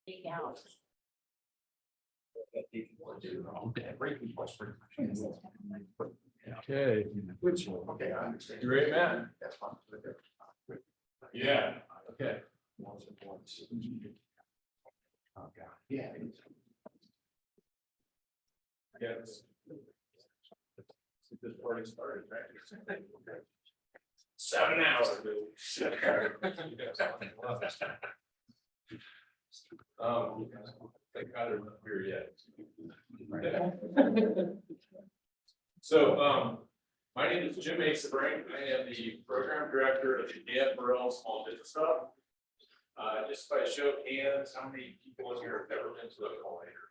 Big out. Okay. Okay, I understand. You ready, Matt? That's fine. Yeah. Okay. Yeah. Yes. This party started, right? 7 hours. Thank God they're not here yet. So, my name is Jim Asabrink. I am the program director of the AFRL Small Business Hub. Just by show of hands, how many people in here have ever been to a collider?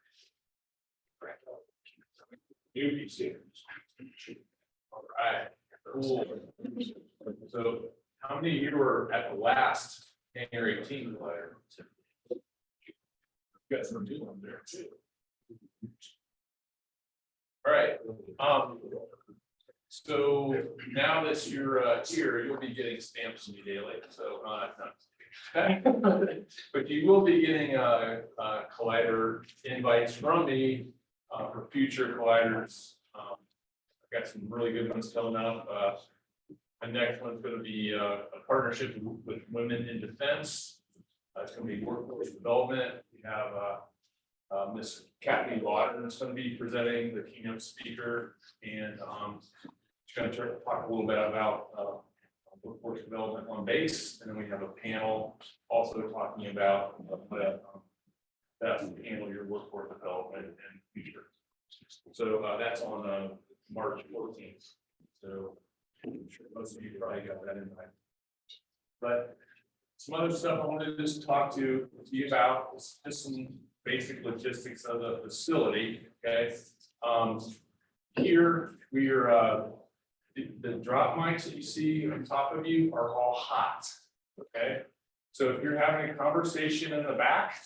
Newbie students. All right, cool. So, how many of you were at the last Hangar 18 collider? You got some new ones there too. All right. So now that you're here, you'll be getting stamps from me daily. So, but you will be getting collider invites from me for future colliders. I've got some really good ones coming up. The next one's going to be a partnership with Women in Defense. It's going to be workforce development. We have Miss Kathy Lawton is going to be presenting, the keynote speaker, and she's going to talk a little bit about workforce development on base, and then we have a panel also talking about that to handle your workforce development and future. So that's on March 14th. So I'm sure most of you probably got that invite. But some other stuff I wanted to just talk to you about is just some basic logistics of the facility. Okay. Here we are. The drop mics that you see on top of you are all hot. Okay. So if you're having a conversation in the back,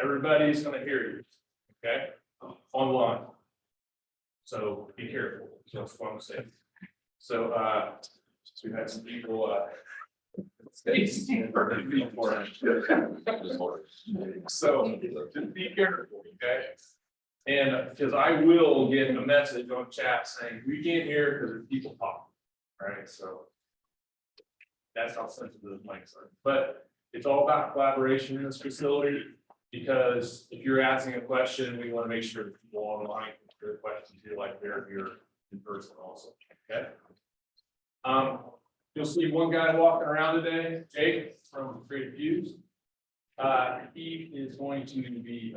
everybody's going to hear you. Okay. Online. So be careful. That's what I'm saying. So we've had some people so just be careful, okay? And because I will get a message on chat saying we can't hear because there's people talking. All right, so that's how sensitive the mics are. But it's all about collaboration in this facility, because if you're asking a question, we want to make sure that people online can hear the questions here like they're here in person also. Okay. You'll see one guy walking around today, Jake from Creative Views. He is going to be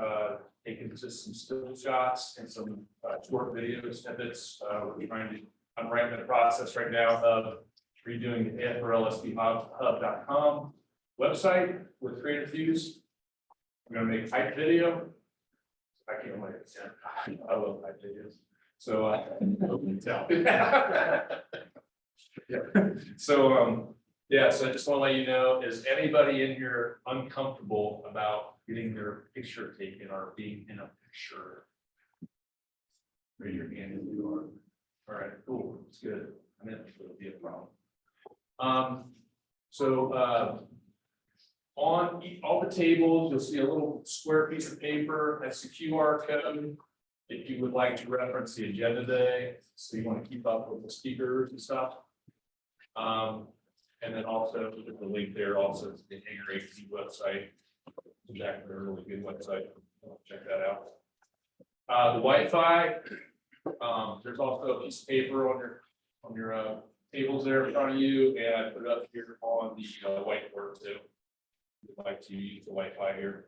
taking just some still shots and some short video snippets. I'm right in the process right now of redoing the AFRLSBHub.com website with Creative Views. I'm going to make hype video. I can't wait. I love hype videos. So I hope you can tell. Yeah. So yeah, so I just want to let you know, is anybody in here uncomfortable about getting their picture taken or being in a picture? Raise your hand if you are. All right, cool. It's good. I mean, it would be a problem. On all the tables, you'll see a little square piece of paper. That's the QR code. If you would like to reference the agenda today, so you want to keep up with the speakers and stuff. And then also with the link there also to the Hangar 18 website. It's actually a really good website. Check that out. The Wi-Fi. There's also a piece of paper on your tables there in front of you, and I put it up here on the whiteboard too. If you'd like to use the Wi-Fi here.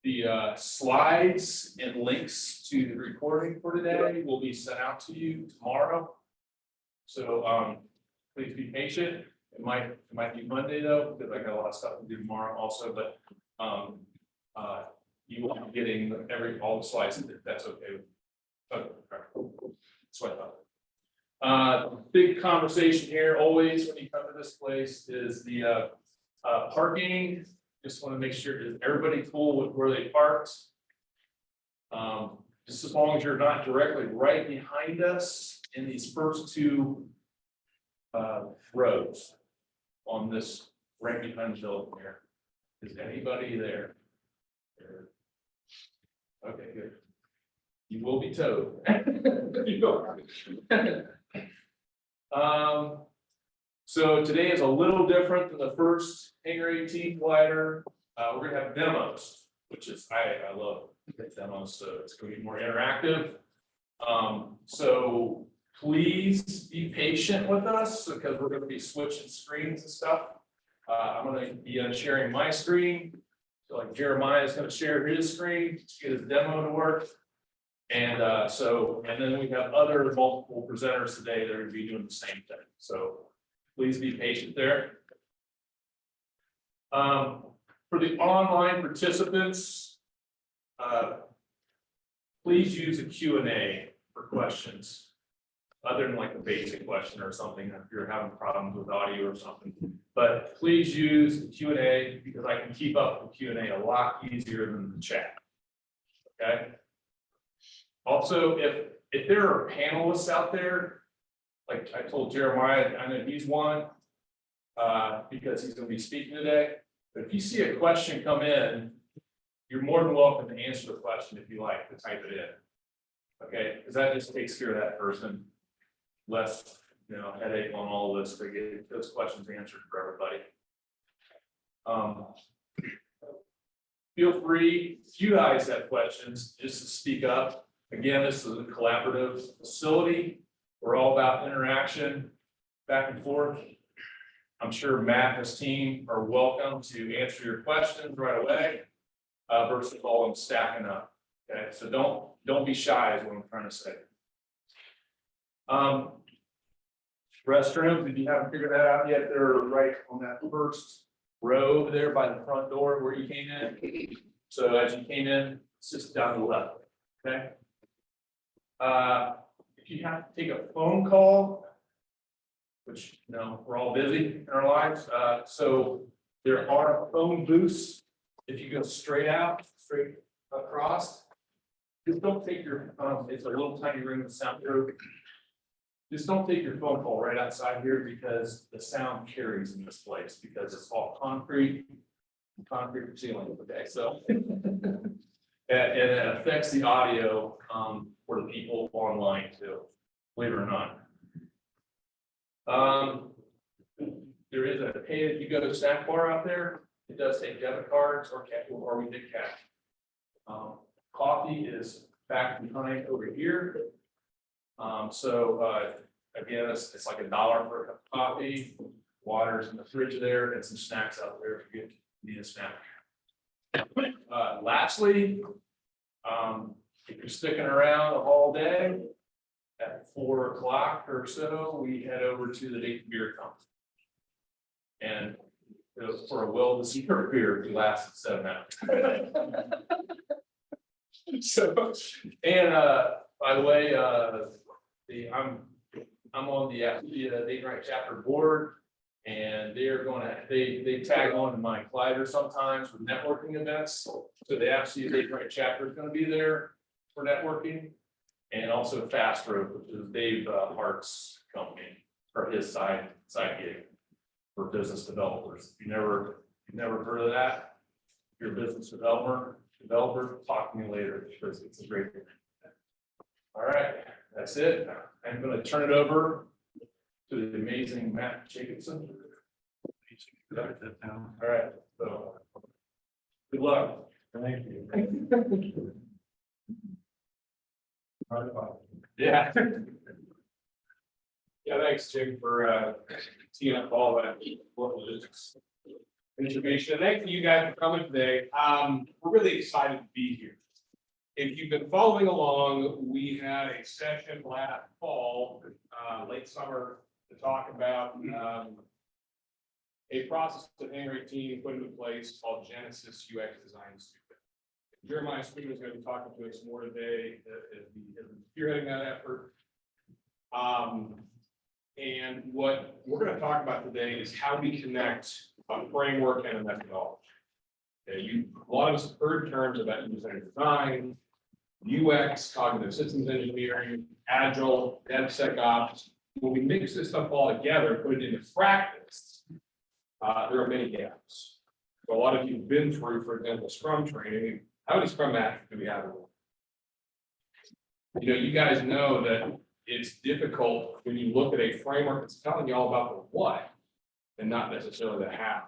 The slides and links to the recording for today will be sent out to you tomorrow. So please be patient. It might be Monday though, because I got a lot of stuff to do tomorrow also. But you will be getting all the slides. That's okay. Okay. That's what I thought. Big conversation here always when you come to this place is the parking. Just want to make sure is everybody cool with where they parked. Just as long as you're not directly right behind us in these first two rows on this right behind the building here. Is anybody there? Okay, good. You will be towed. You are. So today is a little different than the first Hangar 18 glider. We're gonna have demos, which is, I love demos, so it's gonna be more interactive. So please be patient with us because we're gonna be switching screens and stuff. I'm gonna be sharing my screen. So like Jeremiah is gonna share his screen, to get his demo to work. And and then we have other multiple presenters today that are gonna be doing the same thing. So please be patient there. For the online participants, please use a Q&A for questions, other than like a basic question or something, if you're having problems with audio or something. But please use the Q&A because I can keep up with Q&A a lot easier than the chat. Okay. Also, if there are panelists out there, like I told Jeremiah, I know he's one, because he's going to be speaking today. But if you see a question come in, you're more than welcome to answer the question if you like to type it in. Okay, because that just takes care of that person. Less, headache on all of this to get those questions answered for everybody. Feel free, if you guys have questions, just to speak up. Again, this is a collaborative facility. We're all about interaction, back and forth. I'm sure Matt and his team are welcome to answer your questions right away, versus all of them stacking up. Okay, so don't be shy is what I'm trying to say. Restrooms, if you haven't figured that out yet, they're right on that first row there by the front door where you came in. So as you came in, it's just down the left. Okay. If you have to take a phone call, which we're all busy in our lives, so there are phone booths. If you go straight across, just don't take your it's a little tiny room with soundproof. Just don't take your phone call right outside here because the sound carries in this place because it's all concrete ceiling. Okay, so and it affects the audio for the people online too, believe it or not. There is a pay as you go snack bar out there. It does take debit cards or we did cash. Coffee is back behind over here. Again, it's like $1 for a cup of coffee, water's in the fridge there, and some snacks out there if you need a snack. Lastly, if you're sticking around all day, at 4 o'clock or so, we head over to the Dayton Beer Company. And for a well-deserved beer, we lasted 7 hours. So, and by the way, I'm on the Dayton Wright chapter board, and they tag on to my collider sometimes with networking events. So they actually Dayton Wright chapter is going to be there for networking, and also Fast Road, which is Dave Hart's company or his side gig for business developers. If you never heard of that, if you're a business developer, talk to me later because it's a great thing. All right, that's it. I'm going to turn it over to the amazing Matt Jacobson. All right, so good luck. Thank you. Yeah. Yeah, thanks, Jim, for teeing up all that information. Thank you guys for coming today. We're really excited to be here. If you've been following along, we had a session last fall, late summer, to talk about a process that Hangar 18 put into place called Genesis UX Design Studio. Jeremiah Sweet is going to be talking to us more today as spearheading that effort. And what we're going to talk about today is how we connect a framework and a methodology. Okay, a lot of us have heard terms about user design, UX, cognitive systems engineering, Agile, DevSecOps. When we mix this stuff all together, put it into practice, there are many gaps. So a lot of you have been through, for example, Scrum training. How many Scrum Masters do we have? You know, you guys know that it's difficult when you look at a framework that's telling you all about the what and not necessarily the how.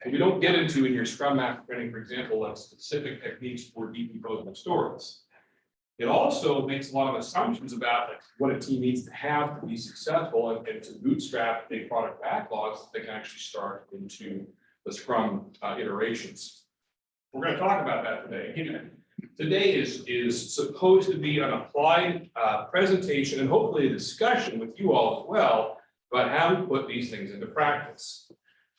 And we don't get into in your Scrum Master training, for example, like specific techniques for decomposing stories. It also makes a lot of assumptions about what a team needs to have to be successful and to bootstrap a product backlogs that they can actually start into the Scrum iterations. We're going to talk about that today. Today is supposed to be an applied presentation and hopefully a discussion with you all as well about how to put these things into practice.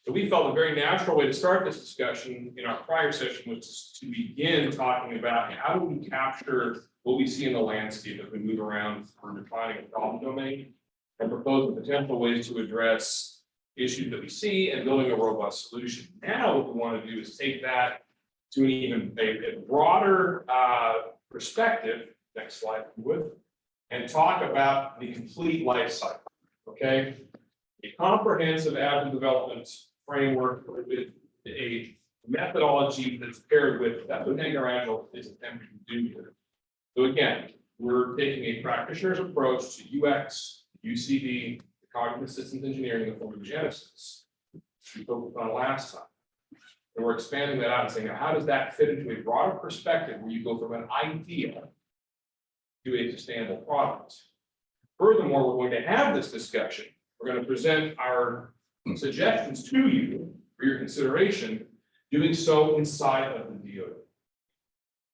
So we felt a very natural way to start this discussion in our prior session was to begin talking about how do we capture what we see in the landscape as we move around through defining a problem domain and propose the potential ways to address issues that we see and building a robust solution. Now what we want to do is take that to an even a broader perspective, next slide if you would, and talk about the complete life cycle, okay? A comprehensive agile development framework with a methodology that's paired with that's what Hangar Agile is attempting to do here. So again, we're taking a practitioner's approach to UX, UCD, cognitive systems engineering in the form of Genesis, which we focused on last time. And we're expanding that out and saying, now, how does that fit into a broader perspective where you go from an idea to a sustainable product? Furthermore, we're going to have this discussion. We're going to present our suggestions to you for your consideration, doing so inside of the DoD.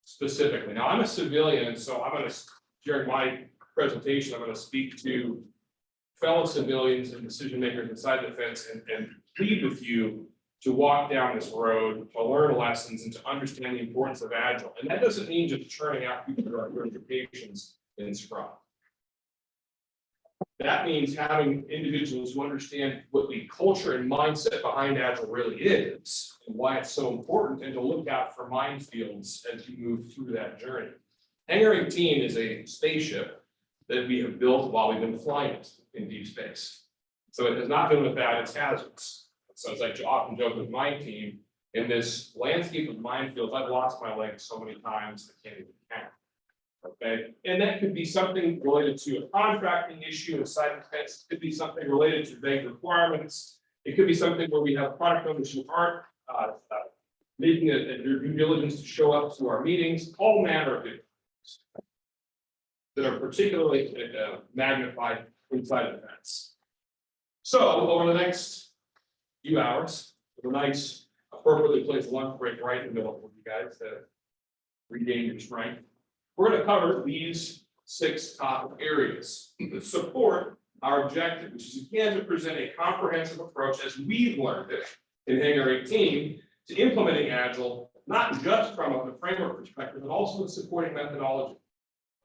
Specifically. Now, I'm a civilian, and so I'm going to, during my presentation, I'm going to speak to fellow civilians and decision makers inside the fence and plead with you to walk down this road, to learn lessons, and to understand the importance of Agile. And that doesn't mean just churning out people who are certifications in Scrum. That means having individuals who understand what the culture and mindset behind Agile really is and why it's so important, and to look out for minefields as you move through that journey. Hangar 18 is a spaceship that we have built while we've been flying it in deep space. So it has not been without its hazards. So as I often joke with my team, in this landscape of minefields, I've lost my legs so many times I can't even count. Okay, and that could be something related to a contracting issue inside the fence. It could be something related to vague requirements. It could be something where we have product owners who aren't making their due diligence to show up to our meetings. All manner of things that are particularly magnified inside the fence. So over the next few hours, with a nice, appropriately placed lunch break right in the middle for you guys to regain your strength, we're going to cover these 6 top areas that support our objective, which is again to present a comprehensive approach as we've learned it in Hangar 18 to implementing Agile, not just from a framework perspective, but also the supporting methodology.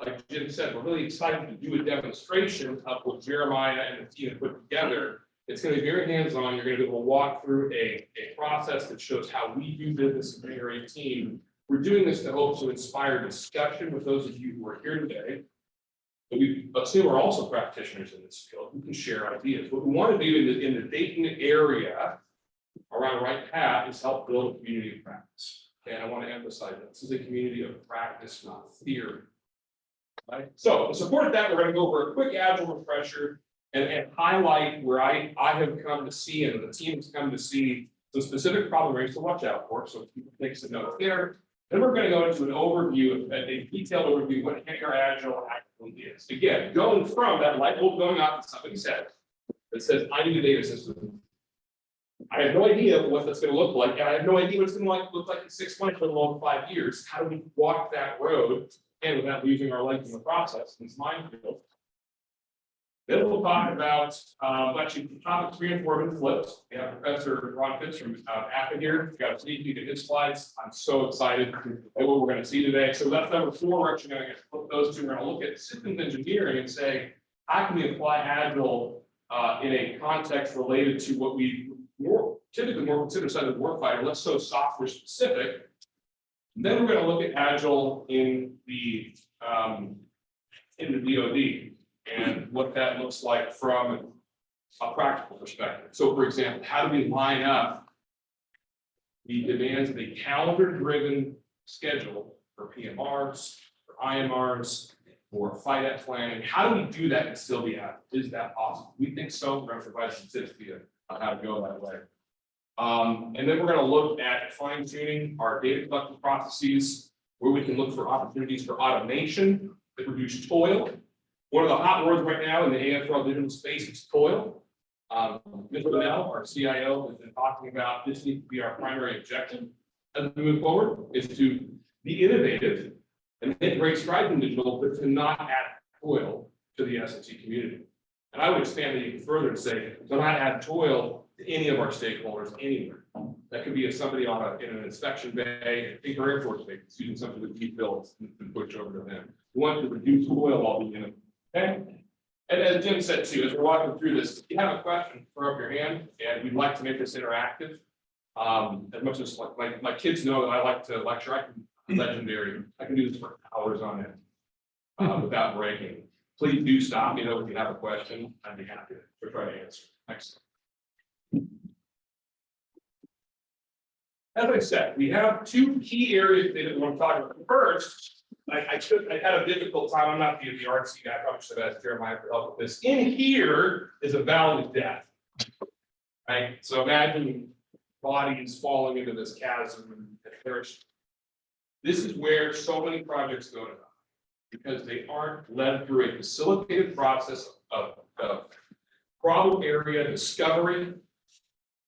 Like Jim said, we're really excited to do a demonstration of what Jeremiah and the team have put together. It's going to be very hands-on. You're going to be able to walk through a process that shows how we do business in Hangar 18. We're doing this to hope to inspire discussion with those of you who are here today. But we assume are also practitioners in this field who can share ideas. What we want to do in the Dayton area around Right Path is help build a community of practice. Okay, and I want to emphasize that this is a community of practice, not theory. Right? So to support that, we're going to go over a quick Agile refresher and highlight where I have come to see and the team has come to see some specific problem areas to watch out for. So people take some notes there. Then we're going to go into an overview, a detailed overview of what Hangar Agile actually is. Again, going from that light bulb going off that somebody said that says, I need a data system. I have no idea what that's going to look like, and I have no idea what it's going to look like in 6 months, let alone 5 years. How do we walk that road and without losing our legs in the process in this minefield? Then we'll talk about actually topics 3 and 4 have been flipped. We have Professor Ron Pitts from APA here. We've got a sneak peek at his slides. I'm so excited at what we're going to see today. So that's number 4. We're actually going to flip those 2. We're going to look at systems engineering and say, how can we apply Agile in a context related to what we typically more consider side of the warfighter, less so software specific. And then we're going to look at Agile in the DoD. And what that looks like from a practical perspective. So for example, how do we line up the demands of a calendar-driven schedule for PMRs, for IMRs, for FIDET planning? How do we do that and still be out? Is that possible? We think so. We're going to provide some tips to you on how to go that way. And then we're going to look at fine tuning our data collection processes, where we can look for opportunities for automation that reduce toil. One of the hot words right now in the AFRL digital space is toil. Mr. Bennell, our CIO, has been talking about this needs to be our primary objective as we move forward, is to be innovative and make great strides in digital, but to not add toil to the S&T community. And I would expand it even further to say, to not add toil to any of our stakeholders anywhere. That could be somebody in an inspection bay, I think our Air Force base, using something with deep builds and push over to them. We want to reduce toil while being innovative. Okay. And as Jim said too, as we're walking through this, if you have a question, throw up your hand, and we'd like to make this interactive. As much as like my kids know that I like to lecture, I can be legendary. I can do this for hours on end without breaking. Please do stop. You know, if you have a question, I'd be happy to try to answer. Excellent. As I said, we have two key areas that we want to talk about. First, I had a difficult time. I'm not the artsy guy. I probably should have asked Jeremiah for help with this. In here is a valley of death. Right? So imagine bodies falling into this chasm and perish. This is where so many projects go to die, because they aren't led through a facilitated process of problem area discovery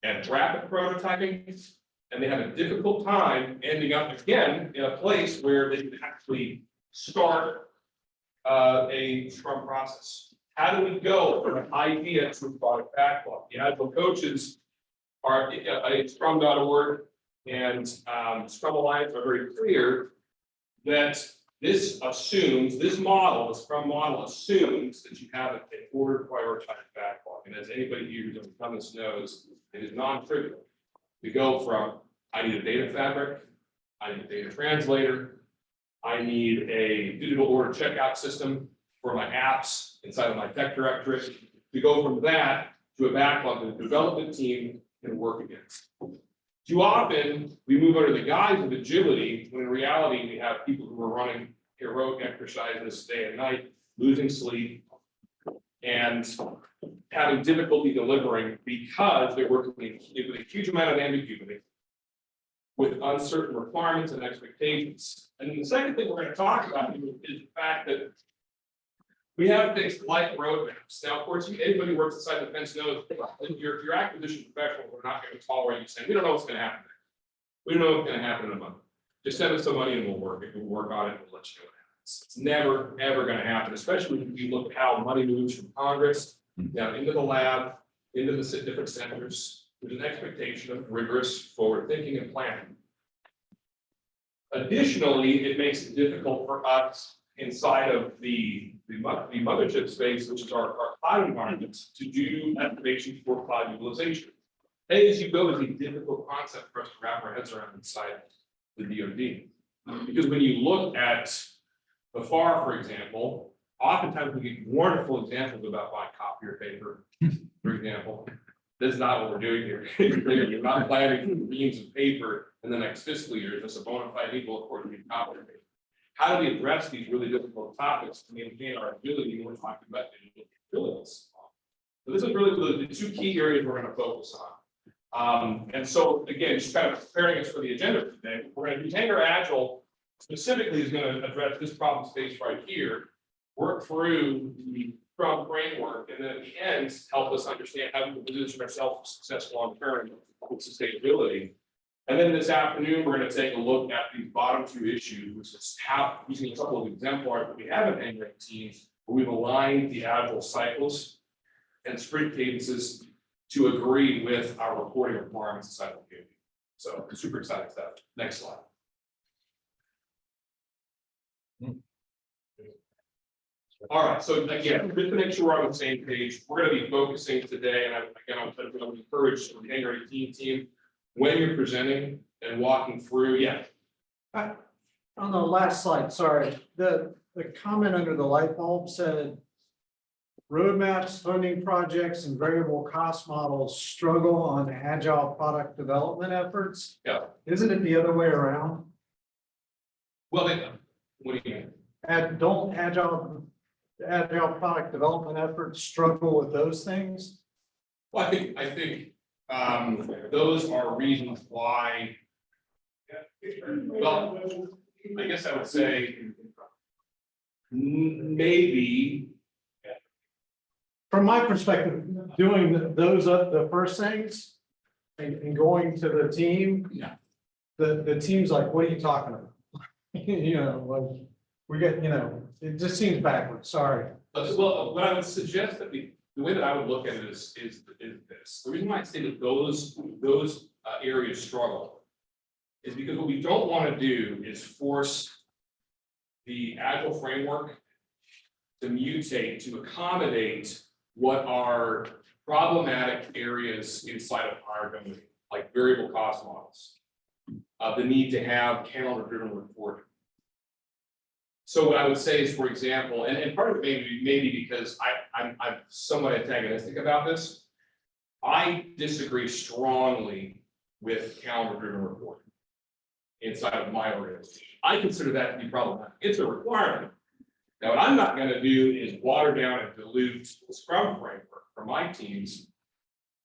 and rapid prototyping. And they have a difficult time ending up again in a place where they can actually start a Scrum process. How do we go from an idea to a product backlog? The Agile coaches are at Scrum.org and Scrum Alliance are very clear that this model, the Scrum model assumes that you have an ordered prioritized backlog. And as anybody here who's done this knows, it is non-trivial. We go from, I need a data fabric, I need a data translator, I need a digital order checkout system for my apps inside of my tech directorate. We go from that to a backlog that the development team can work against. Too often, we move under the guise of agility, when in reality, we have people who are running heroic exercises day and night, losing sleep, and having difficulty delivering because they're working with a huge amount of ambiguity, with uncertain requirements and expectations. And then the second thing we're going to talk about is the fact that we have things like roadmaps. Now, of course, anybody who works inside the fence knows your acquisition professionals are not going to tolerate you saying, we don't know what's going to happen next. We don't know what's going to happen in a month. Just send us some money and we'll work it. We'll work on it and we'll let you know what happens. It's never, ever going to happen, especially when you look at how money moves from Congress down into the lab, into the different centers. There's an expectation of rigorous forward thinking and planning. Additionally, it makes it difficult for us inside of the mothership space, which is our cloud environments, to do estimation for cloud utilization. Pay as you go is a difficult concept for us to wrap our heads around inside the DoD. Because when you look at the FAR, for example, oftentimes we get wonderful examples about buying copier paper, for example. That's not what we're doing here. You're not planning reams of paper in the next fiscal year. That's a bona fide equal according to copier paper. How do we address these really difficult topics to maintain our ability when we're talking about digital capabilities? So this is really the two key areas we're going to focus on. And so again, just kind of preparing us for the agenda for today, we're going to do Hangar Agile specifically is going to address this problem space right here, work through the Scrum framework, and then at the end, help us understand how we can position ourselves for success long term with sustainability. And then this afternoon, we're going to take a look at these bottom two issues, which is how, using a couple of exemplars that we have in Hangar teams, where we've aligned the Agile cycles and sprint cadences to agree with our reporting requirements inside of the community. So super excited stuff. Next slide. All right, so again, just to make sure we're on the same page, we're going to be focusing today, and I'm going to encourage the Hangar team, when you're presenting and walking through, On the last slide, sorry, the comment under the light bulb said roadmaps, funding projects, and variable cost models struggle on agile product development efforts. Yeah. Isn't it the other way around? Well, what do you mean? Don't agile product development efforts struggle with those things? Well, I think, those are reasons why. Well, I guess I would say. Maybe, From my perspective, doing those the first things and going to the team. Yeah. The team's like, what are you talking about? You know, like, we get, it just seems backwards, sorry. well, what I would suggest that the way that I would look at it is this, the reason why I say that those areas struggle. Is because what we don't want to do is force the Agile framework to mutate, to accommodate what are problematic areas inside of our company, like variable cost models. The need to have calendar-driven reporting. So what I would say is, for example, and part of it maybe because I'm somewhat antagonistic about this. I disagree strongly with calendar-driven reporting inside of my organization. I consider that to be problematic. It's a requirement. Now, what I'm not going to do is water down and dilute the Scrum framework for my teams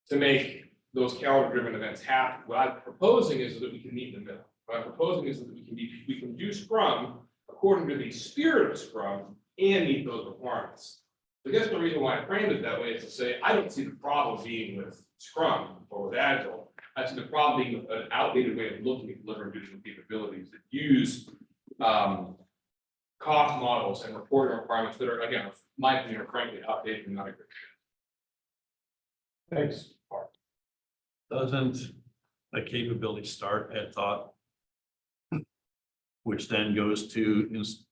to make those calendar-driven events happen. What I'm proposing is that we can meet in the middle. What I'm proposing is that we can do Scrum according to the spirit of Scrum and meet those requirements. I guess the reason why I framed it that way is to say I don't see the problem being with Scrum or with Agile. I see the problem being an outdated way of looking at delivering digital capabilities that use cost models and reporting requirements that are, again, in my opinion, are frankly outdated and not a good. Thanks. Doesn't a capability start at thought? Which then goes to is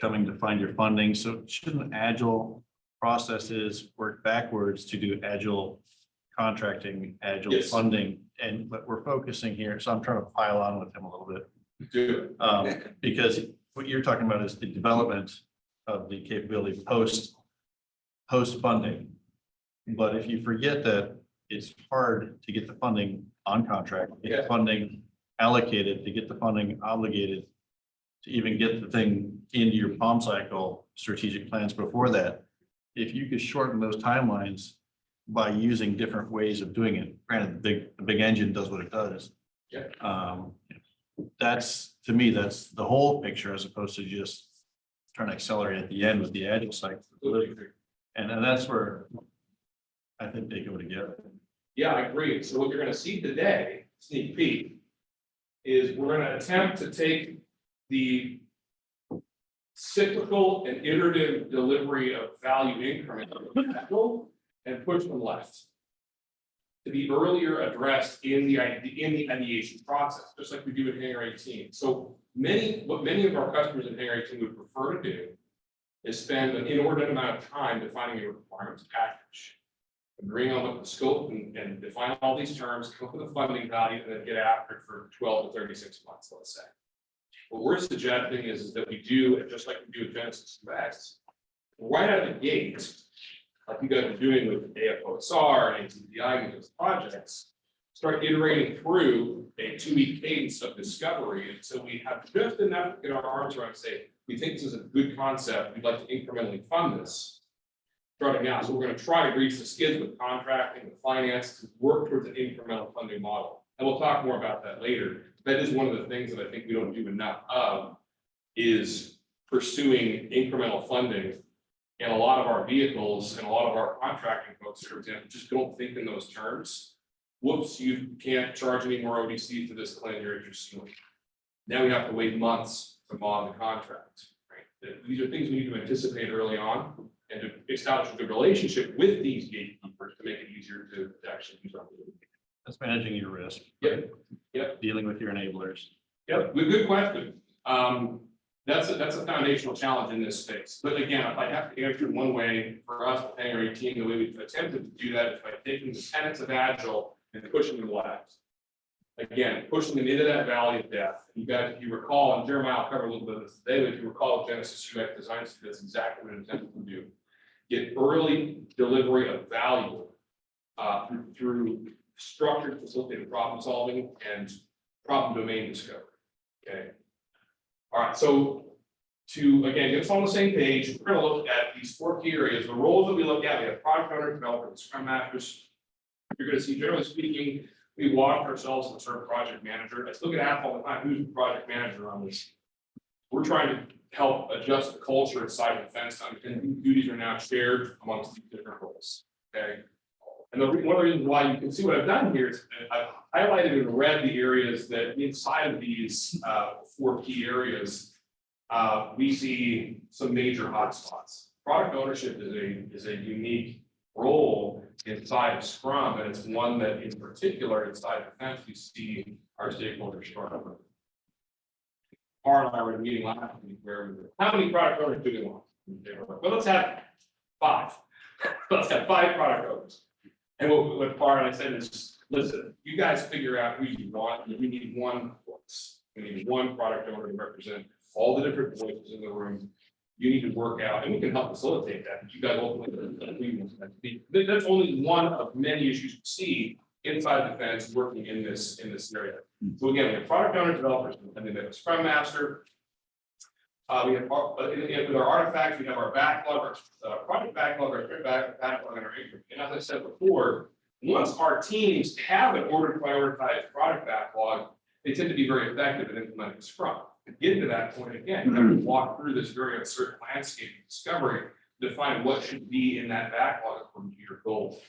coming to find your funding. So shouldn't agile processes work backwards to do agile contracting, agile Yes. funding? And but we're focusing here. So I'm trying to pile on with him a little bit. Do Because what you're talking about is the development of the capability post funding. But if you forget that it's hard to get the funding on contract, to get the funding allocated, to get the funding obligated, to even get the thing into your palm cycle strategic plans before that. If you could shorten those timelines by using different ways of doing it, granted, the big engine does what it does. Yeah. That's, to me, that's the whole picture as opposed to just trying to accelerate at the end with the agile cycle. And that's where I think they go together. Yeah, I agree. So what you're going to see today, sneak peek, is we're going to attempt to take the cyclical and iterative delivery of value increment and push them left to be earlier addressed in the ideation process, just like we do in Hangar 18. So what many of our customers in Hangar 18 would prefer to do is spend an inordinate amount of time defining a requirements package, agreeing on what the scope and define all these terms, come up with a funding value, and then get after it for 12 to 36 months, let's say. What we're suggesting is that we do, just like we do with Genesis X, right out of the gate, like you guys are doing with AFOSR and ATPI and those projects, start iterating through a 2-week cadence of discovery until we have just enough to get our arms around and say, we think this is a good concept, we'd like to incrementally fund this. Starting now, so we're going to try to grease the skids with contracting, with finance, to work towards an incremental funding model. And we'll talk more about that later. That is one of the things that I think we don't do enough of, is pursuing incremental funding. And a lot of our vehicles and a lot of our contracting folks, for example, just don't think in those terms. Whoops, you can't charge any more ODC to this claim you're interested in. Now we have to wait months to mod the contract, right? These are things we need to anticipate early on and to establish a good relationship with these gatekeepers to make it easier to actually do something. That's managing your risk. Yep. Yep. Dealing with your enablers. Yep, good question. That's a foundational challenge in this space. But again, if I have to answer it one way, for us, with Hangar 18, the way we've attempted to do that is by taking the tenets of Agile and pushing them left. Again, pushing them into that valley of death. You guys, if you recall, and Jeremiah will cover a little bit of this today, but if you recall Genesis UX design, that's exactly what it intended to do. get early delivery of value through structured facilitated problem solving and problem domain discovery. Okay. All right, so to again get us on the same page, we're going to look at these 4 key areas. The roles that we look at, we have product owner, developer, and scrum masters. You're going to see, generally speaking, we walk ourselves as a term project manager. Let's look at Apple all the time. Who's the project manager on this? We're trying to help adjust the culture inside the fence. And these duties are now shared amongst these different roles. Okay. And one of the reasons why you can see what I've done here is I've highlighted in red the areas that inside of these 4 key areas, we see some major hotspots. Product ownership is a unique role inside of Scrum, and it's one that in particular inside the fence we see our stakeholders struggle with. Par and I were in a meeting last week where we were, how many product owners do we want? Well, let's have 5. Let's have 5 product owners. And what Par and I said is, listen, you guys figure out who you want. We need one voice. We need one product owner to represent all the different voices in the room. You need to work out, and we can help facilitate that. But you guys ultimately, that's only one of many issues you see inside the fence working in this area. So again, we have product owner, developers, and then we have a scrum master. We have with our artifacts, we have our backlog, our project backlog, our sprint backlog, and our increment. And as I said before, once our teams have an ordered prioritized product backlog, they tend to be very effective in implementing Scrum. To get to that point again, you have to walk through this very uncertain landscape of discovery to define what should be in that backlog according to your goals.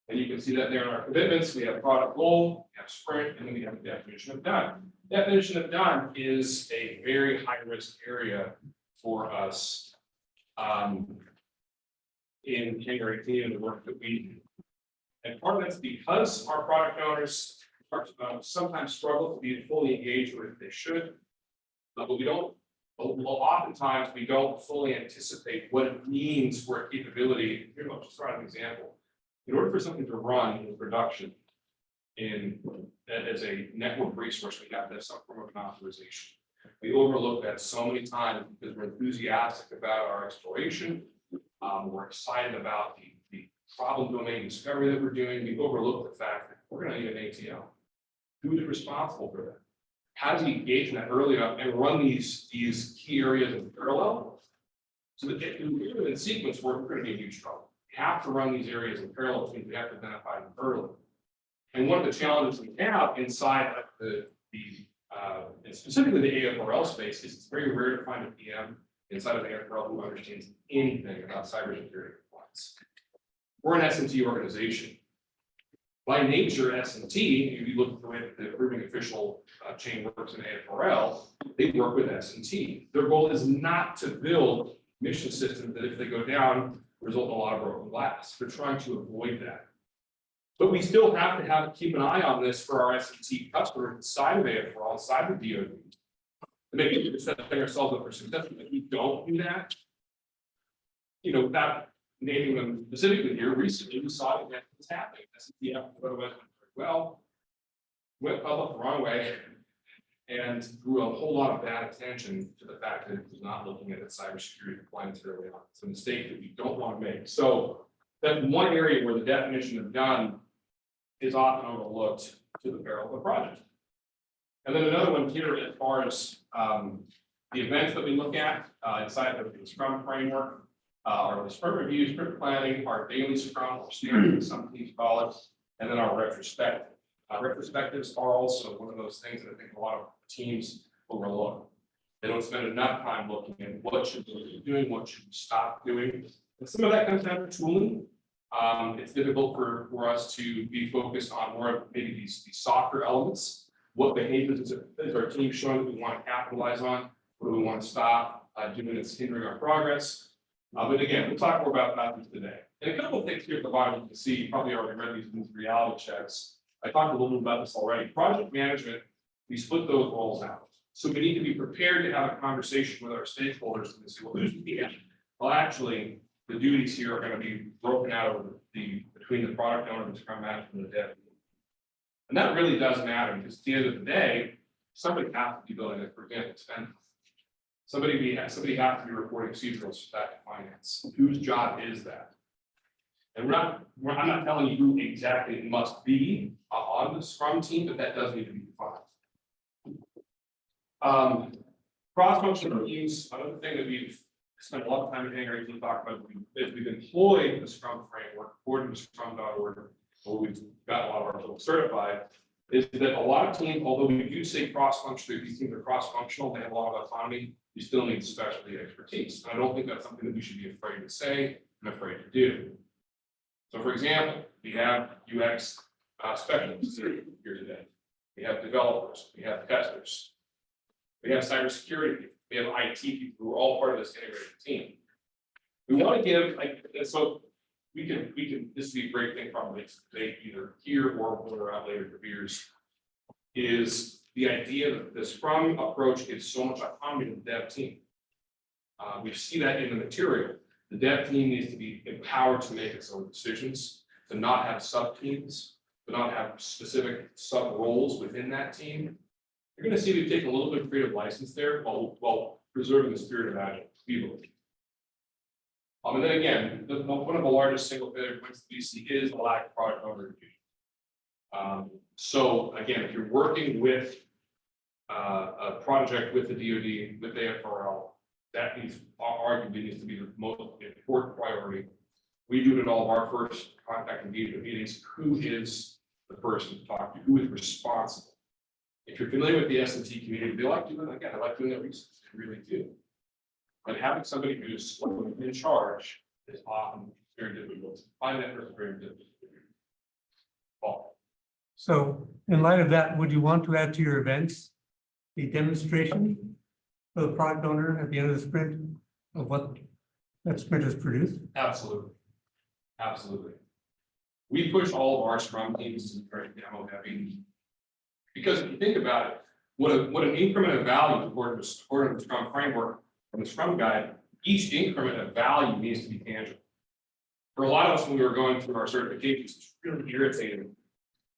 And you can see that there in our commitments. We have product goal, we have sprint, and then we have the definition of done. Definition of done is a very high risk area for us in Hangar 18 and the work that we do. And part of that's because our product owners sometimes struggle to be fully engaged with it they should. But we don't, oftentimes we don't fully anticipate what it means for a capability. Here, I'll just throw out an example. In order for something to run in production as a network resource, we have to have some form of an authorization. We overlook that so many times because we're enthusiastic about our exploration. We're excited about the problem domain discovery that we're doing. We overlook the fact that we're going to need an ATL. Who is responsible for that? How does he engage in that early enough and run these key areas in parallel? So that if we do it in sequence work, we're going to be in huge trouble. We have to run these areas in parallel, which means we have to identify them early. And one of the challenges we have inside of and specifically the AFRL space is it's very rare to find a PM inside of the AFRL who understands anything about cybersecurity compliance. We're an S&T organization. By nature, S&T, if you look at the way that the approving official chain works in AFRL, they work with S&T. Their goal is not to build mission systems that if they go down, result in a lot of broken glass. They're trying to avoid that. But we still have to keep an eye on this for our S&T customers inside of AFRL, inside of DoD, to make sure we're setting ourselves up for success. If we don't do that, without naming them specifically here, recently we saw it was happening. S&T went public the wrong way and drew a whole lot of bad attention to the fact that it was not looking at its cybersecurity compliance early on. It's a mistake that we don't want to make. So that's one area where the definition of done is often overlooked to the peril of the project. And then another one here, as far as the events that we look at inside of the Scrum framework, are the sprint review, sprint planning, our daily Scrum, or standard, some teams call it, and then our retrospective. Retrospectives are also one of those things that I think a lot of teams overlook. They don't spend enough time looking at what should we be doing, what should we stop doing. And some of that comes down to tooling. It's difficult for us to be focused on more of maybe these softer elements. What behaviors is our team showing that we want to capitalize on? What do we want to stop doing that's hindering our progress? But again, we'll talk more about this today. And a couple of things here at the bottom, you can see, you probably already read these reality checks. I talked a little bit about this already. Project management, we split those roles out. So we need to be prepared to have a conversation with our stakeholders and say, well, who's the PM? Well, actually, the duties here are going to be broken out over between the product owner, the scrum master, and the dev. And that really does matter because at the end of the day, somebody has to be building it, for example, spend. Somebody has to be reporting procedurals back to finance. Whose job is that? And I'm not telling you who exactly it must be on the Scrum team, but that does need to be defined. Cross-functional teams, another thing that we've spent a lot of time in Hangar to talk about, is we've employed the Scrum framework, according to scrum.org, where we've got a lot of our folks certified, is that a lot of teams, although we do say cross-functional, these teams are cross-functional, they have a lot of autonomy, you still need specialty expertise. And I don't think that's something that we should be afraid to say and afraid to do. So for example, we have UX specialists here today. We have developers, we have testers, we have cybersecurity people, we have IT people who are all part of this integrated team. We want to give, like, so we can, this would be a great thing probably today, either here or when we're out later for beers, is the idea that the Scrum approach gives so much autonomy to the dev team. We see that in the material. The dev team needs to be empowered to make its own decisions, to not have sub-teams, to not have specific sub-roles within that team. You're going to see we've taken a little bit of creative license there while preserving the spirit of Agile, we believe. And then again, one of the largest single failure points that we see is the lack of product owner review. So again, if you're working with a project with the DoD, with AFRL, that arguably needs to be the most important priority. We do it at all of our first contact engagement meetings. Who is the person to talk to? Who is responsible? If you're familiar with the S&T community, they like doing that research. They really do. But having somebody who's in charge is often very difficult. Find that person very difficult. Paul. So in light of that, would you want to add to your events the demonstration for the product owner at the end of the sprint of what that sprint has produced? Absolutely. Absolutely. We push all of our Scrum teams to be very demo heavy. Because if you think about it, what an increment of value according to the Scrum framework from the Scrum guide, each increment of value needs to be tangible. For a lot of us, when we were going through our certifications, it's really irritating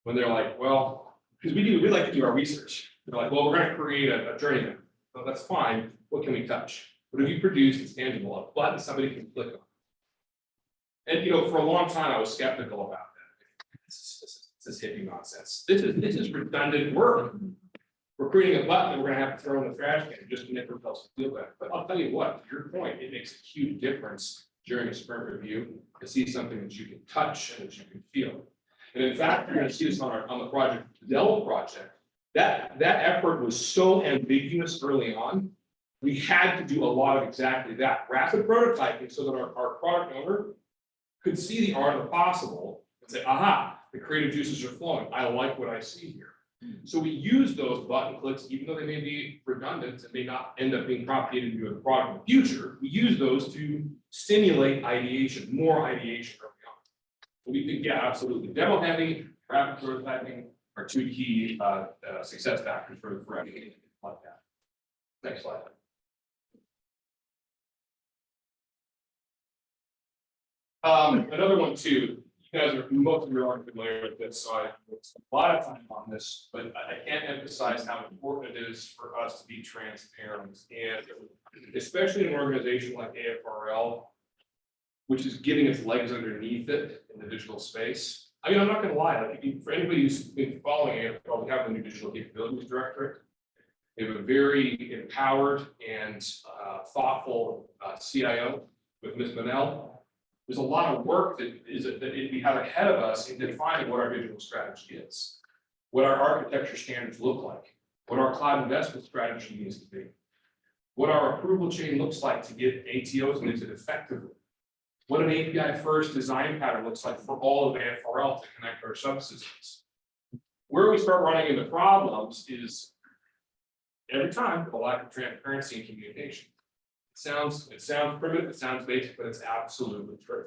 when they're like, well, because we like to do our research. They're like, well, we're going to create a journeyman. So that's fine. What can we touch? What have you produced that's tangible? A button somebody can click on. And for a long time, I was skeptical about that. This is hippie nonsense. This is redundant work. We're creating a button that we're going to have to throw in the trash can just to make ourselves feel better. But I'll tell you what, to your point, it makes a huge difference during a sprint review to see something that you can touch and that you can feel. And in fact, you're going to see this on the project, the Dell project. That effort was so ambiguous early on. We had to do a lot of exactly that, rapid prototyping, so that our product owner could see the art of the possible and say, aha, the creative juices are flowing. I like what I see here. So we use those button clicks, even though they may be redundant and may not end up being propagated into a product in the future. We use those to stimulate ideation, more ideation early on. But we think, yeah, absolutely. Demo heavy, rapid prototyping are two key success factors for anything like that. Next slide. Another one too. You guys are, most of you are familiar with this, so I spent a lot of time on this, but I can't emphasize how important it is for us to be transparent, and especially in an organization like AFRL, which is getting its legs underneath it in the digital space. I mean, I'm not going to lie. Like, for anybody who's been following AFRL, we have the new digital capabilities directorate. We have a very empowered and thoughtful CIO with Ms. Manel. There's a lot of work that we have ahead of us in defining what our digital strategy is, what our architecture standards look like, what our cloud investment strategy needs to be, what our approval chain looks like to get ATOs into it effectively, what an API first design pattern looks like for all of AFRL to connect our subsystems. Where we start running into problems is every time the lack of transparency and communication. It sounds primitive, it sounds basic, but it's absolutely true.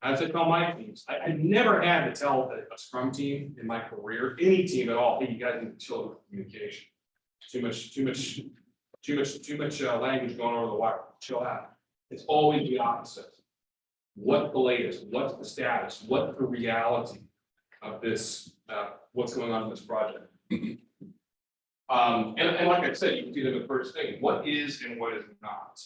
As I tell my teams, I never had to tell a Scrum team in my career, any team at all, hey, you guys need to chill with communication. Too much language going over the wire. Chill out. It's always the opposite. What's the latest? What's the status? What's the reality of this? What's going on in this project? And like I said, you can see the first thing, what is and what is not.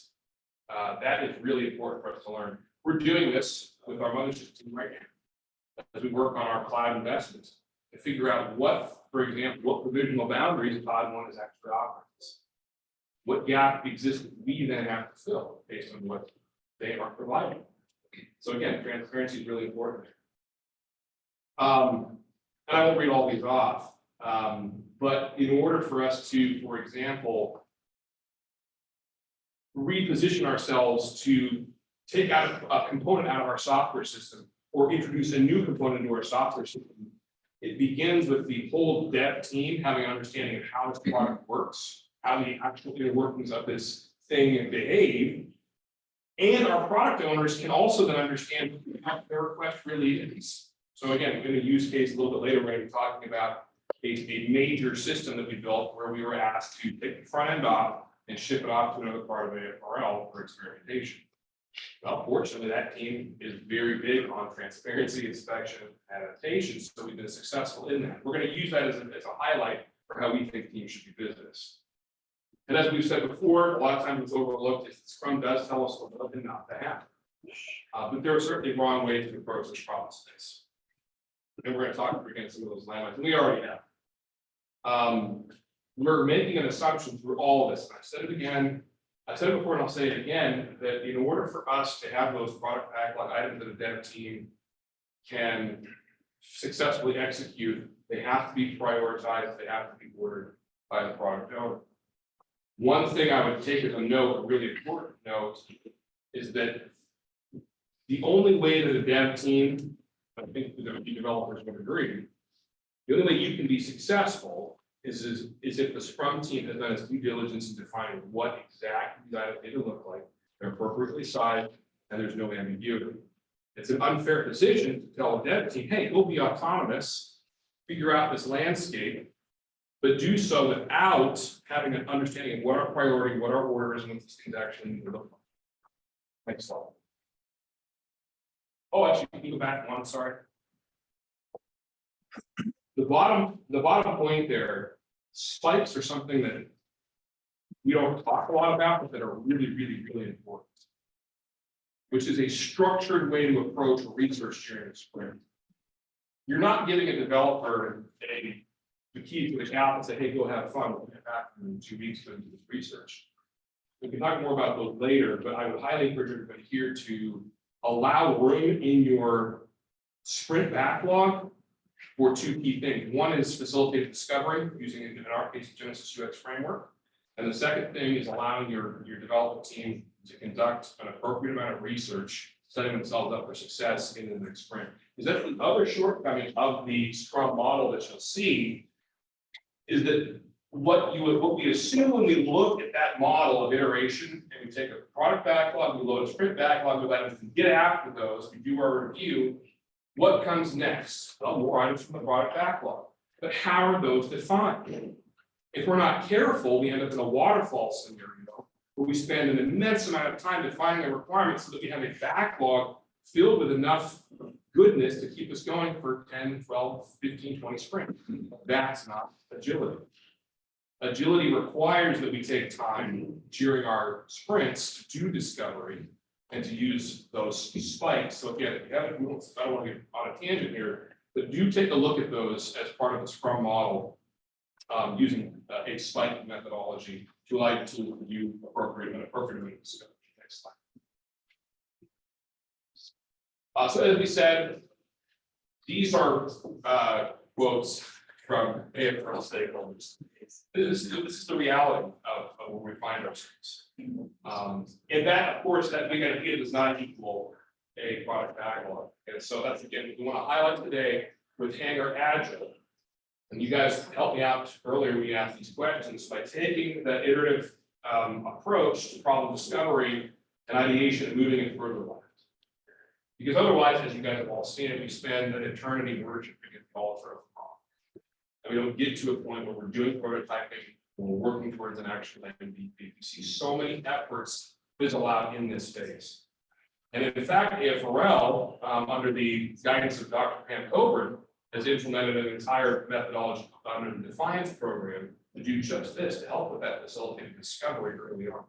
That is really important for us to learn. We're doing this with our mothership team right now. As we work on our cloud investments, to figure out what, for example, what provisional boundaries Pod 1 is actually offering us. What gap exists we then have to fill based on what they are providing. So again, transparency is really important. And I won't read all these off, but in order for us to, for example, reposition ourselves to take out a component out of our software system or introduce a new component into our software system, it begins with the whole dev team having an understanding of how this product works, how the actual inner workings of this thing behave. And our product owners can also then understand what their request really is. So again, in a use case a little bit later, we're going to be talking about a major system that we built where we were asked to take the front end off and ship it off to another part of AFRL for experimentation. Well, fortunately, that team is very big on transparency, inspection, adaptation, so we've been successful in that. We're going to use that as a highlight for how we think teams should do business. And as we've said before, a lot of times it's overlooked. If Scrum does tell us what not to happen. But there are certainly wrong ways to approach this problem space. And we're going to talk against some of those landmines, and we already have. We're making an assumption through all of this. And I said it again, I said it before, and I'll say it again, that in order for us to have those product backlog items that a dev team can successfully execute, they have to be prioritized, they have to be ordered by the product owner. One thing I would take as a note, a really important note, is that the only way that a dev team, I think the developers would agree, the only way you can be successful is if the Scrum team has done its due diligence in defining what exactly that data look like, they're appropriately sized, and there's no ambiguity. It's an unfair position to tell a dev team, hey, go be autonomous, figure out this landscape, but do so without having an understanding of what our priority, what our order is, and what these things actually need to look like. Next slide. Oh, actually, can you go back one, sorry. The bottom point there, spikes are something that we don't talk a lot about, but that are really, really, really important. Which is a structured way to approach research during a sprint. You're not giving a developer the key to the app and say, hey, go have fun, we'll get back in 2 weeks to do this research. We can talk more about those later, but I would highly encourage everybody here to allow room in your sprint backlog for 2 key things. One is facilitated discovery using, in our case, Genesis UX framework. And the second thing is allowing your development team to conduct an appropriate amount of research, setting themselves up for success in the next sprint. Is that the other shortcoming of the Scrum model that you'll see is that what we assume when we look at that model of iteration, and we take a product backlog, we load a sprint backlog, we let us get after those, we do our review. What comes next? Well, more items from the product backlog. But how are those defined? If we're not careful, we end up in a waterfall scenario where we spend an immense amount of time defining the requirements so that we have a backlog filled with enough goodness to keep us going for 10, 12, 15, 20 sprints. That's not agility. Agility requires that we take time during our sprints to do discovery and to use those spikes. So again, if you haven't, I don't want to get on a tangent here, but do take a look at those as part of the Scrum model using a spike methodology to allow you to review appropriate discovery. Next slide. So as we said, these are quotes from AFRL stakeholders. This is the reality of where we find ourselves. And that, of course, that big idea does not equal a product backlog. And so that's again, what we want to highlight today with Hangar Agile. And you guys helped me out earlier when you asked these questions by taking the iterative approach to problem discovery and ideation and moving it further along. Because otherwise, as you guys have all seen, we spend an eternity merging to get all through. And we don't get to a point where we're doing prototyping, when we're working towards an actual MVP. We see so many efforts fizzle out in this phase. And in fact, AFRL, under the guidance of Dr. Pam Coburn, has implemented an entire methodology under the Defiance program to do just this, to help with that facilitated discovery early on.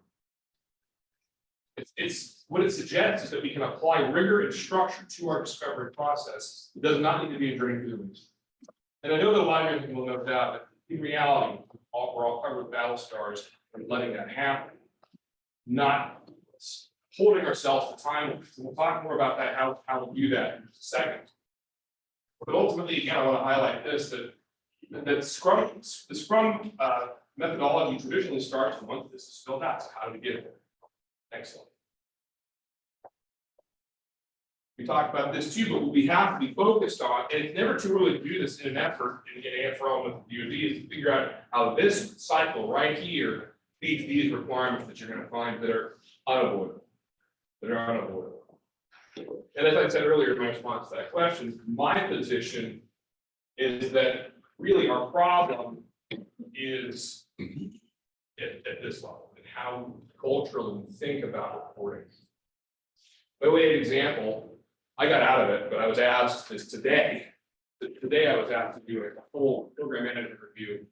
It's what it suggests is that we can apply rigor and structure to our discovery process. It does not need to be a draining through the weeds. And I know that a lot of people will note that, but in reality, we're all covered with battle scars and letting that happen. Not holding ourselves to time. We'll talk more about that, how we do that in just a second. But ultimately, again, I want to highlight this, that the Scrum methodology traditionally starts once this is built out. So how do we get there? Excellent. We talked about this too, but what we have to be focused on, and it's never too early to do this in an effort in AFRL with the DoD, is to figure out how this cycle right here feeds these requirements that you're going to find that are unavoidable. And as I said earlier in my response to that question, my position is that really our problem is at this level and how culturally we think about reporting. By way of example, I got out of it, but I was asked this today. Today I was asked to do a full program management review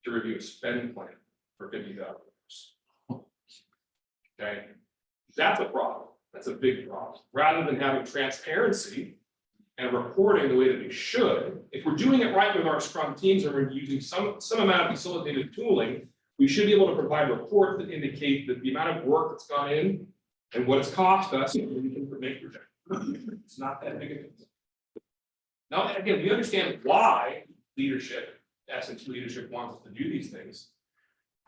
to review a spend plan for $50,000. Okay, that's a problem. That's a big problem. Rather than having transparency and reporting the way that we should, if we're doing it right with our Scrum teams and we're using some amount of facilitated tooling, we should be able to provide reports that indicate that the amount of work that's gone in and what it's cost us, and we can make projections. It's not that big a deal. Now, again, we understand why leadership, Essence leadership wants us to do these things,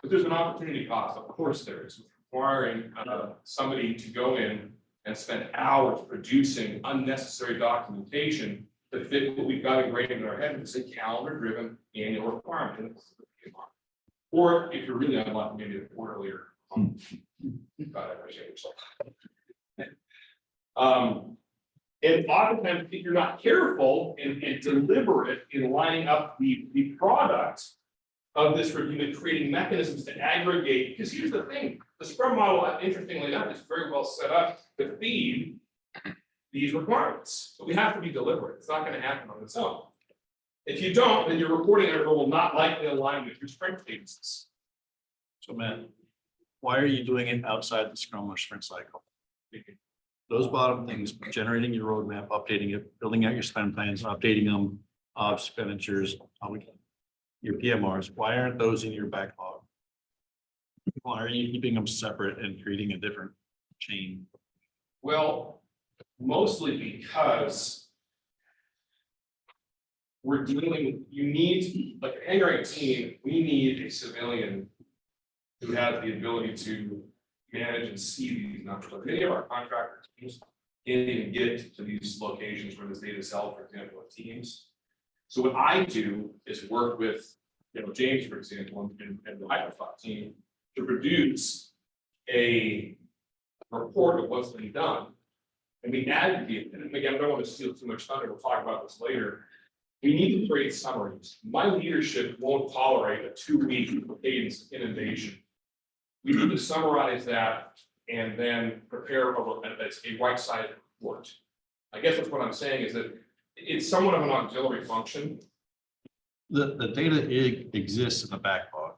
but there's an opportunity cost. Of course there is, requiring somebody to go in and spend hours producing unnecessary documentation to fit what we've got engraved in our head. It's a calendar-driven annual requirement. Or if you're really unlucky, maybe a quarterly or God, I appreciate yourself. And oftentimes, if you're not careful and deliberate in lining up the product of this review and creating mechanisms to aggregate, because here's the thing, the Scrum model, interestingly enough, is very well set up to feed these requirements. But we have to be deliberate. It's not going to happen on its own. If you don't, then your reporting interval will not likely align with your sprint cadences. So Matt, why are you doing it outside the Scrum or sprint cycle? Those bottom things, generating your roadmap, updating it, building out your spend plans, updating them, expenditures, your PMRs, why aren't those in your backlog? Why are you keeping them separate and creating a different chain? Well, mostly because we're dealing, you need, like a Hangar team, we need a civilian who has the ability to manage and see these numbers. Like many of our contractor teams can't even get to these locations where this data is held, for example, with teams. So what I do is work with, James, for example, and the Microsoft team to produce a report of what's been done. And we aggregate, and again, I don't want to steal too much thunder, we'll talk about this later. We need to create summaries. My leadership won't tolerate a 2-week cadence inundation. We need to summarize that and then prepare a right-sided report. I guess that's what I'm saying is that it's somewhat of an auxiliary function. The data exists in the backlog.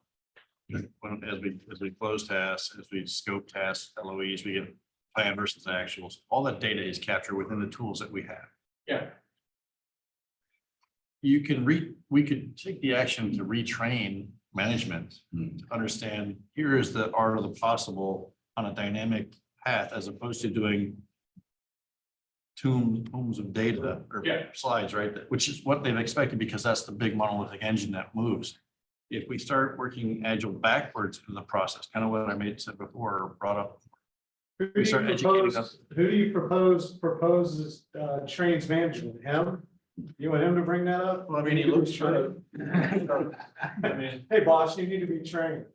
As we close tasks, as we scope tasks, LOEs, we get plan versus actuals. All that data is captured within the tools that we have. Yeah. We could take the action to retrain management to understand here is the art of the possible on a dynamic path, as opposed to doing tomes of data or slides, right? Which is what they've expected because that's the big monolithic engine that moves. If we start working Agile backwards in the process, kind of what I said before or brought up. Who do you proposes trains management? Him? You want him to bring that up? Well, I mean, he looks trained. I mean, Hey, boss, you need to be trained.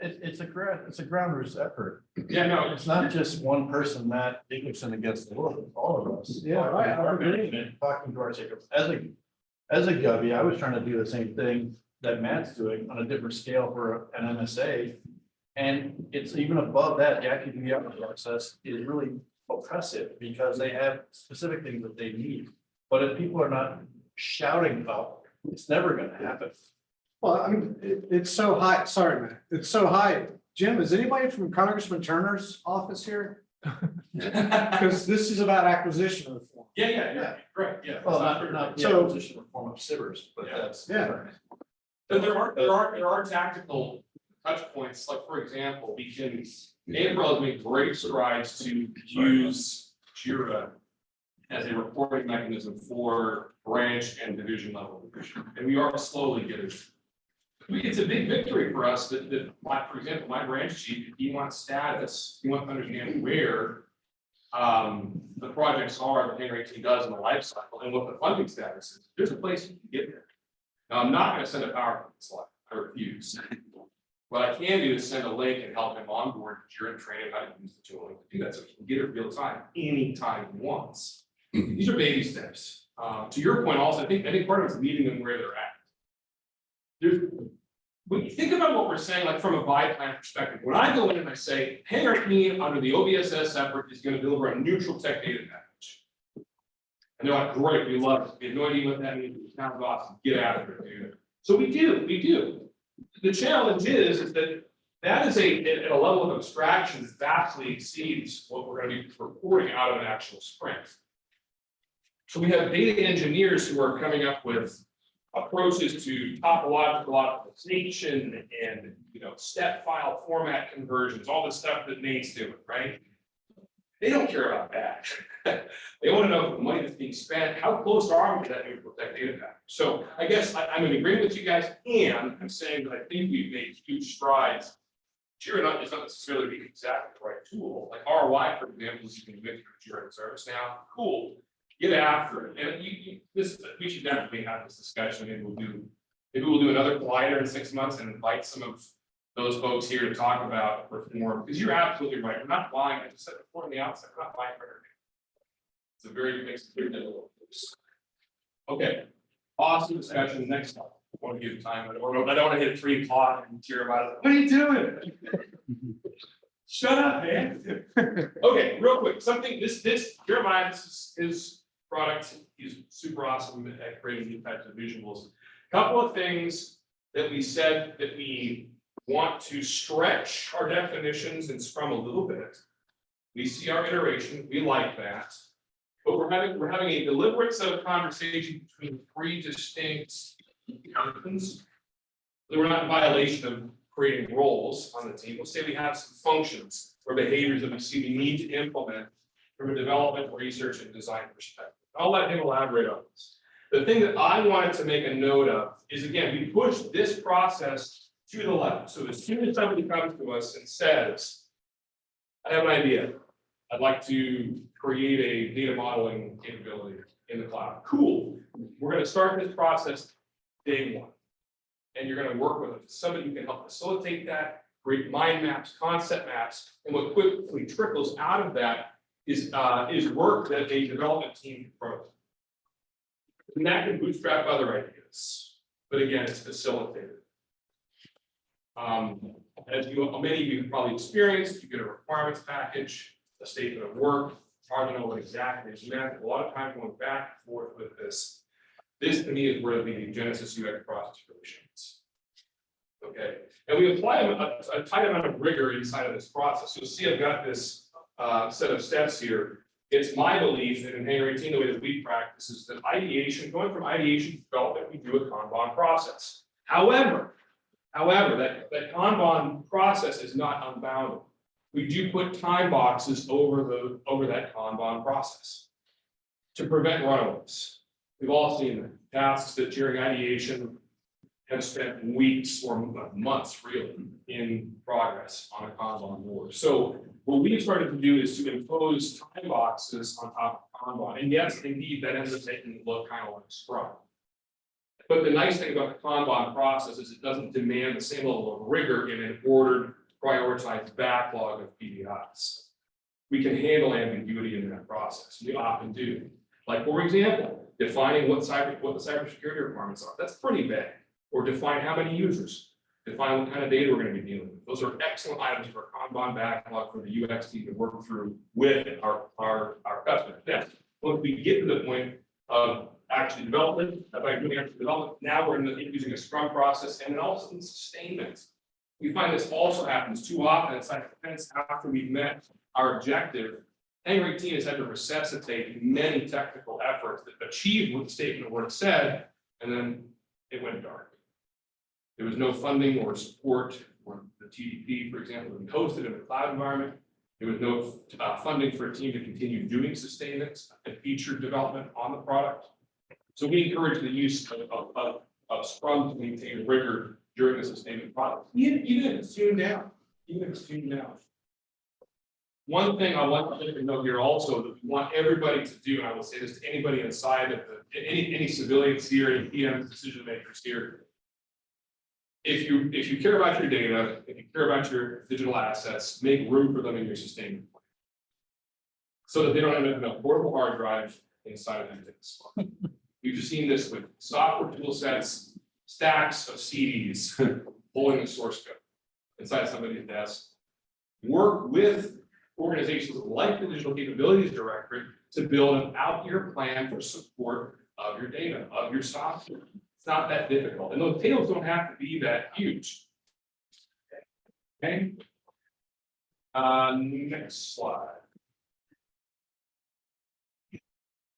it's a grounders effort. Yeah, no, It's not just one person, Matt Dickinson against the world, it's all of us. Yeah, right. Our management, talking to our stakeholders. As a Govy, I was trying to do the same thing that Matt's doing on a different scale for an MSA. And it's even above that, the active outreach process is really oppressive because they have specific things that they need. But if people are not shouting about, it's never going to happen. Well, I mean, it's so high, sorry, man, it's so high. Jim, is anybody from Congressman Turner's office here? Because this is about acquisition reform. Yeah, right, yeah. Well, not the So- acquisition reform of Sivers, but Yeah. that's. Yeah. different. But there are tactical touch points, like for example, we can, April has made great strides to use Jira as a reporting mechanism for branch and division level. And we are slowly getting. It's a big victory for us that, for example, my branch chief, if he wants status, he wants to understand where the projects are that Hangar 18 does in the life cycle and what the funding status is. There's a place you can get there. Now, I'm not gonna send a PowerPoint slide, I refuse. What I can do is send a link and help him onboard Jira training how to use the tool to do that, so he can get it real time, anytime he wants. These are baby steps. To your point also, I think part of it's meeting them where they're at. When you think about what we're saying, like from a buy plan perspective, when I go in and I say, Hangar 18 under the OBSS effort is gonna deliver a neutral tech data package. And they're like, great, we love it. We have no idea what that means. It sounds awesome. Get after it, dude. So we do. The challenge is that is at a level of abstraction that vastly exceeds what we're gonna be reporting out of an actual sprint. So we have data engineers who are coming up with approaches to topological optimization and, step file format conversions, all the stuff that Nate's doing, right? They don't care about that. They want to know the money that's being spent, how close are we to that neutral tech data package? So I guess I'm in agreement with you guys, and I'm saying that I think we've made huge strides. Jira is not necessarily the exactly the right tool, like ROI, for example, is you can make Jira service now, cool. Get after it, and we should definitely have this discussion, and maybe we'll do another collider in 6 months and invite some of those folks here to talk about reform, because you're absolutely right, we're not lying, I just said before on the outset, we're not lying for everything. It's a very mixed, okay, awesome discussion, next up, I want to give time, I don't want to hit 3 o'clock and hear about it, what are you doing? Shut up, man. Okay, real quick, Jeremiah, this is his product, he's super awesome at creating these types of visuals. Couple of things that we said that we want to stretch our definitions in Scrum a little bit. We see our iteration, we like that. But we're having a deliberate set of conversations between 3 distinct functions. That we're not in violation of creating roles on the team. We'll say we have some functions or behaviors that we see we need to implement from a development, research, and design perspective. I'll let him elaborate on this. The thing that I wanted to make a note of is, again, we push this process to the left. So as soon as somebody comes to us and says, I have an idea, I'd like to create a data modeling capability in the cloud. Cool. We're going to start this process day 1. And you're going to work with somebody who can help facilitate that, create mind maps, concept maps, and what quickly trickles out of that is work that a development team can promote. And that can bootstrap other ideas, but again, it's facilitated. As many of you have probably experienced, you get a requirements package, a statement of work, hard to know what exactly is meant. A lot of time going back and forth with this. This to me is where the Genesis UX process really shines. Okay, and we apply a tight amount of rigor inside of this process. You'll see I've got this set of steps here. It's my belief that in Hangar 18, the way that we practice is that ideation, going from ideation to development, we do a Kanban process. However, that Kanban process is not unbounded. We do put time boxes over that Kanban process to prevent runaways. We've all seen the tasks that during ideation have spent weeks or months really in progress on a Kanban board. So what we've started to do is to impose time boxes on top of Kanban. And yes, indeed, that ends up making it look kind of like Scrum. But the nice thing about the Kanban process is it doesn't demand the same level of rigor in an ordered, prioritized backlog of PDIs. We can handle ambiguity in that process. We often do. Like, for example, defining what the cybersecurity requirements are. That's pretty vague. Or define how many users. Define what kind of data we're going to be dealing with. Those are excellent items for a Kanban backlog for the UX team to work through with our customers. Now, once we get to the point of actually development, by doing actual development. Now we're using a Scrum process and then also in sustainment. We find this also happens too often. It's like defense after we've met our objective. Hangar 18 has had to resuscitate many technical efforts that achieved what the statement of work said, and then it went dark. There was no funding or support for the TDP, for example, to be hosted in a cloud environment. There was no funding for a team to continue doing sustainment and feature development on the product. So we encourage the use of Scrum to maintain rigor during the sustainment product, even if it's tuned down, One thing I want to note here also that we want everybody to do, and I will say this to anybody inside of any civilians here, any PMs, decision makers here. If you care about your data, if you care about your digital assets, make room for them in your sustainment plan. So that they don't end up in a portable hard drive inside of things. We've seen this with software tool sets, stacks of CDs holding the source code inside somebody's desk. Work with organizations like the Digital Capabilities Directorate to build an out-year plan for support of your data, of your software. It's not that difficult, and those tails don't have to be that huge. Okay. Next slide.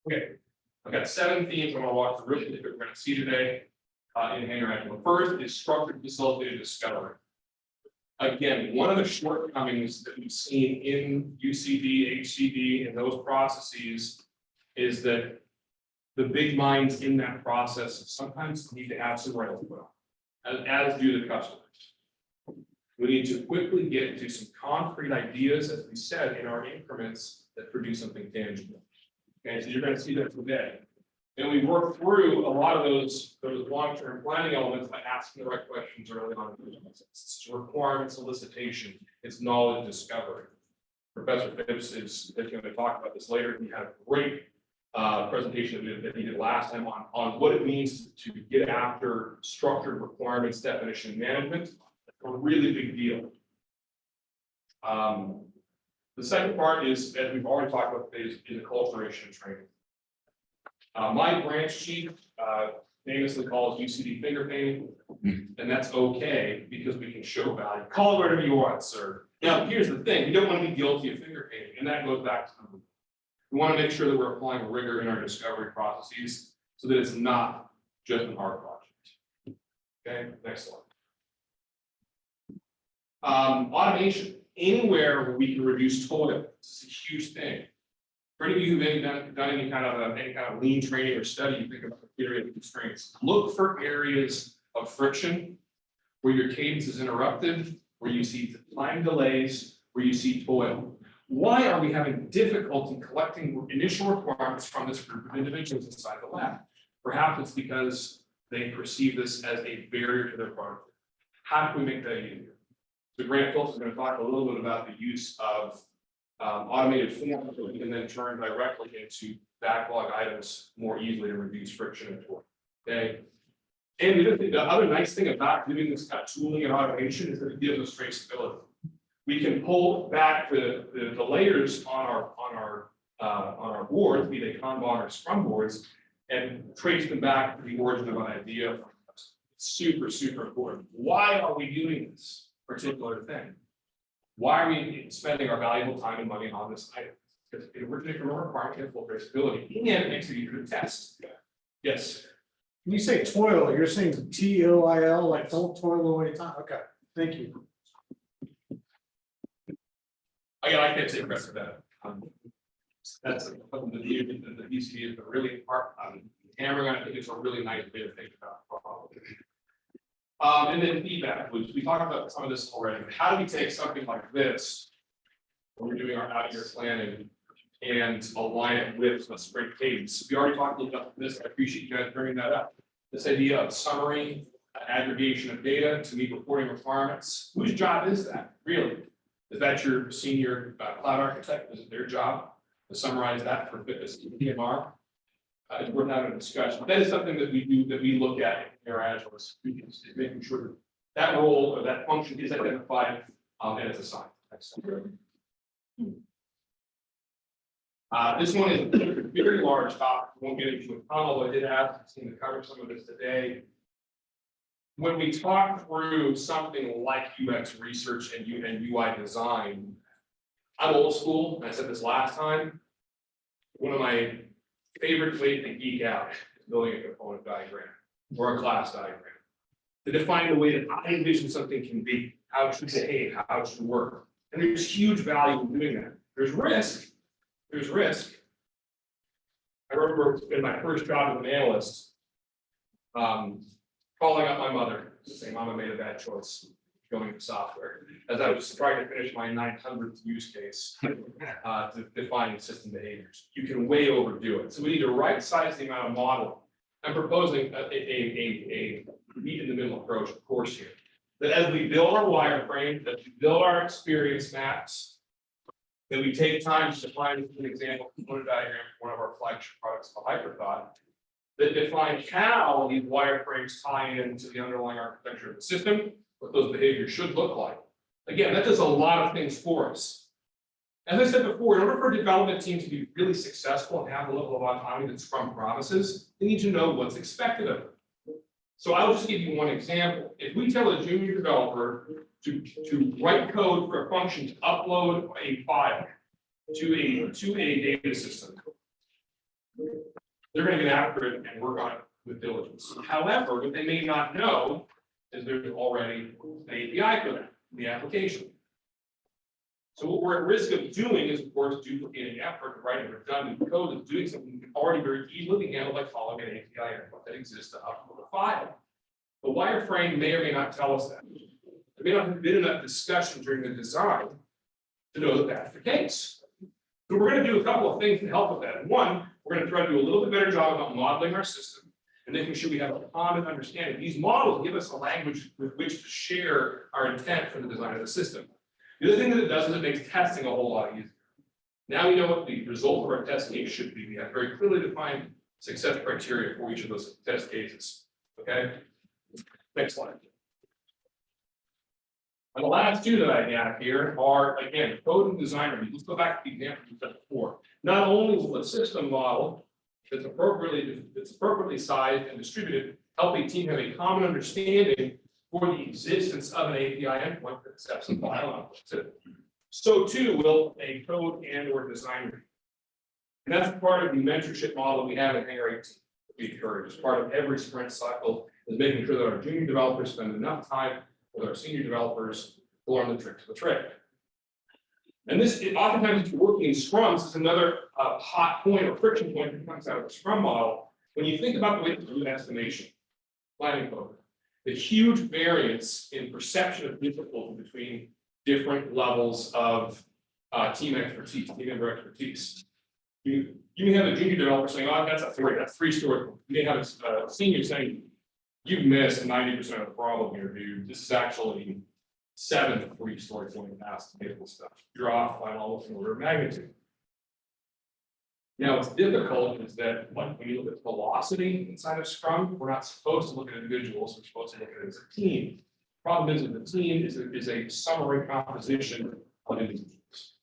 Okay, I've got 7 themes I'm going to walk through that we're going to see today in Hangar Agile. First is structured facilitated discovery. Again, one of the shortcomings that we've seen in UCD, HCD, and those processes is that the big minds in that process sometimes need to have some rails put on, as do the customers. We need to quickly get to some concrete ideas, as we said, in our increments that produce something tangible. Okay, so you're going to see that today. And we work through a lot of those long-term planning elements by asking the right questions early on. It's requirement solicitation, it's knowledge discovery. Professor Phipps is going to talk about this later. He had a great presentation that he did last time on what it means to get after structured requirements definition management. A really big deal. The second part is, as we've already talked about, is acculturation training. My branch chief famously calls UCD finger painting, and that's okay because we can show value. Call it whatever you want, sir. Now, here's the thing: we don't want to be guilty of finger painting, and that goes back to we want to make sure that we're applying rigor in our discovery processes so that it's not just an art project. Okay, next slide. Automation. Anywhere where we can reduce toil, it's a huge thing. For any of you who've done any kind of lean training or study, you think about the theory of constraints. Look for areas of friction where your cadence is interrupted, where you see time delays, where you see toil. Why are we having difficulty collecting initial requirements from this group of individuals inside the lab? Perhaps it's because they perceive this as a barrier to their product. How can we make that easier? So Grant Phillips is going to talk a little bit about the use of automated forms that we can then turn directly into backlog items more easily to reduce friction and toil. Okay. And the other nice thing about doing this kind of tooling and automation is that it gives us traceability. We can pull back the layers on our boards, be they Kanban or Scrum boards, and trace them back to the origin of an idea. It's super, super important. Why are we doing this particular thing? Why are we spending our valuable time and money on this item? Because it originates from a requirement of full traceability, and it makes it easier to test. Yes. When you say toil, you're saying TOIL, like don't toil away time. Okay, thank you. I can't take credit for that. That's the UCD is really part. Hammering, I think it's a really nice way to think about the problem. And then feedback loops. We talked about some of this already. How do we take something like this when we're doing our out-year planning and align it with a sprint cadence? We already talked a little about this. I appreciate you guys bringing that up. This idea of summary, aggregation of data to meet reporting requirements. Whose job is that, really? Is that your senior cloud architect? Is it their job to summarize that for fitness to PMR? It's worth having a discussion. That is something that we do, that we look at in our Agile is making sure that role or that function is identified and it's assigned. This one is a very large topic. We won't get into a ton, although I did ask the team to cover some of this today. When we talk through something like UX research and UI design, I'm old school, and I said this last time. One of my favorite ways to geek out is building a component diagram or a class diagram. To define the way that I envision something can be, how it should behave, how it should work. And there's huge value in doing that. There's risk. There's risk. I remember in my first job as an analyst, calling up my mother, saying, "Mama made a bad choice going to software," as I was trying to finish my 900th use case to define system behaviors. You can way overdo it. So we need to right size the amount of model. I'm proposing a meet in the middle approach, of course, here. That as we build our wireframe, that we build our experience maps, that we take time to define an example component diagram for one of our flagship products, the Hyperthought, that define how these wireframes tie into the underlying architecture of the system, what those behaviors should look like. Again, that does a lot of things for us. As I said before, in order for a development team to be really successful and have the level of autonomy that Scrum promises, they need to know what's expected of them. So I'll just give you one example. If we tell a junior developer to write code for a function to upload a file to a data system, they're going to get after it and work on it with diligence. However, what they may not know is there's already an API for that in the application. So what we're at risk of doing is, of course, duplicating effort, writing redundant code, is doing something already very easily handled by following an API endpoint that exists to upload a file. The wireframe may or may not tell us that. There may not have been enough discussion during the design to know that that's the case. So we're going to do a couple of things to help with that. One, we're going to try to do a little bit better job about modeling our system and making sure we have a common understanding. These models give us a language with which to share our intent for the design of the system. The other thing that it does is it makes testing a whole lot easier. Now we know what the result of our test case should be. We have very clearly defined success criteria for each of those test cases. Okay. Next slide. And the last two that I have here are, again, code and design review. Let's go back to the example we said before. Not only will the system model that's appropriately sized and distributed help a team have a common understanding for the existence of an API endpoint that accepts a file output. So too will a code and or design review. And that's part of the mentorship model we have in Hangar 18. We encourage as part of every sprint cycle is making sure that our junior developers spend enough time with our senior developers to learn the tricks of the trade. And this, oftentimes, working in scrums is another hot point or friction point that comes out of the scrum model. When you think about the way to do an estimation, planning code, the huge variance in perception of difficulty between different levels of team expertise, team member expertise. You may have a junior developer saying, "Oh, that's 3 story." You may have a senior saying, "You've missed 90% of the problem here, dude. This is actually 7 to 3 stories going past the table stuff. You're off by almost an order of magnitude." Now, what's difficult is that when you look at velocity inside of Scrum, we're not supposed to look at individuals, we're supposed to look at it as a team. Problem is that the team is a summary composition of individuals.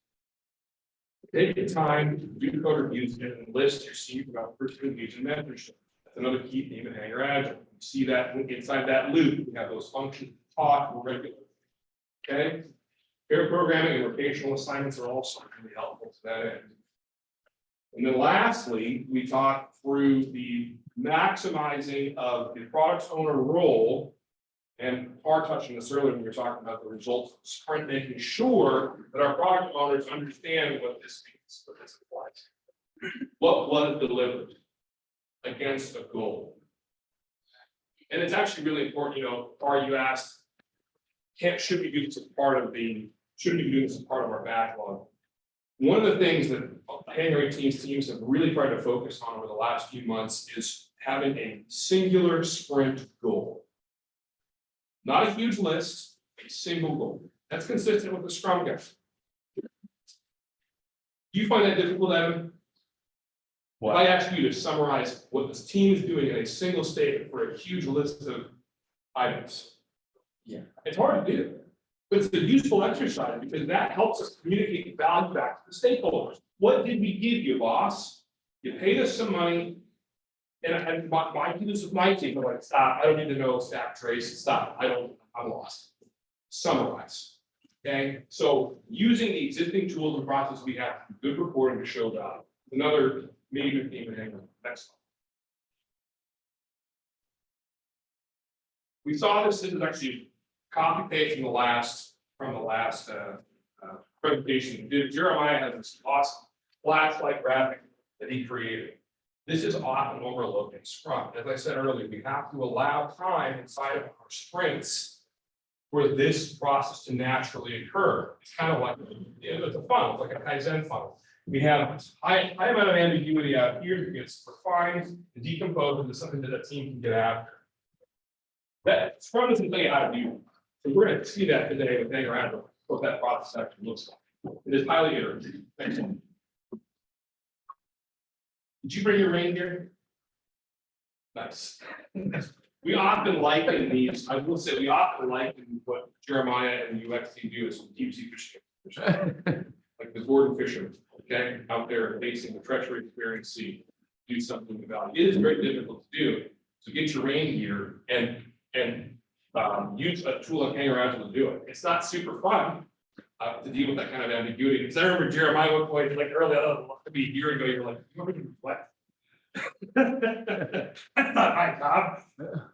Take the time to do code reviews and list your senior developers to engage in mentorship. That's another key theme in Hangar Agile. You see that inside that loop, we have those functions taught regularly. Okay, pair programming and rotational assignments are also really helpful to that end. And then lastly, we talked through the maximizing of the product owner role, and Par touched on this earlier when we were talking about the results of the sprint, making sure that our product owners understand what this means, what this applies. What was delivered against a goal. And it's actually really important, Par, you asked, should we do this as part of our backlog? One of the things that Hangar 18's teams have really tried to focus on over the last few months is having a singular sprint goal. Not a huge list, a single goal. That's consistent with the Scrum guide. Do you find that difficult, Evan? If I ask you to summarize what this team is doing in a single statement for a huge list of items. Yeah. It's hard to do, but it's a useful exercise because that helps us communicate value back to the stakeholders. what did we give you, boss? You paid us some money. And my use of my team, I'm like, stop, I don't need to know stack trace, stop, I'm lost. Summarize, okay? So using the existing tools and processes we have, good reporting to show value. Another major theme in Hangar. Next slide. We saw this is actually copy paste from the last presentation. Jeremiah has this awesome flash-like graphic that he created. This is often overlooked in Scrum. As I said earlier, we have to allow time inside of our sprints for this process to naturally occur. It's kind of like, it's a funnel, it's like a Kaizen funnel. We have high amount of ambiguity out here that gets refined and decomposed into something that a team can get after. That Scrum doesn't tell you how to do. So we're going to see that today with Hangar Agile, what that process actually looks like. It is highly iterative. Next one. Did you bring your reindeer? Nice. We often liken these, I will say, we often liken what Jeremiah and the UX team do is deep sea fishing. Like the Gordon Fisher, okay, out there facing the treacherous Bering Sea, do something about it. It is very difficult to do. So get your rain gear and use a tool like Hangar Agile to do it. It's not super fun to deal with that kind of ambiguity. Because I remember Jeremiah one point, like early on, maybe a year ago, you're like, you want me to reflect? That's not my job.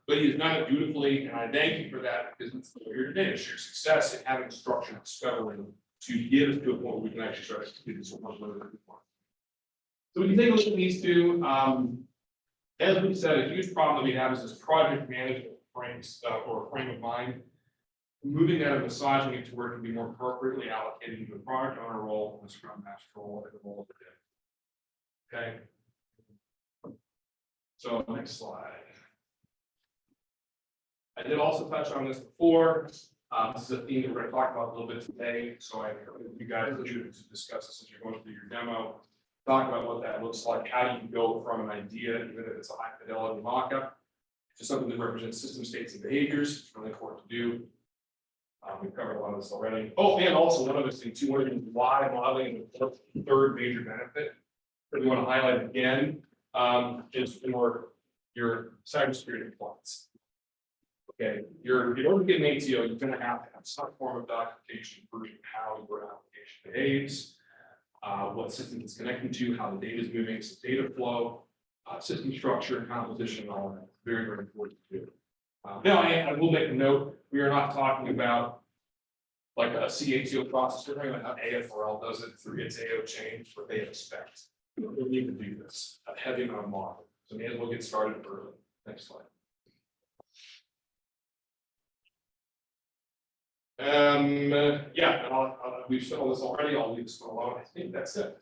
But he's done it beautifully, and I thank you for that, because it's what we're here today, to share success in having structured discovery to get us to a point where we can actually start to do this one. So when you take a look at these two, as we said, a huge problem that we have is this project management frame of mind. Moving that and massaging it to where it can be more appropriately allocated into a product owner role, and a Scrum Master role, and the role of the day. Okay. So next slide. I did also touch on this before. This is a theme that we're going to talk about a little bit today. So I encourage you guys to discuss this as you're going through your demo. Talk about what that looks like. How do you go from an idea, even if it's a high fidelity mockup, to something that represents system states and behaviors. It's really important to do. We've covered a lot of this already. Oh, and also one other thing too, one of the why modeling the third major benefit that we want to highlight again is for your cybersecurity compliance. Okay, in order to get an ATO, you're going to have some form of documentation proving how your application behaves, what system it's connecting to, how the data is moving, some data flow, system structure, composition, and all that. Very, very important to do. Now, I will make a note, we are not talking about like a CATO process, we're talking about how AFRL does it through its AO change, what they expect. We don't need to do this, a heavy amount of model. So may as well get started early. Next slide. Yeah, and we've said all this already, I'll leave this alone. I think that's it.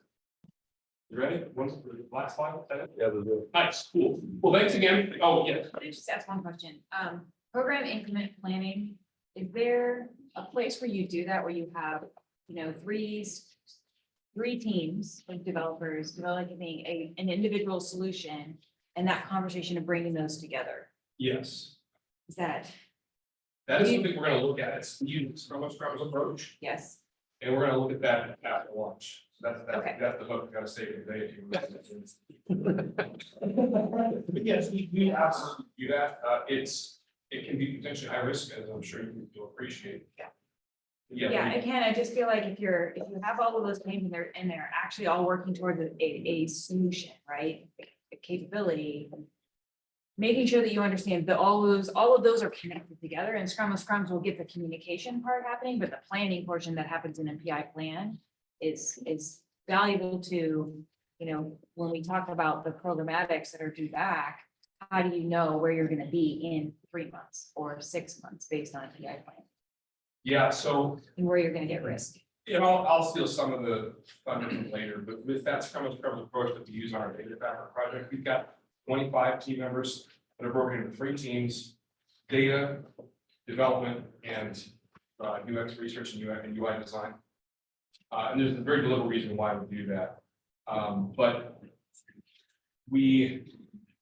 You ready? What's the last slide? Yeah, nice, cool. Well, thanks again. Oh, yes. Let me just ask one question. Program increment planning, is there a place where you do that, where you have, three teams of developers developing an individual solution, and that conversation of bringing those together? Yes. Is that, That is something we're gonna look at. It's new Scrum's approach, yes, and we're gonna look at that after lunch. So Okay. that's the hook. We gotta stay today if you. But yes, we absolutely do that. It can be potentially high risk, as I'm sure you'll appreciate. Yeah. Yeah. again, I just feel like if you have all of those teams and they're actually all working towards a solution, right? A capability. Making sure that you understand that all of those are connected together, and Scrums will get the communication part happening, but the planning portion that happens in MPI plan is valuable to, when we talk about the programmatics that are due back, how do you know where you're gonna be in 3 months or 6 months based on a PI plan, Yeah, so, and where you're gonna get risk? I'll steal some of the thunder from later, but with that Scrum's approach that we use on our data factory project, we've got 25 team members that are broken into 3 teams: data, development, and UX research and UI design. And there's a very deliberate reason why we do that. But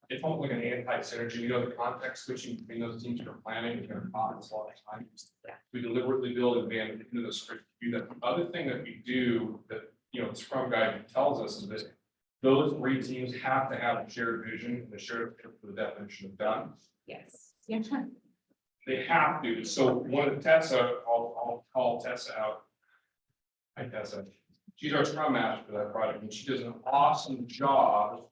it's almost like an anti-synergy. The context switching between those teams that are planning is going to cost a lot of time. We deliberately build advantage into the script to do that. The other thing that we do that the Scrum guide tells us is that those three teams have to have a shared vision and a shared picture for the definition of done. Yes. Yeah. They have to. So one of Tessa, I'll call Tessa out. Hi Tessa. She's our Scrum master for that project and she does an awesome job.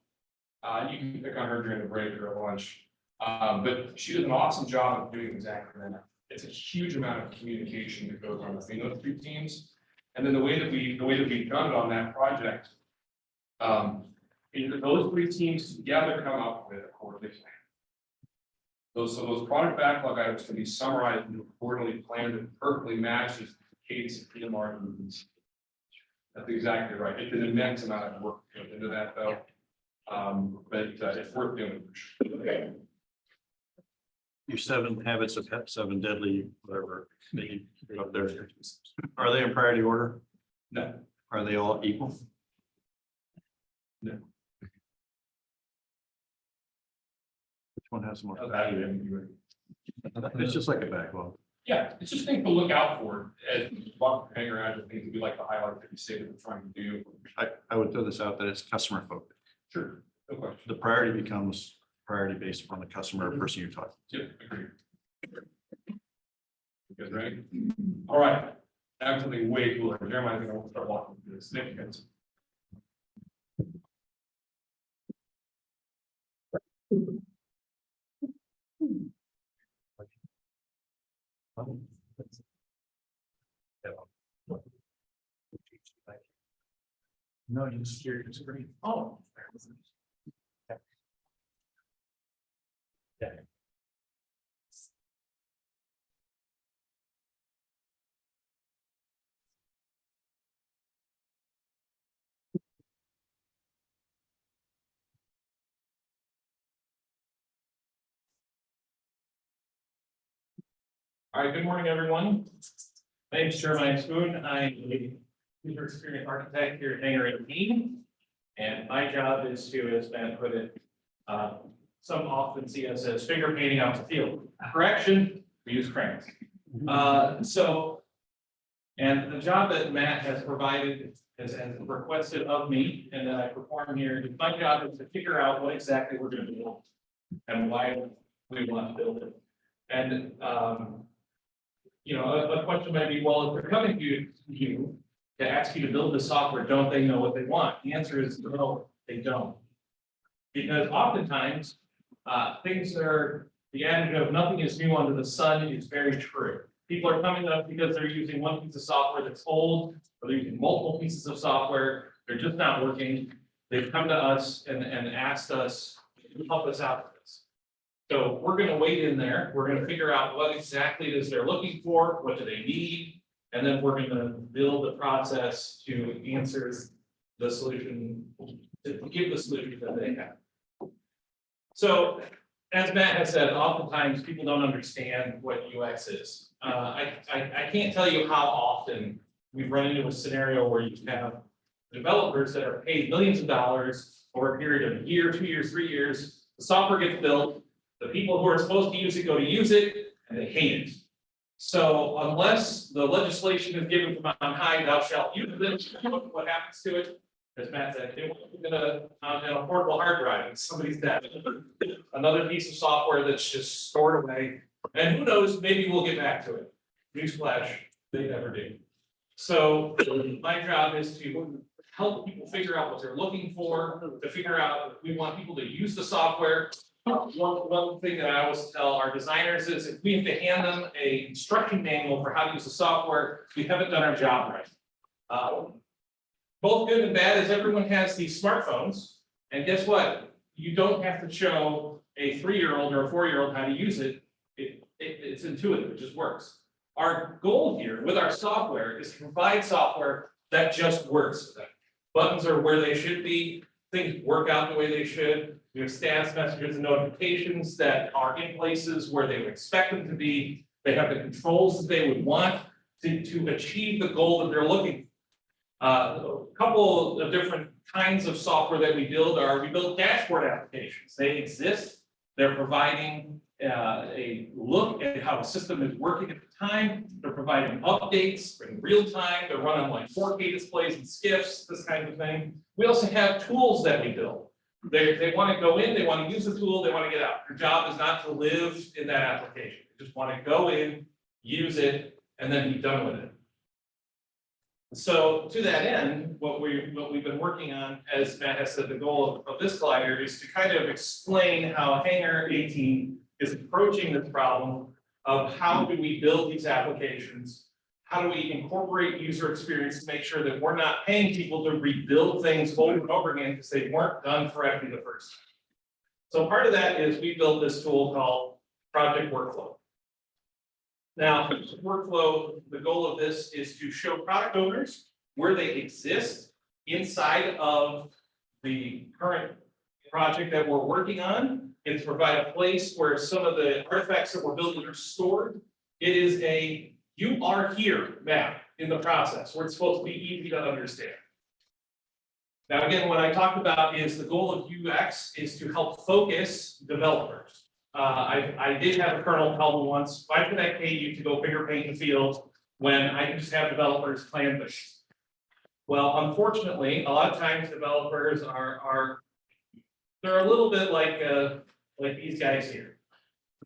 You can pick on her during the break or at lunch. But she does an awesome job of doing exactly that. It's a huge amount of communication that goes on between those three teams. And then the way that we've done it on that project, those three teams together come up with a quarterly plan. Those product backlog items can be summarized into a quarterly plan that perfectly matches the cadence of PMR movements. That's exactly right. It's an immense amount of work that goes into that though. But it's worth doing. Okay. Your 7 habits of 7 deadly, whatever, that you put up there. Are they in priority order? No. Are they all equal? No. Which one has the most? Okay. It's just like a backlog. Yeah, it's just things to look out for as walk Hangar Agile, things that we like to highlight that we say that we're trying to do. I would throw this out that it's customer focused. Sure. No question. The priority becomes priority based upon the customer or person you're talking. Yep, agreed. You guys ready? All right. I have something way cooler. Jeremiah, I think I want to start walking through this. Significance. No, you just hear your screen. Oh. All right, good morning, everyone. My name is Jeremiah Spoon. I'm a user experience architect here at Hangar 18. And my job is to, as Ben put it, some often see us as finger painting out the field. Correction, we use crayons. And the job that Matt has provided has requested of me and that I perform here, my job is to figure out what exactly we're going to build and why we want to build it. And a question might be, well, if they're coming to you to ask you to build the software, don't they know what they want? The answer is no, they don't. Because oftentimes, things are, the adage of nothing is new under the sun is very true. People are coming up because they're using one piece of software that's old, or they're using multiple pieces of software, they're just not working. They've come to us and asked us to help us out with this. So we're gonna wait in there, we're gonna figure out what exactly it is they're looking for, what do they need, and then we're gonna build a process to answer the solution, to give the solution that they have. So, as Matt has said, oftentimes people don't understand what UX is. I can't tell you how often we've run into a scenario where you have developers that are paid millions of dollars over a period of a year, 2 years, 3 years. The software gets built, the people who are supposed to use it go to use it, and they hate it. So unless the legislation is given from on high, thou shalt use it, what happens to it? As Matt said, it will be an portable hard drive, and somebody's dead. Another piece of software that's just stored away, and who knows, maybe we'll get back to it. Newsflash, they never do. So my job is to help people figure out what they're looking for, to figure out if we want people to use the software. One thing that I always tell our designers is if we have to hand them a instruction manual for how to use the software, we haven't done our job right. Both good and bad is everyone has these smartphones, and guess what? You don't have to show a 3-year-old or a 4-year-old how to use it. It's intuitive, it just works. Our goal here with our software is to provide software that just works. Buttons are where they should be, things work out the way they should. We have status messages and notifications that are in places where they would expect them to be. They have the controls that they would want to achieve the goal that they're looking for. A couple of different kinds of software that we build dashboard applications. They exist. They're providing a look at how the system is working at the time. They're providing updates in real time. They're running like 4K displays and skips, this kind of thing. We also have tools that we build. They want to go in, they want to use the tool, they want to get out. Their job is not to live in that application. They just want to go in, use it, and then be done with it. So to that end, what we've been working on, as Matt has said, the goal of this collider is to kind of explain how Hangar 18 is approaching this problem of how do we build these applications? How do we incorporate user experience to make sure that we're not paying people to rebuild things over and over again because they weren't done correctly the first time. So part of that is we built this tool called Project Workflow. Now, workflow, the goal of this is to show product owners where they exist inside of the current project that we're working on, and to provide a place where some of the artifacts that we're building are stored. It is a you are here map in the process where it's supposed to be easy to understand. Now, again, what I talked about is the goal of UX is to help focus developers. I did have a kernel tell me once, why should I pay you to go finger paint the field when I can just have developers plan this? Well, unfortunately, a lot of times developers they're a little bit like these guys here.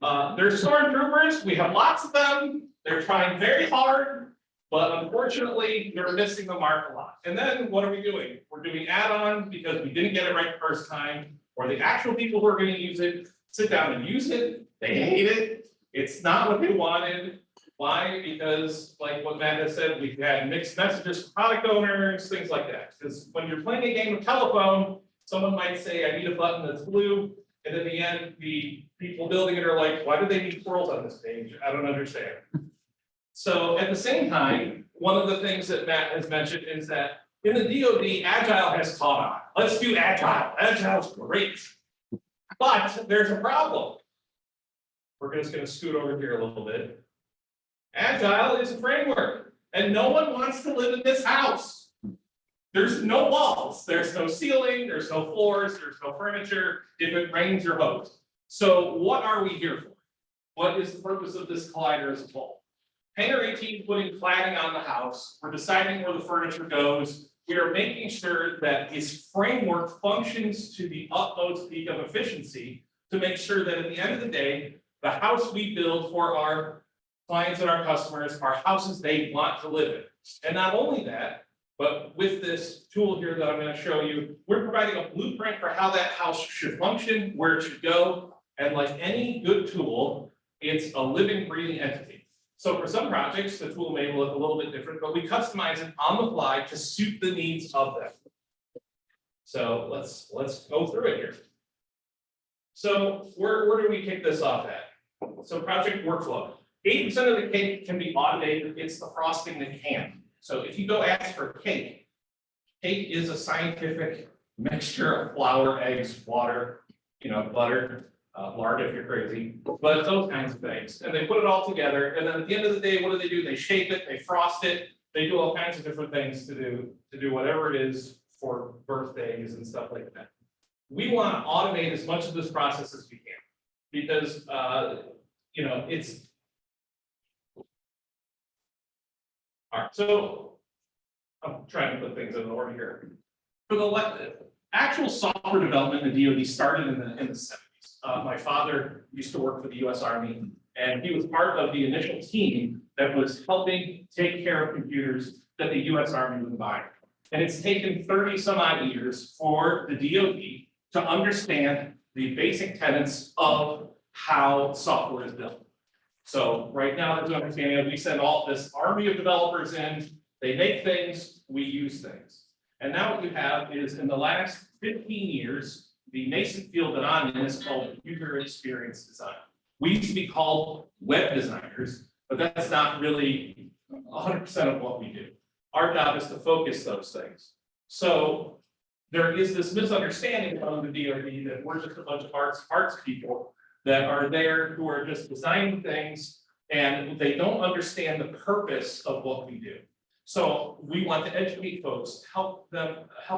They're stormtroopers, we have lots of them, they're trying very hard, but unfortunately, they're missing the mark a lot. And then what are we doing? We're doing add-on because we didn't get it right the first time, or the actual people who are going to use it sit down and use it, they hate it, it's not what they wanted. Why? Because like what Matt has said, we've had mixed messages from product owners, things like that. Because when you're playing a game of telephone, someone might say, I need a button that's blue, and in the end, the people building it are like, why do they need swirls on this page? I don't understand. So at the same time, one of the things that Matt has mentioned is that in the DoD, Agile has caught on. Let's do Agile. Agile's great. But there's a problem. We're just going to scoot over here a little bit. Agile is a framework, and no one wants to live in this house. There's no walls, there's no ceiling, there's no floors, there's no furniture. If it rains, you're hosed. So what are we here for? What is the purpose of this collider as a whole? Hangar 18 putting cladding on the house. We're deciding where the furniture goes. We are making sure that this framework functions to the utmost peak of efficiency to make sure that at the end of the day, the house we build for our clients and our customers are houses they want to live in. And not only that, but with this tool here that I'm going to show you, we're providing a blueprint for how that house should function, where it should go. And like any good tool, it's a living, breathing entity. So for some projects, the tool may look a little bit different, but we customize it on the fly to suit the needs of them. So let's go through it here. So where do we kick this off at? So project workflow. 80% of the cake can be automated. It's the frosting that can't. So if you go ask for cake, cake is a scientific mixture of flour, eggs, water, butter. Lard if you're crazy, but those kinds of things. And they put it all together. And then at the end of the day, what do? They shape it, they frost it, they do all kinds of different things to do whatever it is for birthdays and stuff like that. We want to automate as much of this process as we can because, it's. All right, so I'm trying to put things in order here. For the actual software development in the DoD started in the 70s. My father used to work for the US Army, and he was part of the initial team that was helping take care of computers that the US Army was buying. And it's taken 30 some odd years for the DoD to understand the basic tenets of how software is built. So right now, there's an understanding of we send all this army of developers in, they make things, we use things. And now what you have is in the last 15 years, the nascent field that I'm in is called user experience design. We used to be called web designers, but that's not really 100% of what we do. Our job is to focus those things. So there is this misunderstanding among the DoD that we're just a bunch of arts people that are there who are just designing things and they don't understand the purpose of what we do. So we want to educate folks, help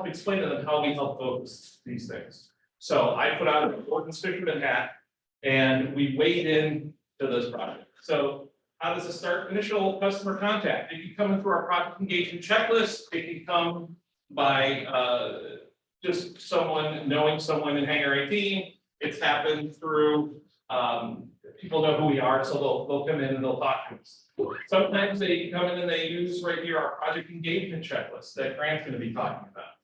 explain to them how we help folks these things. So I put on an Gordon Fisherman hat And we weighed in to this project. So how does it start? Initial customer contact. It can come in through our project engagement checklist. It can come by just someone knowing someone in Hangar 18. It's happened through people know who we are, so they'll come in and they'll talk to us. Sometimes they come in and they use right here our project engagement checklist that Grant's going to be talking about.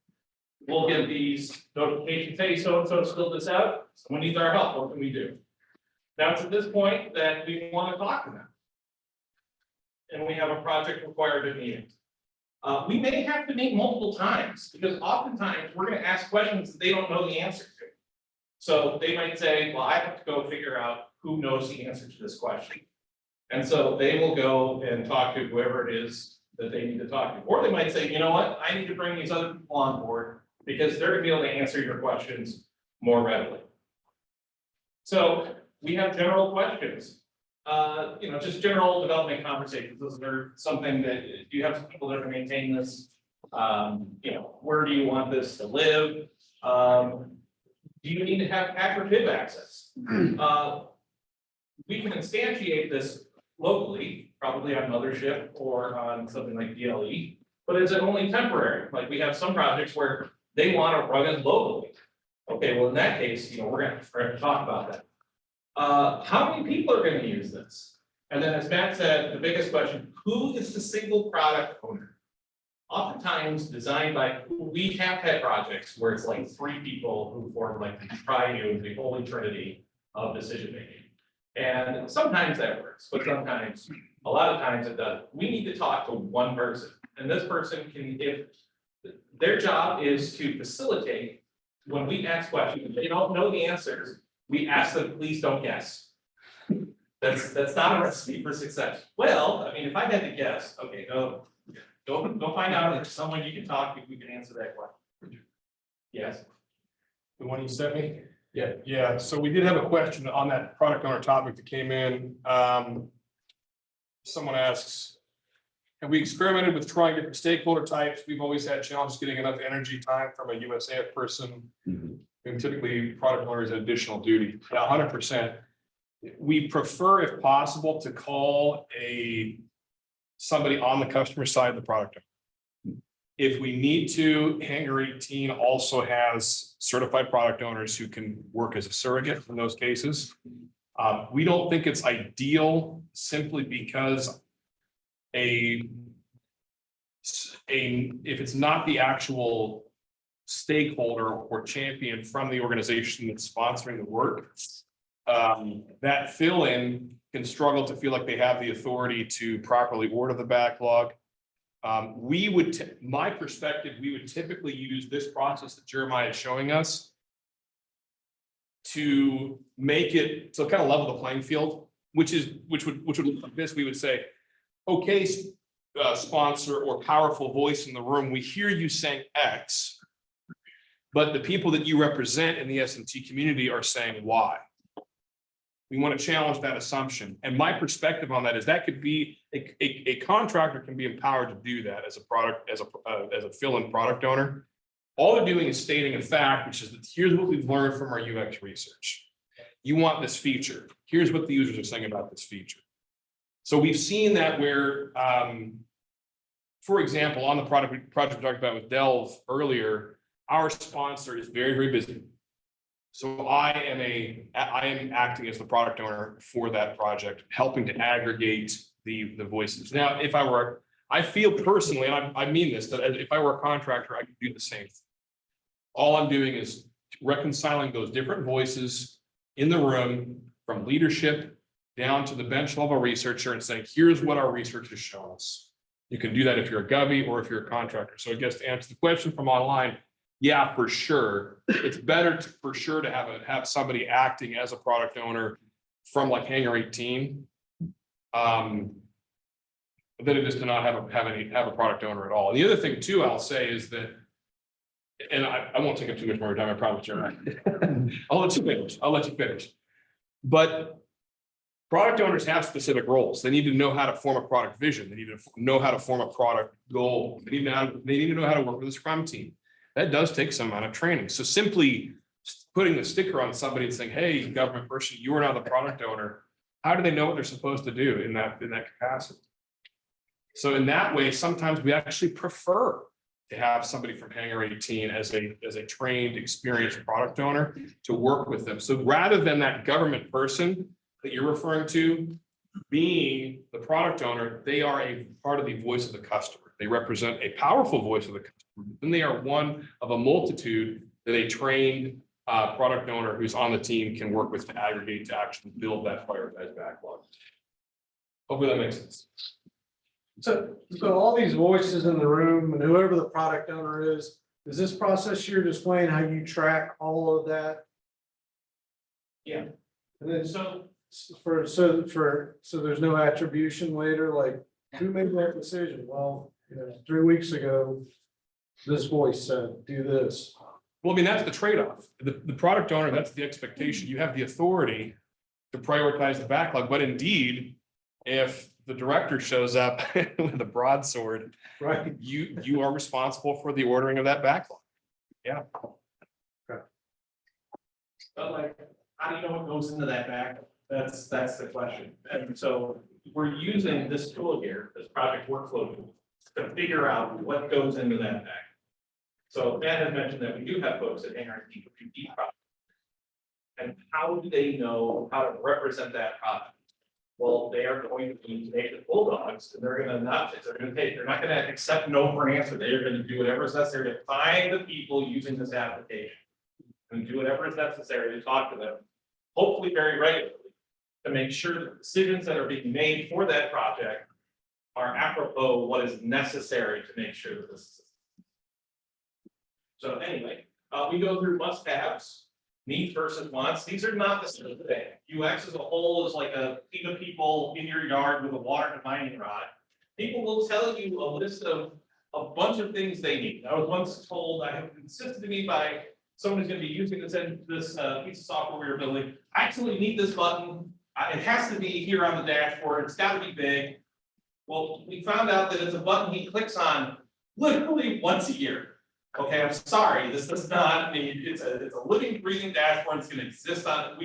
We'll get these notifications, hey, so-and-so filled this out, someone needs our help, what can we do? Now it's at this point that we want to talk to them. And we have a project required to meet. We may have to meet multiple times, because oftentimes we're going to ask questions that they don't know the answer to. So they might say, well, I have to go figure out who knows the answer to this question. And so they will go and talk to whoever it is that they need to talk to. Or they might say, you know what, I need to bring these other people on board because they're gonna be able to answer your questions more readily. So we have general questions. Just general development conversations. Those are something that you have some people that are maintaining this. Where do you want this to live? Do you need to have active access? We can instantiate this locally, probably on Mothership or on something like DLE, but is it only temporary? Like we have some projects where they want to run it locally. Okay, well, in that case, we're gonna talk about that. How many people are going to use this? And then as Matt said, the biggest question, who is the single product owner? Oftentimes designed by, we have had projects where it's like 3 people who form like the triune, the holy trinity of decision making. And sometimes that works, but sometimes, a lot of times it doesn't. We need to talk to one person, and this person can, if their job is to facilitate when we ask questions, if they don't know the answers, we ask them, please don't guess. That's not a recipe for success. Well, I mean, if I had to guess, okay, no, go find out if there's someone you can talk to who can answer that question. Yes. The one you sent me? Yeah, so we did have a question on that product owner topic that came in. Someone asks, have we experimented with trying different stakeholder types? We've always had challenges getting enough energy time from a USAF person. And typically product owner is an additional duty. Yeah, 100%. We prefer, if possible, to call somebody on the customer side of the product owner. If we need to, Hangar 18 also has certified product owners who can work as a surrogate in those cases. We don't think it's ideal simply because if it's not the actual stakeholder or champion from the organization that's sponsoring the work, that fill-in can struggle to feel like they have the authority to properly order the backlog. My perspective, we would typically use this process that Jeremiah is showing us to make it, so kind of level the playing field, which would look like this. We would say, okay, sponsor or powerful voice in the room, we hear you saying X, but the people that you represent in the S&T community are saying Y. We want to challenge that assumption. And my perspective on that is that could be a contractor can be empowered to do that as a fill-in product owner. All they're doing is stating a fact, which is that here's what we've learned from our UX research. You want this feature. Here's what the users are saying about this feature. So we've seen that where, for example, on the project we talked about with Delve earlier, our sponsor is very, very busy. So I am acting as the product owner for that project, helping to aggregate the voices. Now, I feel personally, and I mean this, that if I were a contractor, I could do the same thing. All I'm doing is reconciling those different voices in the room from leadership down to the bench level researcher and saying, here's what our research has shown us. You can do that if you're a Govy or if you're a contractor. So I guess to answer the question from online, yeah, for sure. It's better for sure to have somebody acting as a product owner from like Hangar 18. Than it is to not have a product owner at all. And the other thing too, I'll say is that, and I won't take up too much more time, I promise you. I'll let you finish. But product owners have specific roles. They need to know how to form a product vision. They need to know how to form a product goal. They need to know how to work with a Scrum team. That does take some amount of training. So simply putting the sticker on somebody and saying, hey, government person, you are now the product owner. How do they know what they're supposed to do in that capacity? So in that way, sometimes we actually prefer to have somebody from Hangar 18 as a trained, experienced product owner to work with them. So rather than that government person that you're referring to being the product owner, they are a part of the voice of the customer. They represent a powerful voice of the customer. Then they are one of a multitude that a trained product owner who's on the team can work with to aggregate to actually build that prioritized backlog. Hopefully that makes sense. So all these voices in the room and whoever the product owner is this process you're displaying how you track all of that? Yeah. And then so there's no attribution later, like who made that decision? Well, 3 weeks ago, this voice said, do this. Well, I mean, that's the trade-off. The product owner, that's the expectation. You have the authority to prioritize the backlog, but indeed, if the director shows up with a broadsword, Right. you are responsible for the ordering of that backlog. Yeah. But like, how do you know what goes into that backup? That's the question. And so we're using this tool here, this project workflow tool, to figure out what goes into that backup. So Matt has mentioned that we do have folks at Hangar who do deep projects. And how do they know how to represent that project? Well, they are going to be naked bulldogs, and they're not going to accept no for an answer. They're going to do whatever is necessary to find the people using this application and do whatever is necessary to talk to them, hopefully very regularly, to make sure that the decisions that are being made for that project are apropos what is necessary to make sure that this is. So anyway, we go through must-haves. Needs versus wants. These are not the same thing. UX as a whole is like a team of people in your yard with a water and mining rod. People will tell you a list of a bunch of things they need. I was once told, I have insisted to me by someone who's going to be using this piece of software we were building. I actually need this button. It has to be here on the dashboard. It's got to be big. Well, we found out that it's a button he clicks on literally once a year. Okay, I'm sorry, this does not mean it's a living, breathing dashboard. It's going to exist on. We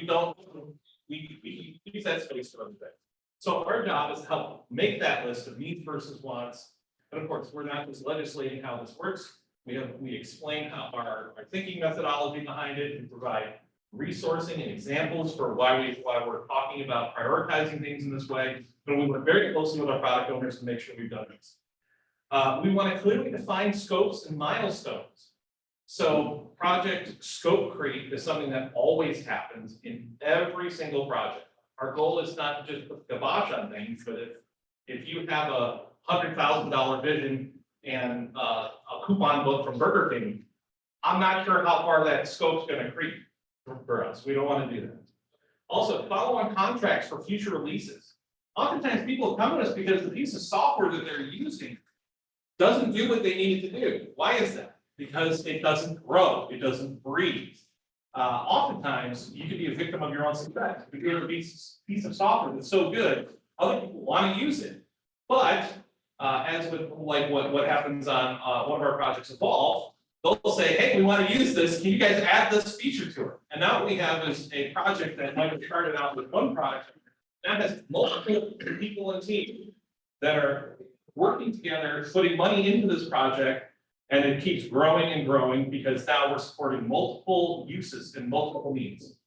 use that space for other things. So our job is to help make that list of needs versus wants. And of course, we're not just legislating how this works. We explain how our thinking methodology behind it and provide resourcing and examples for why we're talking about prioritizing things in this way. But we work very closely with our product owners to make sure we've done this. We want to clearly define scopes and milestones. So project scope creep is something that always happens in every single project. Our goal is not to just put the kibosh on things, but if you have a $100,000 vision and a coupon book from Burger King, I'm not sure how far that scope's going to creep for us. We don't want to do that. Also, follow on contracts for future releases. Oftentimes people come to us because the piece of software that they're using doesn't do what they need it to do. Why is that? Because it doesn't grow, it doesn't breathe. Oftentimes, you could be a victim of your own success. If you have a piece of software that's so good, other people want to use it. But as with like what happens on one of our projects Evolve, they'll say, hey, we want to use this. Can you guys add this feature to it? And now what we have is a project that might have started out with one project that has multiple people and teams that are working together, putting money into this project, and it keeps growing and growing because now we're supporting multiple uses and multiple needs.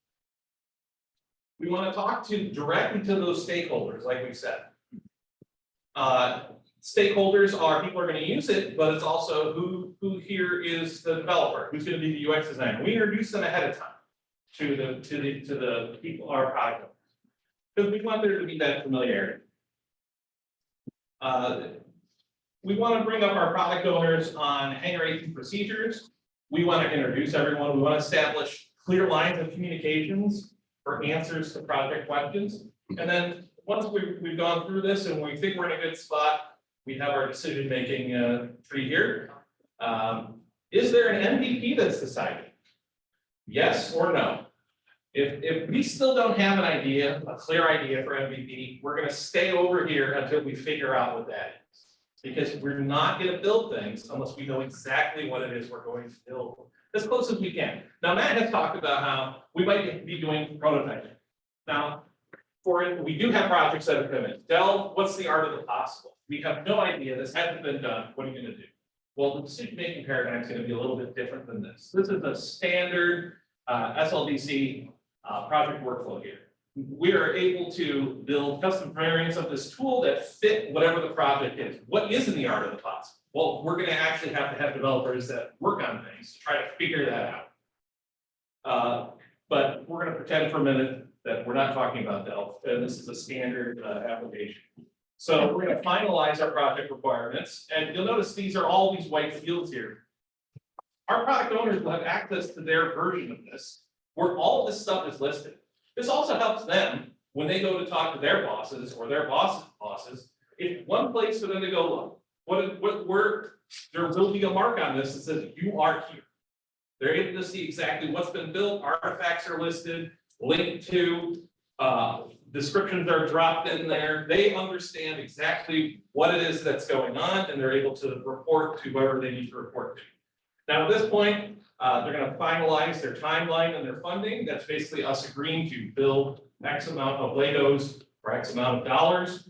We want to talk directly to those stakeholders, like we said. Stakeholders are people who are going to use it, but it's also who here is the developer, who's going to be the UX designer. We introduce them ahead of time to the people, our product owners, because we want there to be that familiarity. We want to bring up our product owners on Hangar 18 procedures. We want to introduce everyone. We want to establish clear lines of communications for answers to project questions. And then once we've gone through this and we think we're in a good spot, we have our decision-making tree here. Is there an MVP that's decided? Yes or no? If we still don't have an idea, a clear idea for MVP, we're going to stay over here until we figure out what that is. Because we're not going to build things unless we know exactly what it is we're going to build. as close as we can. Now, Matt has talked about how we might be doing prototyping. Now, for it, we do have projects that have come in. Dell, what's the art of the possible? We have no idea, this hasn't been done, what are you gonna do? Well, the decision-making paradigm is gonna be a little bit different than this. This is a standard SLDC project workflow here. We are able to build custom variants of this tool that fit whatever the project is. What is in the art of the possible? Well, we're gonna actually have to have developers that work on things to try to figure that out. But we're gonna pretend for a minute that we're not talking about Dell, and this is a standard application. So we're gonna finalize our project requirements, and you'll notice these are all these white fields here. Our product owners will have access to their version of this, where all this stuff is listed. This also helps them when they go to talk to their bosses or their bosses' bosses. It's one place for them to go look. There will be a mark on this that says you are here. They're able to see exactly what's been built, artifacts are listed, linked to, descriptions are dropped in there. They understand exactly what it is that's going on, and they're able to report to whoever they need to report to. Now, at this point, they're gonna finalize their timeline and their funding. That's basically us agreeing to build X amount of Legos for X amount of dollars.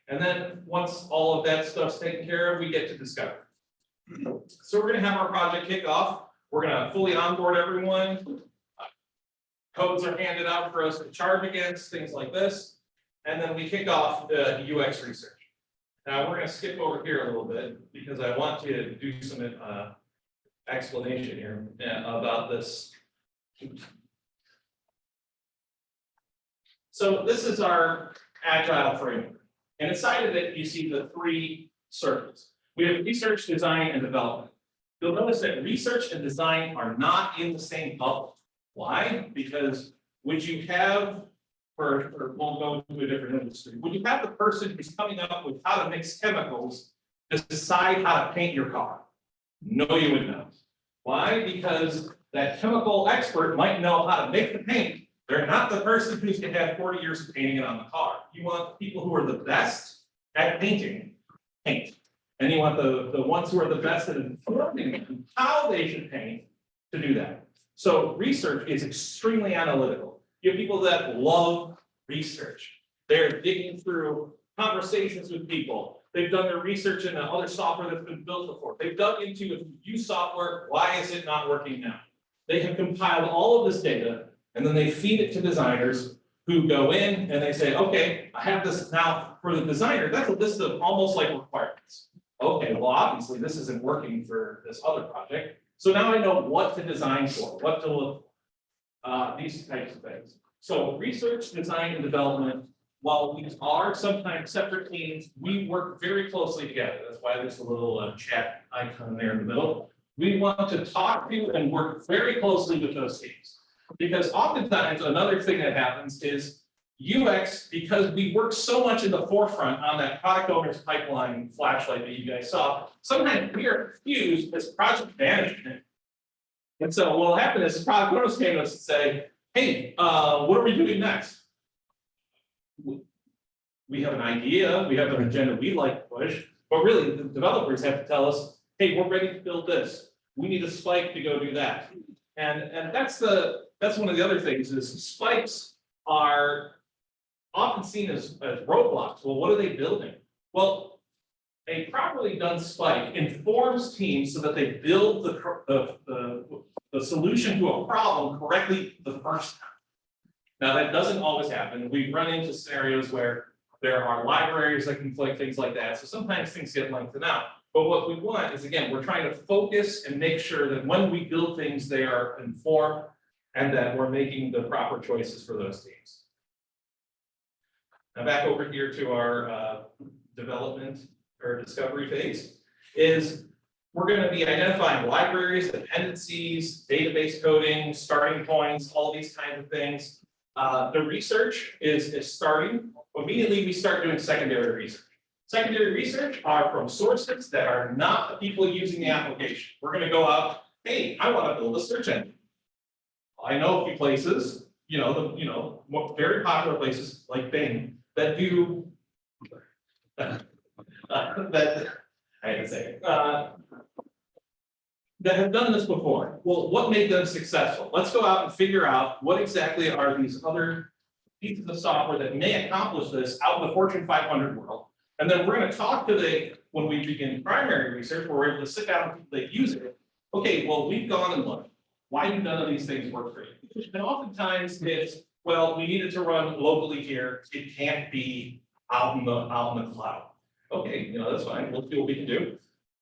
And then, once all of that stuff's taken care of, we get to discovery. So we're gonna have our project kick off. We're gonna fully onboard everyone. Codes are handed out for us to charge against, things like this. And then we kick off the UX research. Now, we're gonna skip over here a little bit because I want to do some explanation here about this. So this is our Agile framework. And inside of it, you see the three circles. We have research, design, and development. You'll notice that research and design are not in the same bubble. Why? Because would you have, or we'll go into a different industry, would you have the person who's coming up with how to mix chemicals decide how to paint your car? No, you would not. Why? Because that chemical expert might know how to make the paint. They're not the person who's gonna have 40 years of painting it on the car. You want people who are the best at painting, paint. And you want the ones who are the best at informing how they should paint to do that. So research is extremely analytical. You have people that love research. They're digging through conversations with people. They've done their research in other software that's been built before. They've dug into, if you use software, why is it not working now? They have compiled all of this data, and then they feed it to designers who go in and they say, okay, I have this now for the designer. That's a list of almost like requirements. Okay, well, obviously this isn't working for this other project. So now I know what to design for, what to look for, these types of things. So research, design, and development, while we are sometimes separate teams, we work very closely together. That's why there's a little chat icon there in the middle. We want to talk to and work very closely with those teams. Because oftentimes another thing that happens is UX, because we work so much in the forefront on that product owner's pipeline flashlight that you guys saw, sometimes we are confused as project management. And so what will happen is the product owners came to us and say, hey, what are we doing next? We have an idea, we have an agenda we'd like to push, but really the developers have to tell us, hey, we're ready to build this. We need a spike to go do that. And that's one of the other things is spikes are often seen as roadblocks. Well, what are they building? Well, a properly done spike informs teams so that they build the solution to a problem correctly the first time. Now, that doesn't always happen. We run into scenarios where there are libraries that conflict, things like that. So sometimes things get lengthened out. But what we want is, again, we're trying to focus and make sure that when we build things, they are informed and that we're making the proper choices for those teams. Now back over here to our development or discovery phase is we're going to be identifying libraries, dependencies, database coding, starting points, all these kinds of things. The research is starting. Immediately we start doing secondary research. Secondary research are from sources that are not the people using the application. We're going to go out, hey, I want to build a search engine. I know a few places, very popular places like Bing that do that. I had to say that have done this before. Well, what made them successful? Let's go out and figure out what exactly are these other pieces of software that may accomplish this out in the Fortune 500 world. And then we're going to talk to when we begin primary research, where we're able to sit down with people that use it. Okay, well, we've gone and looked. Why do none of these things work for you? And oftentimes it's, well, we need it to run locally here. It can't be out in the cloud. Okay, that's fine. We'll see what we can do.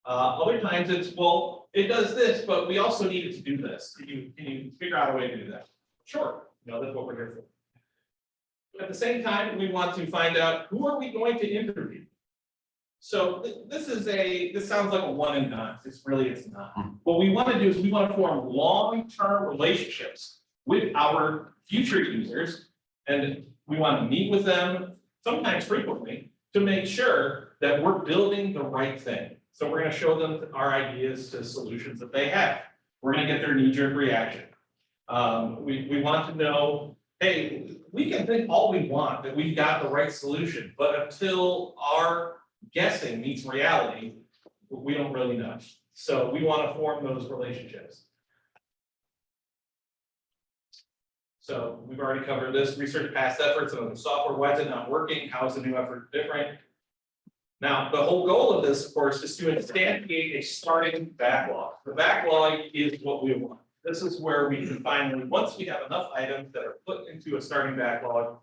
Other times it's, well, it does this, but we also need it to do this. Can you figure out a way to do that? Sure, that's what we're here for. At the same time, we want to find out who are we going to interview. So this sounds like a one and done. It's not. What we want to do is we want to form long-term relationships with our future users, and we want to meet with them sometimes frequently to make sure that we're building the right thing. So we're going to show them our ideas to solutions that they have. We're going to get their knee-jerk reaction. We want to know, hey, we can think all we want that we've got the right solution, but until our guessing meets reality, we don't really know. So we want to form those relationships. So we've already covered this, research past efforts on the software. Why is it not working? How is the new effort different? Now, the whole goal of this, of course, is to instantiate a starting backlog. The backlog is what we want. This is where we can finally, once we have enough items that are put into a starting backlog,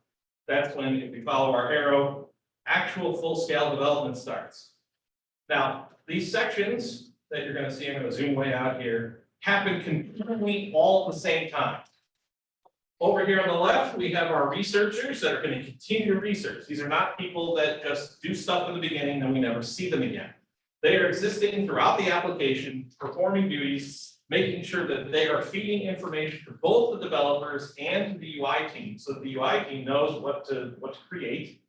that's when, if we follow our arrow, actual full-scale development starts. Now, these sections that you're going to see, I'm going to zoom way out here, happen concurrently all at the same time. Over here on the left, we have our researchers that are going to continue to research. These are not people that just do stuff in the beginning, then we never see them again. They are existing throughout the application, performing duties, making sure that they are feeding information to both the developers and to the UI team, so the UI team knows what to create,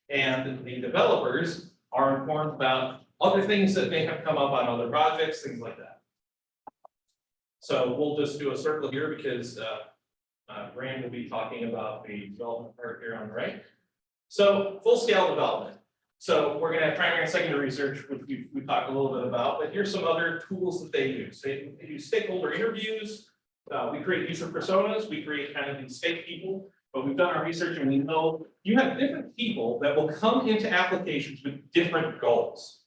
and the developers are informed about other things that may have come up on other projects, things like that. So we'll just do a circle here because Graham will be talking about the development part here on the right. So full scale development. So we're going to have primary and secondary research, which we talked a little bit about, but here's some other tools that they use. They use stakeholder interviews. We create user personas. We create kind of these fake people, but we've done our research and we know you have different people that will come into applications with different goals.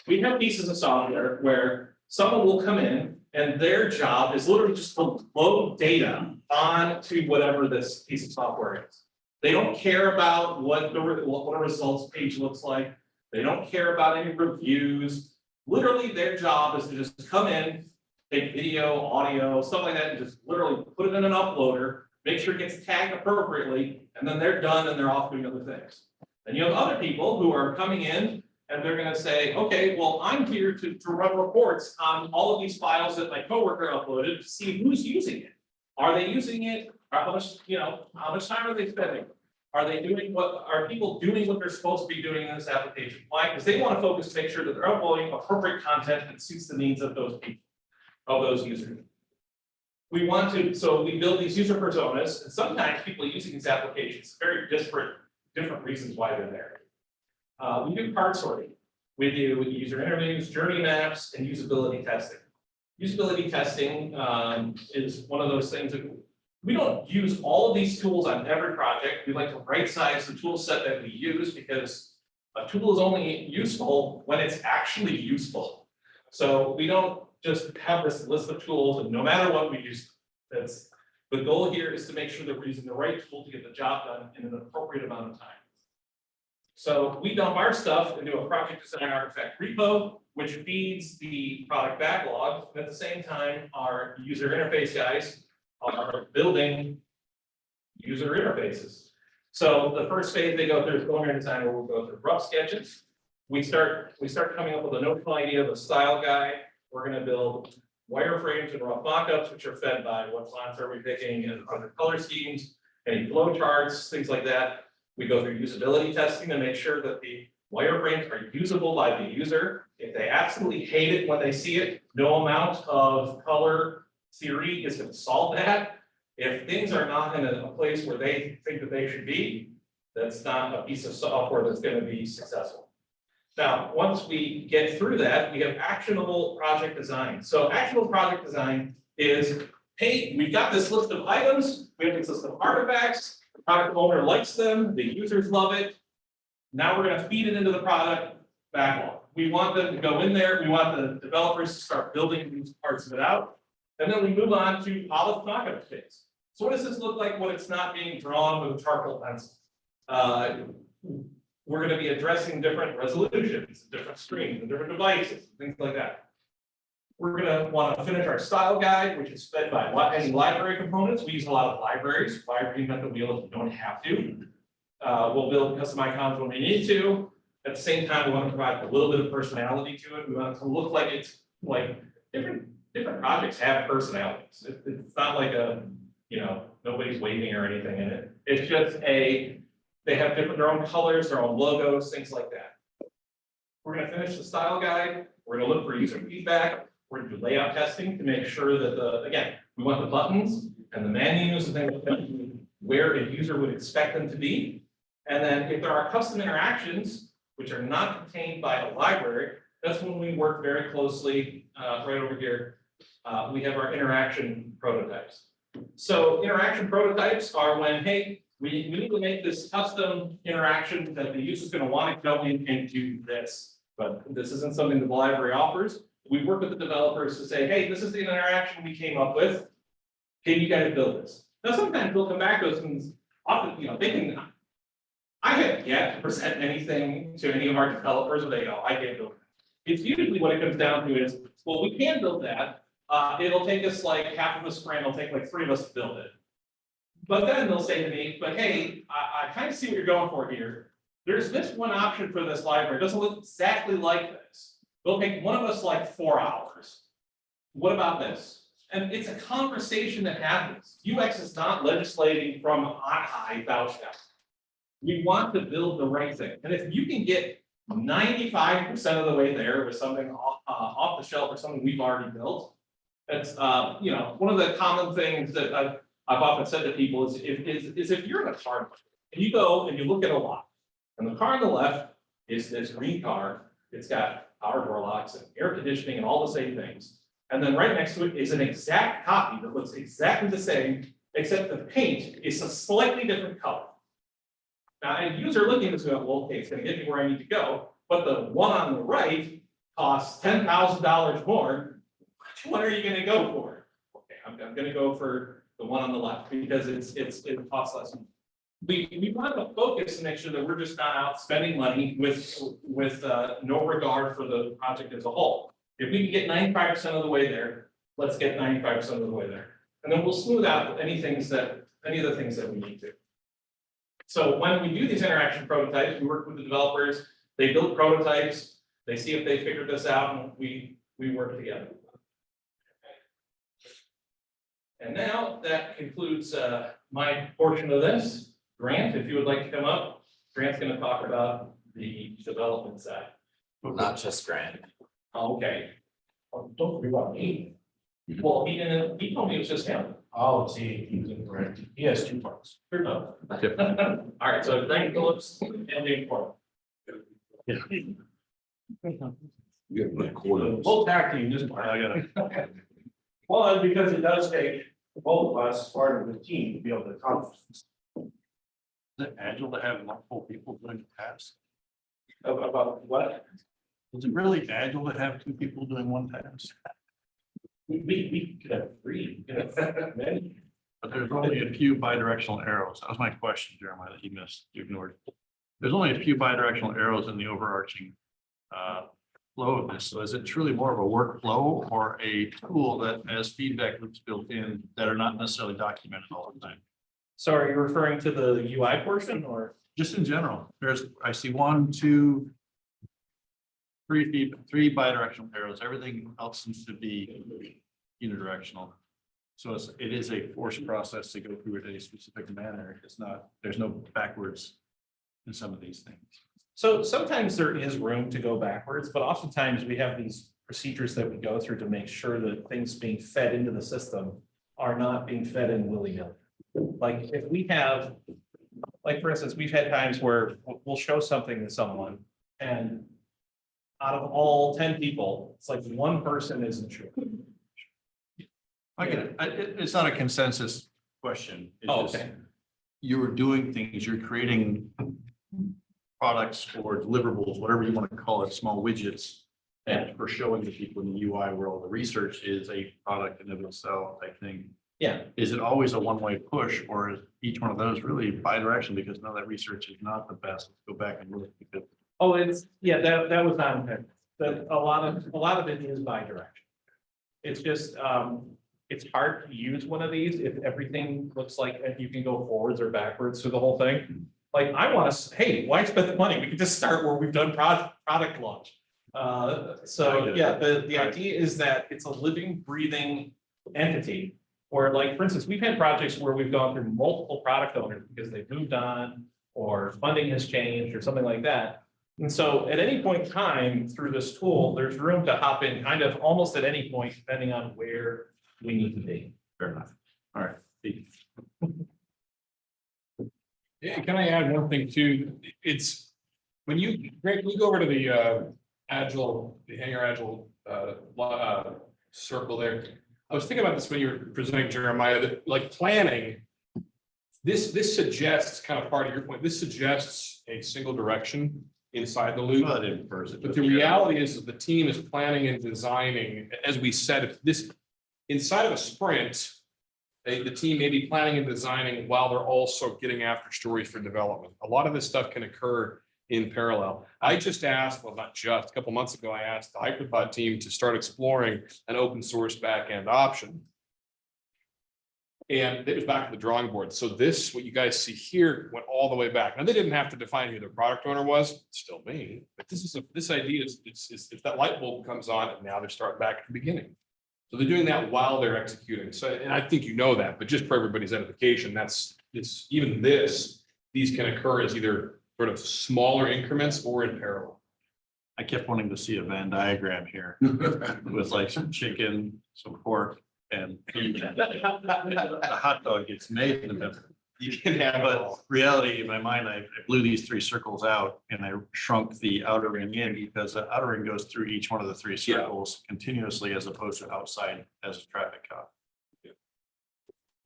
We have pieces of software where someone will come in and their job is literally just to load data onto whatever this piece of software is. They don't care about what a results page looks like. They don't care about any reviews. Literally, their job is to just come in, take video, audio, stuff like that, and just literally put it in an uploader, make sure it gets tagged appropriately, and then they're done and they're off doing other things. And you have other people who are coming in and they're going to say, okay, well, I'm here to run reports on all of these files that my coworker uploaded to see who's using it. Are they using it? How much time are they spending? Are people doing what they're supposed to be doing in this application? Why? Because they want to focus to make sure that they're uploading appropriate content that suits the needs of those people, of those users. So we build these user personas, and sometimes people using these applications, very different reasons why they're there. We do card sorting. We do user interviews, journey maps, and usability testing. Usability testing is one of those things that we don't use all of these tools on every project. We like to right size the tool set that we use because a tool is only useful when it's actually useful. So we don't just have this list of tools and no matter what we use, the goal here is to make sure that we're using the right tool to get the job done in an appropriate amount of time. So we dump our stuff into a project design artifact repo, which feeds the product backlog. And at the same time, our user interface guys are building user interfaces. So the first phase they go through is preliminary design, where we'll go through rough sketches. We start coming up with a notional idea of a style guide. We're going to build wireframes and rough mockups, which are fed by what fonts are we picking and other color schemes, any flow charts, things like that. We go through usability testing to make sure that the wireframes are usable by the user. If they absolutely hate it when they see it, no amount of color theory is going to solve that. If things are not in a place where they think that they should be, that's not a piece of software that's going to be successful. Now, once we get through that, we have actionable project design. So actionable project design is, hey, we've got this list of items, we have this list of artifacts, the product owner likes them, the users love it. Now we're gonna feed it into the product backlog. We want them to go in there, we want the developers to start building these parts of it out. And then we move on to polished knockout phase. So what does this look like when it's not being drawn with a charcoal pencil? We're gonna be addressing different resolutions, different screens, and different devices, things like that. We're gonna wanna finish our style guide, which is fed by any library components. We use a lot of libraries. Why reinvent the wheel if you don't have to? We'll build custom icons when we need to. At the same time, we want to provide a little bit of personality to it. We want it to look like it's like different projects have personalities. It's not like nobody's waving or anything in it. It's just they have their own colors, their own logos, things like that. We're gonna finish the style guide. We're gonna look for user feedback. We're gonna do layout testing to make sure that again, we want the buttons and the menus and things like that where a user would expect them to be. And then if there are custom interactions, which are not contained by a library, that's when we work very closely, right over here. We have our interaction prototypes. So interaction prototypes are when, hey, we need to make this custom interaction that the user's gonna want to go in and do this. But this isn't something that the library offers. We work with the developers to say, hey, this is the interaction we came up with. Can you guys build this? Now, sometimes they'll come back to us and often, they can. I have yet to present anything to any of our developers where they go, I can't build it. It's usually what it comes down to is, well, we can build that. It'll take us like half of a sprint, it'll take like 3 of us to build it. But then they'll say to me, but hey, I kind of see what you're going for here. There's this one option for this library, it doesn't look exactly like this. It'll take one of us like 4 hours. What about this? And it's a conversation that happens. UX is not legislating from on high, thou shalt. We want to build the right thing. And if you can get 95% of the way there with something off the shelf or something we've already built, that's one of the common things that I've often said to people is if you're in a car and you go and you look at a lot, and the car on the left is this green car, it's got power door locks and air conditioning and all the same things. And then right next to it is an exact copy that looks exactly the same, except the paint is a slightly different color. Now, a user looking at this going, well, okay, it's gonna get me where I need to go, but the one on the right costs $10,000 more. Which one are you gonna go for? Okay, I'm gonna go for the one on the left because it costs less. We want to focus and make sure that we're just not out spending money with no regard for the project as a whole. If we can get 95% of the way there, let's get 95% of the way there. And then we'll smooth out any of the things that we need to. So when we do these interaction prototypes, we work with the developers, they build prototypes, they see if they figured this out, and we work together. And now that concludes my portion of this. Grant, if you would like to come up, Grant's gonna talk about the development side. Not just Grant. Okay. Oh, don't forget about me. Well, he told me it was just him. Oh, see, he's incorrect. He has 2 parts. All right, so Grant Phillips and the important. We'll tag team this part. I gotta. Well, and because it does take both of us as part of the team to be able to accomplish this. Is it agile to have multiple people doing the task? About what? Is it really agile to have 2 people doing one task? We could have 3, we could have many. But there's only a few bidirectional arrows. That was my question, Jeremiah, that you missed, you ignored. There's only a few bidirectional arrows in the overarching flow of this. So is it truly more of a workflow or a tool that has feedback loops built in that are not necessarily documented all the time? So are you referring to the UI portion or? Just in general, I see 1, 2, 3 bidirectional arrows. Everything else seems to be unidirectional. So it is a forced process to go through it in a specific manner. It's not, there's no backwards in some of these things. So sometimes there is room to go backwards, but oftentimes we have these procedures that we go through to make sure that things being fed into the system are not being fed in willy-nilly. Like if we have, like for instance, we've had times where we'll show something to someone and out of all 10 people, it's like one person isn't sure. I get it. It's not a consensus question. It's Oh, just okay. You are doing things, you're creating products or deliverables, whatever you want to call it, small widgets. And for showing the people in the UI world, the research is a product in of itself type thing. Yeah. Is it always a one-way push, or is each one of those really bi-direction because no, that research is not the best? Let's go back and look because Oh, it's, yeah, that was not intended. That a lot of it is bi-direction. It's just, it's hard to use one of these if everything looks like if you can go forwards or backwards through the whole thing. Like, I want to, hey, why spend the money? We can just start where we've done product launch. So yeah, the idea is that it's a living, breathing entity. Or like, for instance, we've had projects where we've gone through multiple product owners because they've moved on or funding has changed or something like that. And so at any point in time through this tool, there's room to hop in kind of almost at any point, depending on where we need to be. fair enough. All right. Yeah, can I add one thing too? It's, when you, Greg, can you go over to the Agile, the Hangar Agile circle there? I was thinking about this when you were presenting, Jeremiah, that like planning, this suggests, kind of part of your point, this suggests a single direction inside the loop. But in person. But the reality is that the team is planning and designing, as we said, if this, inside of a sprint, the team may be planning and designing while they're also getting after stories for development. A lot of this stuff can occur in parallel. I just asked, well, not just, a couple months ago, I asked the Hyperpod team to start exploring an open source backend option. And it was back to the drawing board. So this, what you guys see here, went all the way back. Now, they didn't have to define who their product owner was, still me, but this idea is, if that light bulb comes on, and now they're starting back at the beginning. So they're doing that while they're executing. So, and I think you know that, but just for everybody's edification, it's even this, these can occur as either sort of smaller increments or in parallel. I kept wanting to see a Venn diagram here with like some chicken, some pork and meat. The hot dog gets made in the middle. You can have it But all. reality in my mind, I blew these three circles out and I shrunk the outer ring in because the outer ring goes through each one of the three circles continuously as opposed to outside as a traffic cop.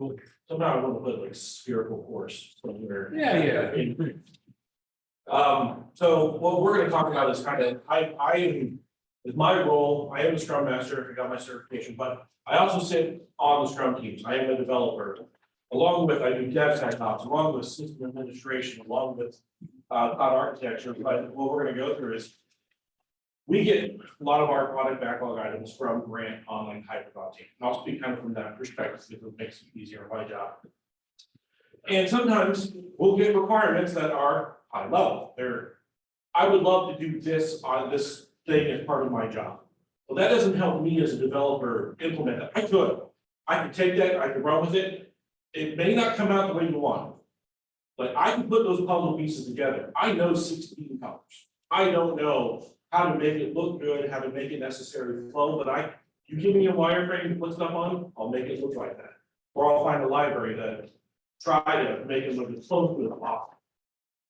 So now I want to put like spherical course somewhere. Yeah. So what we're gonna talk about is kind of, I am, is my role, I am a Scrum Master, I got my certification, but I also sit on the Scrum teams, I am a developer. Along with, I do DevSecOps, along with system administration, along with cloud architecture, but what we're gonna go through is we get a lot of our product backlog items from Grant Online Hyperpod team. And I'll speak kind of from that perspective, because it makes it easier on my job. And sometimes we'll get requirements that are high level. I would love to do this on this thing as part of my job. Well, that doesn't help me as a developer implement that. I could take that, I could run with it. It may not come out the way you want. But I can put those puzzle pieces together. I know 16 colors. I don't know how to make it look good, how to make it necessary flow, but you give me a wireframe to put stuff on, I'll make it look like that. Or I'll find a library that try to make it look as close to as possible.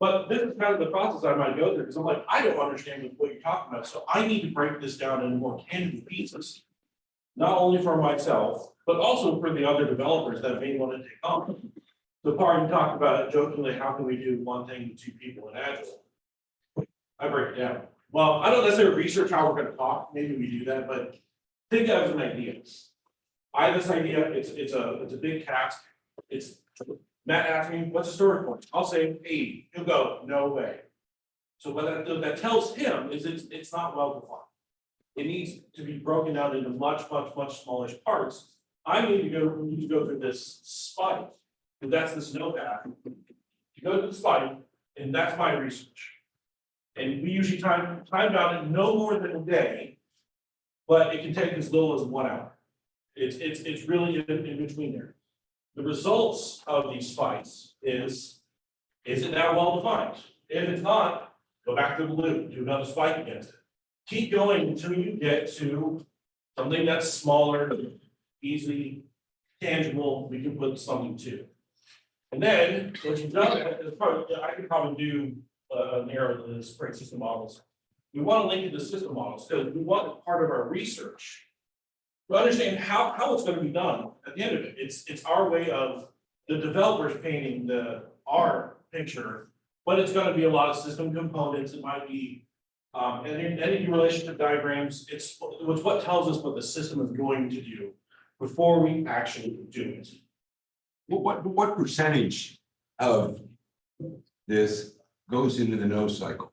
But this is kind of the process I might go through, because I'm like, I don't understand what you're talking about, so I need to break this down into more tangible pieces. Not only for myself, but also for the other developers that may want to take on. The part you talked about jokingly, how can we do one thing with two people in Agile? I break it down. Well, I don't necessarily research how we're gonna talk, maybe we do that, but think that as an idea. I have this idea, it's a big task, it's Matt asked me, what's the story point? I'll say 80, he'll go, no way. So what that tells him is it's not well defined. It needs to be broken down into much smallish parts. I need to go through this spike, and that's the snow path. You go to the spike, and that's my research. And we usually time out it no more than a day, but it can take as little as 1 hour. It's really in between there. The results of these spikes is it now well defined? If it's not, go back to the loop, do another spike against it. Keep going until you get to something that's smaller, easy, tangible, we can put something to. And then, once you've done that, I could probably do an era of the sprint system models We want to link it to system models, because we want part of our research. To understand how it's gonna be done, at the end of it, it's our way of the developers painting our picture. But it's gonna be a lot of system components, it might be, any relationship diagrams, it's what tells us what the system is going to do before we actually do it. What percentage of this goes into the no cycle?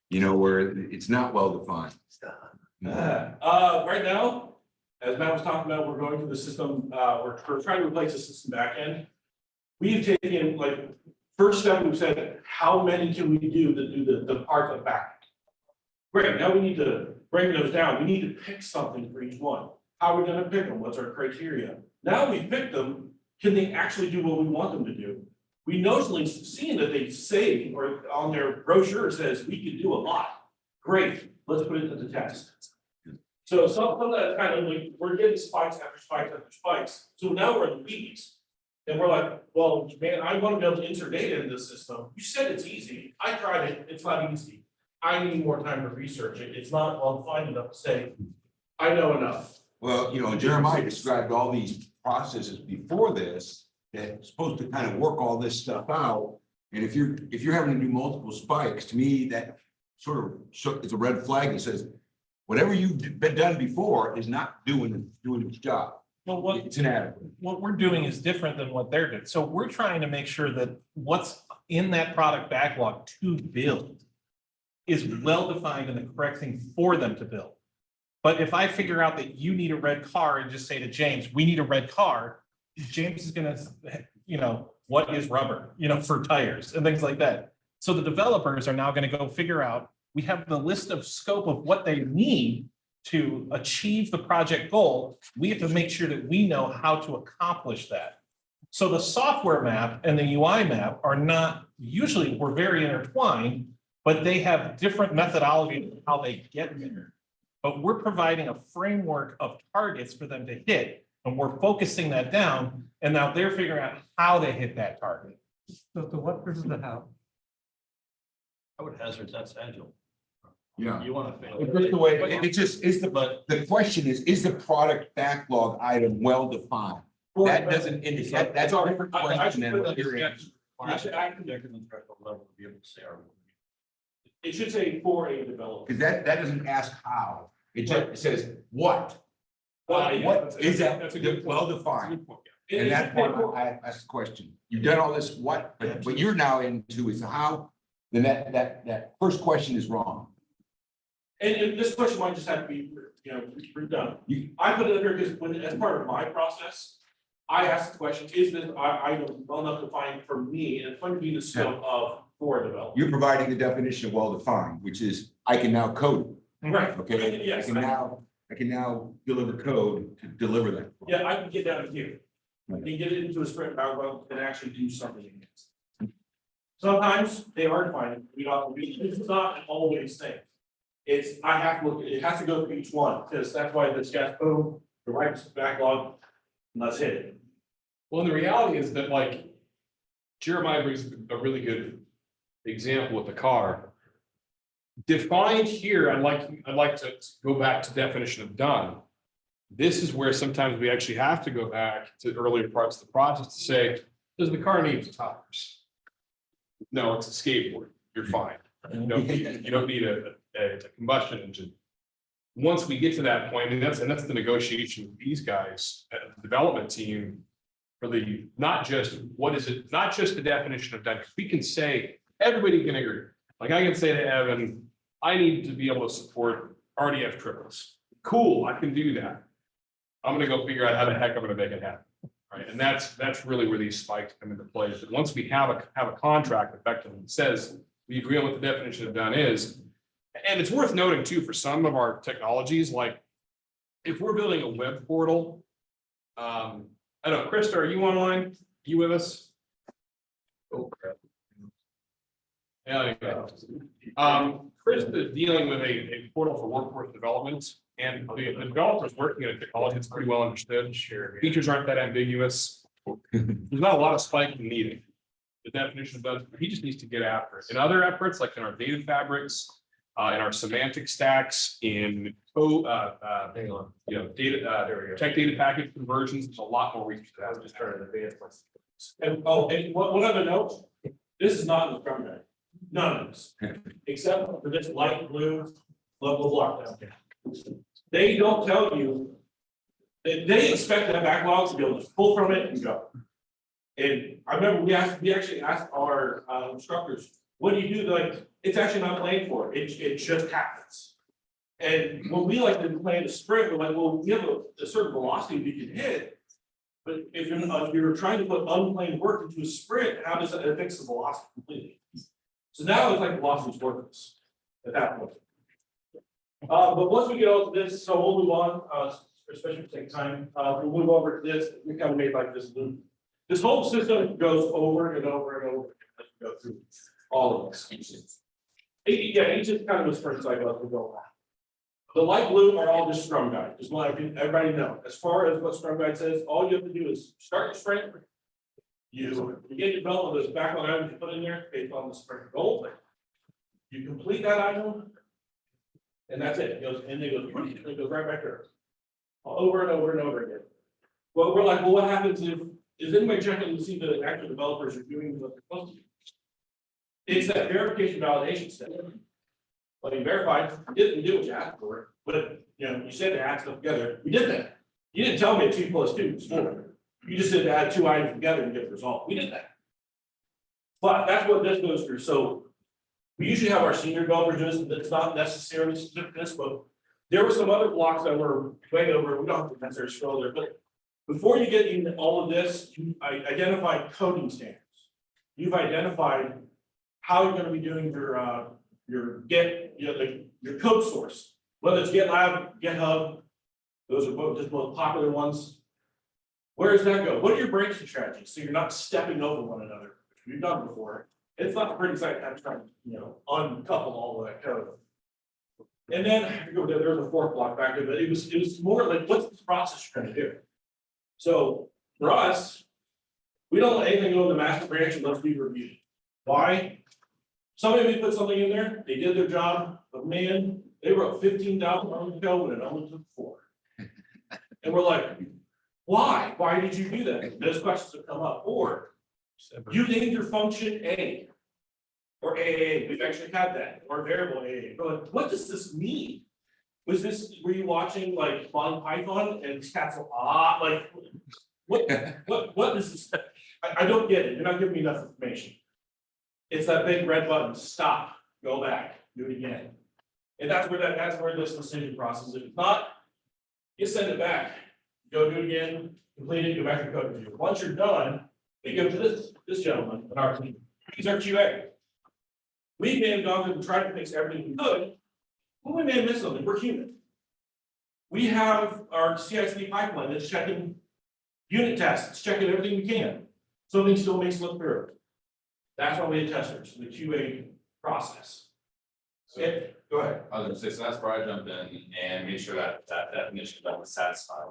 You know, where it's not well defined. Right now, as Matt was talking about, we're going through the system, we're trying to replace the system backend. We've taken, like, first step, we've said, how many can we do to do the part of backend? Great, now we need to break those down, we need to pick something for each one. How are we gonna pick them? What's our criteria? Now we've picked them, can they actually do what we want them to do? We notionally seen that they say, or on their brochure says, we can do a lot. Great, let's put it to the test. So some of that kind of like, we're getting spikes after spikes after spikes. So now we're in the weeds. And we're like, well, man, I want to be able to enter data in this system. You said it's easy. I tried it. It's not easy. I need more time to research it. It's not well defined enough to say, I know enough. Well, you know, Jeremiah described all these processes before this that's supposed to kind of work all this stuff out. And if you're having to do multiple spikes, to me, that sort of it's a red flag that says, whatever you've been done before is not doing its job. Well, It's inadequate. what we're doing is different than what they're doing. So we're trying to make sure that what's in that product backlog to build is well-defined and the correct thing for them to build. But if I figure out that you need a red car and just say to James, we need a red car, James is gonna, what is rubber, for tires and things like that. So the developers are now gonna go figure out, we have the list of scope of what they need to achieve the project goal. We have to make sure that we know how to accomplish that. So the software map and the UI map are not, usually we're very intertwined, but they have different methodology of how they get there. But we're providing a framework of targets for them to hit, and we're focusing that down, and now they're figuring out how they hit that target. So the what versus the how? I would hazard that's Agile. Yeah. You want to fail. It's just the way, it just is the question is the product backlog item well defined? That doesn't indicate, that's a different question than what you're in. It should say for a developer. Because that doesn't ask how, it just says what. What is that, That's a good point. well That's a defined, good point, yeah. and that's why I asked the question. You've done all this what, but what you're now into is how, then that first question is wrong. And this question might just have to be, redone. I put it under because as part of my process, I asked the question, is this item well enough defined for me, and it's going to be the scope of for a developer. You're providing the definition of well defined, which is I can now code it. Right. Okay, Yes. I can now deliver code to deliver that. Yeah, I can get down here. I can get it into a sprint backlog and actually do something against it. Sometimes they are defined, it's not an always thing. It has to go through each one, because that's why this guy's boom, the right backlog, and let's hit it. Well, the reality is that like Jeremiah brings a really good example with the car. Defined here, I'd like to go back to definition of done. This is where sometimes we actually have to go back to earlier parts of the process to say, does the car need tires? No, it's a skateboard, you're fine. You don't need a combustion engine. Once we get to that point, and that's the negotiation with these guys at the development team. Really, not just the definition of done, because we can say, everybody can agree. Like I can say to Evan, I need to be able to support RDF triples. Cool, I can do that. I'm gonna go figure out how the heck I'm gonna make it happen. Right, and that's really where these spikes come into play. But once we have a contract effectively that says we agree on what the definition of done is, and it's worth noting too, for some of our technologies, like if we're building a web portal, I don't know, Krista, are you online? You with us? Oh, crap. Yeah, there you go. Krista is dealing with a portal for workforce development, and the developers working at a technology that's pretty well understood. Features aren't that ambiguous. There's not a lot of spiking needed. The definition of that, he just needs to get after it. In other efforts, like in our data fabrics, in our semantic stacks, in hang on, data, there we go, tech data package conversions, there's a lot more research that has just turned advanced. And, oh, and one other note, this is not in the Scrum Guide, none of this, except for this light blue level block down here. They don't tell you, they expect that backlogs to be able to pull from it and go. And I remember we actually asked our instructors, what do you do? They're like, it's actually not planned for, it just happens. And when we like to plan a sprint, we're like, well, we have a certain velocity we can hit. But if you're trying to put unplanned work into a sprint, how does that affect the velocity completely? So now it's like velocity is worthless at that point. But once we get all to this, so we'll move on, especially if we take time, we'll move over to this, we kind of made like this loop. This whole system goes over and over and over as we go through all of this. Yeah, each is kind of a sprint cycle as we go along. The light blue are all just Scrum Guide, just want everybody know. As far as what Scrum Guide says, all you have to do is start your sprint. You get your belt of those backlog items you put in there based on the sprint goal. You complete that item. And that's it. It goes, and it goes right back there. Over and over and over again. Well, we're like, well, what happens if, is anybody checking to see the actual developers are doing what they're supposed to do? It's that verification validation step. Well, you verified, you didn't do what you asked for, but you said to add stuff together, we did that. You didn't tell me 2 + 2 is 4. You just said to add 2 items together and get the result. We did that. But that's what this goes through. So we usually have our senior developers do this, that's not necessarily specific to this, but there were some other blocks that were way over, we don't have to necessarily scroll there, but before you get into all of this, you identified coding standards. You've identified how you're gonna be doing your code source, whether it's GitLab, GitHub, those are both popular ones. Where does that go? What are your breaking strategies? So you're not stepping over one another, which we've done before. It's not a pretty sight to try to, uncouple all of that code. And then there's a 4th block back there, but it was more like, what's this process you're trying to do? So for us, we don't let anything go in the master branch unless we review it. Why? Somebody put something in there, they did their job, but man, they wrote 15,000 lines of code and it only took 4. And we're like, why? Why did you do that? Those questions have come up. Or you named your function A or AA. We've actually had that, or variable AA. We're like, what does this mean? Were you watching like Monty Python and cats like what is this? I don't get it. You're not giving me enough information. It's that big red button, stop, go back, do it again. And that's where this decision process is. If it's not, you send it back, go do it again, complete it, go back to code review. Once you're done, we go to this gentleman in our team. He's our QA. We may have gone through and tried to fix everything we could, but we may have missed something. We're human. We have our CI/CD pipeline that's checking unit tests, it's checking everything we can. Something still may slip through. That's why we have testers, the QA process. So, Go ahead. I was gonna say, so that's where I jumped in and made sure that definition that was satisfied.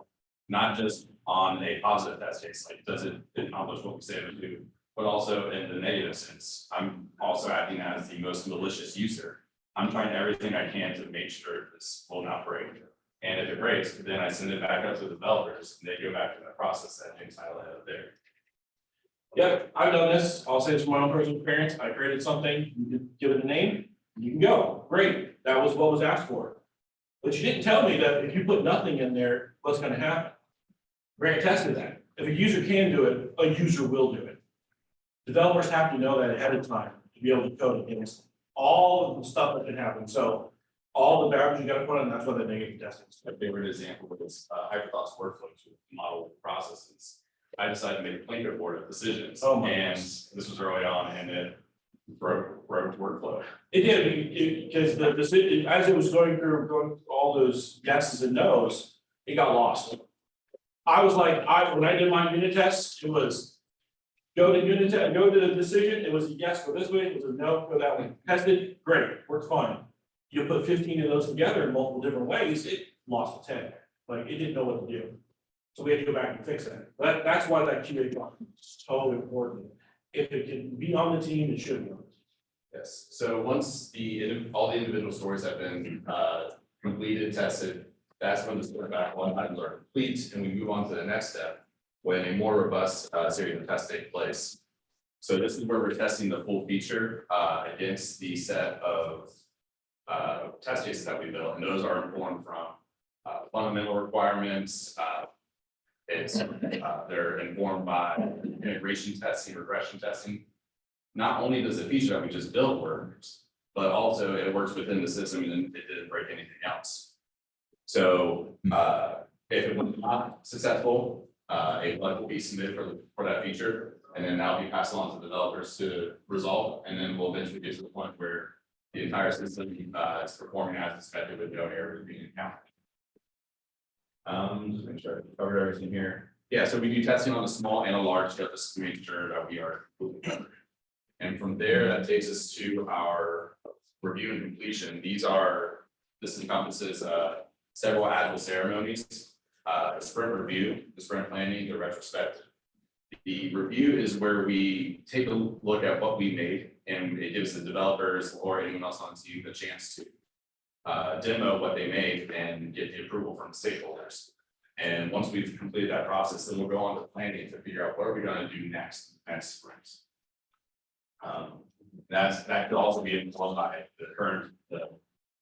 Not just on a positive test case, like does it accomplish what we say it would do, but also in the negative sense. I'm also acting as the most malicious user. I'm trying everything I can to make sure this will not break. And if it breaks, then I send it back up to the developers and they go back to that process that James highlighted there. Yep, I've done this. I'll say this from my own personal experience. I created something, you can give it a name, you can go. Great, that was what was asked for. But you didn't tell me that if you put nothing in there, what's gonna happen? Grant tested that. If a user can do it, a user will do it. Developers have to know that ahead of time to be able to code against all of the stuff that can happen. So all the barriers you gotta put in, that's what the negative testing is. My favorite example was Hyperthoughts workflows with model processes. I decided to make a blanket board of decisions, and this was early on, and it broke workflow. It did, because the decision, as it was going through all those yeses and nos, it got lost. I was like, when I did my unit tests, it was go to the decision, it was a yes, go this way, it was a no, go that way. Tested, great, worked fine. You put 15 of those together in multiple different ways, it lost a 10. Like it didn't know what to do. So we had to go back and fix that. But that's why that QA block is so important. If it can be on the team, it should be on the team. Yes, so once all the individual stories have been completed, tested, that's when the story backlog items are complete, and we move on to the next step, when a more robust series of tests take place. So this is where we're testing the full feature against the set of test cases that we built, and those are informed from fundamental requirements. They're informed by integration testing, regression testing. Not only does the feature that we just built work, but also it works within the system and it didn't break anything else. So if it was not successful, a bug will be submitted for that feature, and then that'll be passed on to developers to resolve, and then we'll eventually get to the point where the entire system is performing as expected with no errors being encountered. Just make sure I covered everything here. Yeah, so we do testing on a small and a large scale just to make sure that we are fully covered. And from there, that takes us to our review and completion. This encompasses several Agile ceremonies, the sprint review, the sprint planning, the retrospective. The review is where we take a look at what we made, and it gives the developers or anyone else on the team the chance to demo what they made and get the approval from stakeholders. And once we've completed that process, then we'll go on to planning to figure out what are we going to do next sprint. That could also be informed by the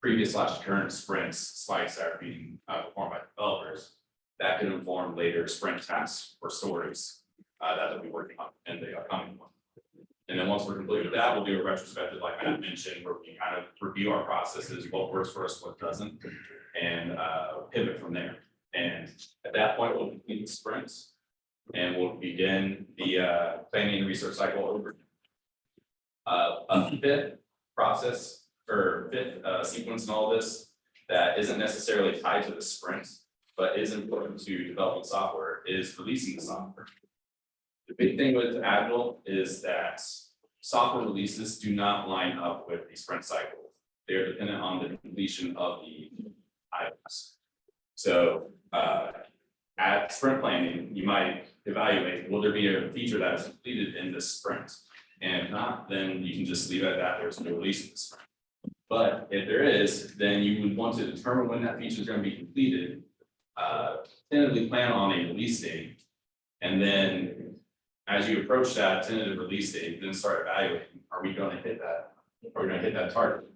previous / current sprints spikes that are being performed by developers. That could inform later sprint tasks or stories that we'll be working on in the upcoming one. And then once we're completed with that, we'll do a retrospective, like Matt mentioned, where we kind of review our processes, what works for us, what doesn't, and pivot from there. And at that point, we'll complete the sprints and we'll begin the planning and research cycle over. A fifth process or fifth sequence in all this that isn't necessarily tied to the sprint, but is important to developing software is releasing the software. The big thing with Agile is that software releases do not line up with the sprint cycle. They're dependent on the completion of the items. So at sprint planning, you might evaluate, will there be a feature that is completed in this sprint? And if not, then you can just leave it at that. There's no release of the sprint. But if there is, then you would want to determine when that feature is going to be completed, tentatively plan on a release date, and then as you approach that tentative release date, then start evaluating, are we going to hit that? Are we going to hit that target?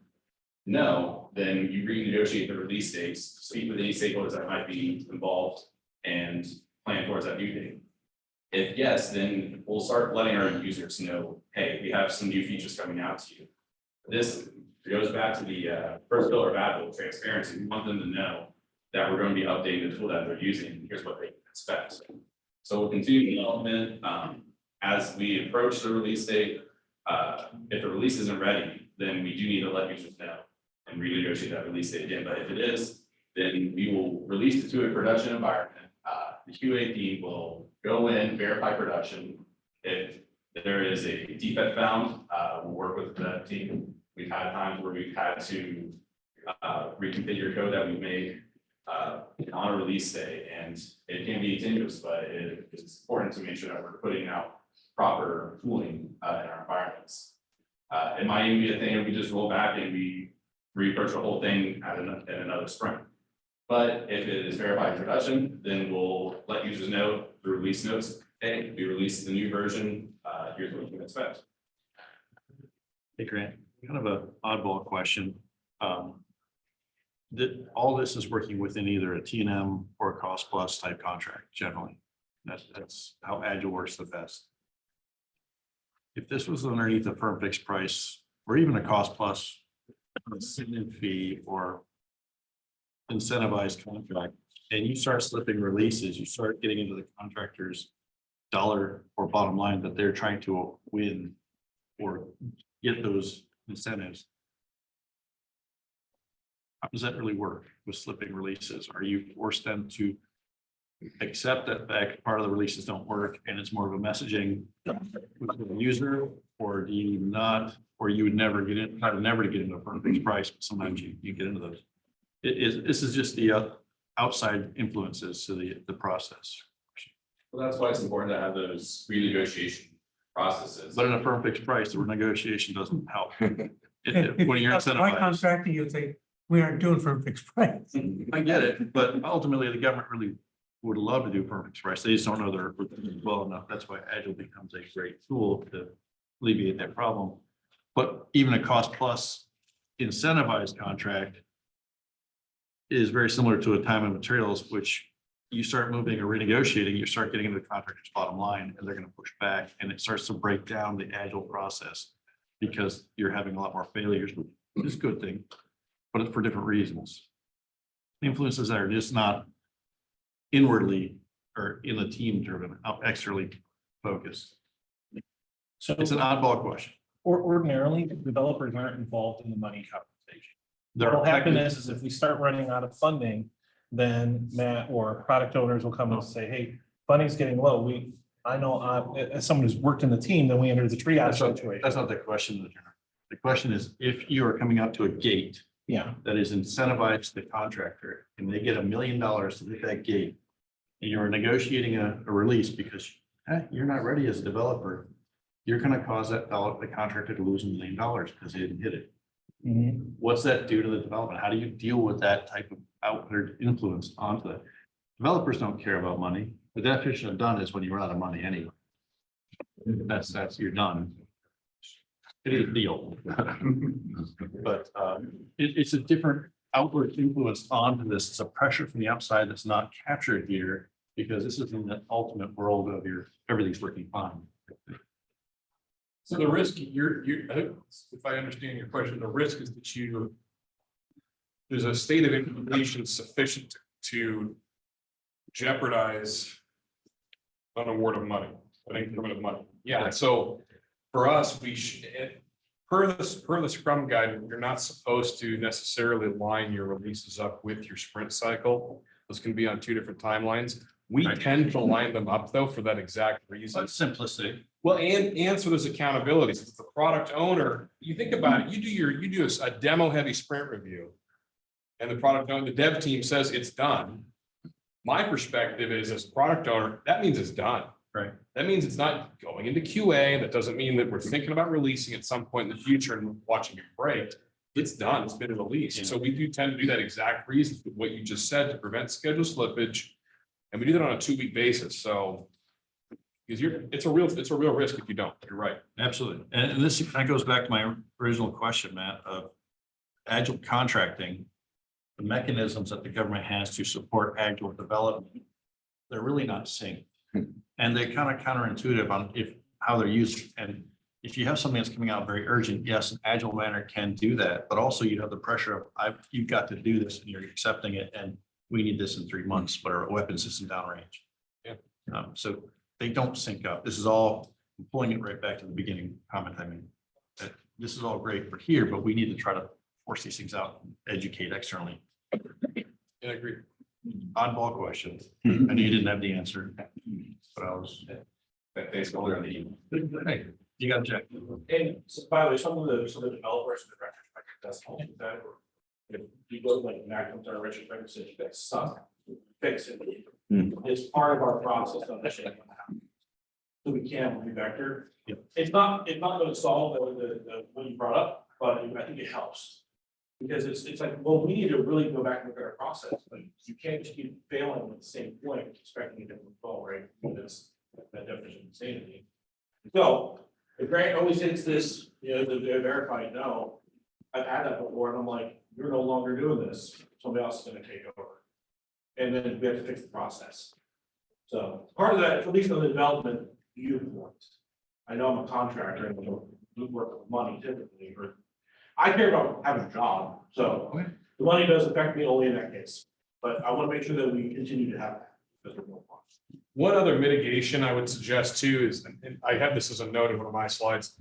No, then you renegotiate the release dates, speak with any stakeholders that might be involved, and plan towards that due date. If yes, then we'll start letting our users know, hey, we have some new features coming out to you. This goes back to the first pillar of Agile, transparency. We want them to know that we're going to be updating the tool that they're using. Here's what they can expect. So we'll continue development as we approach the release date. If the release isn't ready, then we do need to let users know and renegotiate that release date again. But if it is, then we will release it to a production environment. The QA team will go in, verify production. If there is a defect found, we'll work with the team. We've had times where we've had to reconfigure code that we made on a release day, and it can be tenuous, but it is important to make sure that we're putting out proper tooling in our environments. It might even be a thing if we just roll back and we reapproach the whole thing at another sprint. But if it is verified in production, then we'll let users know through release notes, hey, we released the new version, here's what you can expect. Hey, Grant, kind of an oddball question. That all this is working within either a T&M or a cost plus type contract generally. That's how Agile works the best. If this was underneath a firm fixed price or even a cost plus incentive fee or incentivized contract, and you start slipping releases, you start getting into the contractor's dollar or bottom line that they're trying to win or get those incentives. How does that really work with slipping releases? Are you forced them to accept that part of the releases don't work and it's more of a messaging with the user, or do you not, or you would never get in, try to never to get into a firm fixed price, but sometimes you get into those. This is just the outside influences to the process. Well, that's why it's important to have those renegotiation processes. But in a firm fixed price, the negotiation doesn't help. If When you're you try incentivized. contracting, you'll say, we aren't doing for a fixed price. I get it, but ultimately the government really would love to do firm fixed price. They just don't know their well enough. That's why Agile becomes a great tool to alleviate that problem. But even a cost plus incentivized contract is very similar to a time and materials, which you start moving or renegotiating, you start getting into the contractor's bottom line and they're going to push back and it starts to break down the Agile process because you're having a lot more failures, which is a good thing, but it's for different reasons. Influences that are just not inwardly or in the team driven, externally focused. So It's an oddball question. ordinarily, developers aren't involved in the money conversation. They're What'll happen effective- is if we start running out of funding, then Matt or product owners will come and say, hey, funding's getting low. I know, as someone who's worked in the team, then we enter the triage That's not situation. the question. The question is, if you are coming out to a gate Yeah, that is incentivized to the contractor and they get $1 million to hit that gate, and you're negotiating a release because you're not ready as a developer, you're gonna cause the contractor to lose $1 million because they didn't hit it. mhm. What's that do to the development? How do you deal with that type of outward influence onto the developers? Don't care about money. The definition of done is when you run out of money anyway. That's you're done. It is a deal. But it's a different outward influence onto this. It's a pressure from the outside that's not captured here because this is in the ultimate world of everything's working fine. So the risk, if I understand your question, the risk is that there's a state of incompletion sufficient to jeopardize an award of money, an increment of money. Yeah, so for us, we should, per the Scrum guide, you're not supposed to necessarily line your releases up with your sprint cycle. Those can be on two different timelines. We tend to line them up though for that exact reason. But simplicity. Well, and so there's accountability. So the product owner, you think about it, you do a demo heavy sprint review. And the product owner, the dev team says it's done. My perspective is as a product owner, that means it's done. Right. That means it's not going into QA. That doesn't mean that we're thinking about releasing at some point in the future and watching it break. It's done. It's been released. So we do tend to do that exact reason, what you just said, to prevent schedule slippage. And we do that on a 2-week basis. So because it's a real risk if you don't. You're right. Absolutely. And this kind of goes back to my original question, Matt, of Agile contracting. The mechanisms that the government has to support Agile development, they're really not synced. And they're kind of counterintuitive on how they're used. And if you have something that's coming out very urgent, yes, an Agile manner can do that, but also you have the pressure of you've got to do this and you're accepting it. And we need this in 3 months, but our weapon system downrange. Yeah. So they don't sync up. This is all I'm pulling it right back to the beginning comment. I mean, that this is all great for here, but we need to try to force these things out, and educate externally. Yeah, I agree. Oddball question. I knew you didn't have the answer, but I was. Based on the email. Hey, you got to check. And so, by the way, some of the developers and the retrospective does help with that. If you go like Mac comes to our retrospective and says you got stuck, fix it. It's part of our process to understand what happened. So we can revector. Yep. It's not going to solve the what you brought up, but I think it helps. Because it's like, well, we need to really go back and look at our process, but you can't just keep failing at the same point, expecting it to move forward, right? That's that definition of insanity. So, if Grant always hits this, the verified no, I've had that before, and I'm like, you're no longer doing this, somebody else is gonna take over. And then we have to fix the process. So, part of that, at least on the development viewpoint, I know I'm a contractor and we work with money typically, but I care about having a job, so the money does affect me only in that case. But I want to make sure that we continue to have that. Because we're more fun. One other mitigation I would suggest too is, and I have this as a note in one of my slides,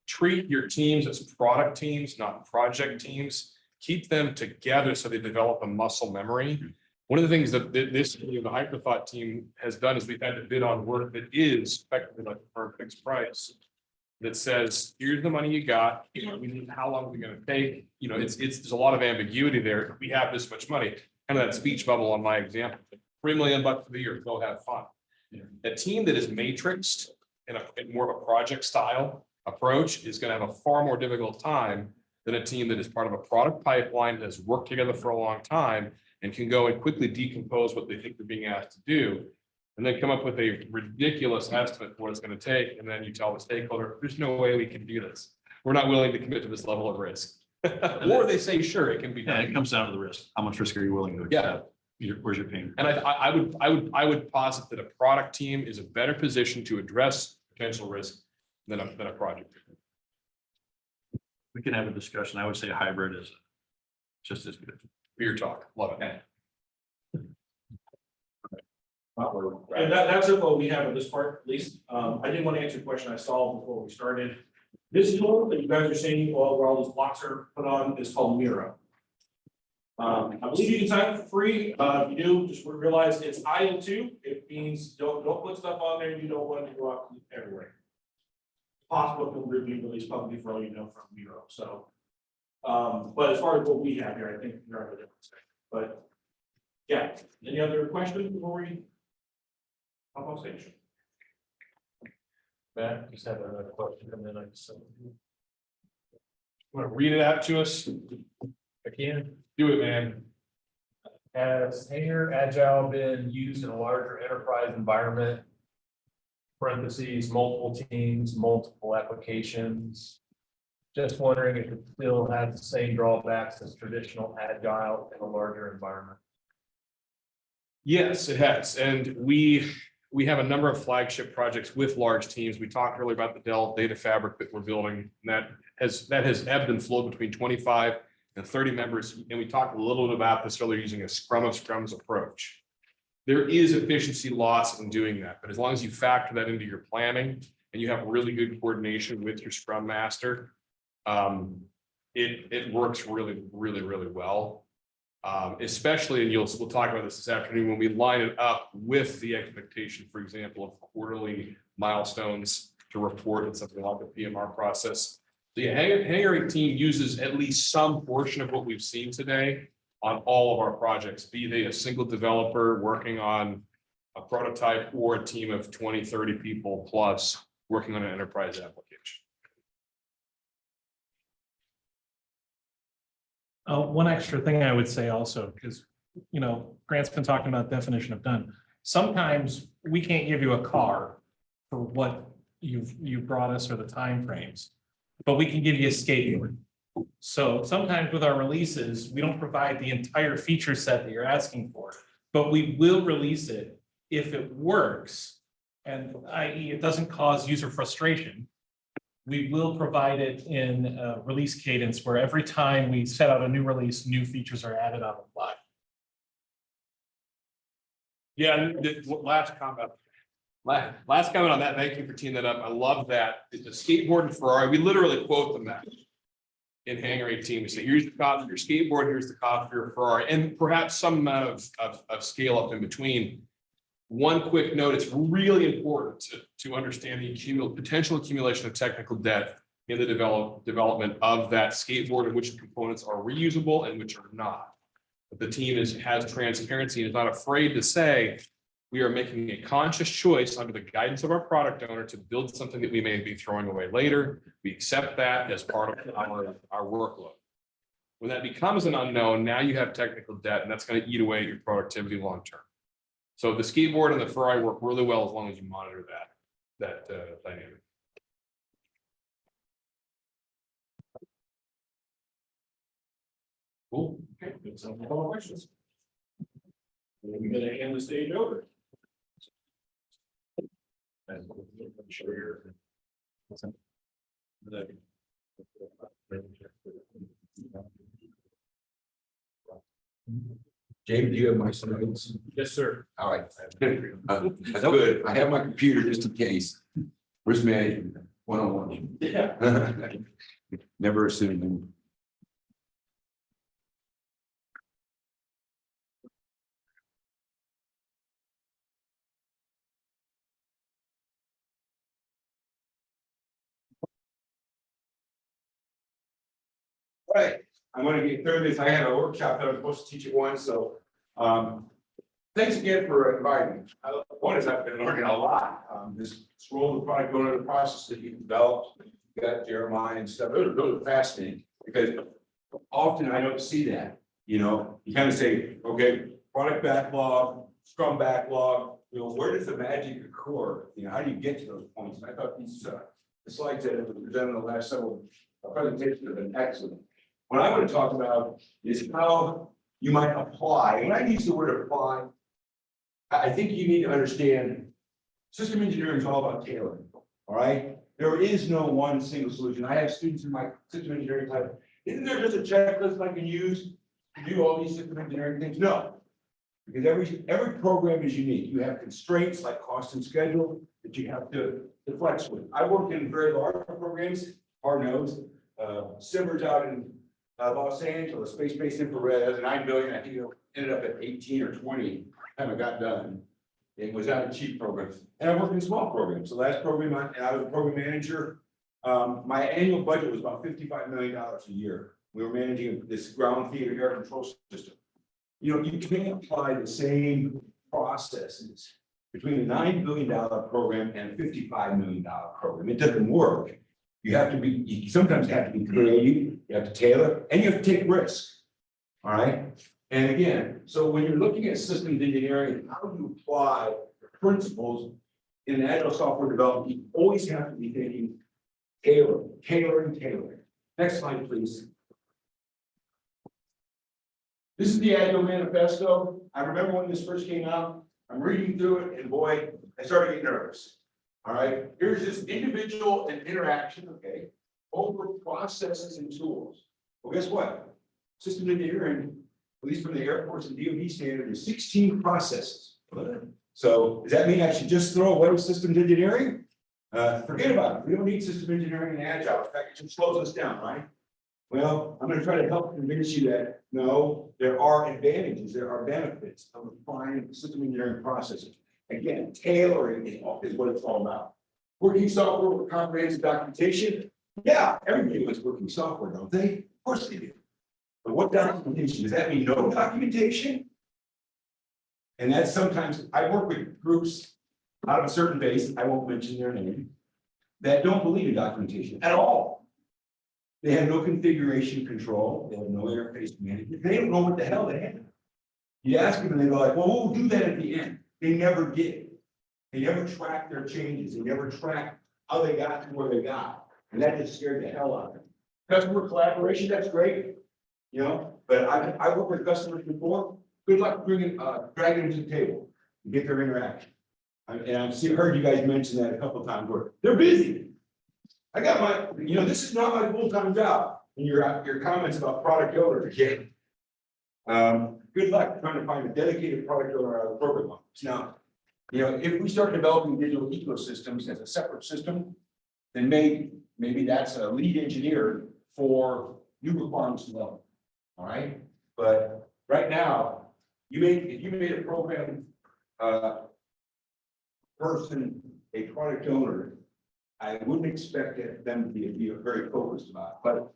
treat your teams as product teams, not project teams. Keep them together so they develop a muscle memory. One of the things that the Hyperthought team has done is we've had to bid on work that is effectively like a firm fixed price. That says, here's the money you got, how long are we gonna take? There's a lot of ambiguity there. We have this much money, kind of that speech bubble on my example, $3 million for the year, go have fun. A team that is matrixed in more of a project style approach is gonna have a far more difficult time than a team that is part of a product pipeline, that has worked together for a long time and can go and quickly decompose what they think they're being asked to do. And then come up with a ridiculous estimate for what it's gonna take, and then you tell the stakeholder, there's no way we can do this. We're not willing to commit to this level of risk. Or they say, sure, it can be Yeah, it done. comes down to the risk. How much risk are you willing to accept? Where's your pain? And I would posit that a product team is a better position to address potential risk than a project. We can have a discussion. I would say a hybrid is just as good. Beer talk, love it. And that's it, what we have on this part, at least. I did want to answer a question I saw before we started. This tool that you guys are seeing, where all those blocks are put on, is called Miro. I believe you can sign up for free. If you do, just realize it's IL2. It means don't put stuff on there you don't want to go out everywhere. Possible to be released publicly for all you know from Miro. So, but as far as what we have here, I think you're on a different section. But yeah, any other questions before we hop on stage? Matt, just have another question and then I just. Want to read it out to us? I can. Do it, man. Has Hangar Agile been used in a larger enterprise environment? Parentheses, multiple teams, multiple applications. Just wondering if it still has the same drawbacks as traditional Agile in a larger environment. Yes, it has. And we have a number of flagship projects with large teams. We talked earlier about the Dell data fabric that we're building. And that has ebbed and flowed between 25 and 30 members. And we talked a little bit about this earlier, using a scrum of scrums approach. There is efficiency loss in doing that, but as long as you factor that into your planning and you have really good coordination with your scrum master, it works really, really, really well. Especially, and we'll talk about this afternoon, when we line it up with the expectation, for example, of quarterly milestones to report in something like the PMR process. The Hangar team uses at least some portion of what we've seen today on all of our projects, be they a single developer working on a prototype or a team of 20, 30 people plus working on an enterprise application. One extra thing I would say also, because, Grant's been talking about definition of done. Sometimes we can't give you a car for what you brought us or the timeframes, but we can give you a skateboard. So sometimes with our releases, we don't provide the entire feature set that you're asking for, but we will release it if it works. And i.e., it doesn't cause user frustration. We will provide it in a release cadence where every time we set out a new release, new features are added on the fly. Yeah, and last comment on that. Thank you for teeing that up. I love that. The skateboard and Ferrari, we literally quote them that in Hangar 18. We say, here's the cost of your skateboard, here's the cost of your Ferrari, and perhaps some amount of scale up in between. One quick note, it's really important to understand the potential accumulation of technical debt in the development of that skateboard, and which components are reusable and which are not. But the team has transparency and is not afraid to say, we are making a conscious choice under the guidance of our product owner to build something that we may be throwing away later. We accept that as part of our workload. When that becomes an unknown, now you have technical debt, and that's going to eat away at your productivity long term. So the skateboard and the Ferrari work really well as long as you monitor that dynamic. Cool. Okay, good. Some more questions. We're gonna hand the stage over. And I'm sure you're. James, do you have my slides? Yes, sir. All right. That's good. I have my computer just in case. Risk management 101. Yeah. Never assume. Right, I'm gonna get through this. I had a workshop that I was supposed to teach at one, so Thanks again for inviting me. One is I've been learning a lot, this role of the product owner, the process that you developed, you got Jeremiah and stuff, those are fascinating, because often I don't see that, you know, you kind of say, okay, product backlog, scrum backlog, you know, where does the magic occur? You know, how do you get to those points? And I thought these, the slides that have been presented in the last several presentations have been excellent. What I want to talk about is how you might apply, when I use the word apply, I think you need to understand, system engineering is all about tailoring, all right? There is no one single solution. I have students in my system engineering class, isn't there just a checklist I can use to do all these system engineering things? No. Because every program is unique. You have constraints like cost and schedule that you have to flex with. I worked in very large programs, hard nosed, Simmers out in Los Angeles, space-based infrared, has a $9 billion, I think it ended up at 18 or 20. Time I got done. It was not a cheap program. And I worked in small programs. The last program, and I was a program manager. My annual budget was about $55 million a year. We were managing this ground theater air control system. You know, you can't apply the same processes between a $9 billion program and a $55 million program. It doesn't work. You sometimes have to be creative, you have to tailor, and you have to take risks. All right. And again, so when you're looking at systems engineering, how do you apply the principles in agile software development? You always have to be thinking tailoring. Next slide, please. This is the Agile Manifesto. I remember when this first came out, I'm reading through it, and boy, I started getting nervous. All right, here's this individual and interaction, okay, over processes and tools. Well, guess what? System engineering, at least from the Air Force and DoD standard, is 16 processes. So does that mean I should just throw away systems engineering? Forget about it. We don't need system engineering and agile. In fact, it just slows us down, right? Well, I'm going to try to help convince you that no, there are advantages, there are benefits of applying system engineering processes. Again, tailoring is what it's all about. Working software with comprehensive documentation. Yeah, everybody wants working software, don't they? Of course they do. But what documentation? Does that mean no documentation? And that's sometimes, I work with groups out of a certain base, I won't mention their name, that don't believe in documentation at all. They have no configuration control, they have no interface management, they don't know what the hell they have. You ask them and they go like, well, we'll do that at the end. They never did. They never track their changes, they never track how they got to where they got. And that just scared the hell out of them. Customer collaboration, that's great. You know, but I worked with customers before. Good luck dragging them to the table and get their interaction. And I've heard you guys mention that a couple of times where they're busy. I got my, you know, this is not my full-time job. And your comments about product owner again. Good luck trying to find a dedicated product owner out of the program office. Now, you know, if we start developing digital ecosystems as a separate system, then maybe that's a lead engineer for new requirements development. All right, but right now, if you made a program person a product owner, I wouldn't expect them to be very focused about it. But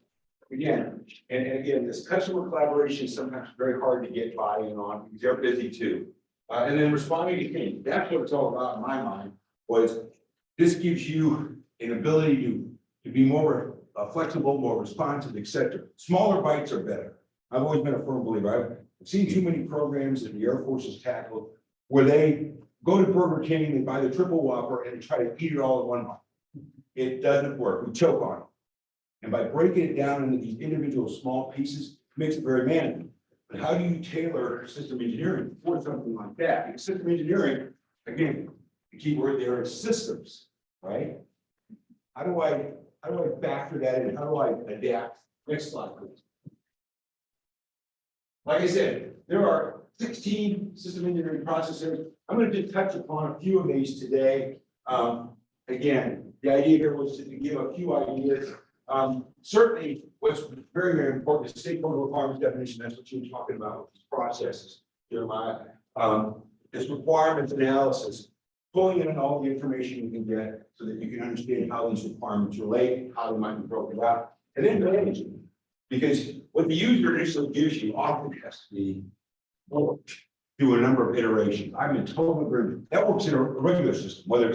again, and again, this customer collaboration is sometimes very hard to get buy-in on because they're busy too. And then responding to change, that's what it's all about in my mind, was this gives you an ability to be more flexible, more responsive, etc. Smaller bites are better. I've always been a firm believer. I've seen too many programs that the Air Force has tackled where they go to Burger King, they buy the triple Whopper and try to eat it all in one bite. It doesn't work. We choke on it. And by breaking it down into these individual small pieces, it makes it very manageable. But how do you tailor system engineering for something like that? Because system engineering, again, the key word there is systems, right? How do I factor that in? How do I adapt? Next slide, please. Like I said, there are 16 system engineering processes. I'm going to just touch upon a few of these today. Again, the idea here was to give a few ideas. Certainly, what's very, very important is stakeholder requirements definition. That's what you were talking about with these processes, Jeremiah. This requirements analysis, pulling in all the information you can get so that you can understand how these requirements relate, how they might be broken out, and then managing them. Because what the user initially gives you often has to be more. through a number of iterations. I'm in total agreement. That works in a regular system, whether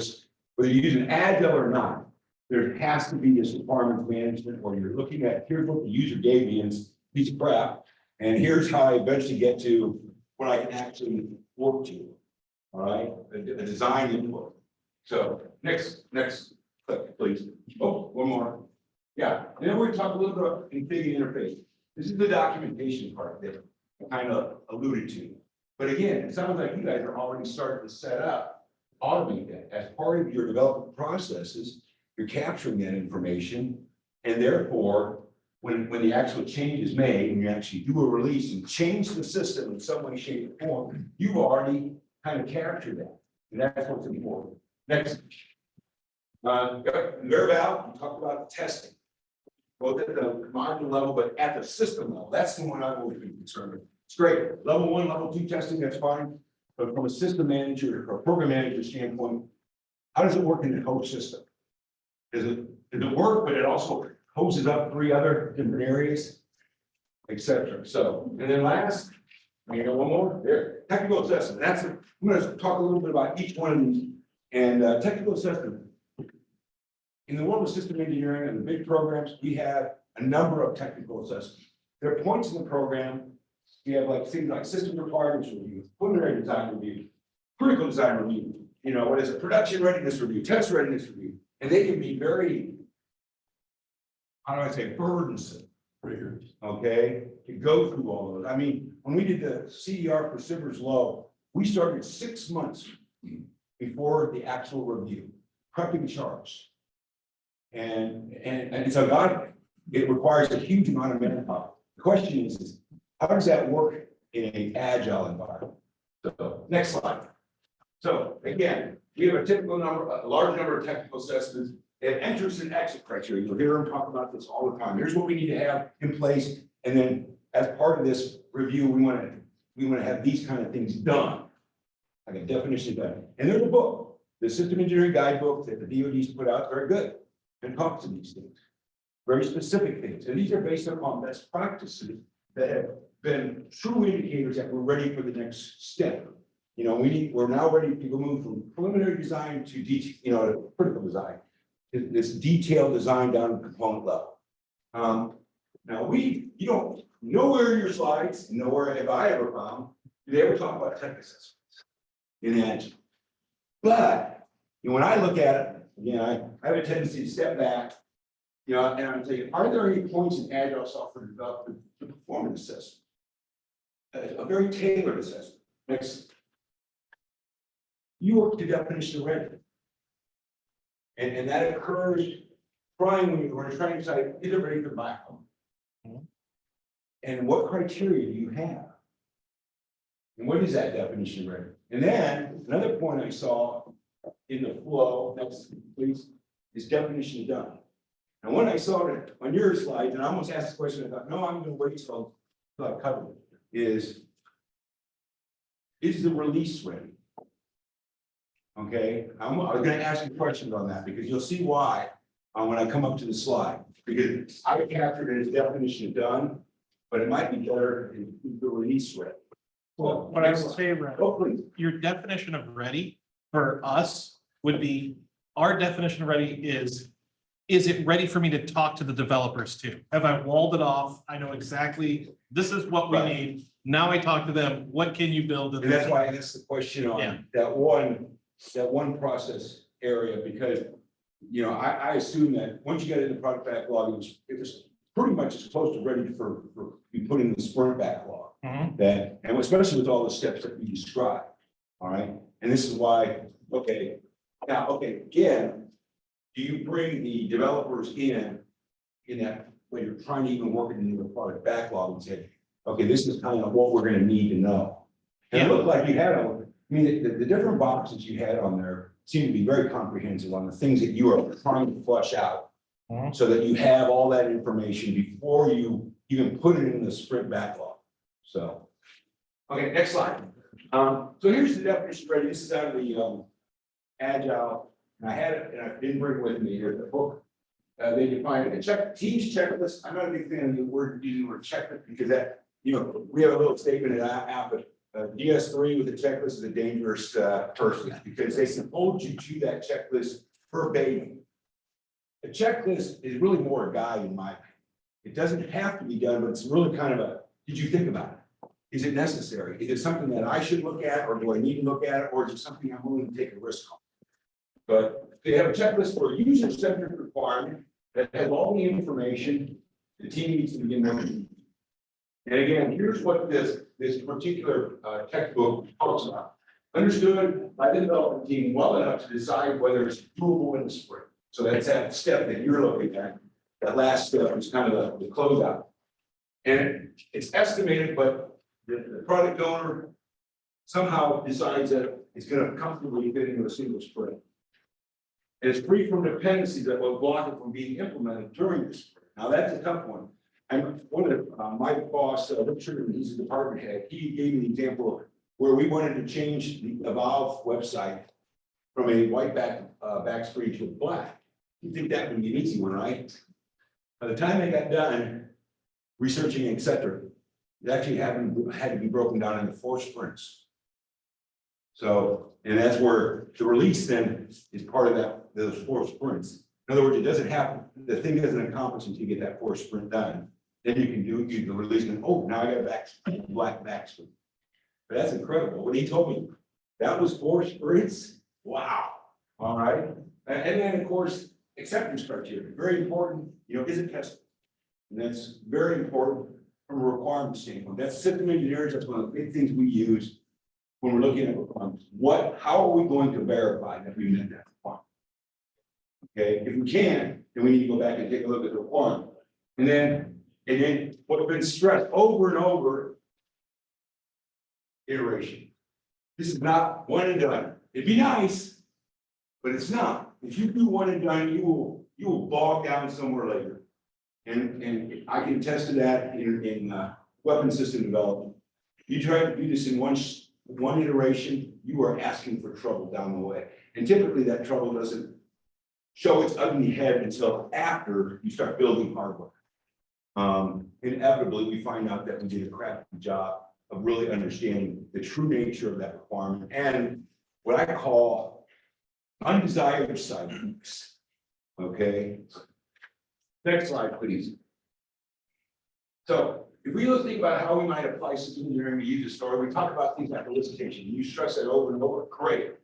you're using Agile or not. There has to be this requirements management where you're looking at, here's what the user gave me in this piece of crap. And here's how I eventually get to what I can actually work to. All right, a design input. So next click, please. Oh, one more. Yeah, and then we're gonna talk a little bit about configuring interface. This is the documentation part that I kind of alluded to. But again, it sounds like you guys are already starting to set up, automate that as part of your development processes. You're capturing that information, and therefore, when the actual change is made and you actually do a release and change the system in some way, shape, or form, you've already kind of captured that. And that's what's important. Next. Verb out, we talked about testing. Both at the module level, but at the system level, that's the one I've always been concerned with. It's great. Level 1, level 2 testing, that's fine. But from a system manager or program manager standpoint, how does it work in the whole system? Does it work, but it also hoses up 3 other different areas, etc. So, and then last, you got one more there. Technical assessment. I'm going to talk a little bit about each one of these. And technical assessment. In the world of system engineering and the big programs, we have a number of technical assessments. There are points in the program. We have like things like system requirements review, preliminary design review, critical design review. You know, what is it? Production readiness review, test readiness review, and they can be very, how do I say, burdensome. Okay, to go through all of it. I mean, when we did the CDR for Sivers Low, we started 6 months before the actual review, prepping charts. And so God, it requires a huge amount of manpower. The question is how does that work in an agile environment? So next slide. So again, we have a large number of technical assessments. They have entrance and exit criteria. You'll hear them talk about this all the time. Here's what we need to have in place. And then as part of this review, we want to have these kind of things done. Like a definition done. And there's a book, the System Engineering Guidebook that the DoD's put out, very good. And talks to these things, very specific things. And these are based upon best practices that have been true indicators that we're ready for the next step. You know, we're now ready to move from preliminary design to to critical design. This detailed design down to component level. Now you don't, nowhere in your slides, nowhere have I ever found, do they ever talk about tech assessments in Agile. But when I look at it, again, I have a tendency to step back, and I'm thinking, are there any points in Agile software development to perform an assessment? A very tailored assessment. Next. You work to definition of ready. And that occurs when we're trying to decide, is it ready for backlog? And what criteria do you have? And what is that definition of ready? And then another point I saw in the flow, next please, is definition done. And when I saw it on your slide, and I almost asked the question, I thought, no, I'm gonna wait till I cover it, is the release ready? Okay, I'm gonna ask you questions on that because you'll see why when I come up to the slide. Because I captured it as definition done, but it might be better in the release ready. Well, what I will say, Brad, Oh, please. your definition of ready for us would be, our definition of ready is it ready for me to talk to the developers too? Have I walled it off? I know exactly, this is what we Right. need. Now I talk to them, what can you build? And that's why I asked the question on that one process area, because, I assume that once you get in the product backlog, it was pretty much as close to ready for be put in the sprint backlog. Mhm. And especially with all the steps that we described, all right? And this is why, again, do you bring the developers in that, when you're trying to even work it into the product backlog and say, okay, this is kind of what we're gonna need to know. And it looked like you had, the different boxes you had on there seem to be very comprehensive on the things that you are trying to flush out. Mhm. So that you have all that information before you even put it in the sprint backlog. So, okay, next slide. So here's the definition ready. This is out of the Agile, and I had it, and I didn't bring it with me here, the book. They define it, and teams checklist. I'm not a big fan of the word, using the word checklist, because that, we have a little statement in our app, but DS3 with a checklist is a dangerous person because they can hold you to that checklist verbatim. A checklist is really more a guide in my opinion. It doesn't have to be done, but it's really kind of a, did you think about it? Is it necessary? Is it something that I should look at, or do I need to look at it, or is it something I'm willing to take a risk on? But they have a checklist for a user-centric requirement that has all the information the team needs to begin with. And again, here's what this particular textbook talks about. Understood by the development team well enough to decide whether it's doable in the sprint. So that's that step that you're looking at. That last step is kind of the closeout. And it's estimated, but the product owner somehow decides that it's going to comfortably fit into a single sprint. And it's free from dependencies that will block it from being implemented during the sprint. Now, that's a tough one. And one of my boss, Richard, he's a department head, he gave me the example of where we wanted to change the Evolve website from a white back screen to a black. You think that would be an easy one, right? By the time I got done researching, et cetera, it actually had to be broken down into 4 sprints. So, and that's where the release then is part of those 4 sprints. In other words, it doesn't happen, the thing doesn't accomplish until you get that 4 sprint done. Then you can do the release and, oh, now I got a black back screen. But that's incredible. When he told me that was 4 sprints, wow. All right. And then, of course, acceptance criteria, very important, is it tested? And that's very important from a requirement standpoint. That's system engineers, that's one of the big things we use when we're looking at requirements. How are we going to verify that we met that requirement? Okay, if we can, then we need to go back and take a look at the requirement. And then what's been stressed over and over, iteration. This is not one and done. It'd be nice, but it's not. If you do one and done, you will bog down somewhere later. And I can attest to that in weapon system development. You try to do this in one iteration, you are asking for trouble down the way. And typically that trouble doesn't show its ugly head until after you start building hardware. Inevitably, we find out that we did a crappy job of really understanding the true nature of that requirement and what I call undesired side effects. Okay. Next slide, please. So if we look think about how we might apply system engineering to user story, we talk about things like elicitation. You stress that over and over. Great.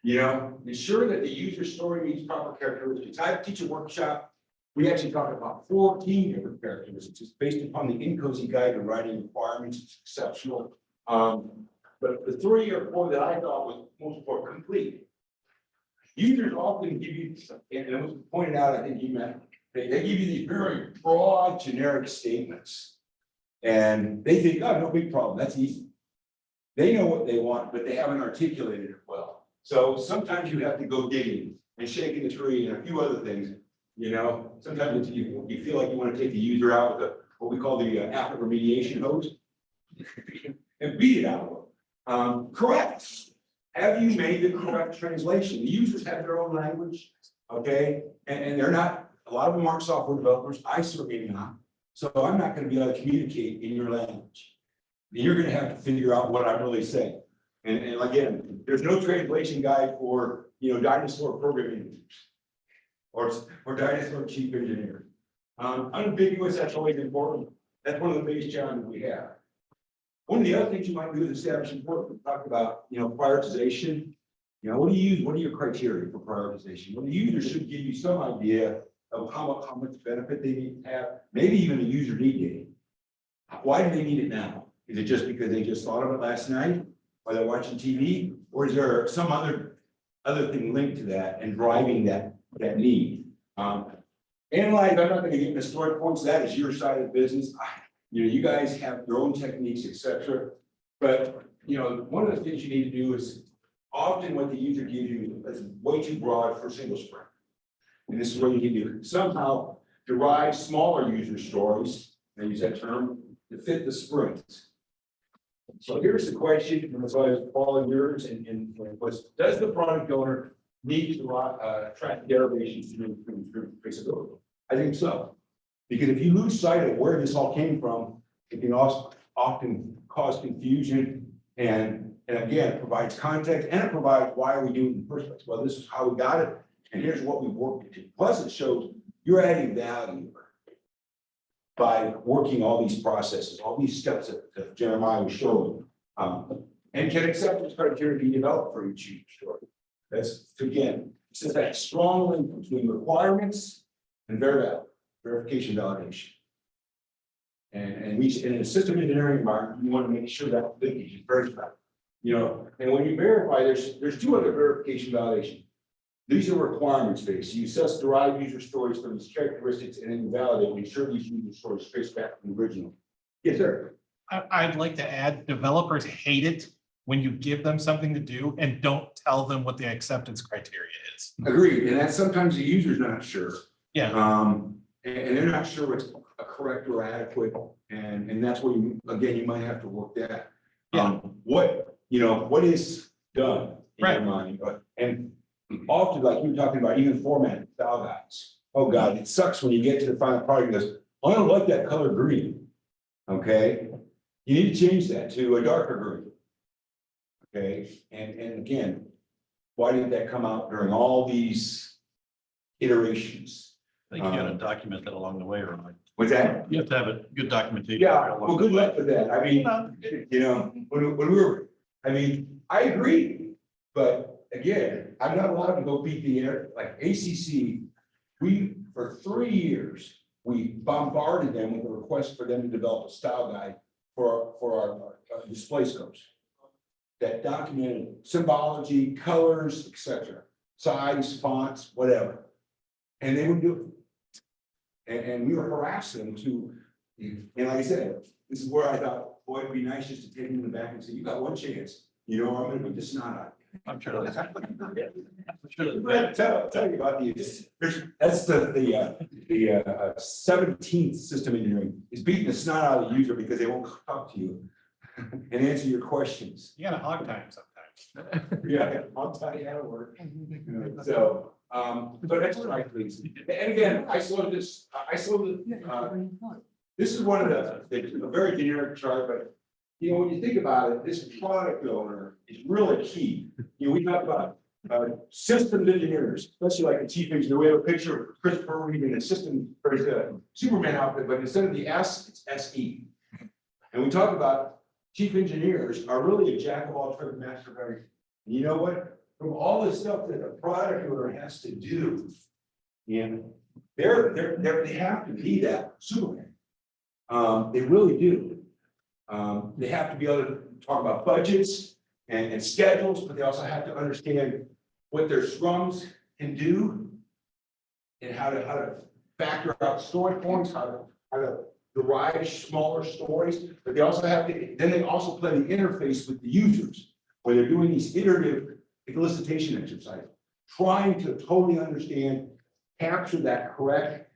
Ensure that the user story meets proper characteristics. I teach a workshop. We actually talk about 14 different characteristics. It's based upon the INCOSE guide to writing requirements. It's exceptional. But the 3 or 4 that I thought was most important, complete. Users often give you, and it was pointed out, I think you meant, they give you these very broad, generic statements. And they think, oh, no big problem, that's easy. They know what they want, but they haven't articulated it well. So sometimes you have to go digging and shaking the tree and a few other things. Sometimes you feel like you want to take the user out with what we call the after remediation hose and beat it out of them. Correct. Have you made the correct translation? The users have their own language, okay? And they're not, a lot of them aren't software developers. I certainly am not. So I'm not going to be able to communicate in your language. You're going to have to figure out what I'm really saying. And again, there's no translation guide for, dinosaur programming or dinosaur chief engineer. Unambiguous, that's always important. That's one of the biggest challenges we have. One of the other things you might do is establish important. We talked about, prioritization. What do you use? What are your criteria for prioritization? Well, the user should give you some idea of how much benefit they need to have, maybe even a user need date. Why do they need it now? Is it just because they just thought of it last night, or they're watching TV, or is there some other thing linked to that and driving that need? Analyze. I'm not going to get into story points. That is your side of the business. You guys have your own techniques, etc. But one of the things you need to do is often what the user gives you is way too broad for a single sprint. And this is what you can do. Somehow derive smaller user stories, I use that term, to fit the sprints. So here's the question, and that's why I was following yours, and was, does the product owner need to track derivations to improve traceability? I think so. Because if you lose sight of where this all came from, it can also often cause confusion And again, it provides context and it provides why are we doing it in the first place? Well, this is how we got it, and here's what we worked to. Plus, it shows you're adding value by working all these processes, all these steps that Jeremiah was showing. And can acceptance criteria be developed for each story? That's, again, this is that strong link between requirements and verification validation. And in a system engineering environment, you want to make sure that linkage is very strong. You know, and when you verify, there's two other verification validation. These are requirements based. You assess derived user stories from these characteristics and then validate, make sure these user stories trace back from the original. Yes, sir. I'd like to add, developers hate it when you give them something to do and don't tell them what the acceptance criteria is. Agreed, and that's sometimes the user's not sure. Yeah. And they're not sure what's a correct or adequate, and that's where you, again, you might have to work that. What is done in your mind, and often, like you were talking about, even formatting style guides. Oh, God, it sucks when you get to the final product and goes, I don't like that color green. Okay, you need to change that to a darker green. Okay, and again, why didn't that come out during all these iterations? I think you gotta document that along the way, right? What's that? You have to have a good documentation. Yeah, well, good luck with that. I mean, you know, when we were, I mean, I agree, but again, I'm not allowed to go beat the air, like ACC. For 3 years, we bombarded them with a request for them to develop a style guide for our display scopes that documented symbology, colors, etc., size, fonts, whatever. And they would do it. And we were harassing them to, and like I said, this is where I thought, boy, it'd be nice just to take them in the back and say, you got one chance, you know, I'm gonna be this snot out. I'm sure that's. Tell you about that's the 17th system engineering is beating the snot out of the user because they won't talk to you and answer your questions. You gotta hog time sometimes. Yeah, I'll tell you how to work. So, but that's what I please. And again, this is one of the very generic chart, but you know, when you think about it, this product owner is really key. You know, we talk about systems engineers, especially like the chief engineer. We have a picture of Christopher Reeve in a system, or the Superman outfit, but instead of the S, it's SE. And we talk about chief engineers are really a jack of all trades, master of everything. And you know what? From all the stuff that a product owner has to do, and they have to be that Superman. They really do. They have to be able to talk about budgets and schedules, but they also have to understand what their scrums can do and how to factor out story points, how to derive smaller stories, but they also have to, then they also play the interface with the users when they're doing these iterative elicitation exercises, trying to totally understand, capture that correct,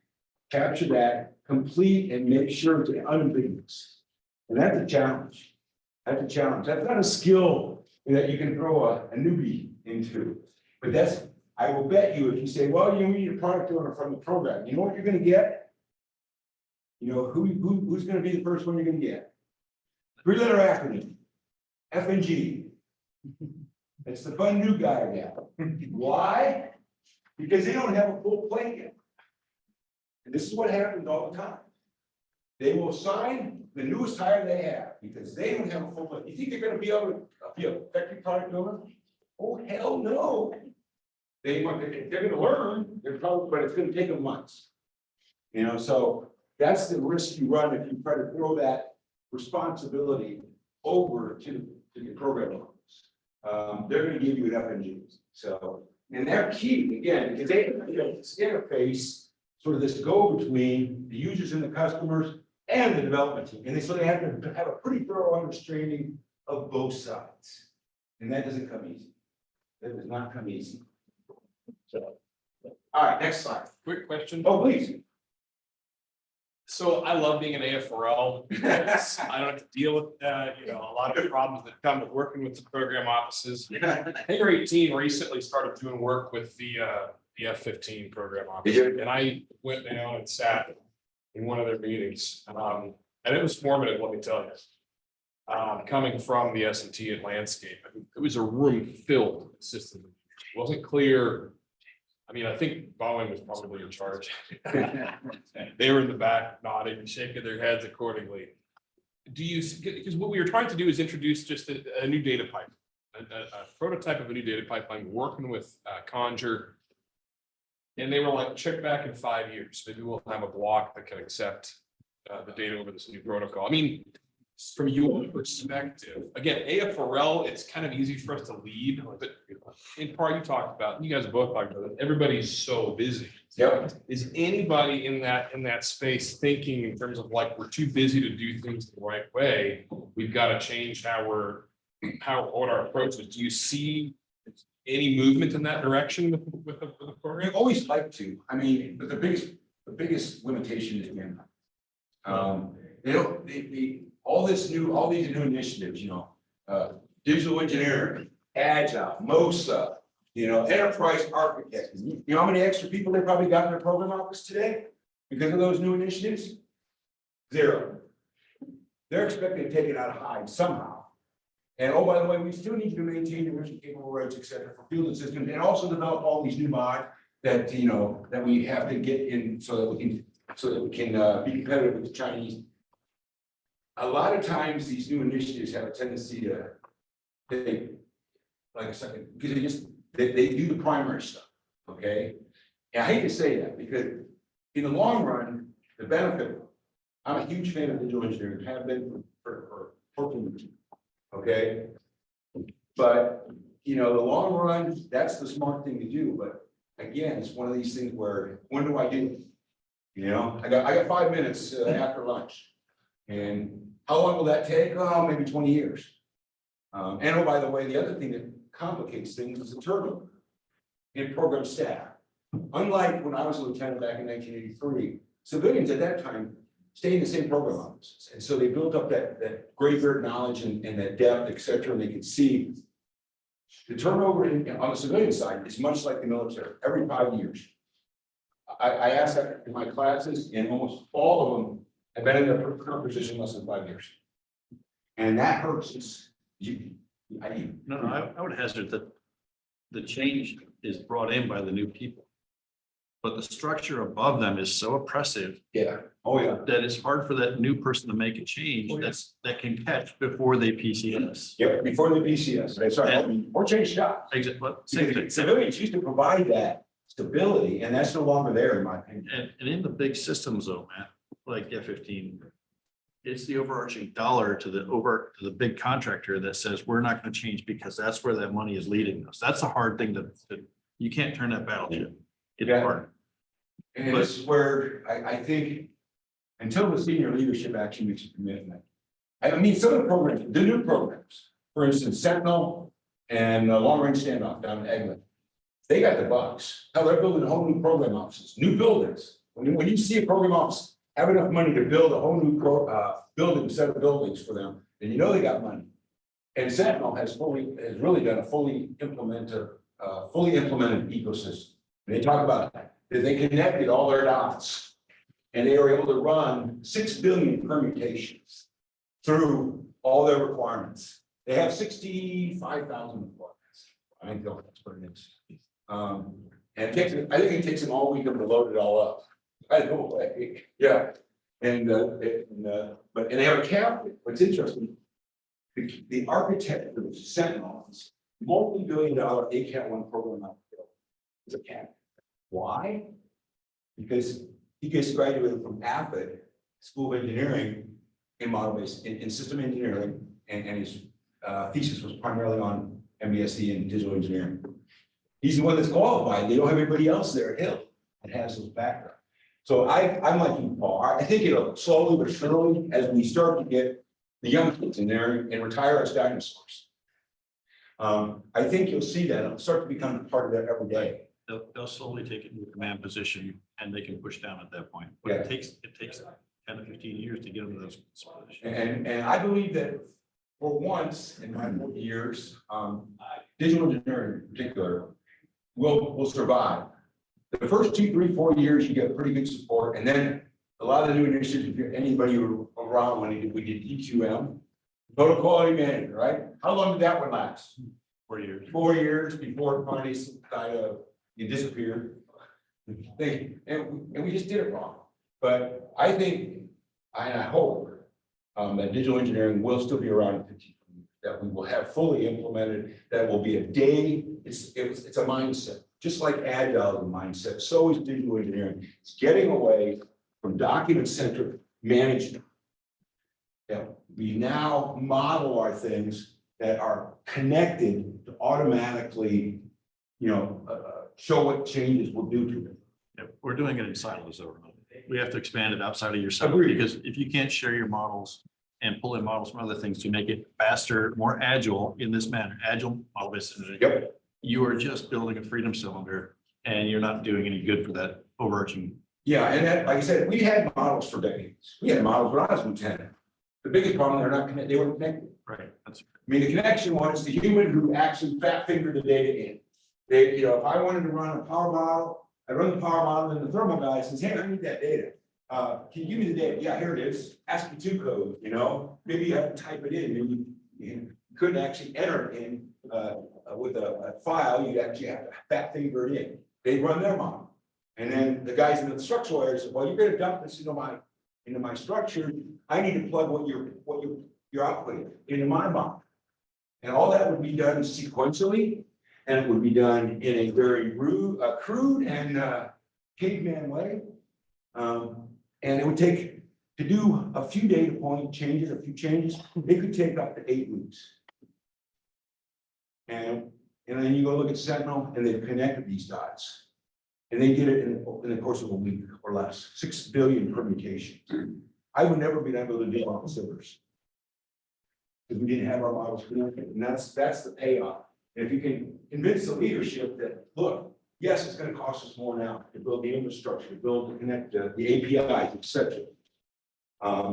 capture that complete, and make sure it's unambiguous. And that's a challenge. That's a challenge. That's not a skill that you can throw a newbie into. But that's, I will bet you, if you say, well, you need a product owner from the program, you know what you're gonna get? You know, who's gonna be the first one you're gonna get? 3-letter acronym, F&G. It's the fun new guy again. Why? Because they don't have a full plate yet. And this is what happens all the time. They will sign the newest hire they have because they don't have a full plate. You think they're gonna be able to be an effective product owner? Oh, hell no. They're gonna learn, but it's gonna take them months. You know, so that's the risk you run if you try to throw that responsibility over to the program owners. They're gonna give you an FNG. So, and they're key again, because they have this interface, sort of this go between the users and the customers and the development team. And they have to have a pretty thorough understanding of both sides. And that doesn't come easy. That does not come easy. So, all right, next slide. Quick question. Oh, please. So I love being an AFRL. I don't have to deal with, a lot of problems that come with working with the program offices. Hangar 18 recently started doing work with the F-15 program office. And I went down and sat in one of their meetings. And it was formative, let me tell you. coming from the S&T and landscape. I mean, it was a room filled with systems. It wasn't clear. I mean, I think Boeing was probably in charge. They were in the back nodding and shaking their heads accordingly. Do you, because what we were trying to do is introduce just a new data pipe, a prototype of a new data pipeline, working with Conjure. And they were like, check back in 5 years. Maybe we'll have a block that can accept the data over this new protocol. I mean, from your perspective, again, AFRL, it's kind of easy for us to lead, but in part you talked about, you guys both talked about it, everybody's so busy. Yep. Is anybody in that space thinking in terms of like, we're too busy to do things the right way? We've got to change what our approach is. Do you see any movement in that direction with the We program? always like to, I mean, but the biggest limitation is manpower. They don't, all these new initiatives, digital engineering, Agile, MOSA, enterprise architect. You know how many extra people they probably got in their program office today because of those new initiatives? 0. They're expected to take it out of hide somehow. And oh, by the way, we still need to maintain division capable rates, et cetera, for fueling systems, and also develop all these new mods that that we have to get in so that we can be competitive with the Chinese. A lot of times, these new initiatives have a tendency to take like a second, because they do the primary stuff, okay? And I hate to say that, because in the long run, the benefit, I'm a huge fan of digital engineering, have been for 14 years, okay? But, the long run, that's the smart thing to do, but again, it's one of these things where, when do I do it? I got 5 minutes after lunch. And how long will that take? Oh, maybe 20 years. And oh, by the way, the other thing that complicates things is the turnover in program staff. Unlike when I was a lieutenant back in 1983, civilians at that time stayed in the same program offices. And so they built up that graveyard knowledge and that depth, et cetera, and they could see the turnover on the civilian side is much like the military, every 5 years. I asked that in my classes, and almost all of them have been in their current position less than 5 years. And that hurts us. I would hazard that the change is brought in by the new people. But the structure above them is so oppressive. Yeah. Oh, yeah. That it's hard for that new person to make a change that can catch before they PCS. Yep, before the BCS, that's right, or change jobs. Exactly. Same thing. Civilians used to provide that stability, and that's no longer there, in my opinion. And in the big systems though, Matt, like F-15, it's the overarching dollar to the big contractor that says, we're not going to change because that's where that money is leading us. That's a hard thing to you can't turn that battleship. It's hard. And this is where I think, until the senior leadership actually makes a commitment. I mean, some of the programs, the new programs, for instance, Sentinel and Long Range Standoff down in Eglinton, they got the bucks. Hell, they're building a whole new program offices, new buildings. When you see a program office have enough money to build a whole new set of buildings for them, then they got money. And Sentinel has really done a fully implemented ecosystem. And they talk about that they connected all their dots, and they were able to run 6 billion permutations through all their requirements. They have 65,000 requirements. I think that's what it is. And I think it takes them all weekend to load it all up. By the way, yeah. And they have a cabinet. What's interesting, the architect of the Sentinel, multi-billion-dollar ACAT-1 program out there, is a cabinet. Why? Because he gets graduated from AFID, School of Engineering, in model-based in system engineering, and his thesis was primarily on MBSE and digital engineering. He's the one that's qualified. They don't have anybody else there at Hill that has those background. So I'm like you, Paul. I think it'll slowly but surely, as we start to get the young kids in there and retire as dinosaurs. I think you'll see that it'll start to become part of that every day. They'll slowly take it into a command position and they can push down at that point. But it takes 10 to 15 years to get them to those positions. And I believe that for once in my 40 years, digital engineering in particular will survive. The first 2, 3, 4 years, you get pretty good support. And then a lot of the new initiatives, if you're anybody around when we did EQM, total quality manager, right? How long did that one last? 4 years. 4 years before it finally kind of, you disappeared. And we just did it wrong. But I think, and I hope, that digital engineering will still be around in 15 years, that we will have fully implemented, that will be a day, it's a mindset. Just like Agile is a mindset, so is digital engineering. It's getting away from document-centric management. Yeah, we now model our things that are connected to automatically, show what changes we'll do to them. Yeah, we're doing it in silos though. We have to expand it outside of your silo, Agreed. because if you can't share your models and pull in models from other things to make it faster, more agile in this manner, agile model-based engineering. Yep. You are just building a freedom cylinder and you're not doing any good for that overarching. Yeah, and that, like I said, we had models for decades. We had models when I was lieutenant. The biggest problem, they're not connected, they weren't connected. Right. That's I mean, the connection was the human who actually fat fingered the data in. They, if I wanted to run a power model, I run the power model and the thermal guy says, hey, I need that data. Can you give me the data? Yeah, here it is. ASCII2 code, maybe you have to type it in. Maybe you couldn't actually enter it in with a file. You actually have to fat finger it in. They run their model. And then the guys in the structural area said, well, you're going to dump this into my structure. I need to plug what you're outputting into my model. And all that would be done sequentially, and it would be done in a very crude and caveman way. And it would take, to do a few data point changes, a few changes, it could take up to 8 weeks. And then you go look at Sentinel and they've connected these dots. And they did it in the course of a week or less, 6 billion permutations. I would never be able to do it on servers. Because we didn't have our models connected, and that's the payoff. And if you can convince the leadership that, look, yes, it's gonna cost us more now to build the infrastructure, to connect the APIs, et cetera.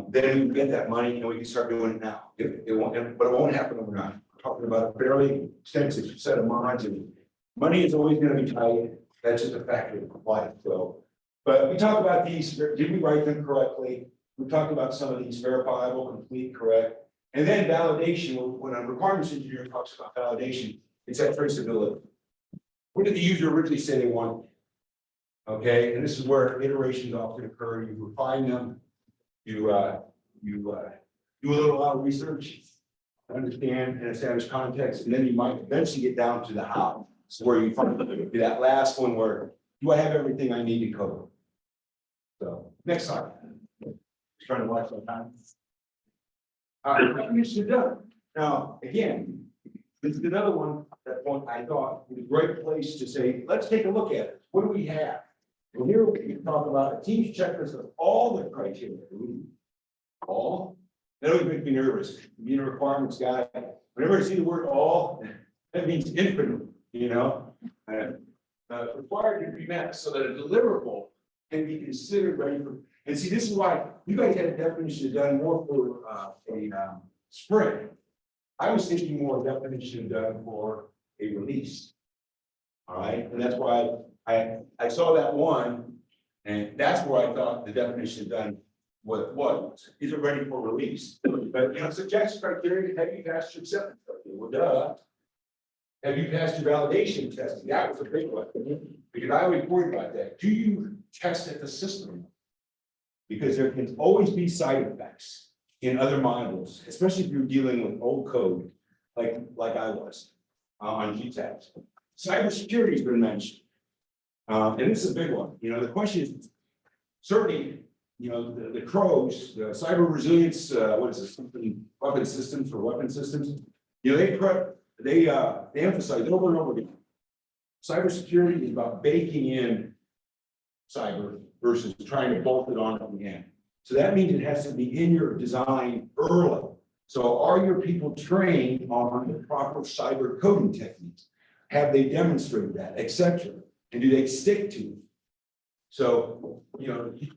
Then we can get that money and we can start doing it now. It won't, but it won't happen overnight. We're talking about a fairly extensive set of mods, and money is always gonna be tight. That's just a factor of life, so. But we talk about these, did we write them correctly? We talked about some of these verifiable, complete, correct. And then validation, when a requirements engineer talks about validation, it's that traceability. What did the user originally say they wanted? Okay, and this is where iterations often occur. You refine them, you do a lot of research, understand and establish context, and then you might eventually get down to the how. So where you find that last one where, do I have everything I need to code? So next slide. Just trying to watch my time. Definition done. Now, again, this is another one that one I thought was a great place to say, let's take a look at it. What do we have? And here we can talk about a team's checklist of all the criteria. Ooh, all? That always makes me nervous. Being a requirements guy, whenever I see the word all, that means infinite, required to be met so that a deliverable can be considered ready for. And see, this is why you guys had a definition done more for a sprint. I was thinking more definition done for a release. All right, and that's why I saw that one, and that's where I thought the definition done what it was. Is it ready for release? But suggestion criteria, have you passed your acceptance criteria? Well, duh. Have you passed your validation testing? That was a big one, because I was worried about that. Do you test at the system? Because there can always be side effects in other modules, especially if you're dealing with old code, like I was on GTAs. Cybersecurity has been mentioned. And this is a big one. The question is, certainly, the crows, the cyber resilience, what is this, something, weapon systems or weapon systems, they emphasize over and over again. Cybersecurity is about baking in cyber versus trying to bolt it on at the end. So that means it has to be in your design early. So are your people trained on the proper cyber coding techniques? Have they demonstrated that, et cetera? And do they stick to it? So,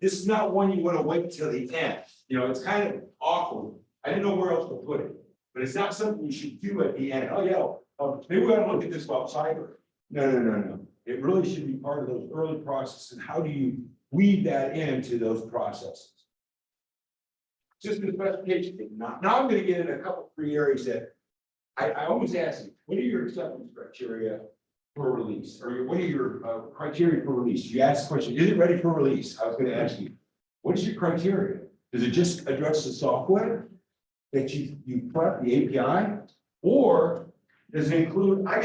this is not one you want to wait till the end. It's kind of awkward. I didn't know where else to put it, but it's not something you should do at the end. Oh, yeah, maybe we got to look at this about cyber. No. It really should be part of those early processes. And how do you weave that into those processes? system specification thing. Now I'm gonna get in a couple three areas that I always ask you, what are your acceptance criteria for release? Or what are your criteria for release? You ask the question, is it ready for release? I was gonna ask you, what is your criteria? Does it just address the software that you prep, the API? Or does it include, I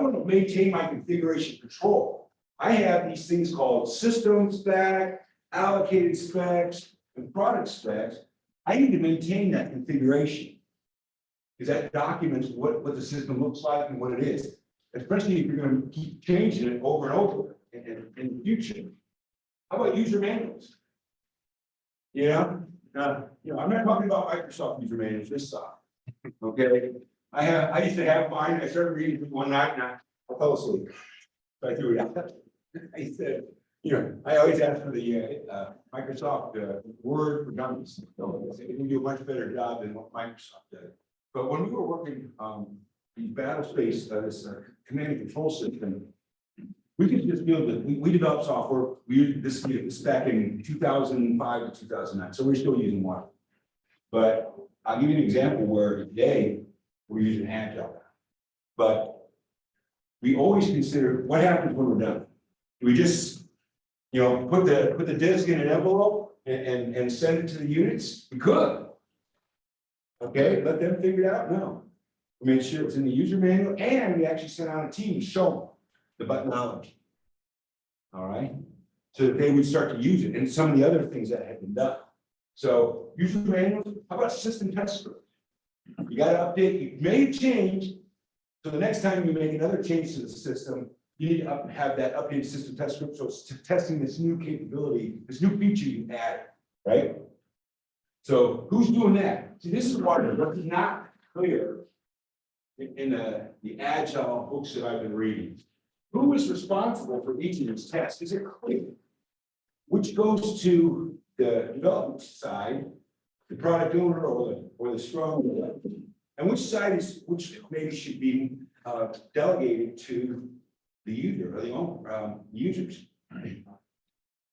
want to maintain my configuration control. I have these things called system spec, allocated specs, and product specs. I need to maintain that configuration. Because that documents what the system looks like and what it is, especially if you're going to keep changing it over and over in the future. How about user manuals? I'm not talking about Microsoft user manuals this side. Okay, I used to have mine. I started reading it one night and I fell asleep. So I threw it out. I said, I always ask for the Microsoft Word for Dummies. It can do a much better job than what Microsoft does. But when we were working the battle space, this command and control system, we could just build it. We developed software. We used this back in 2005 to 2009. So we're still using one. But I'll give you an example where today we're using Agile. But we always consider what happens when we're done. Do we just, put the disk in an envelope and send it to the units? We could. Okay, let them figure it out? No. We made sure it's in the user manual and we actually sent out a team to show them the buttonology. All right, so that they would start to use it and some of the other things that had been done. So user manuals, how about system test script? You got to update, you made a change. So the next time you make another change to the system, you need to have that updated system test script. So it's testing this new capability, this new feature you added, right? So who's doing that? See, this is what's not clear in the Agile books that I've been reading. Who is responsible for each of these tests? Is it clear? Which goes to the development side, the product owner or the scrum, and which maybe should be delegated to the user or the owner, users.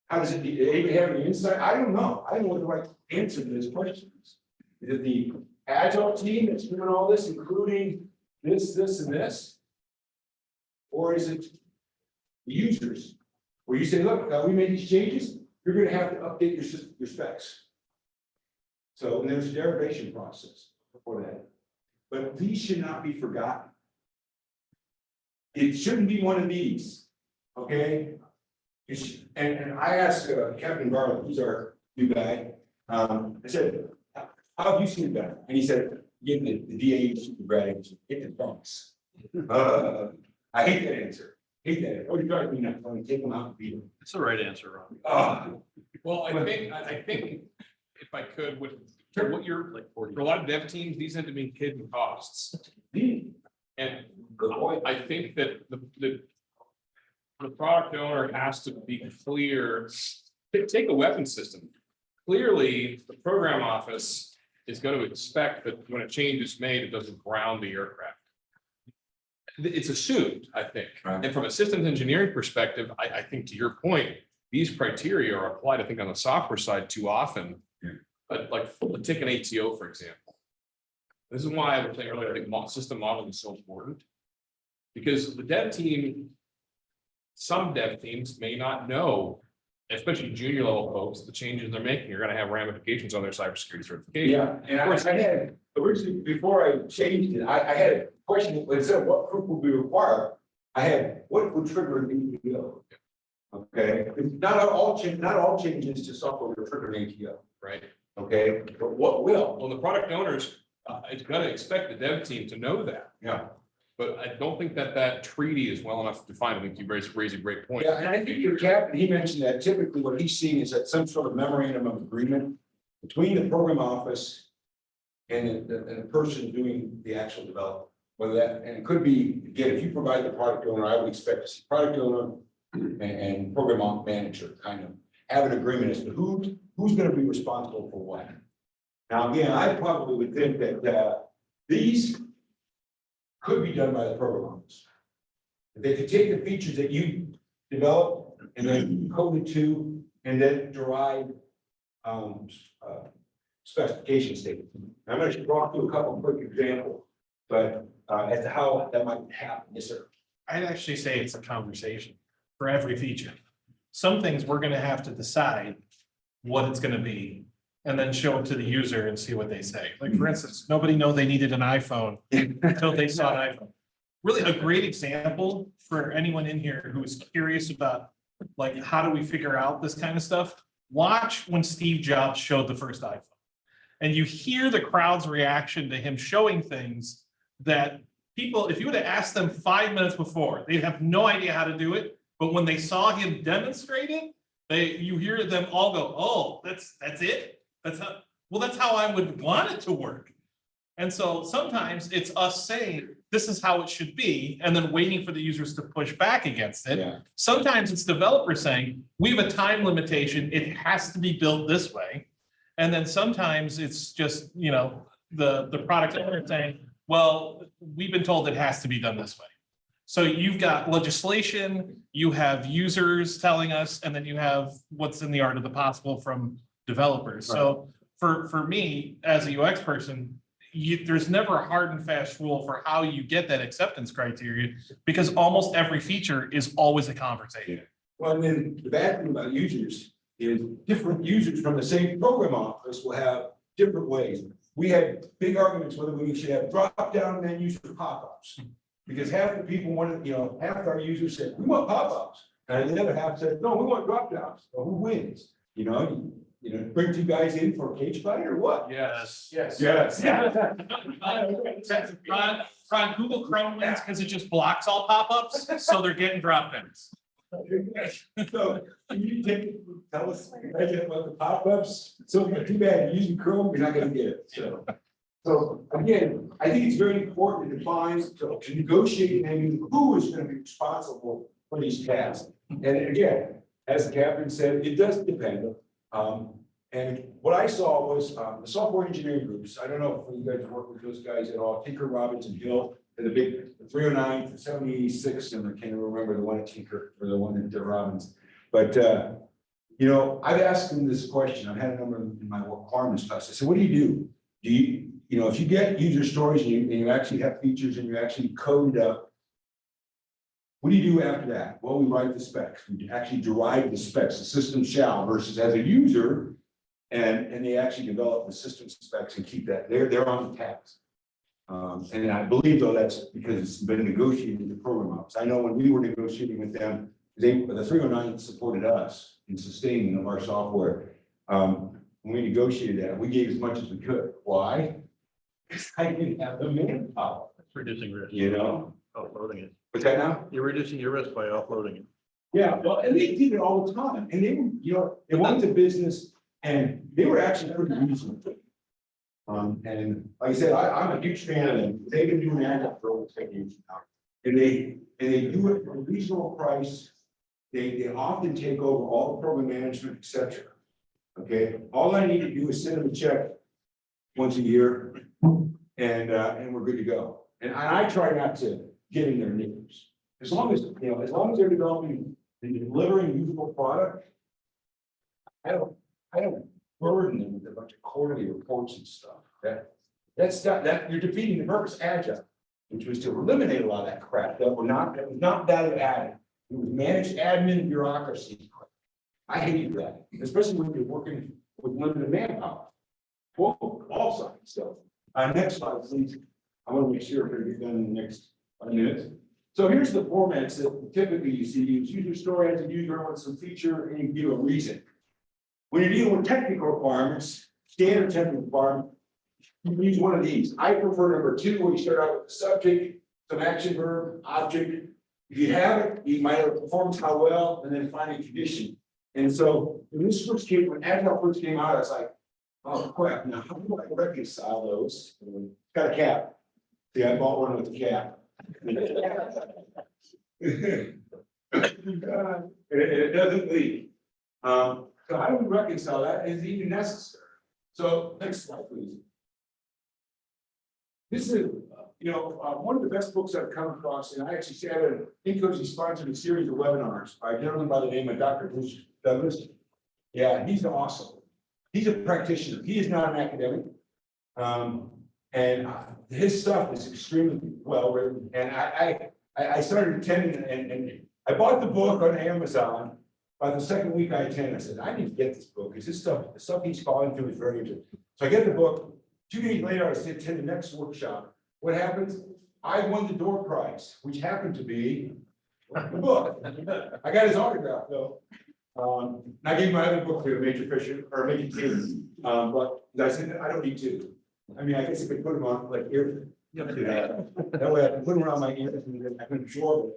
How does it, anybody have any insight? I don't know. I don't know what the right answer to this question is. Is it the Agile team that's doing all this, including this, and this? Or is it the users? Where you say, look, we made these changes, you're going to have to update your specs. So and there's a derivation process for that. But these should not be forgotten. It shouldn't be one of these, okay? And I asked Captain Garland, who's our new guy, I said, how have you seen that? And he said, give the DAU super grad, hit the bunks. I hate that answer. Hate that. Oh, you're driving me nuts. I'm gonna take them out and beat them. It's the right answer, Ron. Well, I think if I could, what you're like, for a lot of dev teams, these end up being hidden costs. And I think that the product owner has to be clear. Take a weapon system. Clearly, the program office is going to expect that when a change is made, it doesn't ground the aircraft. It's assumed, I think. Right. And from a systems engineering perspective, I think to your point, these criteria are applied, I think, on the software side too often. Yeah. But like, take an ATO, for example. This is why I was saying earlier, I think system modeling is so important. Because the dev team, some dev teams may not know, especially junior level folks, the changes they're making are going to have ramifications on their cybersecurity certification. Yeah, and I had, originally, before I changed it, I had a question, instead of what proof would be required, I had, what would trigger an ATO? Okay, not all changes to software will trigger an ATO. Right. Okay, but what will? Well, the product owners, it's going to expect the dev team to know that. Yeah. But I don't think that treaty is well enough defined. I think you raise a great point. Yeah, and I think your captain, he mentioned that typically what he's seeing is that some sort of memorandum of agreement between the program office and the person doing the actual development. Whether that, and it could be, again, if you provide the product owner, I would expect to see product owner and program manager kind of have an agreement as to who's going to be responsible for what. Now, again, I probably would think that these could be done by the program office. If they could take the features that you develop and then code it to, and then derive specification statement. I'm going to walk through a couple of quick examples, but as to how that might happen, yes, sir. I'd actually say it's a conversation for every feature. Some things we're gonna have to decide what it's gonna be and then show it to the user and see what they say. Like, for instance, nobody knew they needed an iPhone until they saw an iPhone. Really a great example for anyone in here who is curious about, like, how do we figure out this kind of stuff? Watch when Steve Jobs showed the first iPhone. And you hear the crowd's reaction to him showing things that people, if you would have asked them 5 minutes before, they'd have no idea how to do it. But when they saw him demonstrate it, you hear them all go, oh, that's it? That's how I would want it to work. And so sometimes it's us saying, this is how it should be, and then waiting for the users to push back against it. Yeah. Sometimes it's developers saying, we have a time limitation, it has to be built this way. And then sometimes it's just, the product owner saying, well, we've been told it has to be done this way. So you've got legislation, you have users telling us, and then you have what's in the art of the possible from developers. So for me, as a UX person, there's never a hard and fast rule for how you get that acceptance criteria, because almost every feature is always a conversation. Well, and then the bad thing about users is different users from the same program office will have different ways. We had big arguments whether we should have drop-down menus for pop-ups. Because half the people wanted, half our users said, we want pop-ups. And the other half said, no, we want drop-downs. Well, who wins? Bring two guys in for a cage fight or what? Yes. Ron, Google Chrome wins because it just blocks all pop-ups, so they're getting drop-ins. So can you tell us about the pop-ups? So too bad, using Chrome, you're not gonna get it, So again, I think it's very important to define, to negotiate and who is gonna be responsible for these tasks. And again, as the captain said, it does depend. And what I saw was the software engineering groups. I don't know if you guys work with those guys at all, Tinker, Robbins, and Hill, and the big 309, 76, and I can't remember the one at Tinker or the one at Robbins. But I've asked them this question. I've had a number in my requirements class. I said, what do? Do you, if you get user stories and you actually have features and you actually code it up, what do you do after that? Well, we write the specs. We actually derive the specs, the system shall versus as a user, and they actually develop the system specs and keep that. They're on the task. And I believe though that's because it's been negotiated with the program office. I know when we were negotiating with them, the 309 supported us in sustaining of our software. When we negotiated that, we gave as much as we could. Why? Because I didn't have the manpower. Reducing risk. Offloading it. What's that now? You're reducing your risk by offloading it. Yeah, well, and they did it all the time, and they were, they went to business, and they were actually pretty reasonable. And like I said, I'm a huge fan of them. They've been doing Agile for over 10 years now. And they do it for a reasonable price. They often take over all the program management, et cetera. Okay, all I need to do is send them a check once a year, and we're good to go. And I try not to get in their nickels. As long as they're developing and delivering usable product, I don't burden them with a bunch of quarterly reports and stuff. That's not you're defeating the purpose of Agile, which was to eliminate a lot of that crap that was not value added. It was managed admin bureaucracy. I hate that, especially when you're working with limited manpower. Whoa, all sides. So, next slide, please. I want to make sure we're done in the next 5 minutes. So here's the formats that typically you see. You use user story as a user wants some feature, and you give a reason. When you're dealing with technical requirements, standard technical requirements, you can use one of these. I prefer number 2, where you start out with the subject, some action verb, object. If you have it, you might have performed how well, and then find a condition. And so when Agile first came out, I was like, oh crap, now how do I reconcile those? Got a cap. See, I bought one with a cap. It doesn't leak. So how do we reconcile that? Is it even necessary? So next slide, please. This is, one of the best books I've come across, and I actually said Incozy sponsored a series of webinars by a gentleman by the name of Dr. Bruce Douglas. Yeah, he's awesome. he's a practitioner. He is not an academic. And his stuff is extremely well written. And I started attending and I bought the book on Amazon. By the second week I attended, I said, I need to get this book because this stuff, the stuff he's calling to is very interesting. So I get the book. 2 days later, I attend the next workshop. What happens? I won the door prize, which happened to be the book. I got his autograph though. And I gave my other book to Major Fisher or Major King, but I said, I don't need to. I mean, I guess I could put them on like ear. That way I can put them around my ears and I can absorb it.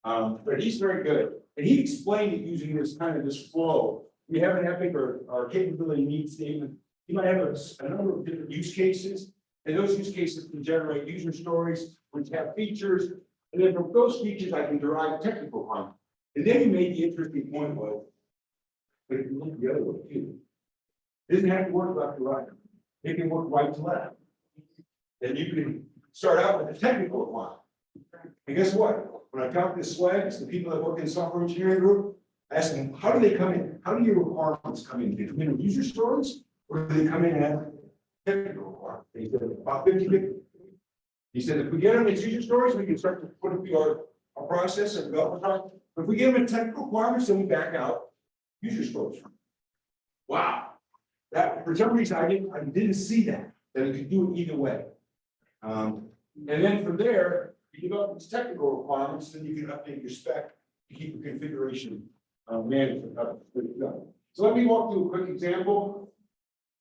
But he's very good. And he explained it using this kind of this flow. We have an epic or capability needs statement. You might have a number of different use cases. And those use cases can generate user stories, which have features. And then from those features, I can derive technical content. And then he made the interesting point was, but if you look the other way too, it doesn't have to work left to right. It can work right to left. And you can start out with a technical requirement. And guess what? When I talk to swags, the people that work in software engineering group, I ask them, how do they come in? How do your requirements come in? Do they come in with user stories? Or do they come in as technical requirements? He said about 50-50. He said, if we get them as user stories, we can start to put it through our process and development process. But if we get them in technical requirements, then we back out user stories. Wow. That for some reason I didn't see that you could do it either way. And then from there, you develop these technical requirements, then you can update your spec to keep your configuration management up. So let me walk through a quick example.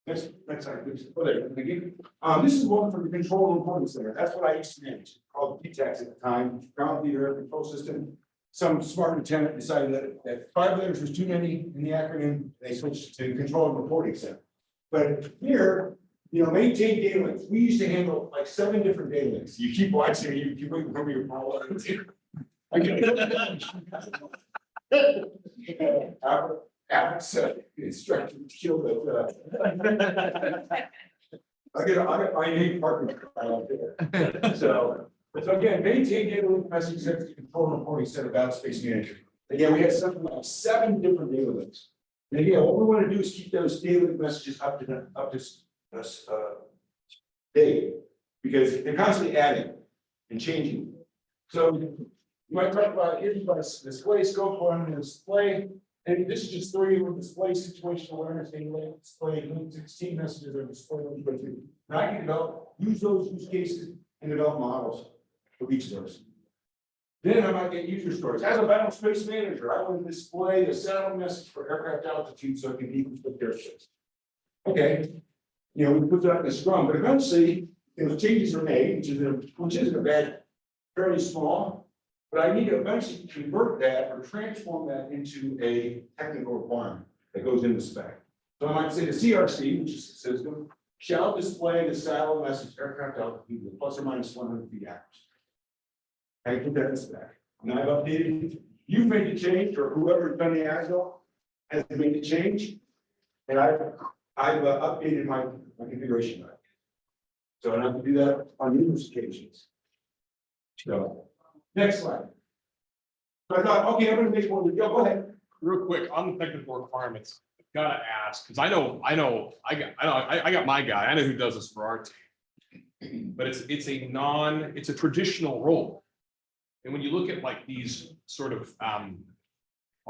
Next slide, please. Oh, there, begin. This is one for the control and reporting center. That's what I used to manage, called PTAX at the time, ground theater control system. Some smart lieutenant decided that 5 letters was too many in the acronym. They switched to control and reporting center. But here, maintain data links. We used to handle like 7 different data links. You keep watching, you keep waiting for your follow-up. Alex instructed to kill that. I get my name partner out there. So again, maintain data link message sets control and reporting set about space manager. Again, we had something like 7 different data links. And again, what we want to do is keep those data link messages up to date, because they're constantly adding and changing. So you might talk about here's display scope on the display. And this is just 3 with display situational awareness, data link display, link 16 messages are displayed. Now I can use those use cases and develop models for each of those. Then I might get user stories. As a battle space manager, I want to display the satellite message for aircraft altitude so it can be with airspace. Okay, we put that in the Scrum, but eventually, changes are made, which isn't a bad, fairly small, but I need to eventually convert that or transform that into a technical requirement that goes in the spec. So I might say the CRC, which is the system, shall display the satellite message aircraft altitude with plus or minus 100 feet accuracy. I put that in the spec. Now I've updated, you've made the change, or whoever's done the Agile has made the change, and I've updated my configuration. Right. So I have to do that on numerous occasions. So next slide. So I thought, okay, I'm going to make one. Go ahead. Real quick on the technical requirements, I've gotta ask, because I got my guy, I know who does this for our team. But it's a traditional role. And when you look at like these sort of, I'll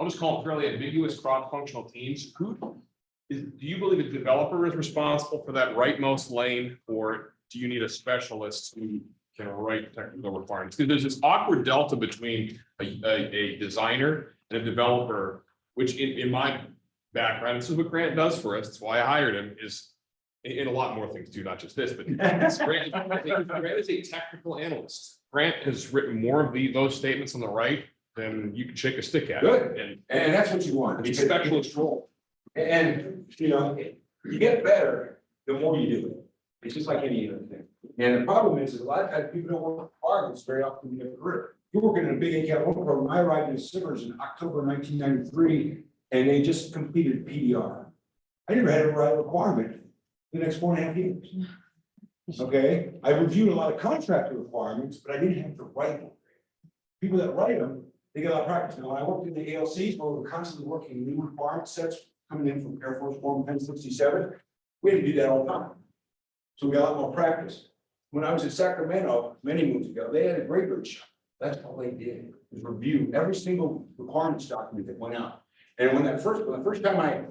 just call them fairly ambiguous cross-functional teams, do you believe a developer is responsible for that rightmost lane, or do you need a specialist who can write technical requirements? Because there's this awkward delta between a designer and a developer, which in my background, this is what Grant does for us. That's why I hired him, is in a lot more things too, not just this, but Grant is a technical analyst. Grant has written more of those statements on the right than you can shake a stick at. Good. And that's what you want. It's a specialist role. And, you get better the more you do it. It's just like any other thing. And the problem is a lot of times people don't work requirements very often in their career. You're working in a big ACAP program. I arrived in Simmers in October 1993, and they just completed PDR. I never had to write a requirement the next 4.5 years. Okay, I reviewed a lot of contractor requirements, but I didn't have to write them. People that write them, they get a lot of practice. Now, when I worked in the ALCs, where we were constantly working new requirement sets coming in from Air Force Form 1067. We had to do that all the time. So we got a lot more practice. When I was in Sacramento many moons ago, they had a grade road shop. That's all they did, was review every single requirements document that went out. And when the first time I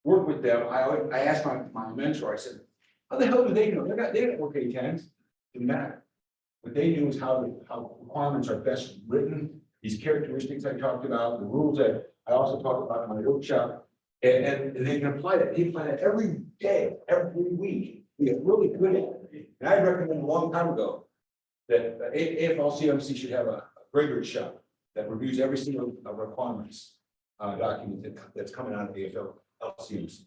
worked with them, I asked my mentor, I said, how the hell do they know? They got work A10s, didn't matter. What they knew is how requirements are best written, these characteristics I talked about, the rules that I also talked about in my workshop. And they can apply that. They apply that every day, every week. We get really good at it. And I recommended a long time ago that AFL-CMC should have a grade shop that reviews every single requirements document that's coming out of AFL-CMC.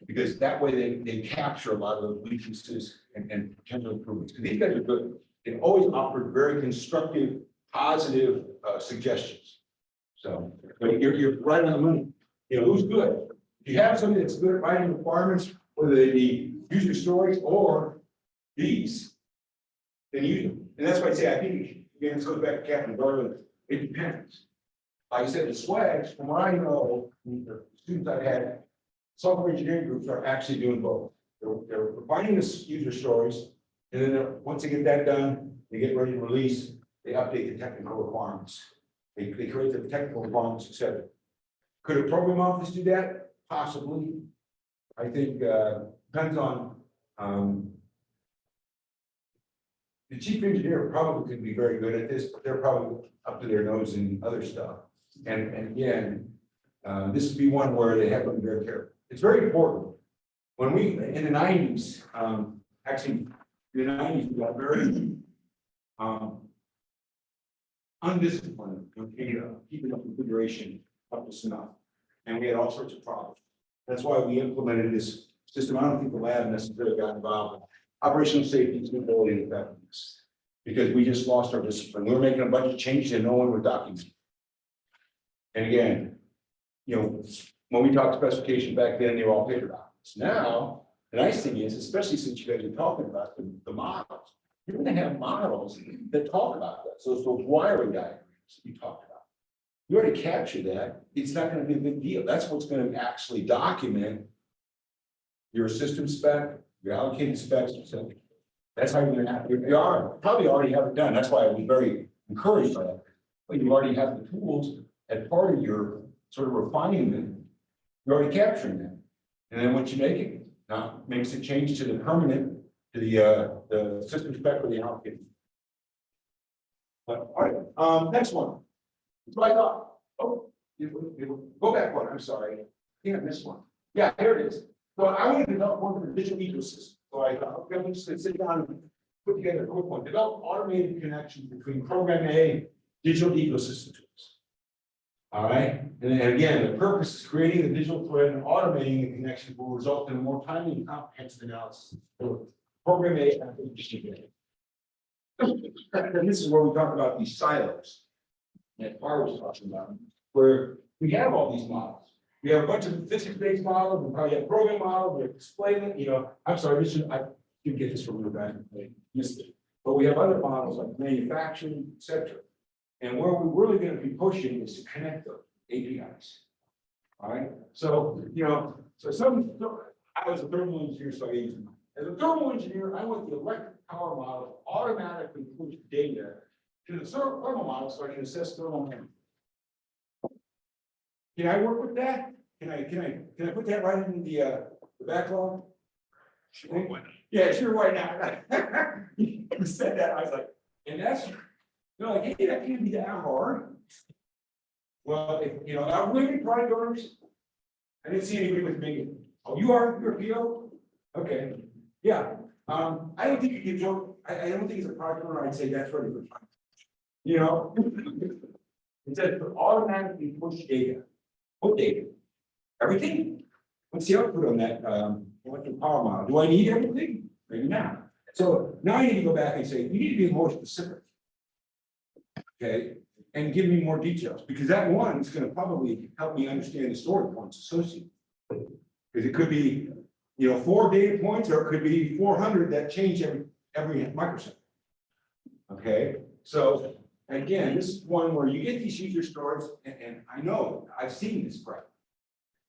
Because that way they capture a lot of the weaknesses and potential improvements. Because these guys are good. They've always offered very constructive, positive suggestions. So but you're right on the money. You know, who's good? If you have somebody that's good at writing requirements, whether they be user stories or these, then use them. And that's why I say, I think, again, this goes back to Captain Garland, it depends. Like I said, the swags, from what I know, the students I've had, software engineering groups are actually doing both. They're refining the user stories, and then once they get that done, they get ready to release, they update the technical requirements. They create the technical requirements, etc. Could a program office do that? Possibly. I think depends on the chief engineer probably could be very good at this, but they're probably up to their nose in other stuff. And again, this would be one where they have to be very careful. It's very important. When we, in the 90s, actually, in the 90s, we got very undisciplined, keeping up configuration up to snuff. And we had all sorts of problems. That's why we implemented this system. I don't think the lab necessarily got involved. Operational safety, stability, and effectiveness. Because we just lost our discipline. We were making a bunch of changes and no one would document. And again, you know, when we talked specification back then, they were all paper documents. Now, the nice thing is, especially since you guys are talking about the models, you're going to have models that talk about that. So it's those wiring diagrams you talked about. You already captured that. It's not going to be a big deal. That's what's going to actually document your system spec, your allocated specs, etc. That's how you're going to have. You are probably already have it done. That's why I was very encouraged by that. But you already have the tools as part of your sort of refining them. You're already capturing them, and then what you make it now makes a change to the permanent, to the system spec or the allocated. But all right, next one. That's what I thought. Oh, go back one. I'm sorry. I think I missed one. Yeah, here it is. So I want to develop one for the digital ecosystem. So I thought, okay, I'm just going to sit down and put together a quick one. Develop automated connections between program A, digital ecosystem tools. All right. And then again, the purpose is creating the digital thread and automating the connection will result in a more timely and comprehensive analysis. So program A and digital A. And this is where we talk about these silos that Bar was talking about, where we have all these models. We have a bunch of physics-based models, we probably have program models, we have display, you know, I'm sorry, this is, I didn't get this from you back, I missed it. But we have other models like manufacturing, et cetera. And where we're really going to be pushing is to connect the APIs. All right, so, you know, I was a thermal engineer, so I used them. As a thermal engineer, I want the electric power model to automatically push data to the thermal model so I can assess thermal energy. Can I work with that? Can I put that right in the backlog? Sure, why not? Yeah, sure, why not? You said that, I was like, and that's, you're like, hey, that can't be that hard. Well, if, you know, I'm really product owners. I didn't see anybody with me. Oh, you're a PO? Okay, yeah. I don't think you can joke. I don't think as a product owner, I'd say that's ready for time. You know, it says to automatically push data. What data? Everything. What's the output on that electric power model? Do I need everything? Maybe not. So now I need to go back and say, you need to be more specific. Okay, and give me more details, because that one is going to probably help me understand the story points associated. Because it could be, you know, 4 data points, or it could be 400 that change every microsecond. Okay, so again, this is one where you get these user stories, and I know I've seen this crap.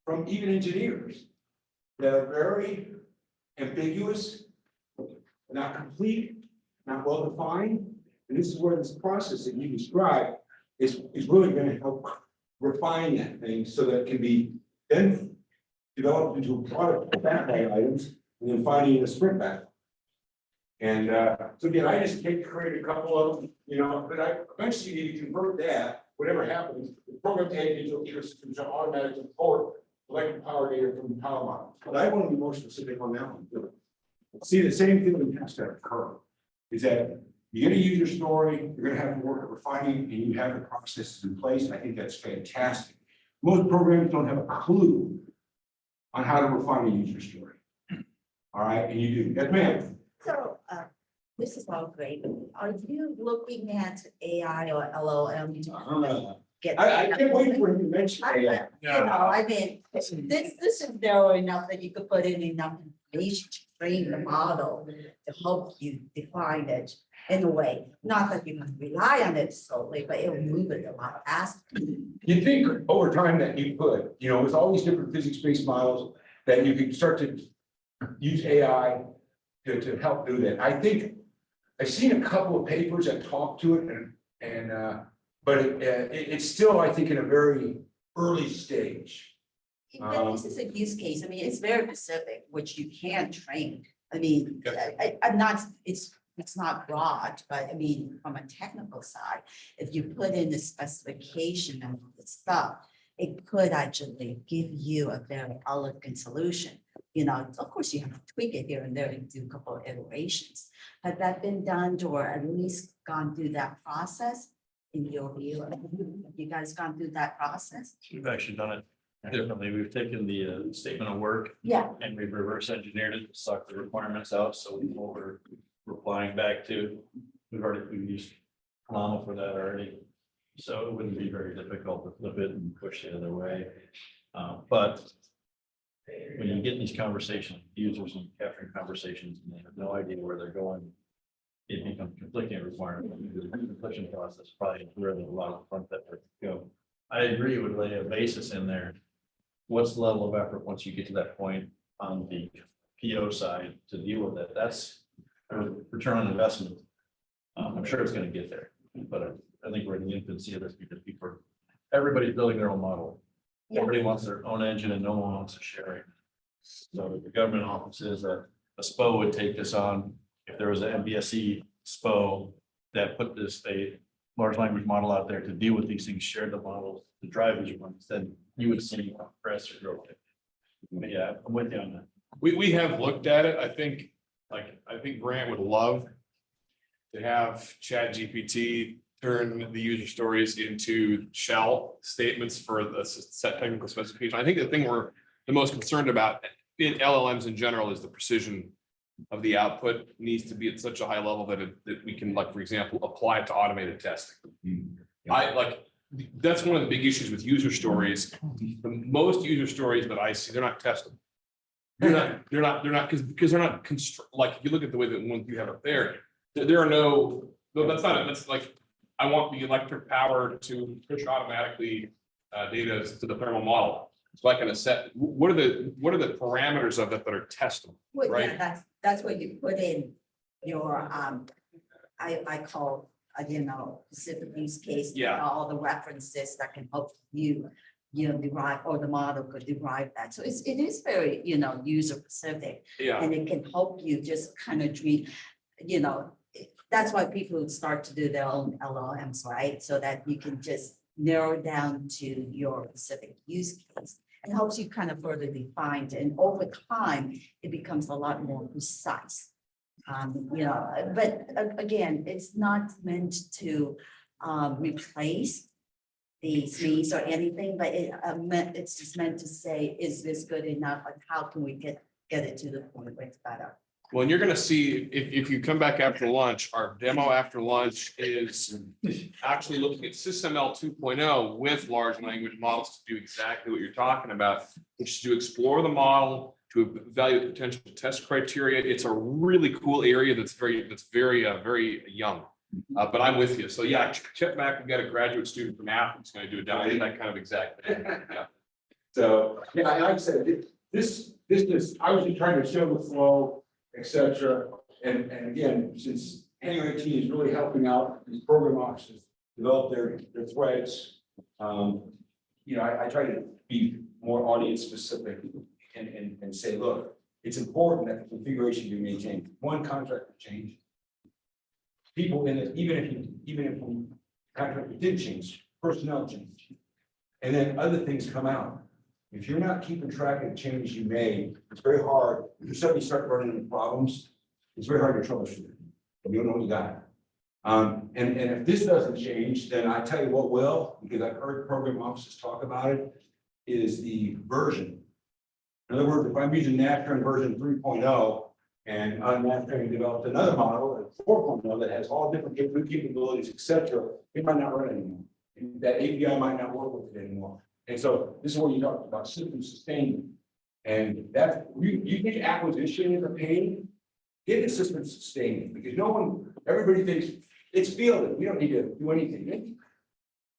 from even engineers that are very ambiguous, not complete, not well defined. And this is where this process that you described is really gonna help refine that thing so that it can be then developed into a product of backlog items and then finding a sprint back. And so again, I just create a couple of them, you know, but I eventually need to convert that, whatever happens, the program to digital ecosystems are automatically import electric power data from the power model. But I want to be more specific on that one too. See, the same thing has to occur, is that you get a user story, you're gonna have to work at refining, and you have the processes in place. I think that's fantastic. Most programs don't have a clue on how to refine a user story. All right, and you do. Yes, ma'am. So, this is all great. Are you looking at AI or LLM to get? I can't wait for him to mention AI. You know, I mean, this is narrow enough that you could put in enough information to train the model to help you define it in a way, not that you can rely on it solely, but it will move it a lot faster. You think over time that you could, you know, with all these different physics-based models, that you could start to use AI to help do that. I think I've seen a couple of papers that talk to it but it's still, I think, in a very early stage. But this is a use case. I mean, it's very specific, which you can train. I mean, I'm not, it's not broad, but I mean, from a technical side, if you put in the specification and all the stuff, it could actually give you a very elegant solution. You know, of course, you have to tweak it here and there and do a couple of iterations. Has that been done or at least gone through that process in your view? Have you guys gone through that process? We've actually done it differently. We've taken the statement of work Yeah. and we've reverse engineered it, sucked the requirements out, so we know what we're replying back to. We've used Llama for that already. So it wouldn't be very difficult to flip it and push the other way. But when you get these conversations, users and capturing conversations, and they have no idea where they're going, it becomes conflicting requirement. The confliction process probably where there's a lot of front that go. I agree with lay a basis in there. What's the level of effort once you get to that point on the PO side to deal with it? That's a return on investment. I'm sure it's going to get there, but I think we're in the infancy of this because everybody's building their own model. Everybody wants their own engine and no one wants to share it. So the government offices, a SPO would take this on. If there was an MBSE SPO that put a large language model out there to deal with these things, share the models, to drive these ones, then you would see faster growth. But yeah, I'm with you on that. We have looked at it. I think Grant would love to have ChatGPT turn the user stories into shell statements for the set technical specification. I think the thing we're the most concerned about in LLMs in general is the precision of the output needs to be at such a high level that we can, like, for example, apply it to automated testing. That's one of the big issues with user stories. The most user stories that I see, they're not testable. They're not because they're not like, if you look at the way that ones you have up there, there are no, that's like, I want the electric power to push automatically data to the thermal model. So I can assess, what are the parameters of that are testable, Well, right? yeah, that's what you put in your, I call, specific use case. Yeah. All the references that can help you, derive, or the model could derive that. So it is very, user specific. Yeah, And it can help you just kind of treat, that's why people start to do their own LLMs, right? So that you can just narrow down to your specific use case. It helps you kind of further define it, and over time, it becomes a lot more precise. But again, it's not meant to replace the SMEs or anything, but it's just meant to say, is this good enough? And how can we get it to the point where it's better? well, and you're gonna see, if you come back after lunch, our demo after lunch is actually looking at SysML 2.0 with large language models to do exactly what you're talking about, which is to explore the model, to evaluate potential test criteria. It's a really cool area that's very young. But I'm with you. So yeah, check back. We've got a graduate student from Athens who's going to do a demo, that kind of exact thing. Yeah. So, yeah, like I said, this is, I was just trying to show the flow, et cetera. And again, since Hangar 18 is really helping out these program officers develop their threads. I try to be more audience specific and say, look, it's important that the configuration be maintained. One contract will change. People in it, even if the contract did change, personnel change. And then other things come out. If you're not keeping track of the changes you made, it's very hard. If suddenly start running into problems, it's very hard to troubleshoot. You don't know what you got. And if this doesn't change, then I tell you what will, because I've heard program officers talk about it, is the version. In other words, if I'm using NASTRAN version 3.0 and NASTRAN developed another model at 4.0 that has all different capabilities, et cetera, it might not run anymore. That API might not work with it anymore. And so this is where you talk about system sustainment. And that's, you think acquisition is a pain, get the system sustainment, because everybody thinks it's fielded, we don't need to do anything.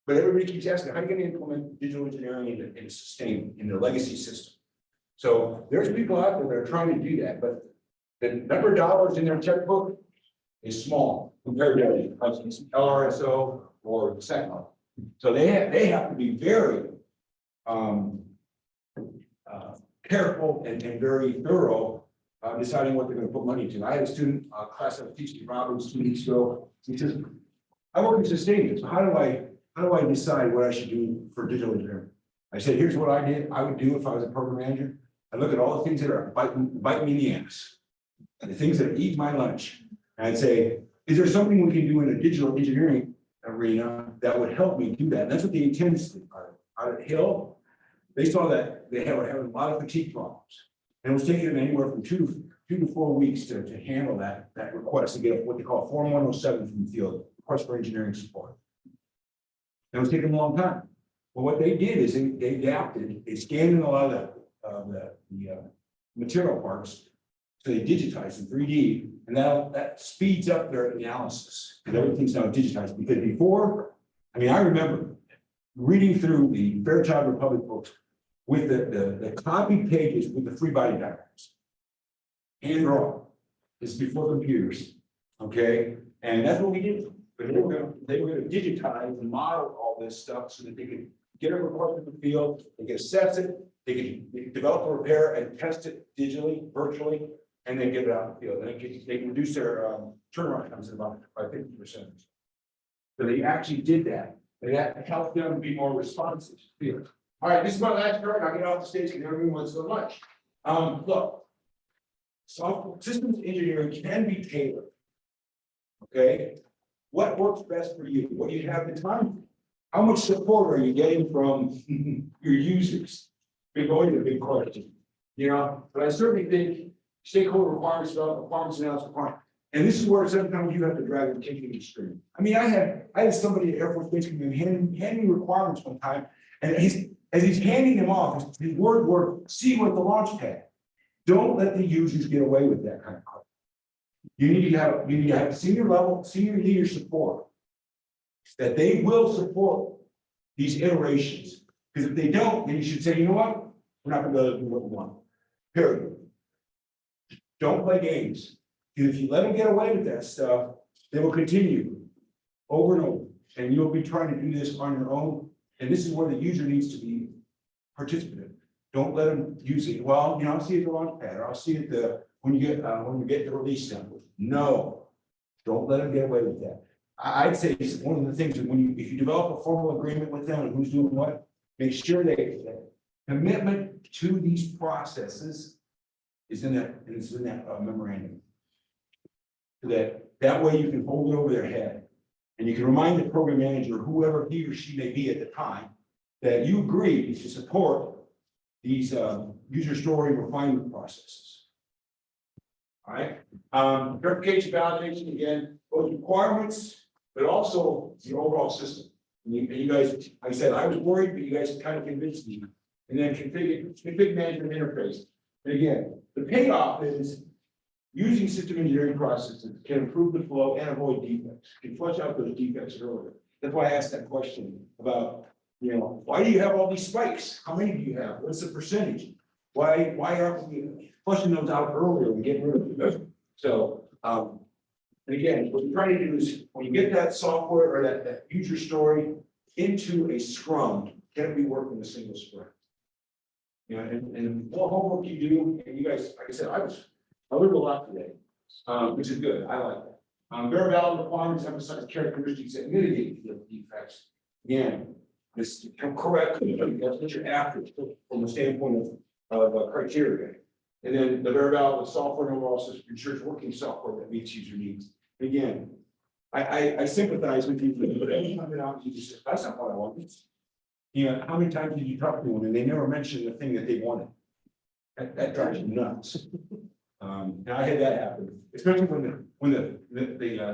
But everybody keeps asking, how are you going to implement digital engineering and sustain in the legacy system? So there's people out there that are trying to do that, but the number of dollars in their checkbook is small compared to LRSO or SECO. So they have to be very careful and very thorough deciding what they're going to put money to. I had a student class I was teaching Roberts 2 weeks ago. He says, I work in sustainment. So how do I decide what I should do for digital engineering? I said, here's what I would do if I was a program manager. I look at all the things that are biting me in the ass and the things that eat my lunch. And I'd say, is there something we can do in a digital engineering arena that would help me do that? And that's what the intents are. Out at Hill, they saw that they have a lot of fatigue problems. And it was taking them anywhere from 2 to 4 weeks to handle that request to get what they call Form 107 from the field, request for engineering support. And it was taking them a long time. Well, what they did is they adapted, they scanned in a lot of the material parts, so they digitized in 3D, and that speeds up their analysis, and everything's now digitized, because before, I remember reading through the Fairchild Republic books with the copied pages with the free body diagrams. Hand drawn. This is before computers. Okay, and that's what we did. But they were gonna digitize and model all this stuff so that they could get a report from the field, they could assess it, they could develop a repair and test it digitally, virtually, and then get it out in the field. And they can reduce their turnaround times by 50%. So they actually did that. That helped them be more responsive. All right, this is my last part. I'll get off the stage because everyone wants so much. Look, software systems engineering can be tailored. Okay, what works best for you? What you have the time? How much support are you getting from your users? Big always a big question, But I certainly think stakeholder requirements, requirements analysis requirements. And this is where sometimes you have to drag the thinking extreme. I had somebody at Air Force Base come in hand me requirements one time, and as he's handing them off, his word were, see what the launch pad. Don't let the users get away with that kind of crap. You need to have senior leader support, that they will support these iterations. Because if they don't, then you should say, you know what? We're not going to be able to do what we want. Period. Don't play games. If you let them get away with that stuff, they will continue over and over. And you'll be trying to do this on your own. And this is where the user needs to be participative. Don't let them use it. Well, I'll see it at the launch pad, or I'll see it when you get the release sample. No, don't let them get away with that. I'd say one of the things that if you develop a formal agreement with them and who's doing what, make sure that commitment to these processes is in that memorandum. So that way you can hold it over their head, and you can remind the program manager, whoever he or she may be at the time, that you agree to support these user story refinement processes. All right, verification, validation, again, those requirements, but also the overall system. And you guys, like I said, I was worried, but you guys kind of convinced me. And then config management interface. And again, the payoff is using system engineering processes can improve the flow and avoid defects, can flush out those defects earlier. That's why I asked that question about You know, why do you have all these spikes? How many do you have? What's the percentage? Why aren't we flushing those out earlier and getting rid of them? So, and again, what we're trying to do is, when you get that software or that user story into a scrum, can it be worked in a single sprint? You know, and what homework you do, and you guys, like I said, I learned a lot today, which is good, I like that. Very valid requirements emphasize characteristics that mitigate the defects. Again, this correct, that's what you're after from the standpoint of criteria. And then the very valid software and overall system ensures working software that meets user needs. Again, I sympathize with you, but every time you just say, that's not what I want. You know, how many times did you talk to them and they never mentioned the thing that they wanted? That drives you nuts. And I had that happen, especially when the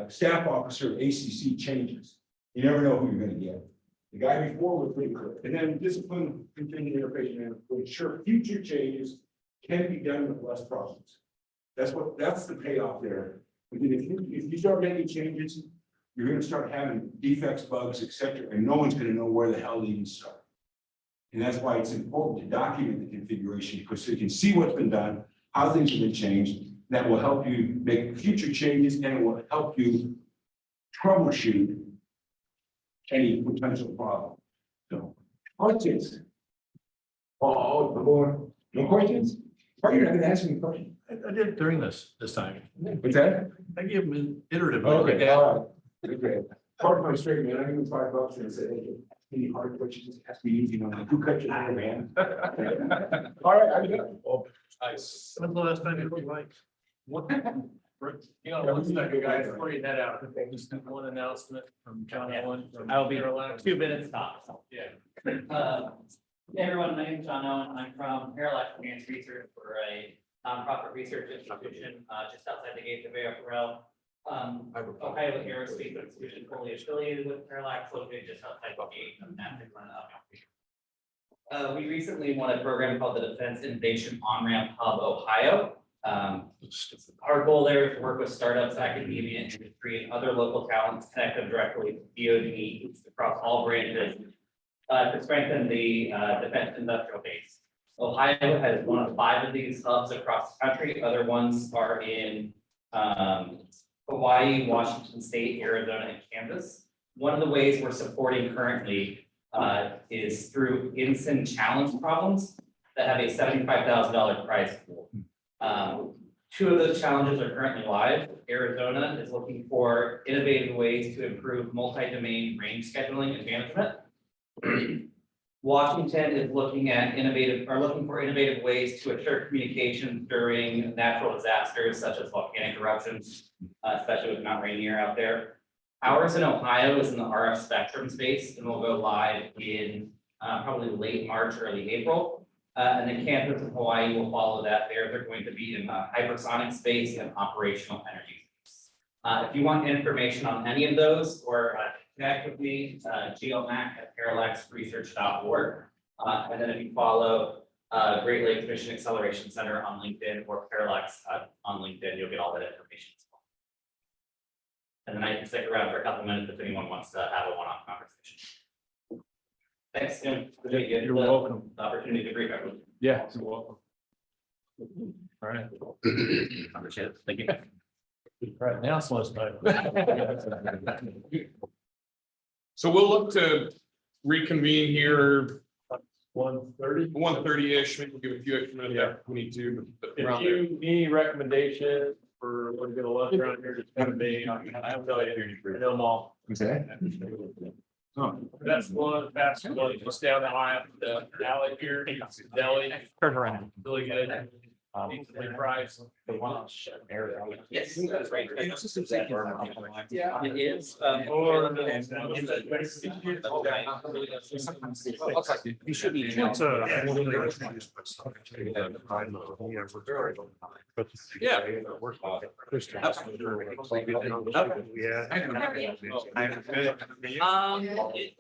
staff officer of ACC changes. You never know who you're gonna get. The guy before was pretty clear. And then discipline, continued interface, and to ensure future changes can be done with less problems. That's the payoff there. If you start making changes, you're gonna start having defects, bugs, etc., and no one's gonna know where the hell to even start. And that's why it's important to document the configuration, because so you can see what's been done, how things have been changed. That will help you make future changes, and it will help you troubleshoot any potential problem. So, questions? Oh, no questions? Are you not gonna ask me a question? I did during this time. What's that? I give them an iterative. Okay, all right. Okay. Part of my straight, man, I give you $5 and say, hey, any hard questions, ask me easy, man. Who cut your hair, man? All right, I got it. Nice. When's the last time you liked? You know, one second, guys, before you head out, just one announcement from John Owen from. I'll be Carolina. 2 minutes tops. Yeah. Hey everyone, my name is John Owen. I'm from Parallax Advanced Research. We're a nonprofit research institution just outside the gates of Vail. Ohio Aerospace Institution, fully affiliated with Parallax, located just outside the gate of Atlanta. We recently won a program called the Defense Innovation On-Ramp Hub Ohio. Our goal there is to work with startups, academia, industry, and other local talents, connect them directly with DoD across all branches to strengthen the defense industrial base. Ohio has one of 5 of these hubs across the country. Other ones are in Hawaii, Washington State, Arizona, and Kansas. One of the ways we're supporting currently is through INSIN challenge problems that have a $75,000 prize pool. 2 of those challenges are currently live. Arizona is looking for innovative ways to improve multi-domain range scheduling and management. Washington is looking for innovative ways to assure communication during natural disasters such as volcanic eruptions, especially with Mount Rainier out there. Ours in Ohio is in the RF spectrum space and will go live in probably late March, early April. And then Kansas and Hawaii will follow that. They're going to be in the hypersonic space and operational energy space. If you want information on any of those or connect with me, geomac@parallaxresearch.org. And then if you follow Great Lakes Mission Acceleration Center on LinkedIn or Parallax on LinkedIn, you'll get all that information as well. And then I can stick around for a couple minutes if anyone wants to have a one-on conversation. Thanks, Tim. You're welcome. The opportunity to brief everyone. Yeah, you're welcome. All right. Appreciate it. Thank you. Right now, it's less time. So we'll look to reconvene here 1:30. ish, maybe we'll give a few extra minutes if we need to, but If around there. you need recommendations for what to get a lunch around here, just come to me. I'll tell you, I know them all. That's one of the fastest ones, just down the aisle, the alley here, it's a deli. Turn around. Really good. Decently priced. Yes, that's right. It is. You should be. Yeah. It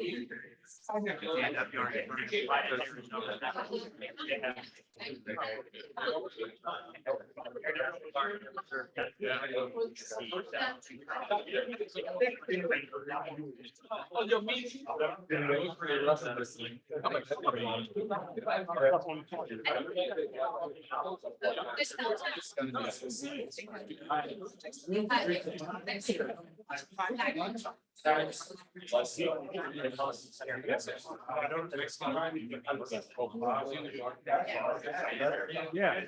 Yeah.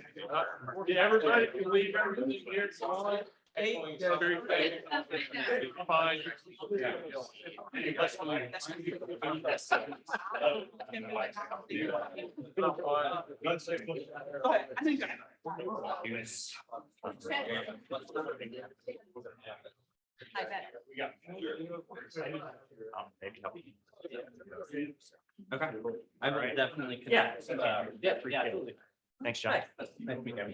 Everybody can leave everything here, it's all. Fine. I bet. Okay. I would definitely. Yeah. Yeah, absolutely. Thanks, John. Nice to meet you.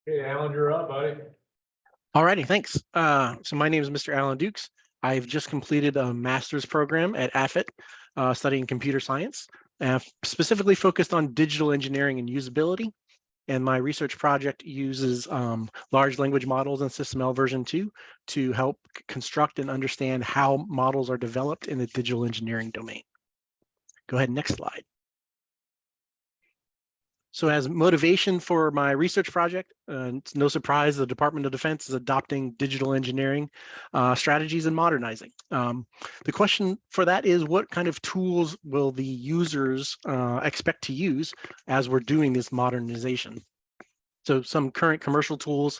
Hey, Alan, you're up, buddy. Alrighty, thanks. So my name is Mr. Alan Dukes. I've just completed a master's program at AFIT, studying computer science, specifically focused on digital engineering and usability. And my research project uses large language models and SysML version 2 to help construct and understand how models are developed in the digital engineering domain. Go ahead, next slide. So as motivation for my research project, it's no surprise the Department of Defense is adopting digital engineering strategies and modernizing. The question for that is, what kind of tools will the users expect to use as we're doing this modernization? So some current commercial tools,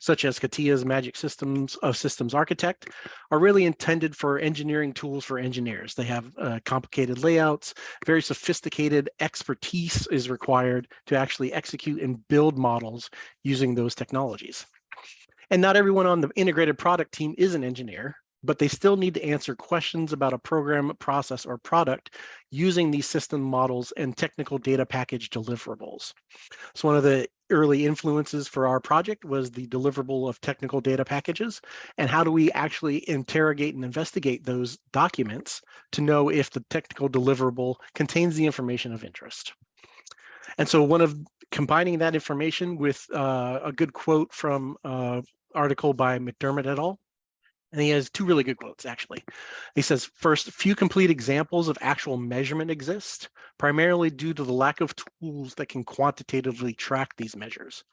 such as CATIA's Magic Systems of Systems Architect, are really intended for engineering tools for engineers. They have complicated layouts, very sophisticated expertise is required to actually execute and build models using those technologies. And not everyone on the integrated product team is an engineer, but they still need to answer questions about a program, process, or product using these system models and technical data package deliverables. So one of the early influences for our project was the deliverable of technical data packages, and how do we actually interrogate and investigate those documents to know if the technical deliverable contains the information of interest. And so one of combining that information with a good quote from an article by McDermott et al. And he has two really good quotes, actually. He says, first, few complete examples of actual measurement exist, primarily due to the lack of tools that can quantitatively track these measures.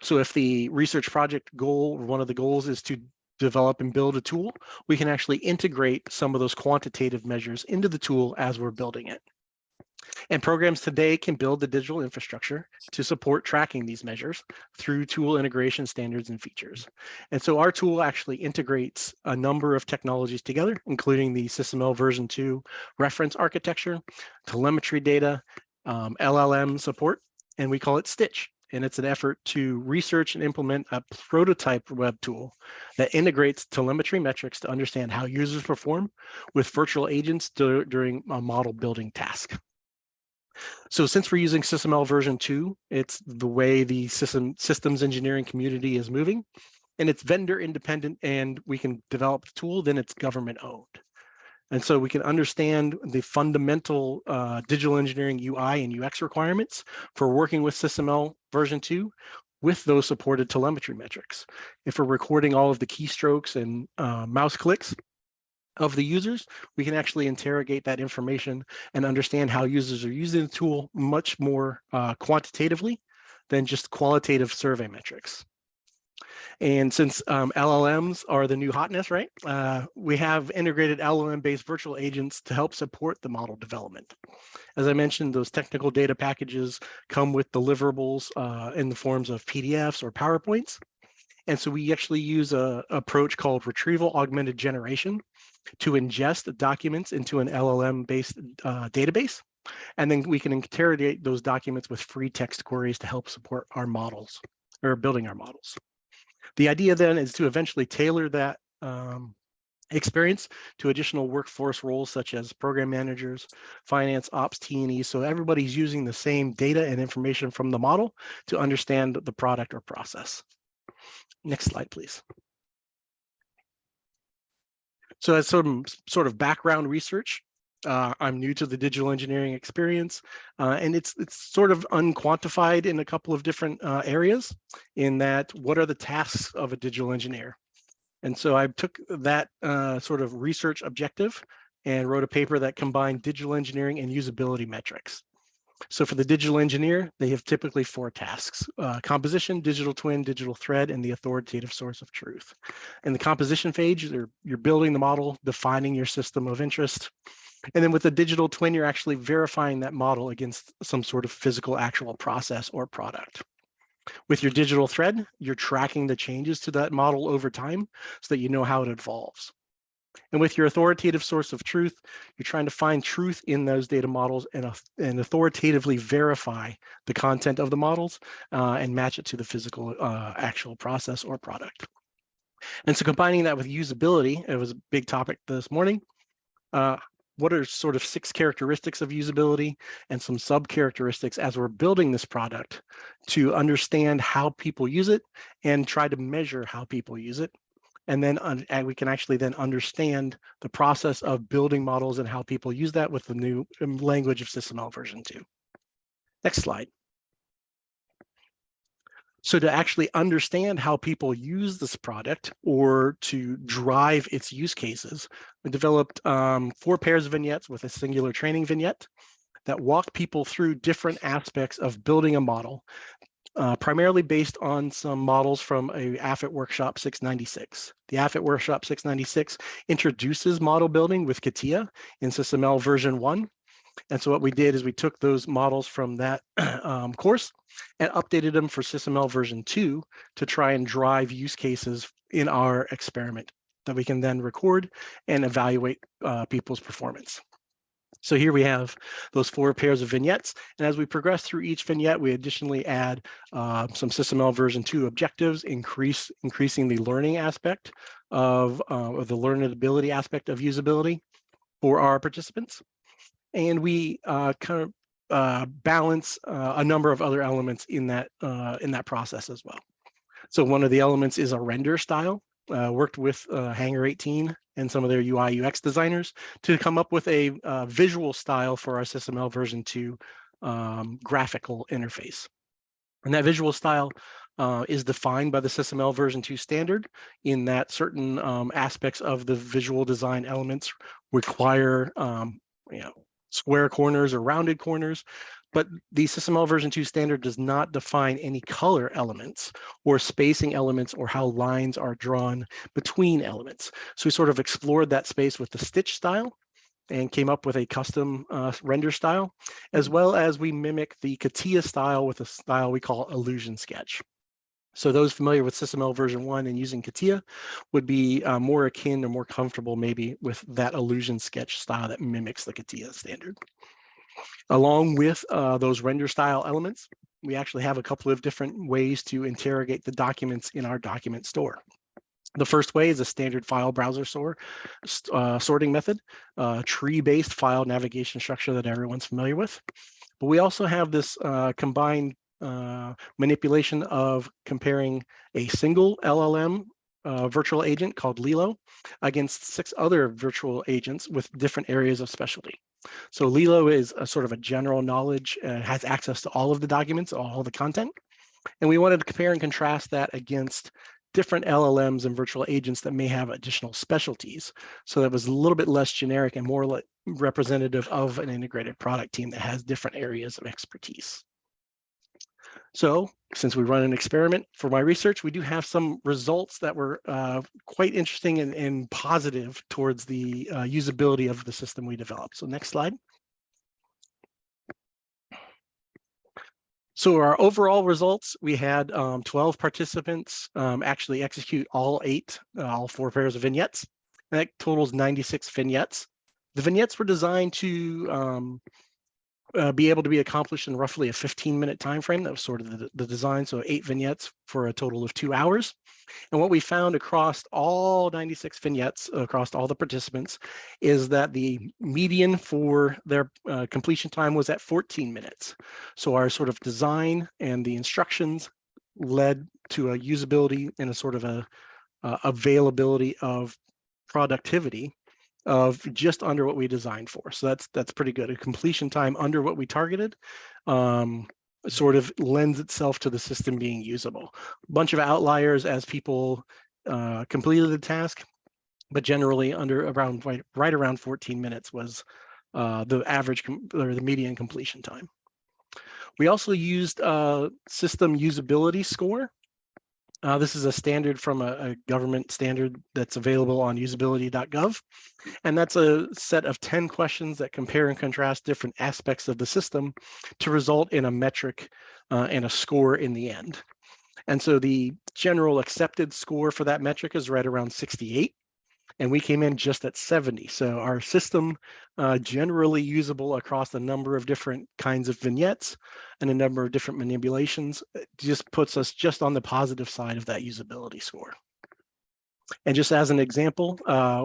So if the research project goal, or one of the goals, is to develop and build a tool, we can actually integrate some of those quantitative measures into the tool as we're building it. And programs today can build the digital infrastructure to support tracking these measures through tool integration standards and features. And so our tool actually integrates a number of technologies together, including the SysML version 2 reference architecture, telemetry data, LLM support, and we call it Stitch. And it's an effort to research and implement a prototype web tool that integrates telemetry metrics to understand how users perform with virtual agents during a model building task. So since we're using SysML version 2, it's the way the systems engineering community is moving, and it's vendor independent, and we can develop the tool, then it's government owned. And so we can understand the fundamental digital engineering UI and UX requirements for working with SysML version 2 with those supported telemetry metrics. If we're recording all of the keystrokes and mouse clicks of the users, we can actually interrogate that information and understand how users are using the tool much more quantitatively than just qualitative survey metrics. And since LLMs are the new hotness, right? We have integrated LLM-based virtual agents to help support the model development. As I mentioned, those technical data packages come with deliverables in the forms of PDFs or PowerPoints. And so we actually use an approach called retrieval augmented generation to ingest the documents into an LLM-based database. And then we can interrogate those documents with free text queries to help support our models, or building our models. The idea then is to eventually tailor that experience to additional workforce roles such as program managers, finance, ops, T&E, so everybody's using the same data and information from the model to understand the product or process. Next slide, please. So as some sort of background research, I'm new to the digital engineering experience, and it's sort of unquantified in a couple of different areas in that what are the tasks of a digital engineer? And so I took that sort of research objective and wrote a paper that combined digital engineering and usability metrics. So for the digital engineer, they have typically 4 tasks: composition, digital twin, digital thread, and the authoritative source of truth. In the composition phase, you're building the model, defining your system of interest. And then with the digital twin, you're actually verifying that model against some sort of physical actual process or product. With your digital thread, you're tracking the changes to that model over time so that you know how it evolves. And with your authoritative source of truth, you're trying to find truth in those data models and authoritatively verify the content of the models and match it to the physical actual process or product. And so combining that with usability, it was a big topic this morning. what are sort of 6 characteristics of usability and some sub characteristics as we're building this product to understand how people use it and try to measure how people use it. And then and we can actually then understand the process of building models and how people use that with the new language of SysML version 2. Next slide. So to actually understand how people use this product or to drive its use cases, we developed 4 pairs of vignettes with a singular training vignette that walk people through different aspects of building a model, primarily based on some models from a AFIT Workshop 696. The AFIT Workshop 696 introduces model building with CATIA in SysML version 1. And so what we did is we took those models from that course and updated them for SysML version 2 to try and drive use cases in our experiment that we can then record and evaluate people's performance. So here we have those 4 pairs of vignettes. And as we progress through each vignette, we additionally add some SysML version 2 objectives, increasing the learning aspect of the learnability aspect of usability for our participants. And we kind of balance a number of other elements in that process as well. So one of the elements is a render style. Worked with Hangar 18 and some of their UI UX designers to come up with a visual style for our SysML version 2 graphical interface. And that visual style is defined by the SysML version 2 standard in that certain aspects of the visual design elements require square corners or rounded corners, but the SysML version 2 standard does not define any color elements or spacing elements or how lines are drawn between elements. So we sort of explored that space with the stitch style and came up with a custom render style, as well as we mimic the CATIA style with a style we call illusion sketch. So those familiar with SysML version 1 and using CATIA would be more akin or more comfortable maybe with that illusion sketch style that mimics the CATIA standard. Along with those render style elements, we actually have a couple of different ways to interrogate the documents in our document store. The first way is a standard file browser sorting method, tree-based file navigation structure that everyone's familiar with. But we also have this combined manipulation of comparing a single LLM virtual agent called Lilo against 6 other virtual agents with different areas of specialty. So Lilo is a sort of a general knowledge, has access to all of the documents, all the content. And we wanted to compare and contrast that against different LLMs and virtual agents that may have additional specialties. So that was a little bit less generic and more representative of an integrated product team that has different areas of expertise. So since we run an experiment for my research, we do have some results that were quite interesting and positive towards the usability of the system we developed. So next slide. So our overall results, we had 12 participants actually execute all 4 pairs of vignettes. And that totals 96 vignettes. The vignettes were designed to be able to be accomplished in roughly a 15-minute time frame. That was sort of the design. So 8 vignettes for a total of 2 hours. And what we found across all 96 vignettes, across all the participants, is that the median for their completion time was at 14 minutes. So our sort of design and the instructions led to a usability and a sort of a availability of productivity of just under what we designed for. So that's pretty good. A completion time under what we targeted sort of lends itself to the system being usable. A bunch of outliers as people completed the task, but generally right around 14 minutes was the average or the median completion time. We also used system usability score. This is a standard from a government standard that's available on usability.gov. And that's a set of 10 questions that compare and contrast different aspects of the system to result in a metric and a score in the end. And so the general accepted score for that metric is right around 68. And we came in just at 70. So our system generally usable across a number of different kinds of vignettes and a number of different manipulations just puts us just on the positive side of that usability score. And just as an example,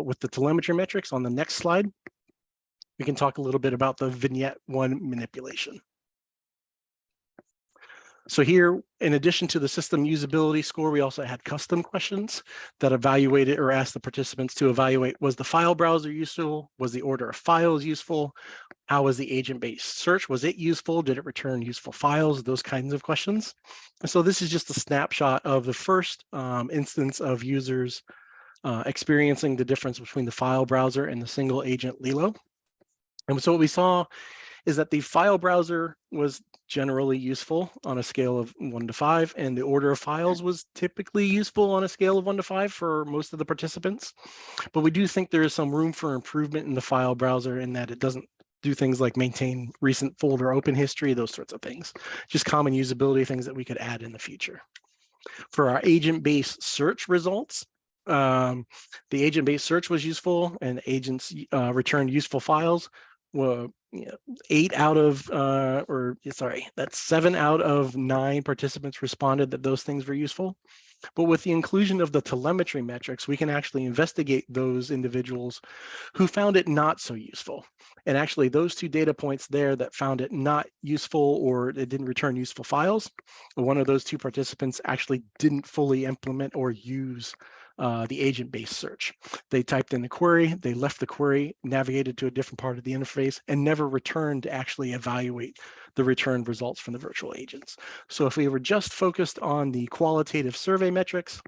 with the telemetry metrics on the next slide, we can talk a little bit about the vignette one manipulation. So here, in addition to the system usability score, we also had custom questions that evaluated or asked the participants to evaluate, was the file browser useful? Was the order of files useful? How was the agent-based search? Was it useful? Did it return useful files? Those kinds of questions. And so this is just a snapshot of the first instance of users experiencing the difference between the file browser and the single agent Lilo. And so what we saw is that the file browser was generally useful on a scale of 1 to 5, and the order of files was typically useful on a scale of 1 to 5 for most of the participants. But we do think there is some room for improvement in the file browser in that it doesn't do things like maintain recent folder open history, those sorts of things. Just common usability things that we could add in the future. For our agent-based search results, the agent-based search was useful, and agents returned useful files. Well, 7 out of 9 participants responded that those things were useful. But with the inclusion of the telemetry metrics, we can actually investigate those individuals who found it not so useful. And actually those 2 data points there that found it not useful or it didn't return useful files, one of those 2 participants actually didn't fully implement or use the agent-based search. They typed in the query, they left the query, navigated to a different part of the interface, and never returned to actually evaluate the returned results from the virtual agents. So if we were just focused on the qualitative survey metrics,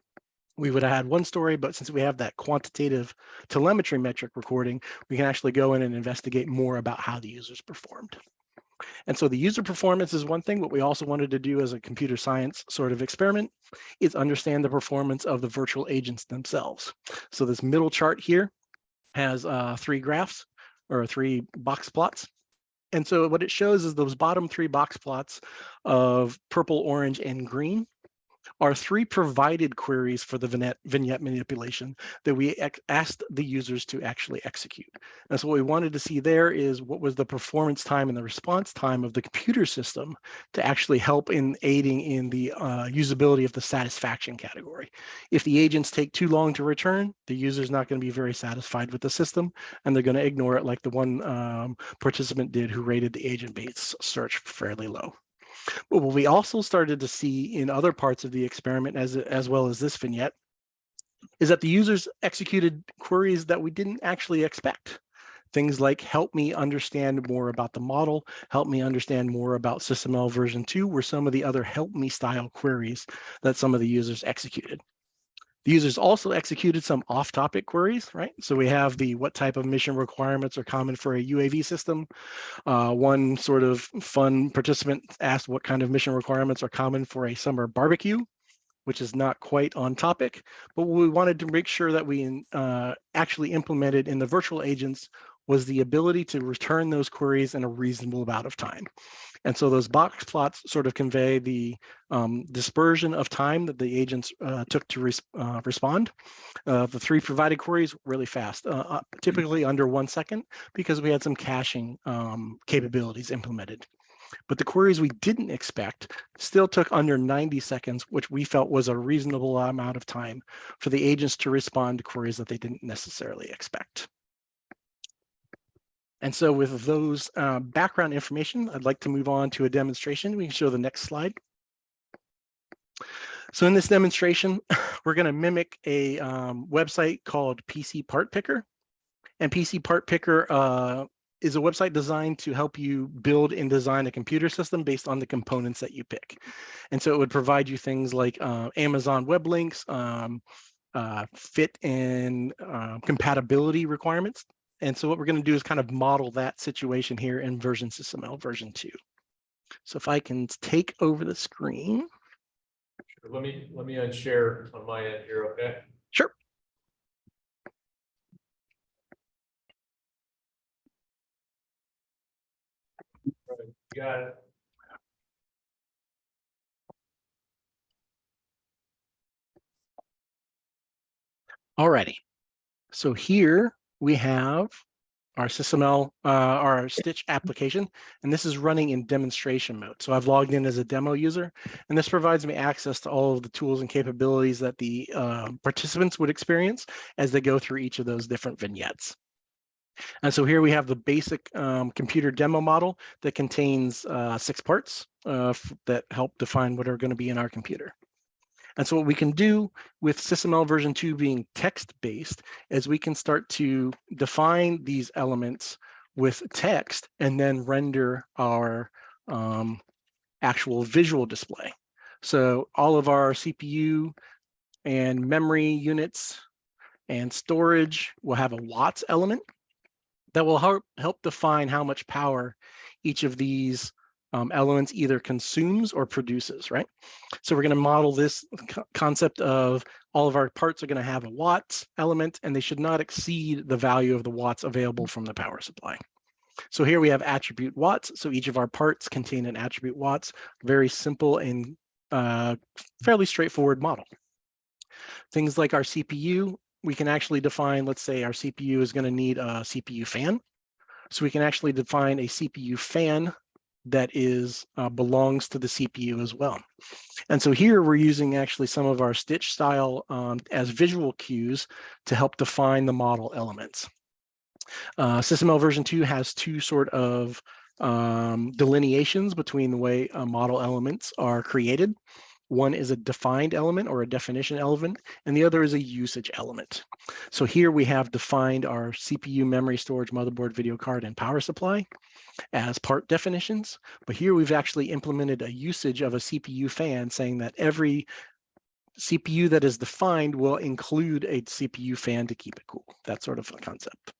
we would have had one story, but since we have that quantitative telemetry metric recording, we can actually go in and investigate more about how the users performed. And so the user performance is one thing. What we also wanted to do as a computer science sort of experiment is understand the performance of the virtual agents themselves. So this middle chart here has 3 graphs or 3 box plots. And so what it shows is those bottom 3 box plots of purple, orange, and green are 3 provided queries for the vignette manipulation that we asked the users to actually execute. And so what we wanted to see there is what was the performance time and the response time of the computer system to actually help in aiding in the usability of the satisfaction category. If the agents take too long to return, the user's not going to be very satisfied with the system, and they're going to ignore it like the one participant did who rated the agent-based search fairly low. But what we also started to see in other parts of the experiment, as well as this vignette, is that the users executed queries that we didn't actually expect. Things like help me understand more about the model, help me understand more about SysML version 2 were some of the other help me style queries that some of the users executed. The users also executed some off-topic queries, right? So we have the what type of mission requirements are common for a UAV system. One sort of fun participant asked what kind of mission requirements are common for a summer barbecue, which is not quite on topic, but what we wanted to make sure that we actually implemented in the virtual agents was the ability to return those queries in a reasonable amount of time. And so those box plots sort of convey the dispersion of time that the agents took to respond. The 3 provided queries really fast, typically under 1 second, because we had some caching capabilities implemented. But the queries we didn't expect still took under 90 seconds, which we felt was a reasonable amount of time for the agents to respond to queries that they didn't necessarily expect. And so with those background information, I'd like to move on to a demonstration. We can show the next slide. So in this demonstration, we're going to mimic a website called PC Part Picker. And PC Part Picker is a website designed to help you build and design a computer system based on the components that you pick. And so it would provide you things like Amazon web links, fit and compatibility requirements. And so what we're going to do is kind of model that situation here in version SysML version 2. So if I can take over the screen. Let me unshare on my end here, okay? Sure. Got it. Alrighty. So here we have our SysML, our Stitch application, and this is running in demonstration mode. So I've logged in as a demo user, and this provides me access to all of the tools and capabilities that the participants would experience as they go through each of those different vignettes. And so here we have the basic computer demo model that contains 6 parts that help define what are going to be in our computer. And so what we can do with SysML version 2 being text-based is we can start to define these elements with text and then render our actual visual display. So all of our CPU and memory units and storage will have a watts element that will help define how much power each of these elements either consumes or produces, right? So we're going to model this concept of all of our parts are going to have a watts element, and they should not exceed the value of the watts available from the power supply. So here we have attribute watts. So each of our parts contain an attribute watts, very simple and fairly straightforward model. Things like our CPU, we can actually define, let's say our CPU is going to need a CPU fan. So we can actually define a CPU fan that is belongs to the CPU as well. And so here we're using actually some of our stitch style as visual cues to help define the model elements. SysML version 2 has 2 sort of delineations between the way model elements are created. One is a defined element or a definition element, and the other is a usage element. So here we have defined our CPU, memory, storage, motherboard, video card, and power supply as part definitions. But here we've actually implemented a usage of a CPU fan saying that every CPU that is defined will include a CPU fan to keep it cool. That sort of a concept.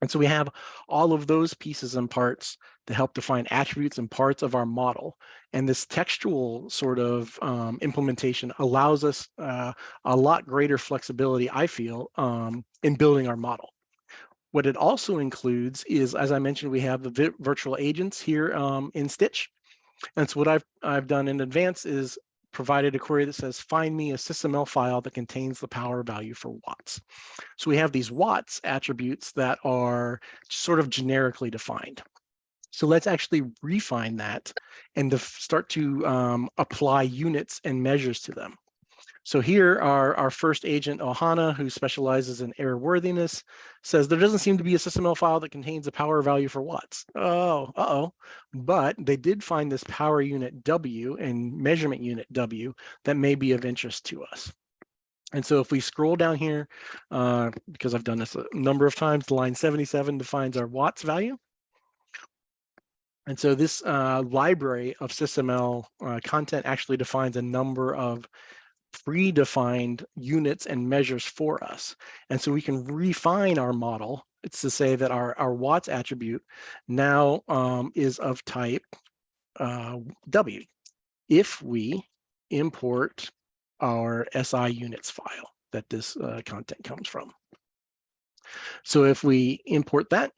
And so we have all of those pieces and parts to help define attributes and parts of our model. And this textual sort of implementation allows us a lot greater flexibility, I feel, in building our model. What it also includes is, as I mentioned, we have the virtual agents here in Stitch. And so what I've done in advance is provided a query that says, find me a SysML file that contains the power value for watts. So we have these watts attributes that are sort of generically defined. So let's actually refine that and start to apply units and measures to them. So here our first agent, Ohana, who specializes in airworthiness, says there doesn't seem to be a SysML file that contains a power value for watts. But they did find this power unit W and measurement unit W that may be of interest to us. And so if we scroll down here, because I've done this a number of times, line 77 defines our watts value. And so this library of SysML content actually defines a number of predefined units and measures for us. And so we can refine our model. It's to say that our watts attribute now is of type W if we import our SI units file that this content comes from. So if we import that,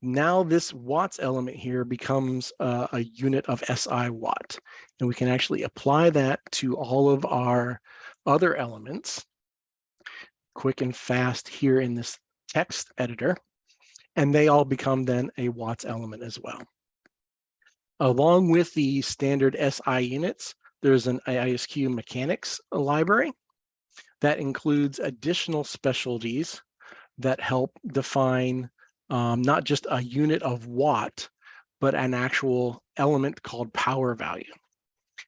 now this watts element here becomes a unit of SI watt. And we can actually apply that to all of our other elements, quick and fast here in this text editor, and they all become then a watts element as well. Along with the standard SI units, there's an ISQ mechanics library that includes additional specialties that help define not just a unit of watt, but an actual element called power value.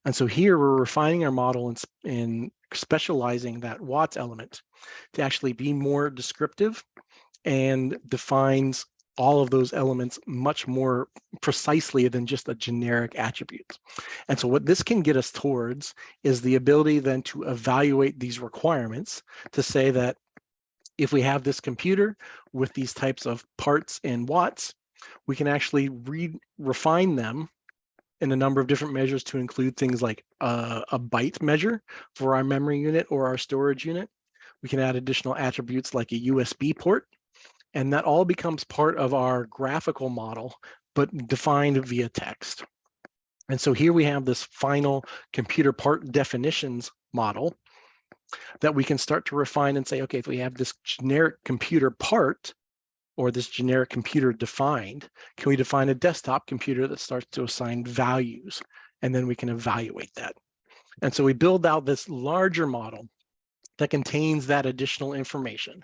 And so here we're refining our model in specializing that watts element to actually be more descriptive and defines all of those elements much more precisely than just a generic attribute. And so what this can get us towards is the ability then to evaluate these requirements to say that if we have this computer with these types of parts in watts, we can actually refine them in a number of different measures to include things like a byte measure for our memory unit or our storage unit. We can add additional attributes like a USB port, and that all becomes part of our graphical model, but defined via text. And so here we have this final computer part definitions model that we can start to refine and say, okay, if we have this generic computer part or this generic computer defined, can we define a desktop computer that starts to assign values? And then we can evaluate that. And so we build out this larger model that contains that additional information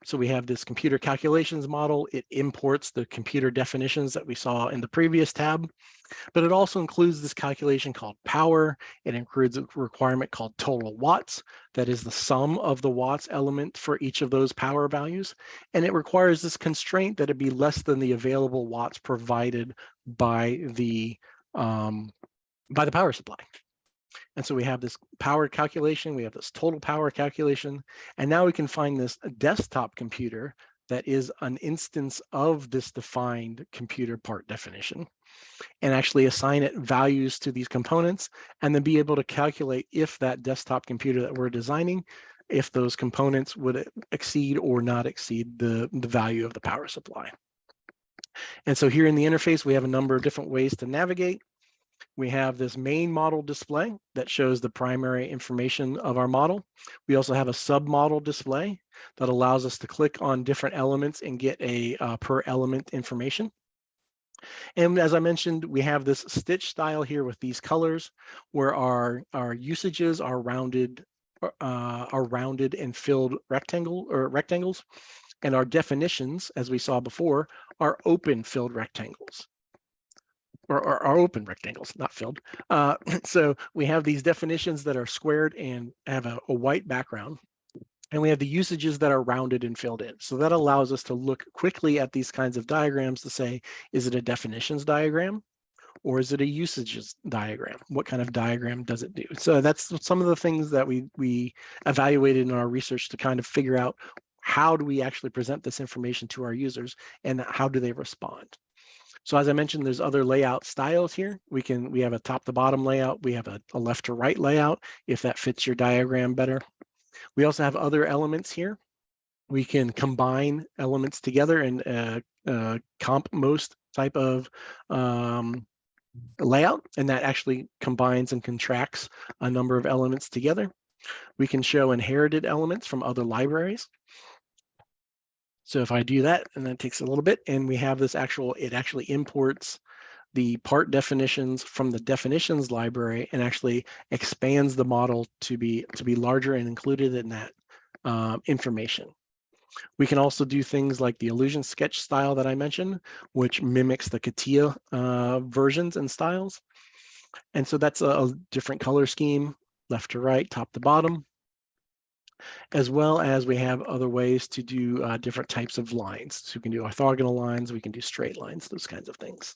So we have this computer calculations model. It imports the computer definitions that we saw in the previous tab, but it also includes this calculation called power. It includes a requirement called total watts. That is the sum of the watts element for each of those power values. And it requires this constraint that it be less than the available watts provided by the power supply. And so we have this power calculation, we have this total power calculation, and now we can find this desktop computer that is an instance of this defined computer part definition, and actually assign it values to these components, and then be able to calculate if that desktop computer that we're designing, if those components would exceed or not exceed the value of the power supply. And so here in the interface, we have a number of different ways to navigate. We have this main model display that shows the primary information of our model. We also have a submodel display that allows us to click on different elements and get a per element information. And as I mentioned, we have this stitch style here with these colors where our usages are rounded and filled rectangles, and our definitions, as we saw before, are open filled rectangles. Or are open rectangles, not filled. So we have these definitions that are squared and have a white background. And we have the usages that are rounded and filled in. So that allows us to look quickly at these kinds of diagrams to say, is it a definitions diagram? Or is it a usages diagram? What kind of diagram does it do? So that's some of the things that we evaluated in our research to kind of figure out how do we actually present this information to our users and how do they respond? So as I mentioned, there's other layout styles here. We have a top to bottom layout. We have a left to right layout, if that fits your diagram better. We also have other elements here. We can combine elements together in comp most type of layout, and that actually combines and contracts a number of elements together. We can show inherited elements from other libraries. So if I do that, and that takes a little bit, and we have this it actually imports the part definitions from the definitions library and actually expands the model to be larger and included in that information. We can also do things like the illusion sketch style that I mentioned, which mimics the CATIA versions and styles. And so that's a different color scheme, left to right, top to bottom, as well as we have other ways to do different types of lines. So we can do orthogonal lines, we can do straight lines, those kinds of things.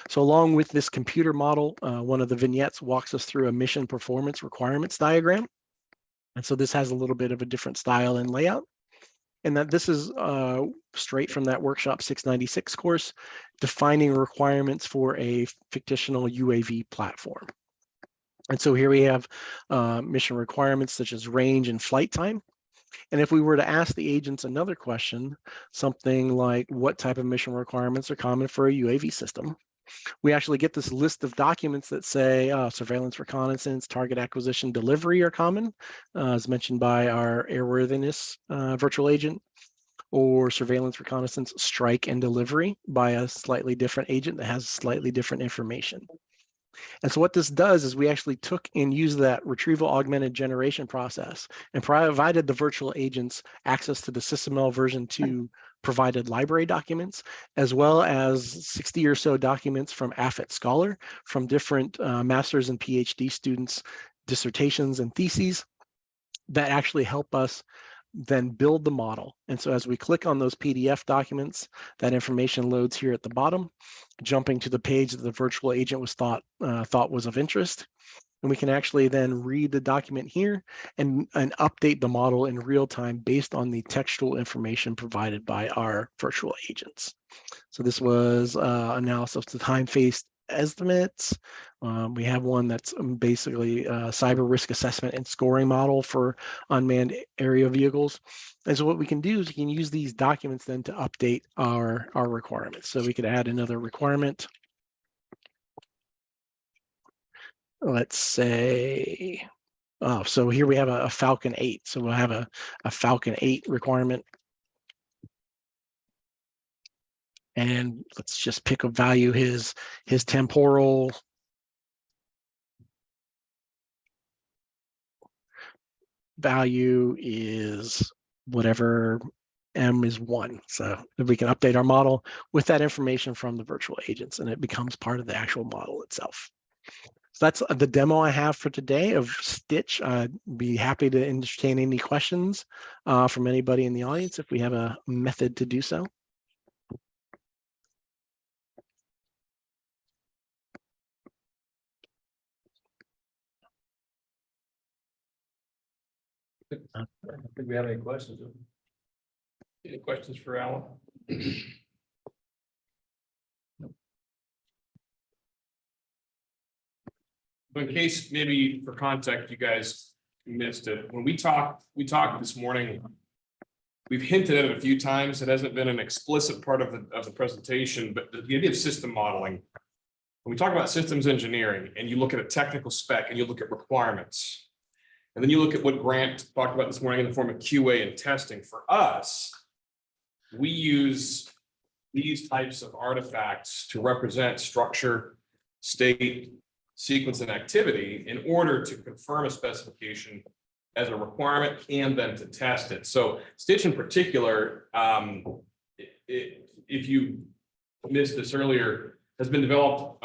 So along with this computer model, one of the vignettes walks us through a mission performance requirements diagram. And so this has a little bit of a different style and layout. And that this is straight from that workshop 696 course, defining requirements for a fictional UAV platform. And so here we have mission requirements such as range and flight time. And if we were to ask the agents another question, something like what type of mission requirements are common for a UAV system, we actually get this list of documents that say surveillance, reconnaissance, target acquisition, delivery are common, as mentioned by our airworthiness virtual agent, or surveillance, reconnaissance, strike, and delivery by a slightly different agent that has slightly different information. And so what this does is we actually took and used that retrieval augmented generation process and provided the virtual agents access to the SysML version 2 provided library documents, as well as 60 or so documents from AFIT Scholar from different master's and PhD students' dissertations and theses that actually help us then build the model. And so as we click on those PDF documents, that information loads here at the bottom, jumping to the page that the virtual agent was thought was of interest. And we can actually then read the document here and update the model in real time based on the textual information provided by our virtual agents. So this was analysis of the time-phased estimates. We have one that's basically a cyber risk assessment and scoring model for unmanned area vehicles. And so what we can do is we can use these documents then to update our requirements. So we could add another requirement. Let's say, so here we have a Falcon 8. So we'll have a Falcon 8 requirement. And let's just pick a value, his temporal value is whatever M is 1. So if we can update our model with that information from the virtual agents, and it becomes part of the actual model itself. So that's the demo I have for today of Stitch. I'd be happy to entertain any questions from anybody in the audience if we have a method to do so. I don't think we have any questions. Any questions for Alan? But in case, maybe for context, you guys missed it. When we talked this morning, we've hinted at it a few times. It hasn't been an explicit part of the presentation, but the idea of system modeling. When we talk about systems engineering and you look at a technical spec and you look at requirements, and then you look at what Grant talked about this morning in the form of QA and testing, for us, we use these types of artifacts to represent structure, state, sequence, and activity in order to confirm a specification as a requirement and then to test it. So Stitch in particular, if you missed this earlier, has been developed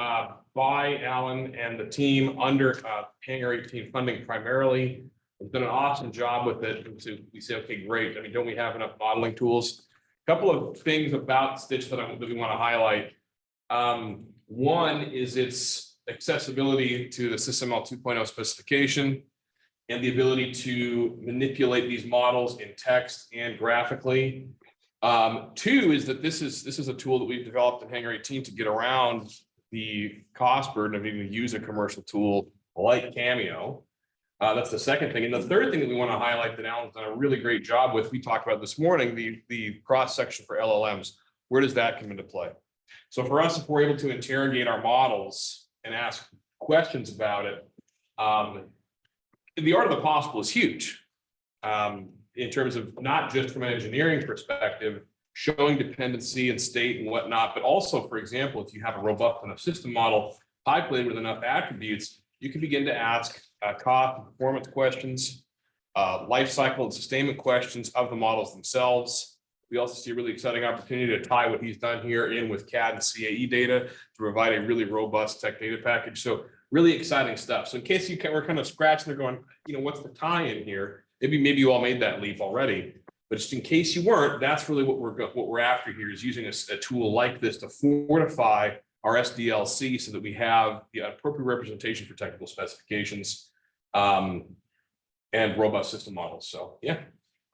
by Alan and the team under Hangar 18 funding primarily. We've done an awesome job with it. And so we say, okay, great. I mean, don't we have enough modeling tools? A couple of things about Stitch that we want to highlight. One is its accessibility to the SysML 2.0 specification and the ability to manipulate these models in text and graphically. Two is that this is a tool that we've developed in Hangar 18 to get around the cost burden of needing to use a commercial tool like Cameo. That's the second thing. And the third thing that we want to highlight that Alan's done a really great job with, we talked about this morning, the cross-section for LLMs. Where does that come into play? So for us, if we're able to interrogate our models and ask questions about it, the art of the possible is huge. In terms of not just from an engineering perspective, showing dependency and state and whatnot, but also, for example, if you have a robust enough system model populated with enough attributes, you can begin to ask cost and performance questions, life cycle and sustainment questions of the models themselves. We also see a really exciting opportunity to tie what he's done here in with CAD and CAE data to provide a really robust tech data package. So really exciting stuff. So in case we're kind of scratching, they're going, what's the tie in here? Maybe you all made that leap already, but just in case you weren't, that's really what we're after here, is using a tool like this to fortify our SDLC so that we have the appropriate representation for technical specifications and robust system models. So yeah.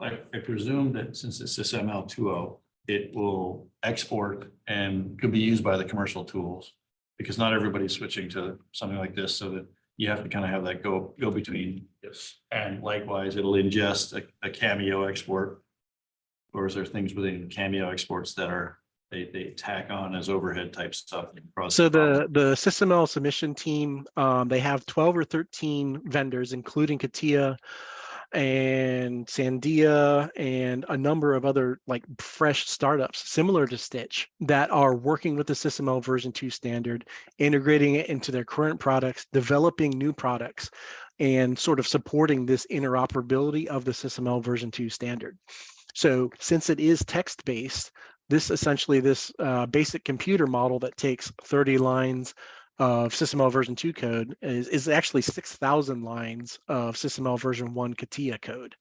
I presume that since it's SysML 2.0, it will export and could be used by the commercial tools, because not everybody's switching to something like this, so that you have to kind of have that go between. Yes. And likewise, it'll ingest a Cameo export. Or is there things within Cameo exports that are they tack on as overhead type stuff? So the SysML submission team, they have 12 or 13 vendors, including Katia and Sandia and a number of other like fresh startups similar to Stitch that are working with the SysML version 2 standard, integrating it into their current products, developing new products, and sort of supporting this interoperability of the SysML version 2 standard. So since it is text-based, this basic computer model that takes 30 lines of SysML version 2 code is actually 6,000 lines of SysML version 1 CATIA code.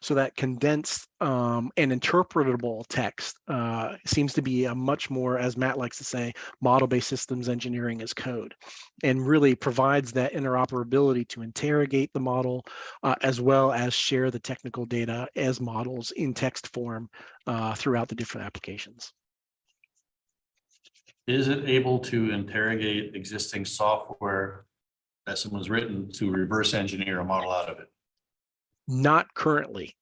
So that condensed and interpretable text seems to be a much more, as Matt likes to say, model-based systems engineering as code, and really provides that interoperability to interrogate the model as well as share the technical data as models in text form throughout the different applications. Is it able to interrogate existing software that someone's written to reverse engineer a model out of it? Not currently.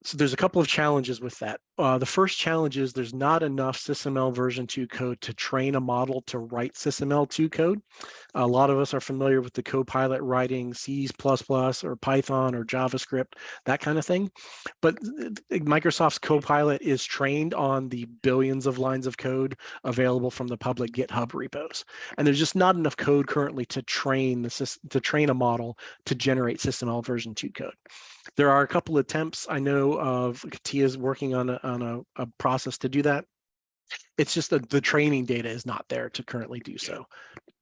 So there's a couple of challenges with that. The first challenge is there's not enough SysML version 2 code to train a model to write SysML 2 code. A lot of us are familiar with the Copilot writing C++ or Python or JavaScript, that kind of thing. But Microsoft's Copilot is trained on the billions of lines of code available from the public GitHub repos. And there's just not enough code currently to train a model to generate SysML version 2 code. There are a couple of attempts I know know of. Katia's working on a process to do that. It's just that the training data is not there to currently do so.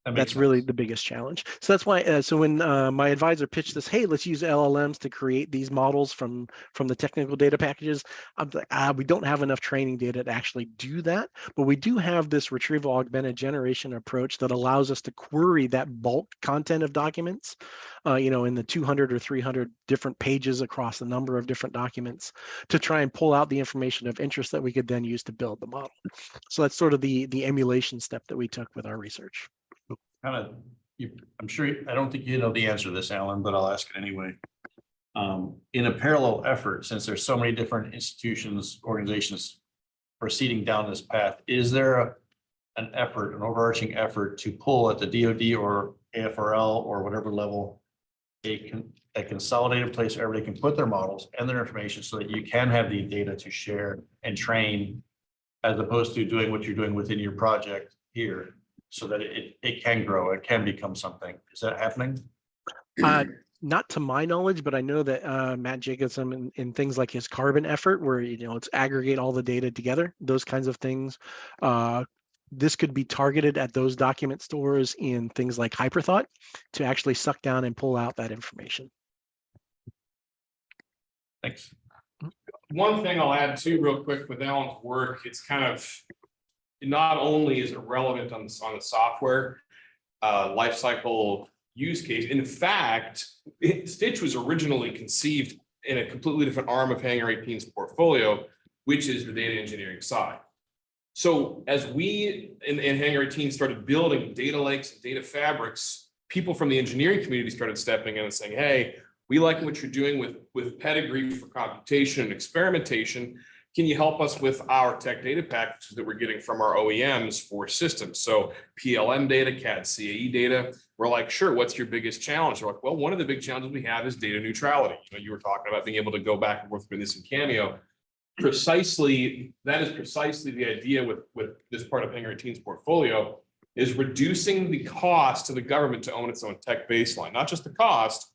That makes That's really sense. the biggest challenge. So that's why, so when my advisor pitched this, hey, let's use LLMs to create these models from the technical data packages, I'm like, we don't have enough training data to actually do that, but we do have this retrieval augmented generation approach that allows us to query that bulk content of documents, in the 200 or 300 different pages across a number of different documents to try and pull out the information of interest that we could then use to build the model. So that's sort of the emulation step that we took with our research. Kind of, I'm sure, I don't think you know the answer to this, Alan, but I'll ask it anyway. In a parallel effort, since there's so many different institutions, organizations proceeding down this path, is there an overarching effort to pull at the DoD or AFRL or whatever level a consolidated place where everybody can put their models and their information so that you can have the data to share and train, as opposed to doing what you're doing within your project here, so that it can grow, it can become something. Is that happening? Not to my knowledge, but I know that Matt Jacobson in things like his carbon effort, where it's aggregate all the data together, those kinds of things. This could be targeted at those document stores in things like Hyperthought to actually suck down and pull out that information. Thanks. One thing I'll add too, real quick, with Alan's work, it's kind of, not only is it relevant on the software lifecycle use case. In fact, Stitch was originally conceived in a completely different arm of Hangar 18's portfolio, which is the data engineering side. So as we in Hangar 18 started building data lakes and data fabrics, people from the engineering community started stepping in and saying, hey, we like what you're doing with pedigree for computation and experimentation. Can you help us with our tech data packages that we're getting from our OEMs for systems? So PLM data, CAD CAE data. We're like, sure, what's your biggest challenge? They're like, well, one of the big challenges we have is data neutrality. You were talking about being able to go back and forth with this in Cameo. That is precisely the idea with this part of Hangar 18's portfolio, is reducing the cost to the government to own its own tech baseline. Not just the cost,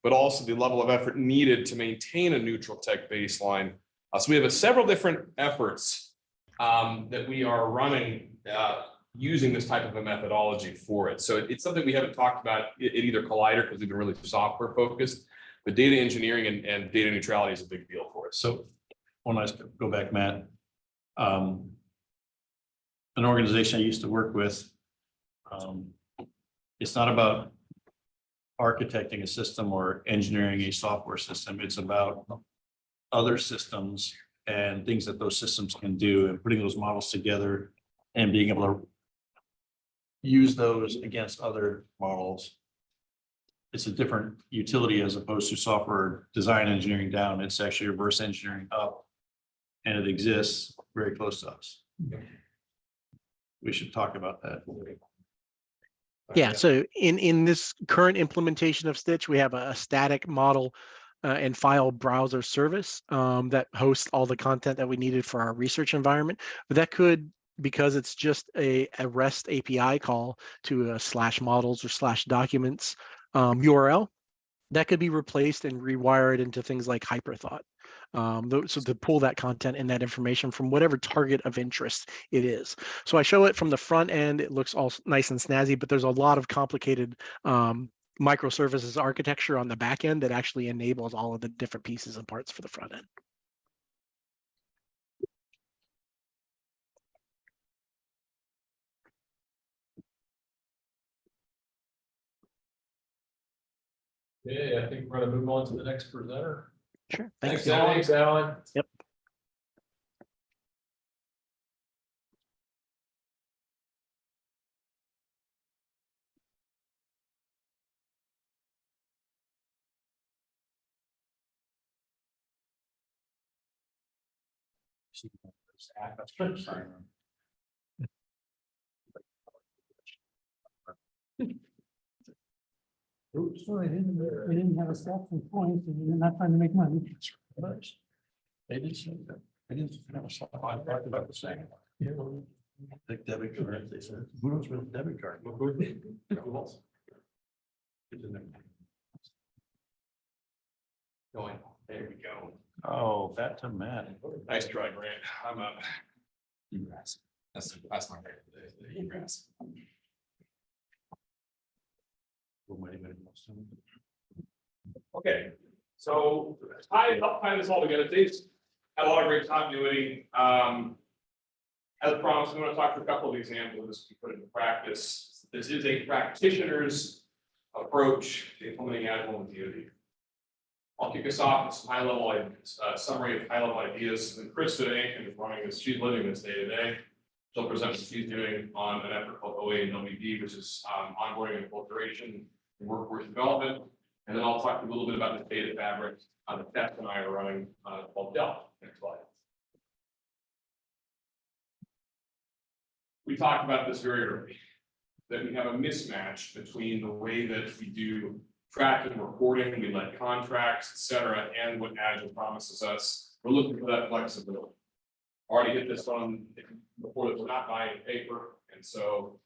but also the level of effort needed to maintain a neutral tech baseline. So we have several different efforts that we are running using this type of a methodology for it. So it's something we haven't talked about at either Collider because we've been really software focused, but data engineering and data neutrality is a big deal for us. So when I go back, Matt, an organization I used to work with, it's not about architecting a system or engineering a software system. It's about other systems and things that those systems can do and putting those models together and being able to use those against other models. It's a different utility as opposed to software design engineering down. It's actually reverse engineering up, and it exists very close to us. We should talk about that. Yeah, so in this current implementation of Stitch, we have a static model and file browser service that hosts all the content that we needed for our research environment. But that could, because it's just a REST API call to a /models or /documents URL, that could be replaced and rewired into things like Hyperthought. So to pull that content and that information from whatever target of interest it is. So I show it from the front end, it looks all nice and snazzy, but there's a lot of complicated microservices architecture on the back end that actually enables all of the different pieces and parts for the front end. Yeah, I think we're gonna move on to the next presenter. Sure. Thanks, Alan. Thanks, Alan. Yep. Oops, sorry, they didn't have a step from points and they're not trying to make money. They didn't say that. They didn't have a slide. I talked about the same. The debit card, they said, who knows what a debit card? Going, there we go. Oh, back to Matt. Nice try, Grant. I'm up. Egress. That's my favorite, the egress. Okay, so I'll tie this all together. Today's had a lot of great continuity. As promised, I'm going to talk through a couple of examples of this we put into practice. This is a practitioner's approach to implementing Agile in DoD. I'll kick us off with some high-level summary of high-level ideas. And Krista Aiken is running this. She's living this day to day. She'll present what she's doing on an effort called OA and WD, which is onboarding and acculturation and workforce development. And then I'll talk a little bit about the data fabric the Tess and I are running called Delta. Next slide. We talked about this very early, that we have a mismatch between the way that we do tracking, reporting, we let contracts, et cetera, and what Agile promises us. We're looking for that flexibility. Already hit this on before that we're not buying paper. And so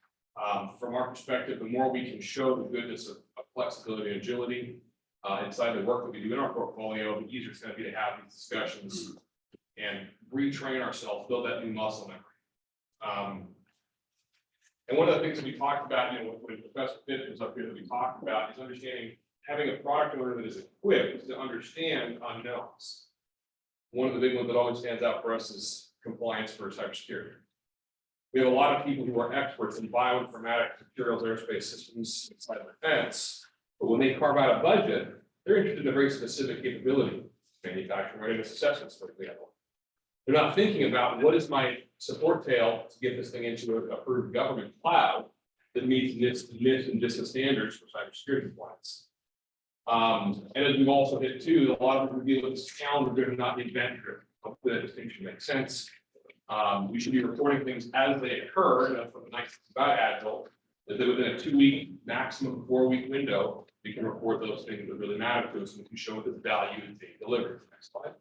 from our perspective, the more we can show the goodness of flexibility and agility inside the work that we do in our portfolio, the easier it's going to be to have these discussions and retrain ourselves, build that new muscle memory. And one of the things that we talked about, when Professor Pitt was up here that we talked about is understanding having a product owner that is equipped to understand unknowns. One of the big ones that always stands out for us is compliance for cybersecurity. We have a lot of people who are experts in bioinformatics, materials, aerospace systems, inside the defense, but when they carve out a budget, they're interested in a very specific capability, manufacturing readiness assessments, for example. They're not thinking about what is my support tail to get this thing into an approved government cloud that meets NIST and DISA standards for cybersecurity compliance. And as we've also hit too, a lot of them deal with this calendar driven, not the event driven. Hopefully that distinction makes sense. We should be reporting things as they occur. And that's what the nice thing about Agile is that within a 2-week, maximum 4-week window, we can report those things that really matter to us and we can show the value is being delivered. Next slide.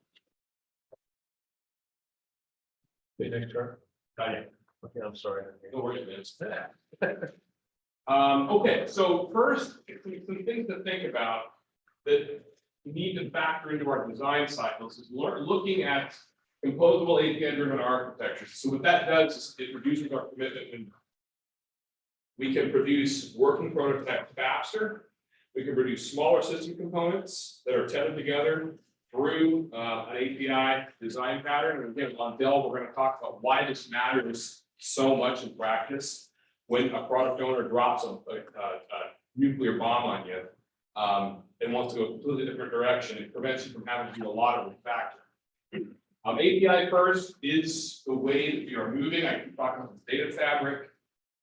Okay, next chart. Okay, I'm sorry. No worries, man. Okay, so first, some things to think about that we need to factor into our design cycles is looking at composable API-driven architectures. So what that does is it reduces our commitment window. We can produce working prototypes faster. We can produce smaller system components that are tethered together through an API design pattern. And again, on Dell, we're going to talk about why this matters so much in practice. When a product owner drops a nuclear bomb on you and wants to go a completely different direction, it prevents you from having to do a lot of refactoring. API first is the way that we are moving. I keep talking about the data fabric.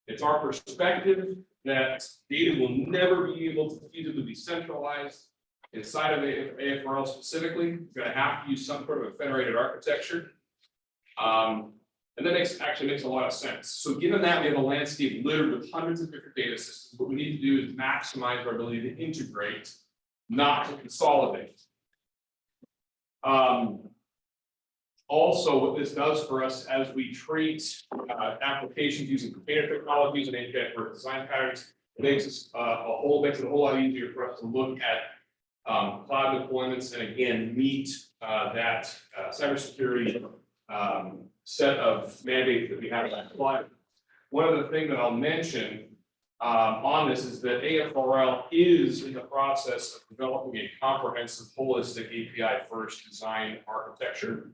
It's our perspective that data will never be able to feasibly be centralized inside of AFRL specifically. You're going to have to use some sort of a federated architecture. And that actually makes a lot of sense. So given that we have a landscape littered with hundreds of different data systems, what we need to do is maximize our ability to integrate, not to consolidate. Also, what this does for us as we treat applications using container technologies and API for design patterns, it makes us makes it a whole lot easier for us to look at cloud deployments and again meet that cybersecurity set of mandates that we have in that slide. One of the things that I'll mention on this is that AFRL is in the process of developing a comprehensive, holistic API first design architecture.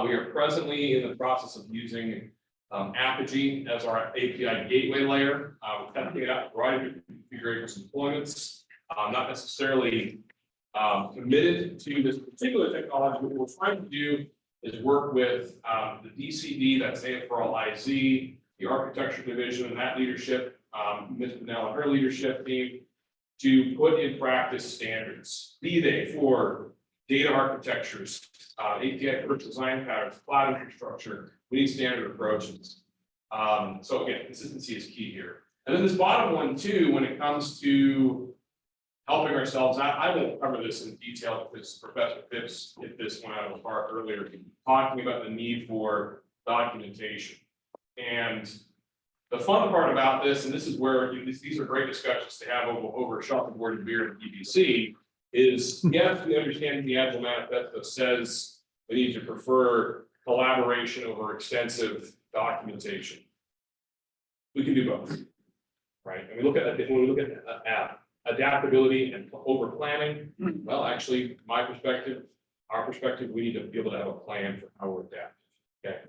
We are presently in the process of using Apogee as our API gateway layer. We're testing it out in a variety of different configurations and deployments. Not necessarily committed to this particular technology. What we're trying to do is work with the DCD, that's AFRL IZ, the architecture division and that leadership, Ms. Pinnell and her leadership team, to put in practice standards, be they for data architectures, API first design patterns, cloud infrastructure. We need standard approaches. So again, consistency is key here. And then this bottom one too, when it comes to helping ourselves, I won't cover this in detail because Professor Phipps hit this one out of the park earlier, talking about the need for documentation. And the fun part about this, and this is where these are great discussions to have over shuffleboard and beer and PVC, is, yes, we understand the Agile manifesto says we need to prefer collaboration over extensive documentation. We can do both, right? And we look at, when we look at adaptability and over planning, well, actually, my perspective, our perspective, we need to be able to have a plan for how we're adapting. Okay.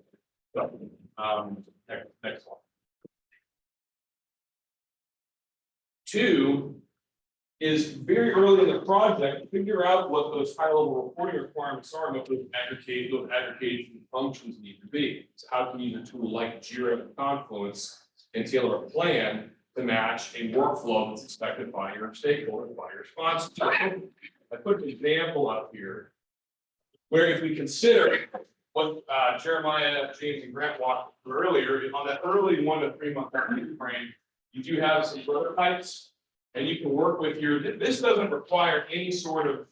So, next one. 2 is very early in the project, figure out what those high level reporting requirements are, and what those aggregation functions need to be. So how can you use a tool like Jira and Confluence and tailor a plan to match a workflow that's expected by your stakeholders, by your sponsors? I put an example up here where if we consider what Jeremiah, James, and Grant walked through earlier, on that early 1 to 3 month time frame, you do have some prototypes, and you can work with your. This doesn't require any sort of,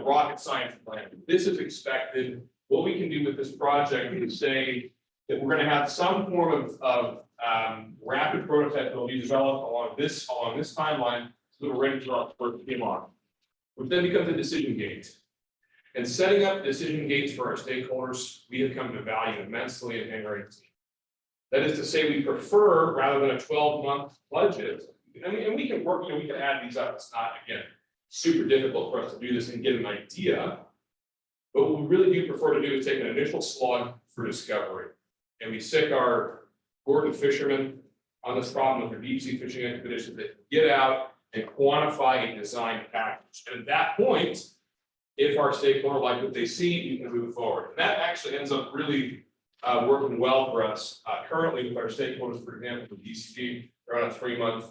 rocket science plan. This is expected. What we can do with this project is say that we're going to have some form of rapid prototype that will be developed along this timeline, so that we're ready for our first PMR, which then becomes a decision gate. And setting up decision gates for our stakeholders, we have come to value immensely in Hangar 18. That is to say, we prefer, rather than a 12-month budget, and we can work, we can add these up. It's not, again, super difficult for us to do this and get an idea. But what we really do prefer to do is take an initial slug for discovery. And we sick our Gordon fishermen on this problem with their deep sea fishing expeditions that get out and quantify a design package. And at that point, if our stakeholder like what they see, we can move forward. And that actually ends up really working well for us currently with our stakeholders. For example, with DCD, they're on a 3-month,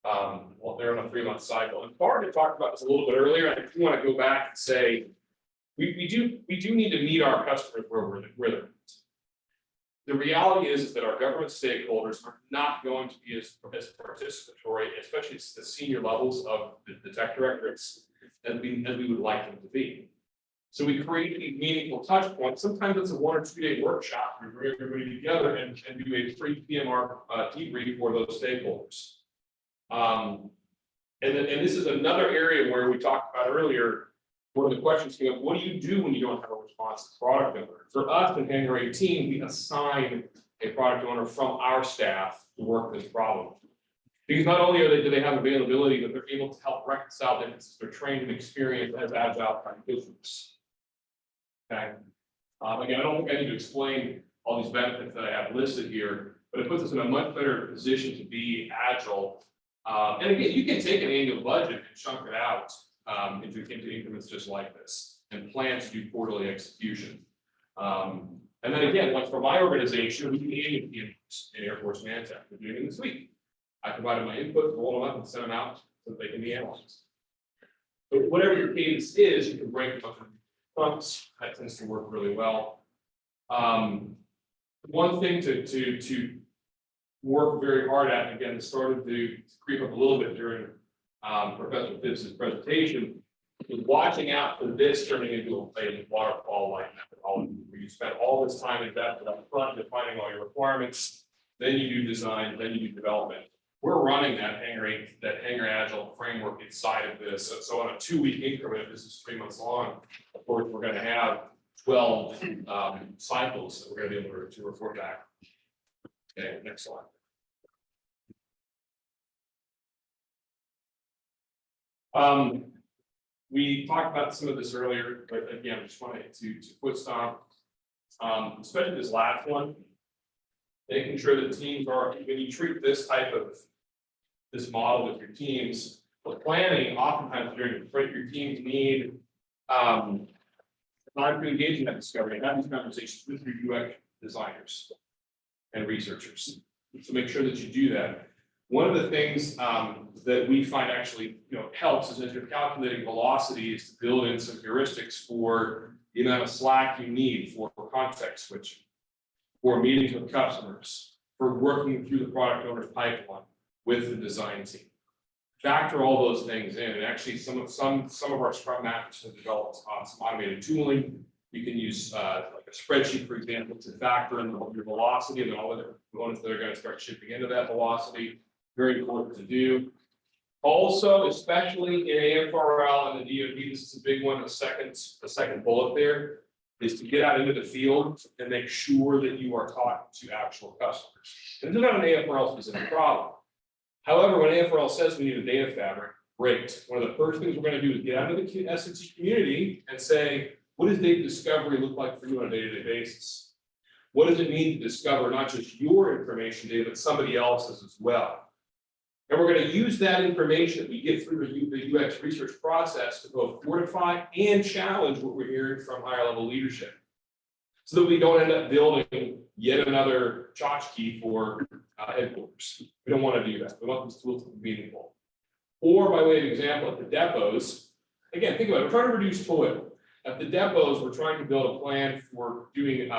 they're on a 3-month cycle. And Bart talked about this a little bit earlier. I do want to go back and say we do need to meet our customers where they're at. The reality is that our government stakeholders are not going to be as participatory, especially at the senior levels of the tech directorates, as we would like them to be. So we create a meaningful touch point. Sometimes it's a 1 or 2 day workshop. We bring everybody together and do a free PMR debrief for those stakeholders. And this is another area where we talked about earlier. One of the questions came up: what do you do when you don't have a responsive product owner? For us in Hangar 18, we assign a product owner from our staff to work this problem. Because not only do they have availability, but they're able to help reconcile differences. They're trained and experienced as Agile practitioners. Okay. Again, I don't think I need to explain all these benefits that I have listed here, but it puts us in a much better position to be Agile. And again, you can take an annual budget and chunk it out into increments just like this, and plan to do quarterly execution. And then again, like for my organization, we do annual PMs in Air Force Mantech. We're doing it this week. I provided my input, roll them up, and send them out so that they can be analyzed. So whatever your cadence is, you can break them up in chunks. That tends to work really well. One thing to work very hard at, and again, it started to creep up a little bit during Professor Phipps's presentation, is watching out for this turning into a waterfall-like methodology, where you spend all this time and depth up front defining all your requirements, then you do design, then you do development. We're running that Hangar Agile framework inside of this. So on a 2-week increment, if this is 3 months long, of course, we're going to have 12 cycles that we're going to be able to report back. Okay, next slide. We talked about some of this earlier, but again, I just wanted to foot stomp, especially this last one, making sure that teams are, when you treat this type of model with your teams, the planning, oftentimes during your teams need time to engage in that discovery and have these conversations with your UX designers and researchers. So make sure that you do that. One of the things that we find actually helps is, as you're calculating velocity, is to build in some heuristics for the amount of slack you need for context switching, for meetings with customers, for working through the product owner's pipeline with the design team. Factor all those things in, and actually some of our Scrum Masters have developed some automated tooling. You can use like a spreadsheet, for example, to factor in your velocity and all the components that are going to start shipping into that velocity. Very important to do. Also, especially in AFRL and the DoD, this is a big one, the second bullet there, is to get out into the field and make sure that you are talking to actual customers. And this is not an AFRL specific problem. However, when AFRL says we need a data fabric, great. One of the first things we're gonna do is get out into the SNC community and say, what does data discovery look like for you on a day-to-day basis? What does it mean to discover not just your information data, but somebody else's as well? And we're gonna use that information that we get through the UX research process to both fortify and challenge what we're hearing from higher level leadership. So that we don't end up building yet another tchotchke for headquarters. We don't wanna do that. We want these tools to be meaningful. Or by way of example, at the depots, again, think about it, we're trying to reduce toil. At the depots, we're trying to build a plan for doing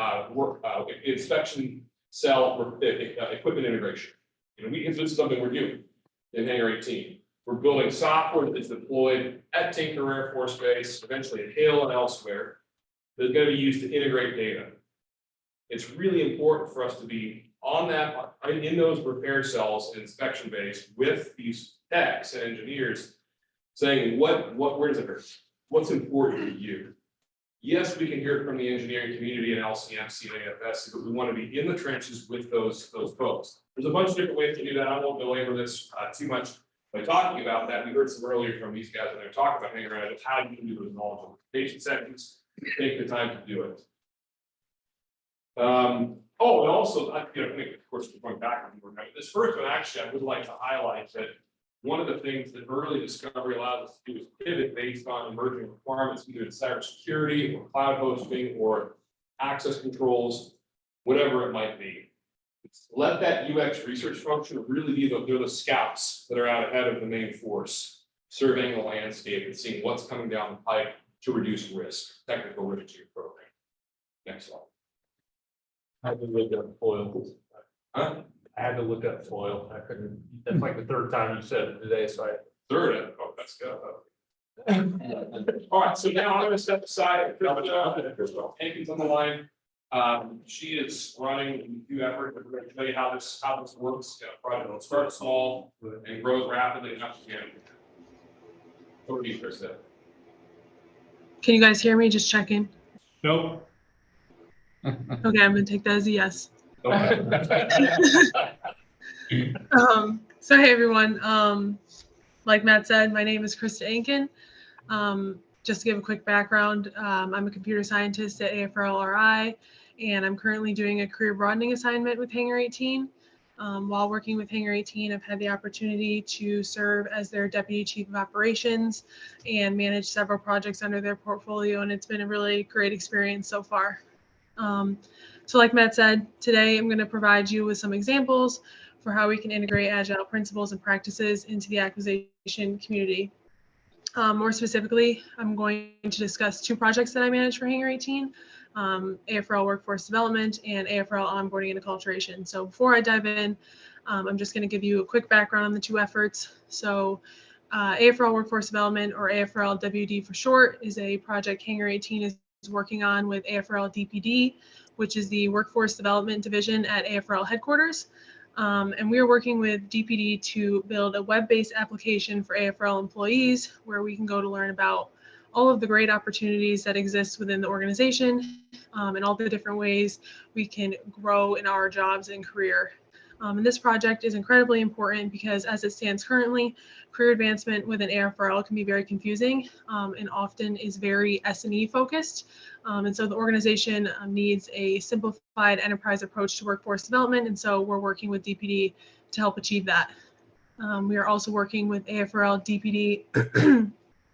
inspection cell equipment integration. You know, this is something we're doing in Hangar 18. We're building software that's deployed at Tinker Air Force Base, eventually at Hill and elsewhere, that's going to be used to integrate data. It's really important for us to be on that, in those repair cells and inspection bays with these techs and engineers saying, where does it hurt? What's important to you? Yes, we can hear it from the engineering community and LCMC and AFS, but we want to be in the trenches with those folks. There's a bunch of different ways to do that. I won't belabor this too much by talking about that. We heard some earlier from these guys when they were talking about Hangar of how you can do those knowledge implementation sessions. Take the time to do it. And also, of course, going back, this first one actually, I would like to highlight that one of the things that early discovery allows us to do is pivot based on emerging requirements, either in cybersecurity or cloud hosting or access controls, whatever it might be. Let that UX research function really be they're the scouts that are out ahead of the main force, surveying the landscape and seeing what's coming down the pipe to reduce risk, technical risk to your program. Next slide. I had to look up foil. Huh? I had to look up foil. I couldn't, that's like the third time you said it today, so I. Third, oh, that's good. All right, so now I'm gonna step aside. Hankins on the line. She is running a few efforts, but we're gonna tell you how this works. Project will start small and grows rapidly enough to get. Over to you, Krista. Can you guys hear me? Just checking. Nope. Okay, I'm gonna take that as a yes. So hey everyone, like Matt said, my name is Krista Ankin. Just to give a quick background, I'm a computer scientist at AFRL-RI, and I'm currently doing a career broadening assignment with Hangar 18. While working with Hangar 18, I've had the opportunity to serve as their Deputy Chief of Operations and manage several projects under their portfolio, and it's been a really great experience so far. So like Matt said, today I'm going to provide you with some examples for how we can integrate Agile principles and practices into the acquisition community. More specifically, I'm going to discuss two projects that I manage for Hangar 18, AFRL Workforce Development and AFRL Onboarding and Acculturation. So before I dive in, I'm just going to give you a quick background on the two efforts. So AFRL Workforce Development, or AFRL WD for short, is a project Hangar 18 is working on with AFRL DPD, which is the Workforce Development Division at AFRL headquarters. And we are working with DPD to build a web-based application for AFRL employees where we can go to learn about all of the great opportunities that exist within the organization and all the different ways we can grow in our jobs and career. And this project is incredibly important because as it stands currently, career advancement within AFRL can be very confusing and often is very S&E focused. And so the organization needs a simplified enterprise approach to workforce development. And so we're working with DPD to help achieve that. We are also working with AFRL DPD,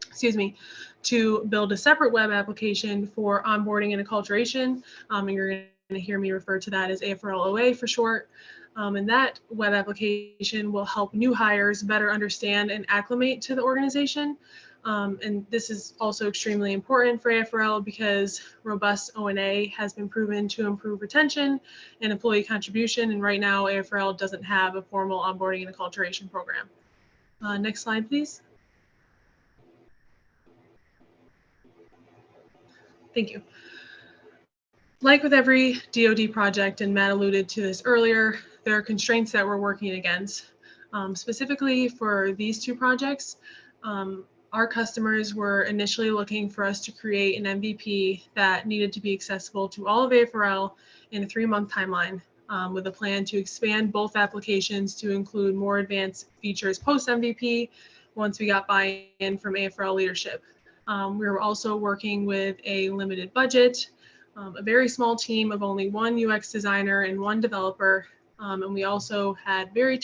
excuse me, to build a separate web application for onboarding and acculturation. And you're going to hear me refer to that as AFRL OA for short. And that web application will help new hires better understand and acclimate to the organization. And this is also extremely important for AFRL because robust O&A has been proven to improve retention and employee contribution. And right now, AFRL doesn't have a formal onboarding and acculturation program. Next slide, please. Thank you. Like with every DoD project, and Matt alluded to this earlier, there are constraints that we're working against. Specifically for these two projects, our customers were initially looking for us to create an MVP that needed to be accessible to all of AFRL in a 3-month timeline, with a plan to expand both applications to include more advanced features post MVP once we got buy-in from AFRL leadership. We were also working with a limited budget, a very small team of only 1 UX designer and 1 developer. And we also had very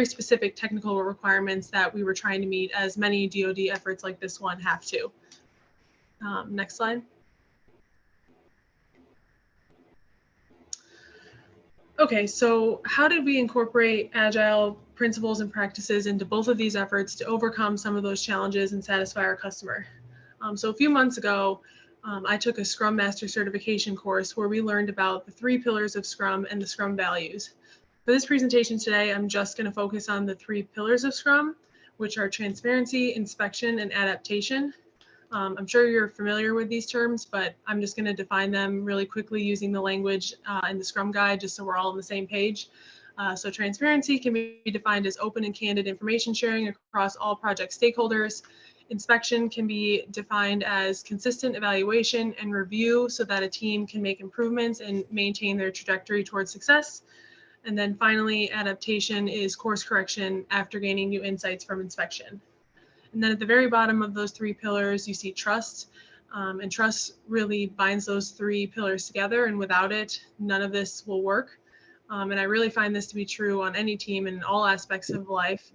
specific technical requirements that we were trying to meet, as many DoD efforts like this one have to. Next slide. Okay, so how did we incorporate Agile principles and practices into both of these efforts to overcome some of those challenges and satisfy our customer? So a few months ago, I took a Scrum Master certification course where we learned about the 3 pillars of Scrum and the Scrum values. For this presentation today, I'm just going to focus on the 3 pillars of Scrum, which are transparency, inspection, and adaptation. I'm sure you're familiar with these terms, but I'm just going to define them really quickly using the language in the Scrum guide, just so we're all on the same page. So transparency can be defined as open and candid information sharing across all project stakeholders. Inspection can be defined as consistent evaluation and review so that a team can make improvements and maintain their trajectory towards success. And then finally, adaptation is course correction after gaining new insights from inspection. And then at the very bottom of those 3 pillars, you see trust. And trust really binds those 3 pillars together. And without it, none of this will work. And I really find this to be true on any team in all aspects of life,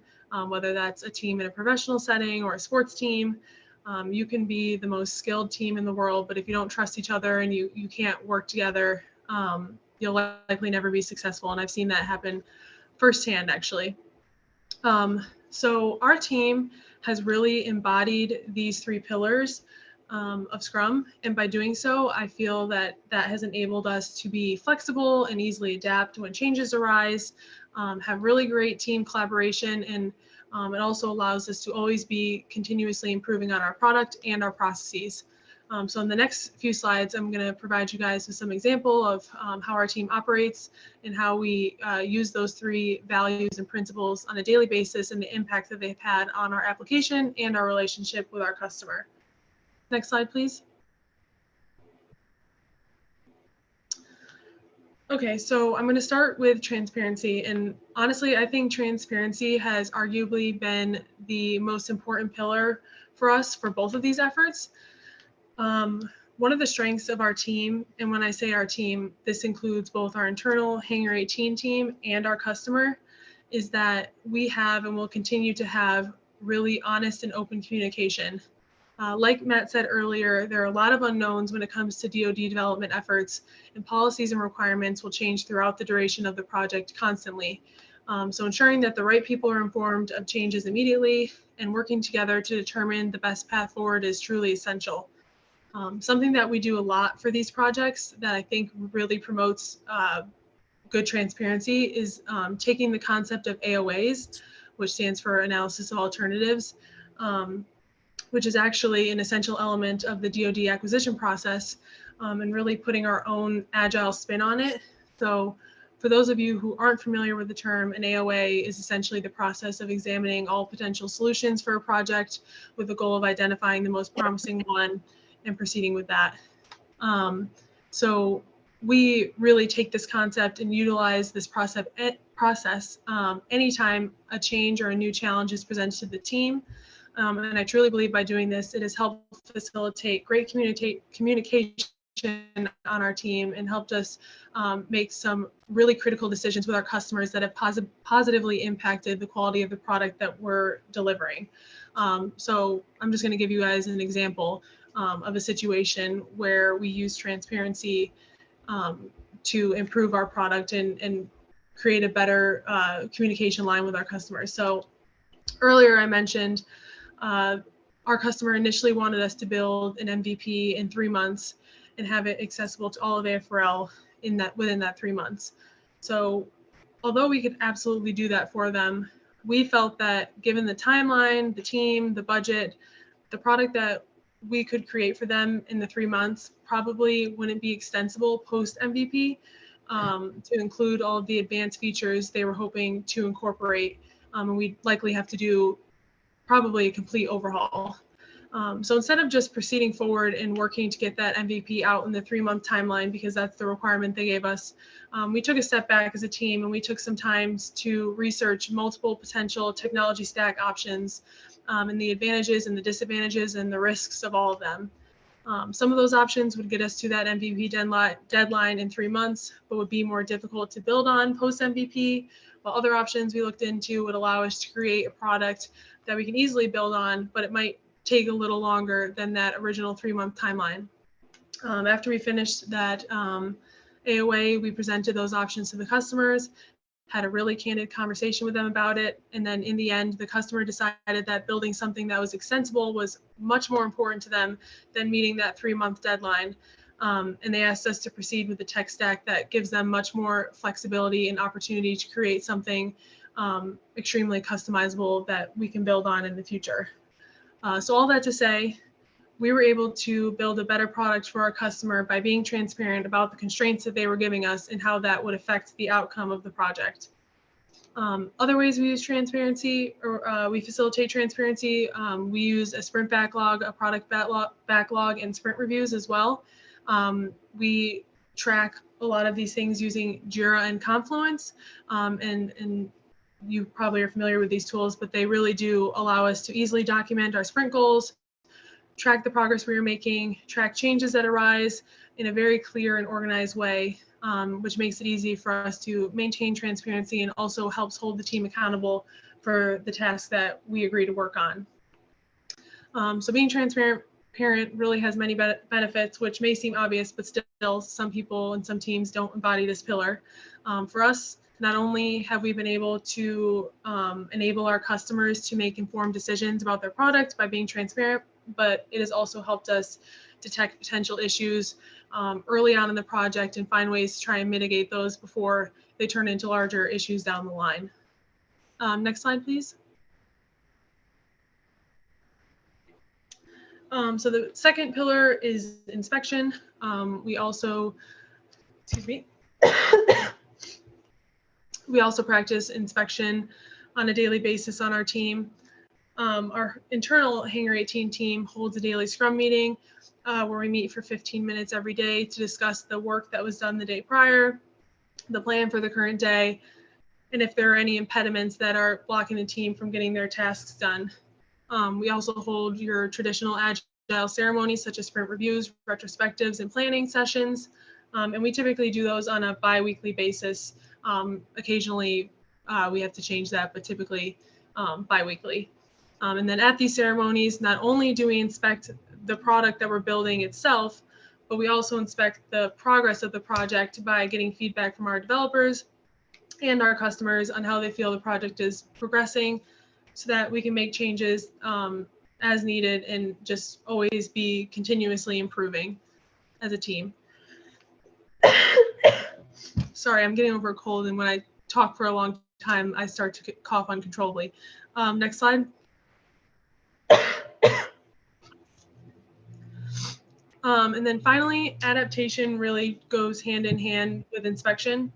whether that's a team in a professional setting or a sports team. You can be the most skilled team in the world, but if you don't trust each other and you can't work together, you'll likely never be successful. And I've seen that happen firsthand, actually. So our team has really embodied these 3 pillars of Scrum. And by doing so, I feel that that has enabled us to be flexible and easily adapt when changes arise, have really great team collaboration, and it also allows us to always be continuously improving on our product and our processes. So in the next few slides, I'm going to provide you guys with some example of how our team operates and how we use those 3 values and principles on a daily basis and the impact that they've had on our application and our relationship with our customer. Next slide, please. Okay, so I'm going to start with transparency. And honestly, I think transparency has arguably been the most important pillar for us for both of these efforts. One of the strengths of our team, and when I say our team, this includes both our internal Hangar 18 team and our customer, is that we have and will continue to have really honest and open communication. Like Matt said earlier, there are a lot of unknowns when it comes to DoD development efforts, and policies and requirements will change throughout the duration of the project constantly. So ensuring that the right people are informed of changes immediately and working together to determine the best path forward is truly essential. Something that we do a lot for these projects that I think really promotes good transparency is taking the concept of AOAs, which stands for Analysis of Alternatives, which is actually an essential element of the DoD acquisition process, and really putting our own Agile spin on it. So for those of you who aren't familiar with the term, an AOA is essentially the process of examining all potential solutions for a project with the goal of identifying the most promising one and proceeding with that. So we really take this concept and utilize this process anytime a change or a new challenge is presented to the team. And I truly believe by doing this, it has helped facilitate great communication on our team and helped us make some really critical decisions with our customers that have positively impacted the quality of the product that we're delivering. So I'm just going to give you guys an example of a situation where we use transparency to improve our product and create a better communication line with our customers. So earlier I mentioned our customer initially wanted us to build an MVP in 3 months and have it accessible to all of AFRL within that 3 months. So although we could absolutely do that for them, we felt that given the timeline, the team, the budget, the product that we could create for them in the 3 months probably wouldn't be extensible post MVP. to include all of the advanced features they were hoping to incorporate. And we'd likely have to do probably a complete overhaul. So instead of just proceeding forward and working to get that MVP out in the 3-month timeline, because that's the requirement they gave us, we took a step back as a team and we took some time to research multiple potential technology stack options and the advantages and the disadvantages and the risks of all of them. Some of those options would get us to that MVP deadline in 3 months, but would be more difficult to build on post MVP, while other options we looked into would allow us to create a product that we can easily build on, but it might take a little longer than that original 3-month timeline. After we finished that AOA, we presented those options to the customers, had a really candid conversation with them about it. And then in the end, the customer decided that building something that was extensible was much more important to them than meeting that 3-month deadline. And they asked us to proceed with the tech stack that gives them much more flexibility and opportunity to create something extremely customizable that we can build on in the future. So all that to say, we were able to build a better product for our customer by being transparent about the constraints that they were giving us and how that would affect the outcome of the project. Other ways we use transparency, or we facilitate transparency, we use a sprint backlog, a product backlog, and sprint reviews as well. We track a lot of these things using Jira and Confluence, and you probably are familiar with these tools, but they really do allow us to easily document our sprint goals, track the progress we are making, track changes that arise in a very clear and organized way, which makes it easy for us to maintain transparency and also helps hold the team accountable for the tasks that we agree to work on. So being transparent really has many benefits, which may seem obvious, but still some people and some teams don't embody this pillar. For us, not only have we been able to enable our customers to make informed decisions about their product by being transparent, but it has also helped us detect potential issues early on in the project and find ways to try and mitigate those before they turn into larger issues down the line. Next slide, please. So the second pillar is inspection. We also, excuse me. We also practice inspection on a daily basis on our team. Our internal Hangar 18 team holds a daily Scrum meeting where we meet for 15 minutes every day to discuss the work that was done the day prior, the plan for the current day, and if there are any impediments that are blocking the team from getting their tasks done. We also hold your traditional Agile ceremonies such as sprint reviews, retrospectives, and planning sessions. And we typically do those on a bi-weekly basis. Occasionally, we have to change that, but typically bi-weekly. And then at these ceremonies, not only do we inspect the product that we're building itself, but we also inspect the progress of the project by getting feedback from our developers and our customers on how they feel the project is progressing so that we can make changes as needed and just always be continuously improving as a team. Sorry, I'm getting over a cold, and when I talk for a long time, I start to cough uncontrollably. Next slide. And then finally, adaptation really goes hand in hand with inspection.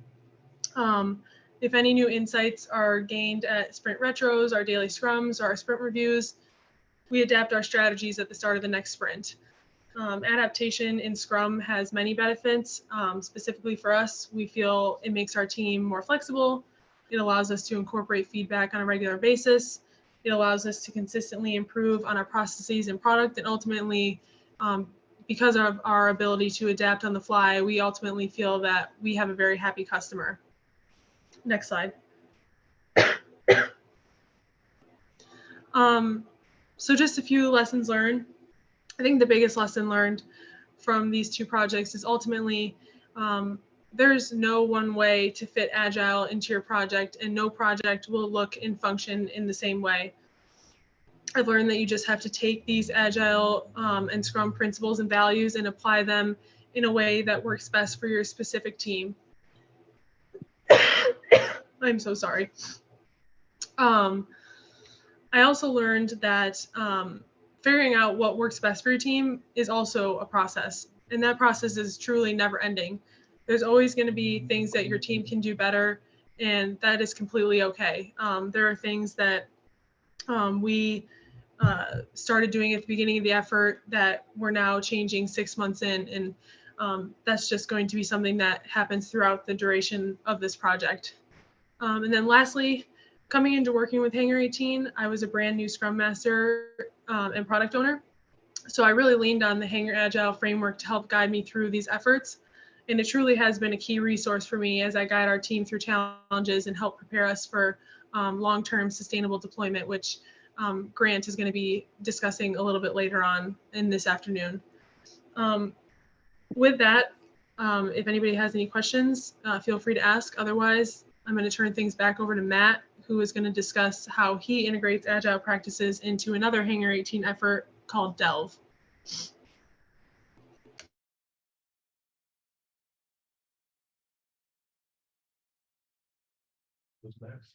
If any new insights are gained at sprint retros, our daily scrums, or our sprint reviews, we adapt our strategies at the start of the next sprint. Adaptation in Scrum has many benefits. Specifically for us, we feel it makes our team more flexible. It allows us to incorporate feedback on a regular basis. It allows us to consistently improve on our processes and product, and ultimately, because of our ability to adapt on the fly, we ultimately feel that we have a very happy customer. Next slide. So just a few lessons learned. I think the biggest lesson learned from these two projects is ultimately there's no one way to fit Agile into your project, and no project will look and function in the same way. I've learned that you just have to take these Agile and Scrum principles and values and apply them in a way that works best for your specific team. I'm so sorry. I also learned that figuring out what works best for your team is also a process, and that process is truly never ending. There's always going to be things that your team can do better, and that is completely okay. There are things that we started doing at the beginning of the effort that we're now changing 6 months in, and that's just going to be something that happens throughout the duration of this project. And then lastly, coming into working with Hangar 18, I was a brand new Scrum Master and product owner. So I really leaned on the Hangar Agile framework to help guide me through these efforts. And it truly has been a key resource for me as I guide our team through challenges and help prepare us for long-term sustainable deployment, which Grant is going to be discussing a little bit later on in this afternoon. With that, if anybody has any questions, feel free to ask. Otherwise, I'm going to turn things back over to Matt, who is going to discuss how he integrates Agile practices into another Hangar 18 effort called Delve. Who's next?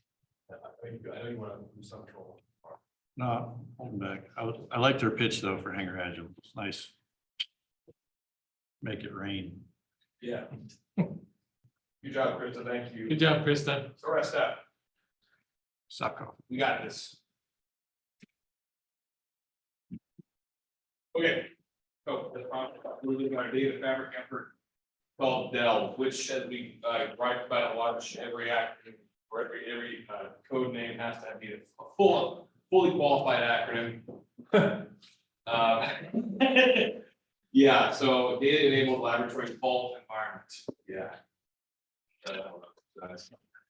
I know you want to do some control. No, hold back. I liked her pitch though for Hangar Agile. It's nice. Make it rain. Yeah. Good job, Krista. Thank you. Good job, Krista. So rest up. Stop coughing. We got this. Okay. So the project, we're looking at our data fabric effort called Delve, which as we write about a lot of every acronym or every code name has to be a fully qualified acronym. Yeah, so data enabled laboratory fault environment. Yeah.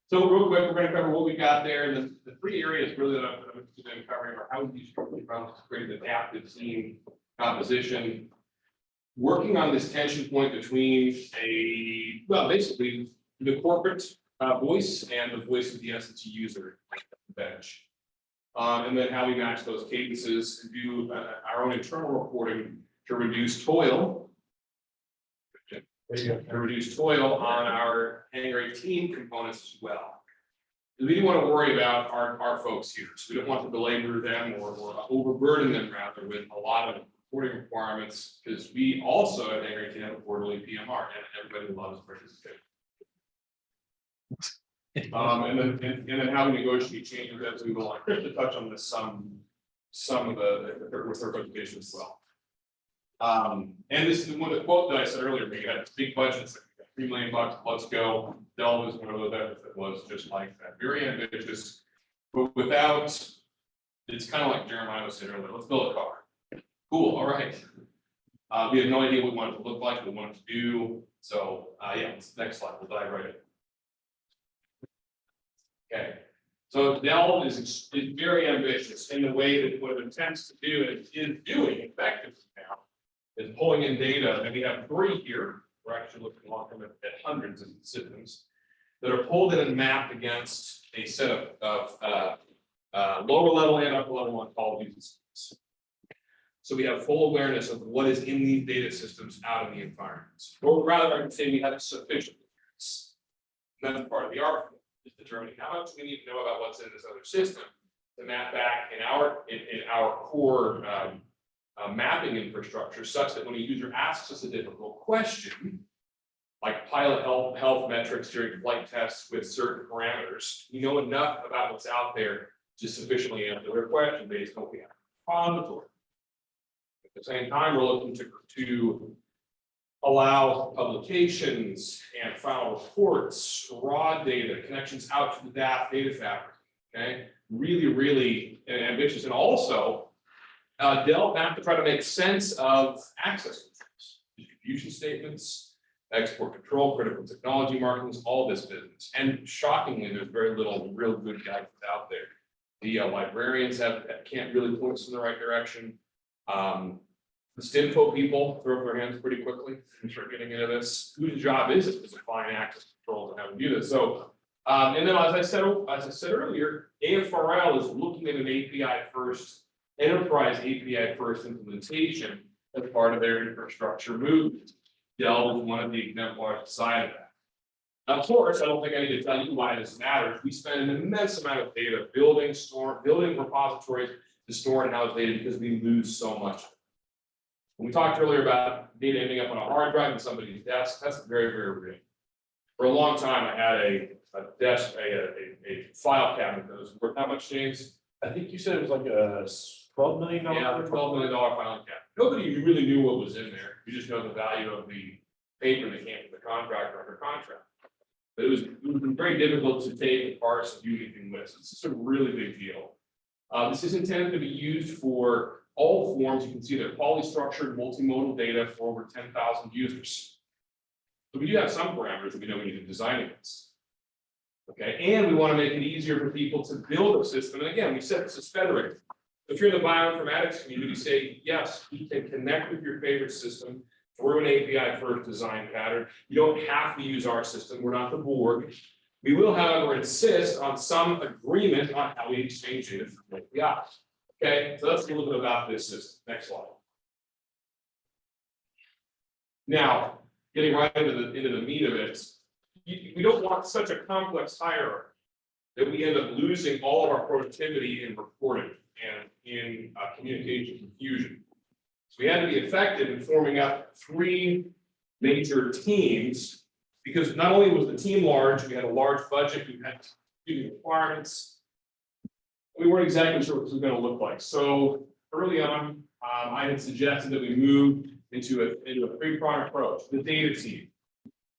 So real quick, we're going to cover what we got there. The three areas really that I'm interested in covering are how we use structural problems to create an adaptive team composition. Working on this tension point between basically the corporate voice and the voice of the SAT user bench. And then how we match those cadences and do our own internal reporting to reduce toil. To reduce toil on our Hangar 18 components as well. We do want to worry about our folks here, so we don't want to belabor them or overburden them rather with a lot of reporting requirements, because we also at Hangar 18 have a quarterly PMR and everybody loves participation. And then how we negotiate changes as we go on. Chris to touch on this some of the presentation as well. And this is one of the quote that I said earlier, we got big budgets, $3 million, let's go. Delve is one of those efforts that was just like that, very ambitious, but without, it's kind of like Jeremiah was saying earlier, let's build a car. Cool, all right. We have no idea what we want it to look like, what we want it to do. So yeah, next slide, we'll dive right in. Okay, so Delve is very ambitious in the way that what it intends to do and is doing effectively now is pulling in data, and we have three here. We're actually looking at hundreds of systems that are pulled in and mapped against a set of lower level and upper level ontologies. So we have full awareness of what is in these data systems out in the environment, or rather, I would say we have sufficient awareness. And that's part of the art. Is determining how much we need to know about what's in this other system to map back in our core mapping infrastructure, such that when a user asks us a difficult question, like pilot health metrics during flight tests with certain parameters, we know enough about what's out there to sufficiently answer their question based on what we have repository. At the same time, we're looking to allow publications and final reports, raw data, connections out to the DAF data fabric. Okay, really ambitious, and also Delve have to try to make sense of access controls, distribution statements, export control, critical technology markings, all this business. And shockingly, there's very little real good guidance out there. The librarians can't really point us in the right direction. The STINFO people throw up their hands pretty quickly and start getting into this. Whose job is it to define access controls and how to do this? So, and then as I said earlier, AFRL is looking at an API first, enterprise API first implementation as part of their infrastructure movement. Delve is one of the exemplars side of that. Of course, I don't think I need to tell you why this matters. We spend an immense amount of data building repositories to store and house data because we lose so much. When we talked earlier about data ending up on a hard drive in somebody's desk, that's very, very real. For a long time, I had a desk, a file cabinet that was worth how much, James? I think you said it was like a $12 million. Yeah, the $12 million filing cabinet. Nobody really knew what was in there. You just know the value of the paper that came from the contractor under contract. But it was very difficult to take apart and do anything with. So this is a really big deal. This is intended to be used for all forms. You can see that polystructured multimodal data for over 10,000 users. So we do have some parameters that we know we need to design against. Okay, and we want to make it easier for people to build a system. And again, we said this is federated. If you're in the bioinformatics community, say, yes, you can connect with your favorite system through an API first design pattern. You don't have to use our system. We're not the Borg. We will, however, insist on some agreement on how we exchange data from API. Okay, so that's a little bit about this system. Next slide. Now, getting right into the meat of it, we don't want such a complex hierarchy that we end up losing all of our productivity in reporting and in communication confusion. So we had to be effective in forming up 3 major teams, because not only was the team large, we had a large budget, we had student requirements. We weren't exactly sure what this was going to look like. So early on, I had suggested that we move into a 3-pronged approach, the data team.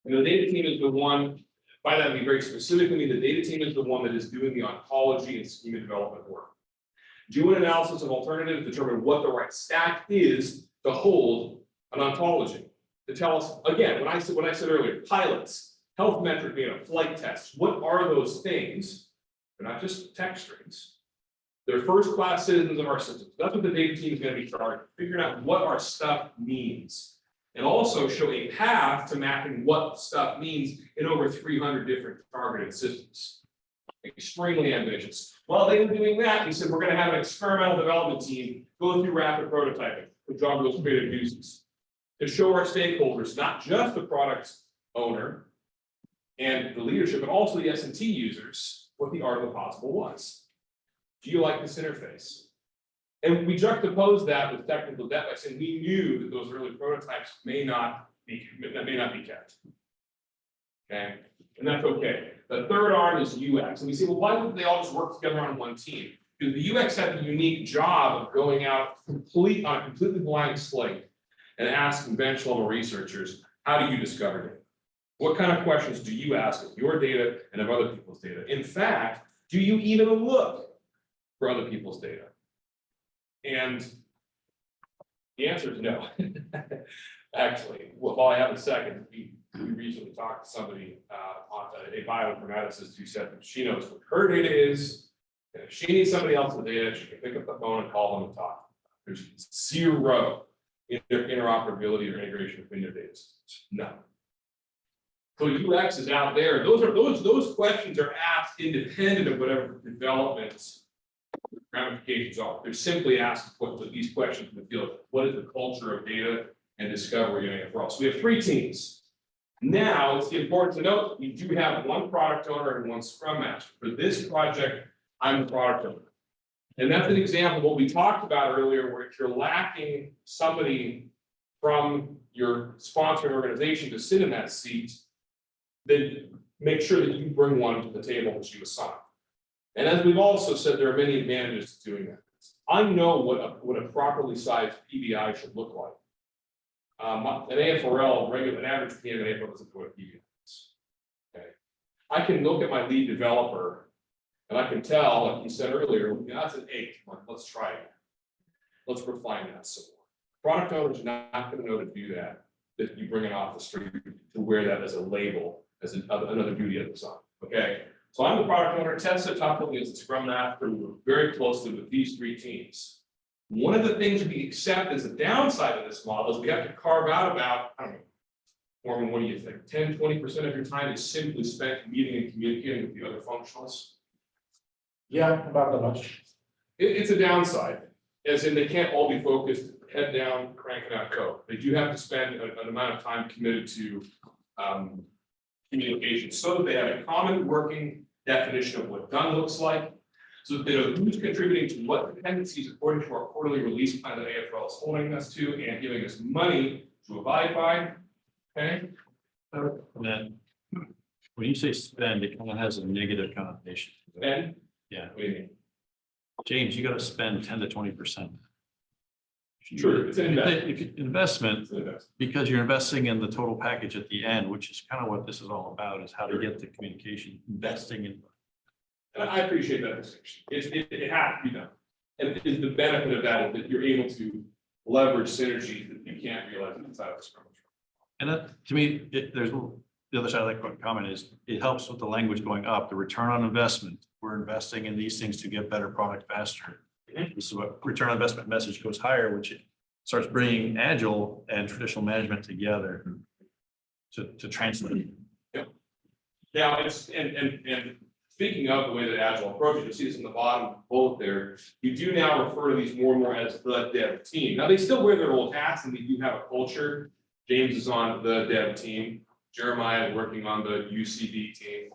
And the data team is the one, by that I mean very specifically, the data team is the one that is doing the ontology and schema development work. Do an analysis of alternatives, determine what the right stack is to hold an ontology. To tell us, again, when I said earlier, pilots, health metric data, flight tests, what are those things? They're not just text strings. They're first-class citizens of our system. That's what the data team is going to be charged, figuring out what our stuff means. And also show a path to mapping what stuff means in over 300 different targeted systems. Extremely ambitious. While they were doing that, we said we're going to have an experimental development team go through rapid prototyping with John Will's creative uses to show our stakeholders, not just the product owner and the leadership, but also the S&T users, what the art of the possible was. Do you like this interface? And we juxtaposed that with technical debt by saying we knew that those early prototypes may not be kept. Okay, and that's okay. The third arm is UX. And we say, well, why wouldn't they all just work together on one team? Because the UX had the unique job of going out on a completely blank slate and ask conventional researchers, how do you discover data? What kind of questions do you ask of your data and of other people's data? In fact, do you even look for other people's data? And the answer is no. Actually, while I have a second, we recently talked to somebody a bioinformaticist who said that she knows what her data is. And if she needs somebody else's data, she can pick up the phone and call them and talk. There's 0 interoperability or integration between their data systems. None. So UX is out there. Those questions are asked independent of whatever development ramifications are. They're simply asked what these questions in the field. What is the culture of data and discovery in AFRL? So we have 3 teams. Now it's important to note we do have 1 product owner and 1 scrum master. For this project, I'm the product owner. And that's an example of what we talked about earlier, where if you're lacking somebody from your sponsoring organization to sit in that seat, then make sure that you bring one to the table that you assign. And as we've also said, there are many advantages to doing that. I know what a properly sized PBI should look like. An AFRL, an average PM in AFRL doesn't know what PBI is. Okay. I can look at my lead developer and I can tell, like you said earlier, that's an 8. Let's try it. Let's refine that some more. Product owners are not going to know to do that. That you bring it off the street to wear that as a label, as another duty of the sign. Okay. So I'm the product owner. Tessa talked to me as a scrum master. We work very closely with these 3 teams. One of the things we accept as a downside of this model is we have to carve out about, I don't know, Norman, what do you think? 10, 20% of your time is simply spent meeting and communicating with the other functionalists. Yeah, about that much. It's a downside, as in they can't all be focused head down, cranking out code. They do have to spend an amount of time committed to communication so that they have a common working definition of what done looks like, so that they know who's contributing to what dependencies according to our quarterly release plan that AFRL is holding us to and giving us money to abide by. Okay. And then When you say spend, it kind of has a negative connotation. Ben? Yeah, What do you mean? James, you gotta spend 10 to 20%. Sure, it's an investment. If you- investment, It's an investment. because you're investing in the total package at the end, which is kind of what this is all about, is how to get the communication, investing in. And I appreciate that distinction. It has to be done. And the benefit of that is that you're able to leverage synergies that you can't realize inside of the scrum. And that, to me, there's, the other side of that comment is, it helps with the language going up, the return on investment. We're investing in these things to get better product faster. This is what return on investment message goes higher, which it starts bringing agile and traditional management together to translate. Yep. Now, and speaking of the way that Agile approaches, you see this in the bottom bullet there, you do now refer to these more and more as the dev team. Now, they still wear their old hats and they do have a culture. James is on the dev team. Jeremiah is working on the UCD team.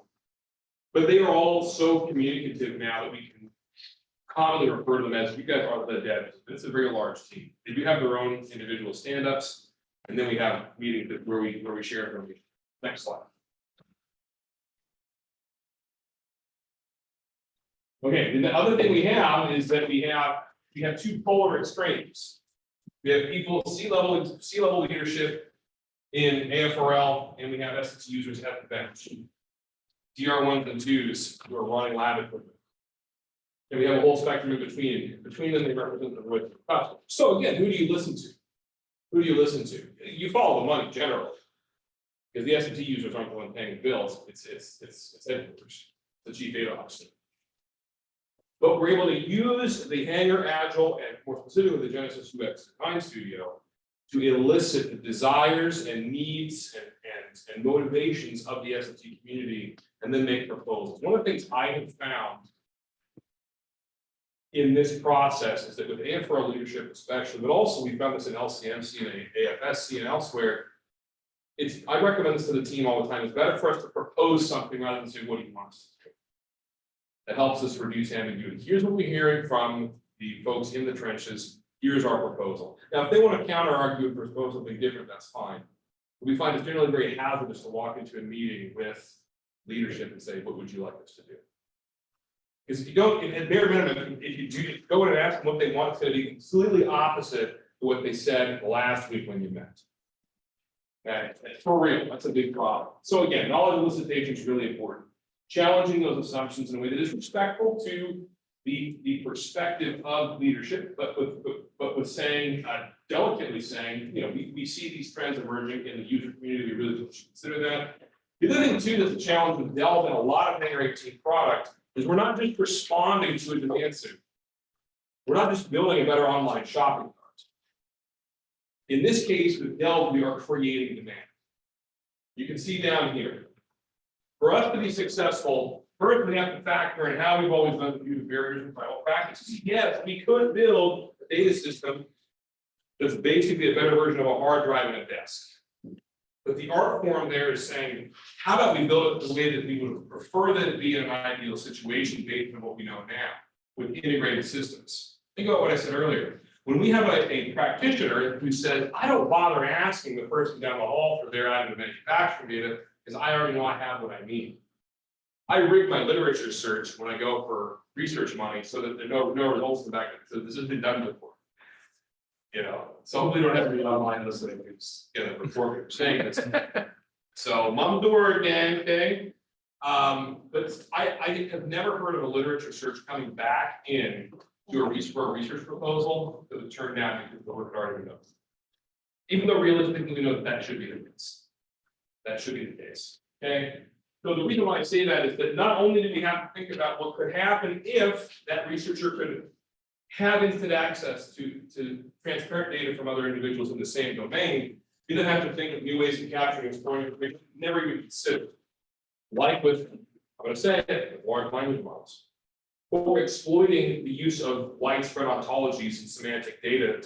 But they are all so communicative now that we can commonly refer to them as, you guys are the devs. It's a very large team. They do have their own individual stand-ups, and then we have meetings where we share information. Next slide. Okay, and the other thing we have is that we have two polar extremes. We have people, C-level leadership in AFRL, and we have S&T users at the bench. DR1s and 2s who are running lab equipment. And we have a whole spectrum in between. Between them, they represent the voice of the customer. So again, who do you listen to? Who do you listen to? You follow the money generally. Because the S&T users aren't the one paying the bills, it's headquarters, the chief data officer. But we're able to use the Hangar, Agile, and more specifically the Genesis UX Design Studio to elicit the desires and needs and motivations of the S&T community, and then make proposals. One of the things I have found in this process is that with AFRL leadership especially, but also we found this in LCMC and AFSC and elsewhere, I recommend this to the team all the time. It's better for us to propose something rather than say, what do you want us to do? That helps us reduce ambiguity. Here's what we're hearing from the folks in the trenches. Here's our proposal. Now, if they want to counter argue and propose something different, that's fine. But we find it's generally very hazardous to walk into a meeting with leadership and say, what would you like us to do? Because if you don't, at bare minimum, if you do go in and ask them what they want, it's going to be completely opposite to what they said last week when you met. Okay, for real, that's a big problem. So again, knowledge elicitation is really important. Challenging those assumptions in a way that is respectful to the perspective of leadership, but with saying, delicately saying, you know, we see these trends emerging in the user community, we really should consider that. The other thing too, that's a challenge with Delve and a lot of Hangar 18 product is we're not just responding to a demand signal. We're not just building a better online shopping cart. In this case, with Delve, we are creating demand. You can see down here. For us to be successful, first we have to factor in how we've always done the user barriers and final practices. Yes, we could build a data system that's basically a better version of a hard drive and a desk. But the art form there is saying, how about we build it the way that we would prefer that it be in an ideal situation based on what we know now with integrated systems. Think about what I said earlier. When we have a practitioner who says, I don't bother asking the person down the hall for their item of manufacturing data because I already know I have what I need. I rig my literature search when I go for research money so that there are no results in the back. So this has been done before. You know, so hopefully you don't have to be online listening to get a report what you're saying. So mom door again, okay? But I have never heard of a literature search coming back in to a research proposal that would turn down because the work already done. Even though realistically we know that should be the case. That should be the case, okay? So the reason why I say that is that not only do we have to think about what could happen if that researcher could have instant access to transparent data from other individuals in the same domain, we then have to think of new ways of capturing and storing information never even considered. Like with, I'm going to say it, with large language models. Or exploiting the use of widespread ontologies and semantic data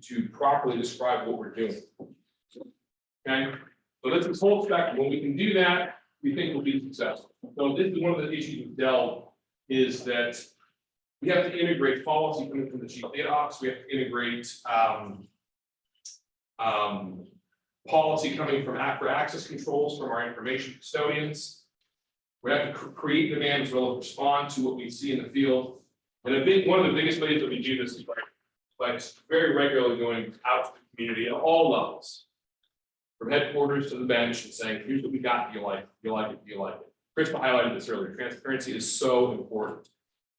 to properly describe what we're doing. Okay, so that's this whole spectrum. When we can do that, we think we'll be successful. So this is one of the issues with Delve is that we have to integrate policy coming from the chief data office. We have to integrate policy coming from after access controls from our information custodians. We have to create demand as well as respond to what we see in the field. And one of the biggest ways that we do this is by very regularly going out to the community at all levels. From headquarters to the bench and saying, here's what we got, do you like it, do you like it, do you like it? Chris highlighted this earlier, transparency is so important.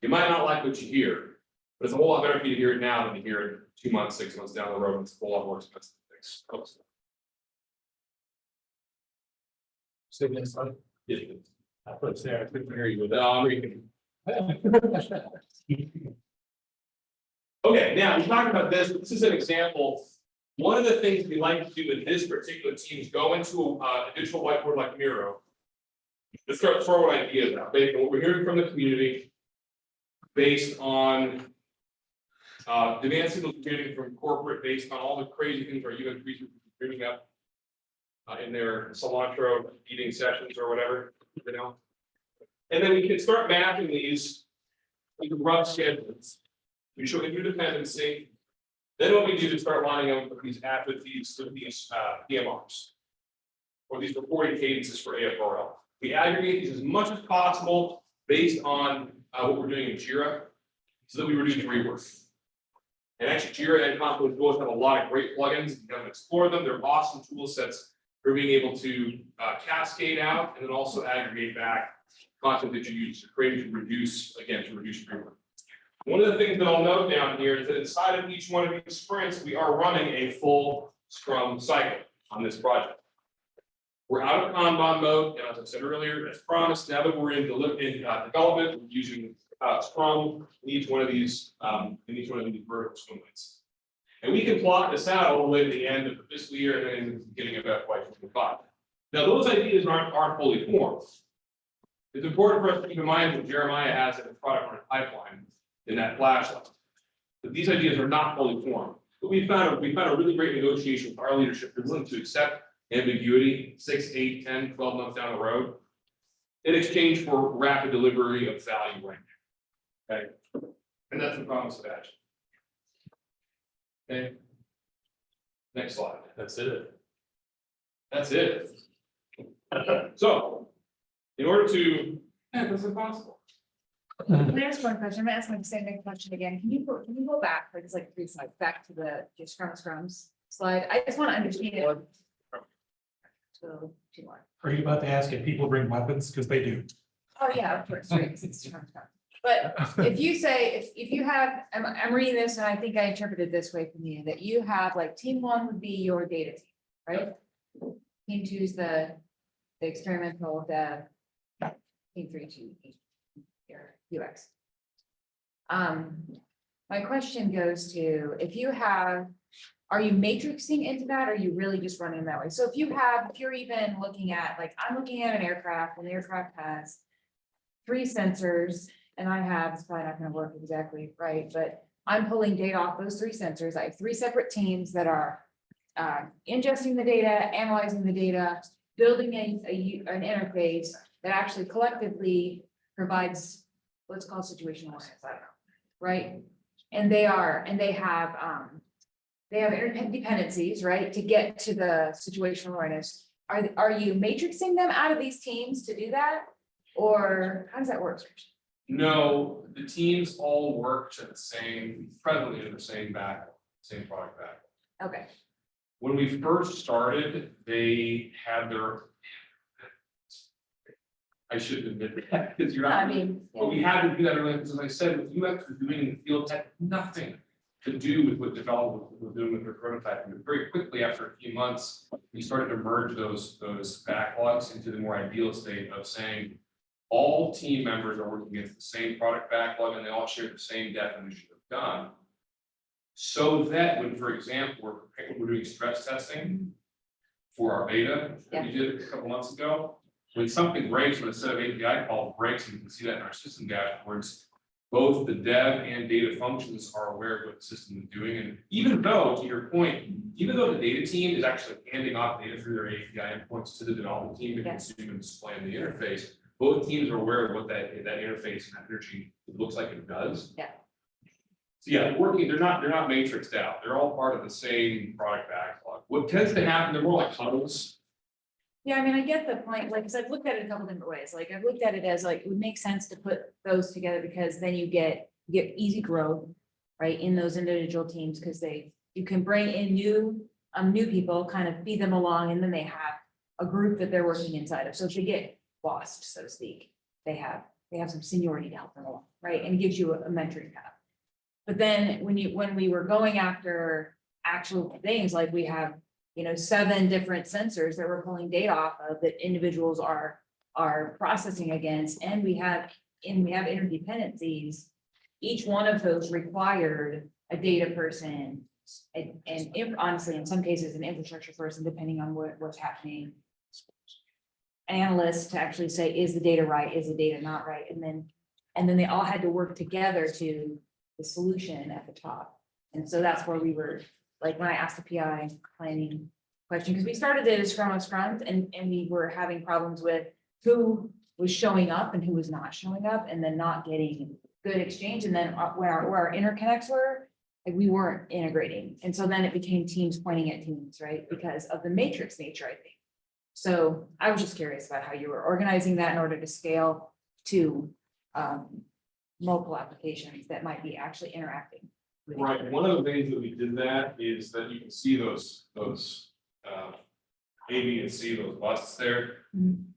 You might not like what you hear, but it's a whole lot better for you to hear it now than to hear it 2 months, 6 months down the road, and it's a whole lot more expensive to fix. Say next slide. Yeah. I put it there, I couldn't hear you with No, that. I'm reading. Okay, now we talked about this. This is an example. One of the things we like to do with this particular team is go into a digital whiteboard like Miro. Let's start throwing ideas out, based on what we're hearing from the community, based on demand signals getting from corporate, based on all the crazy things our US researchers are bringing up in their cilantro eating sessions or whatever, you know. And then we can start mapping these into rough schedules. We show interdependency. Then what we do is start lining up with these PMRs or these reporting cadences for AFRL. We aggregate these as much as possible based on what we're doing in JIRA so that we reduce rework. And actually JIRA and Confluence both have a lot of great plugins. You can explore them. They're awesome tool sets for being able to cascade out and then also aggregate back content that you use to create to reduce rework. One of the things that I'll note down here is that inside of each one of these sprints, we are running a full Scrum cycle on this project. We're out of Kanban mode, and as I said earlier, as promised, now that we're in development, we're using Scrum in each one of these vertical swim lanes. And we can plot this out all the way to the end of the fiscal year and then in the beginning of FY25. Now, those ideas aren't fully formed. It's important for us to keep in mind what Jeremiah has in the product owner pipeline in that flashlight. But these ideas are not fully formed. But we found a really great negotiation with our leadership. They're willing to accept ambiguity 6, 8, 10, 12 months down the road in exchange for rapid delivery of value right now. Okay. And that's the promise of action. Okay. Next slide. That's it. That's it. So, in order to, that's impossible. Can I ask one question? I'm gonna ask my same question again. Can you go back for just like 3 slides, back to the just scrums slide? I just want to understand it. So 2 more. Are you about to ask if people bring weapons? Because they do. Oh, yeah, of course, right, 'cause it's scrum. But if you say, if you have, I'm reading this and I think I interpreted this way from you, that you have like team 1 would be your data team, right? Team 2 is the experimental dev. Team 3 to your UX. My question goes to, if you have, are you matrixing into that? Or are you really just running that way? So if you're even looking at, like, I'm looking at an aircraft and the aircraft has 3 sensors and I have, it's probably not gonna work exactly right, but I'm pulling data off those 3 sensors. I have 3 separate teams that are ingesting the data, analyzing the data, building an interface that actually collectively provides what's called situational awareness, I don't know, right? And they have interdependencies, right, to get to the situational awareness. Are you matrixing them out of these teams to do that? Or how does that work? No, the teams all work to presently in the same product back. Okay, When we first started, they had I should admit that, because you're not. I mean, But we had to do that earlier, because as I said, what UX was doing in the field had nothing to do with what developers were doing with their prototyping. But very quickly, after a few months, we started to merge those backlogs into the more ideal state of saying all team members are working against the same product backlog and they all share the same definition of done. So that when, for example, we're doing stress testing for our beta that we did a couple months ago, when something breaks, when a set of API call breaks, and you can see that in our system dashboards, both the dev and data functions are aware of what the system is doing. And even though, to your point, even though the data team is actually handing off data through their API endpoints to the development team to consume and display in the interface, both teams are aware of what that interface and that energy looks like it does. Yeah. So yeah, they're not matrixed out. They're all part of the same product backlog. What tends to happen, they're more like huddles. Yeah, I mean, I get the point, like, 'cause I've looked at it a couple different ways, like, I've looked at it as like, it would make sense to put those together, because then you get easy growth. Right, in those individual teams, because you can bring in new people, kind of feed them along, and then they have a group that they're working inside of, so if they get lost, so to speak, they have some seniority to help them along, right, and it gives you a mentoring path. But then when we were going after actual things, like we have, 7 different sensors that we're pulling data off of that individuals are processing against, and we have interdependencies. Each one of those required a data person and honestly, in some cases, an infrastructure person, depending on what's happening. Analysts to actually say, is the data right? Is the data not right? And then they all had to work together to the solution at the top. And so that's where we were, like, when I asked the PI planning question, because we started it as Scrum of Scrums, and we were having problems with who was showing up and who was not showing up, and then not getting good exchange. And then where our interconnects were, like, we weren't integrating. And so then it became teams pointing at teams, right? Because of the matrix nature, I think. So I was just curious about how you were organizing that in order to scale to multiple applications that might be actually interacting. with each Right, other. one of the ways that we did that is that you can see those A, B, and C, those busts there. Mhm.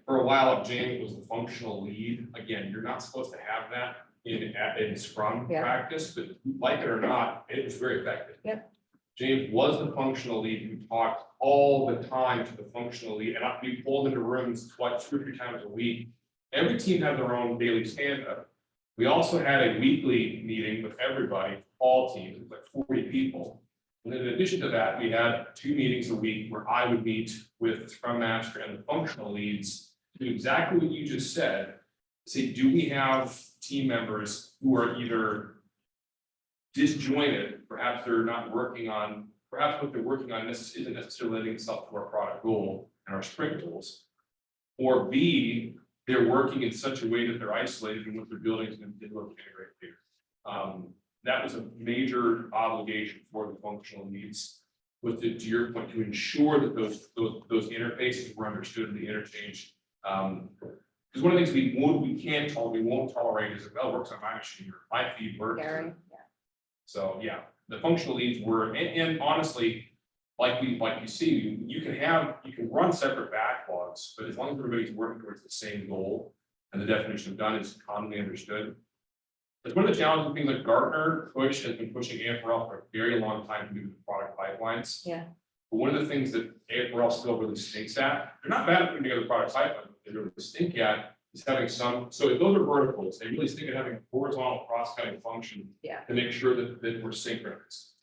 For a while, James was the functional lead. Again, you're not supposed to have that in Scrum Yeah. practice, but like it or not, it was very effective. Yep. James was the functional lead who talked all the time to the functional lead, and we pulled into rooms 2 or 3 times a week. Every team had their own daily stand-up. We also had a weekly meeting with everybody, all teams, like 40 people. And then in addition to that, we had 2 meetings a week where I would meet with the Scrum Master and the functional leads to do exactly what you just said. Say, do we have team members who are either disjointed, perhaps they're not working on, perhaps what they're working on isn't necessarily lending itself to our product goal and our sprint goals. Or B, they're working in such a way that they're isolated and what they're building is going to integrate later. That was a major obligation for the functional leads, was to your point, to ensure that those interfaces were understood in the interchange. Because one of the things we won't tolerate is if it works on my machine or my feed works. Gary, yeah. So, yeah, the functional leads were, and honestly, like you see, you can run separate backlogs, but as long as everybody's working towards the same goal and the definition of done is commonly understood. It's one of the challenging things that Gartner has been pushing AFRL for a very long time to do with product pipelines. Yeah. But one of the things that AFRL still really stinks at, they're not bad at putting together product pipelines, but they really stink at is having some, so if those are verticals, they really stink at having a horizontal cross-cutting function. Yeah. To make sure that we're synchronous.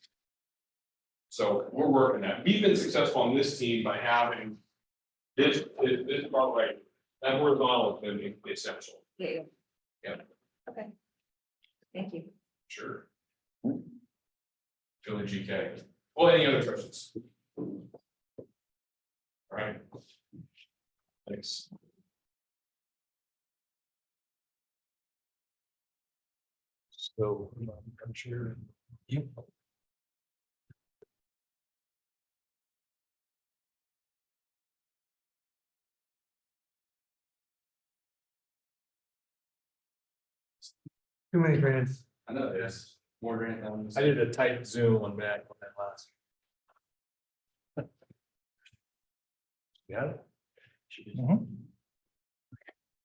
So we're working that. We've been successful on this team by having this part right. That horizontal has been essential. Yeah. Yeah. Okay. Thank you. Sure. Philly GK. Well, any other questions? All right. Thanks. So, I'm sure. Yep. Too many grants. I know, there's more grant than. I did a tight zoom on Mac on that last. Yeah.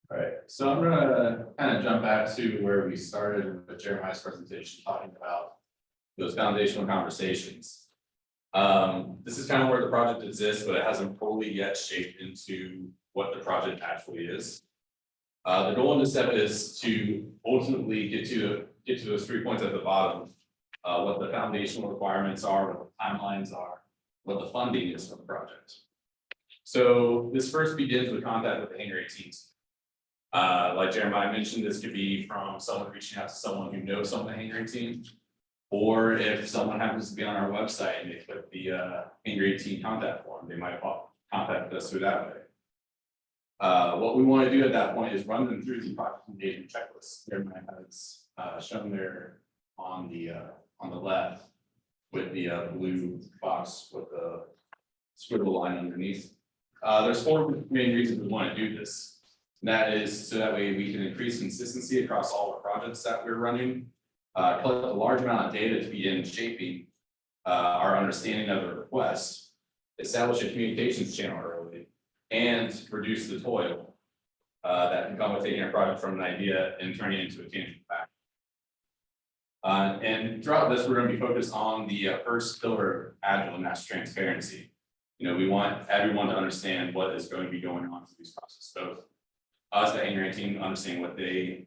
All right, so I'm gonna kind of jump back to where we started with Jeremiah's presentation, talking about those foundational conversations. This is kind of where the project exists, but it hasn't fully yet shaped into what the project actually is. The goal in this step is to ultimately get to those 3 points at the bottom. What the foundational requirements are, what the timelines are, what the funding is for the project. So this first begins with contact with the Hangar 18 team. Like Jeremiah mentioned, this could be from someone reaching out to someone who knows some of the Hangar team. Or if someone happens to be on our website and they click the Hangar 18 contact form, they might contact us through that way. What we want to do at that point is run them through the project engagement checklist. Jeremiah has shown there on the left. with the blue box with the squiggle line underneath. There's four main reasons we want to do this. And that is so that way we can increase consistency across all the projects that we're running. Collect a large amount of data to begin shaping our understanding of the request, establish a communications channel early, and reduce the toil that can come with taking a project from an idea and turning it into a tangible fact. And throughout this, we're going to be focused on the first pillar of Agile, and that's transparency. You know, we want everyone to understand what is going to be going on through these processes. Both us, the Hangar team, understand what the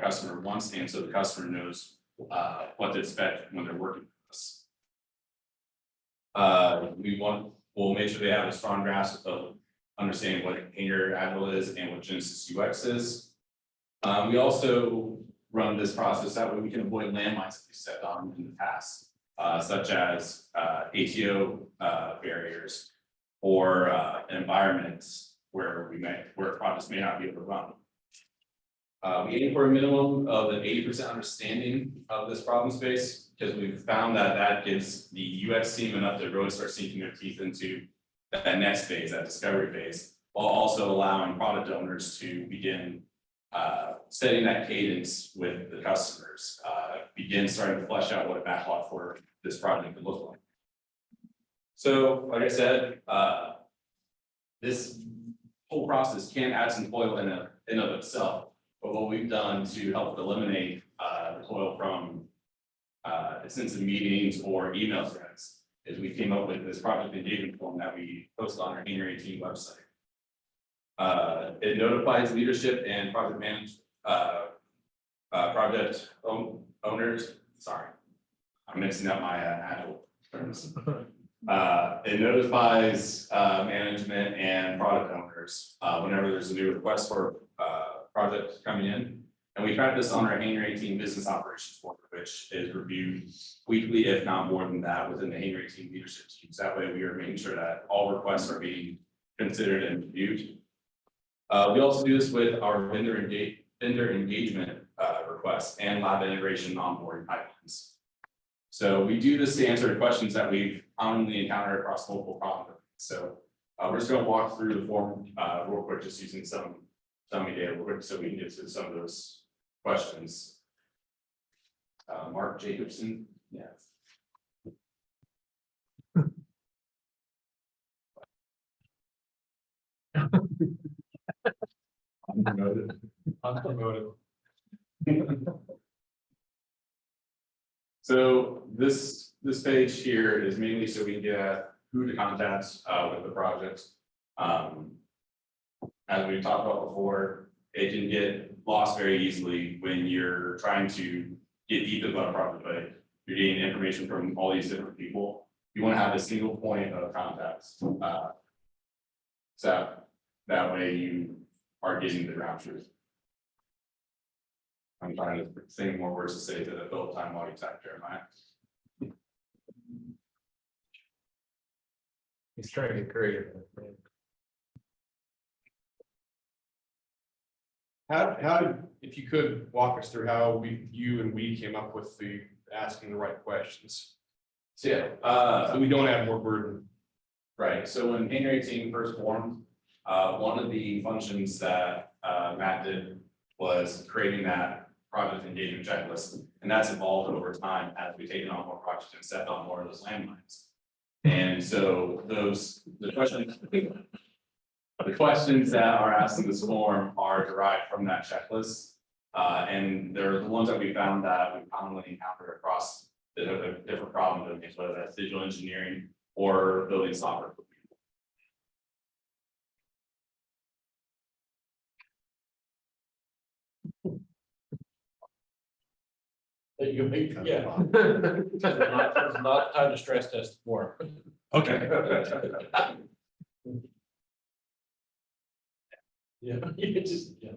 customer wants, and so the customer knows what to expect when they're working with us. We'll make sure they have a strong grasp of understanding what Hangar Agile is and what Genesis UX is. We also run this process that way we can avoid landmines that we stepped on in the past, such as ATO barriers or environments where projects may not be able to run. We aim for a minimum of an 80% understanding of this problem space, because we've found that that gives the UX team enough to really start sinking their teeth into that next phase, that discovery phase, while also allowing product owners to begin setting that cadence with the customers, begin starting to flesh out what a backlog for this project could look like. So, like I said, this whole process can add some toil in of itself, but what we've done to help eliminate the toil from extensive meetings or email threads is we came up with this project engagement form that we post on our Hangar 18 website. It notifies leadership and project project owners. Sorry, I'm mixing up my Agile terms. It notifies management and product owners whenever there's a new request for project coming in. And we track this on our Hangar 18 business operations board, which is reviewed weekly, if not more than that, within the Hangar 18 leadership teams. That way we are making sure that all requests are being considered and reviewed. We also do this with our vendor engagement requests and lab integration onboarding pipelines. So we do this to answer the questions that we've commonly encountered across multiple problems. So we're just going to walk through the form real quick, just using some dummy data real quick so we can get to some of those questions. Mark Jacobson, yeah. Unpromoted. So this page here is mainly so we can get at who to contact with the project. As we talked about before, it can get lost very easily when you're trying to get deep into a project, but you're getting information from all these different people. You want to have a single point of contact. So that way you are getting the ground truth. I'm trying to think more words to say to the build time while you type Jeremiah. He's trying to get creative. How did, if you could walk us through how you and we came up with the asking the right questions, So yeah, so we don't have more burden. right. So when Hangar 18 first formed, one of the functions that Matt did was creating that project engagement checklist, and that's evolved over time as we've taken on more projects and stepped on more of those landmines. And so the questions that are asked in this form are derived from that checklist. And they're the ones that we found that we commonly encounter across the different problem domains, whether that's digital engineering or building software. Yeah. It's not time to stress test more. Okay. Yeah, you just, yeah.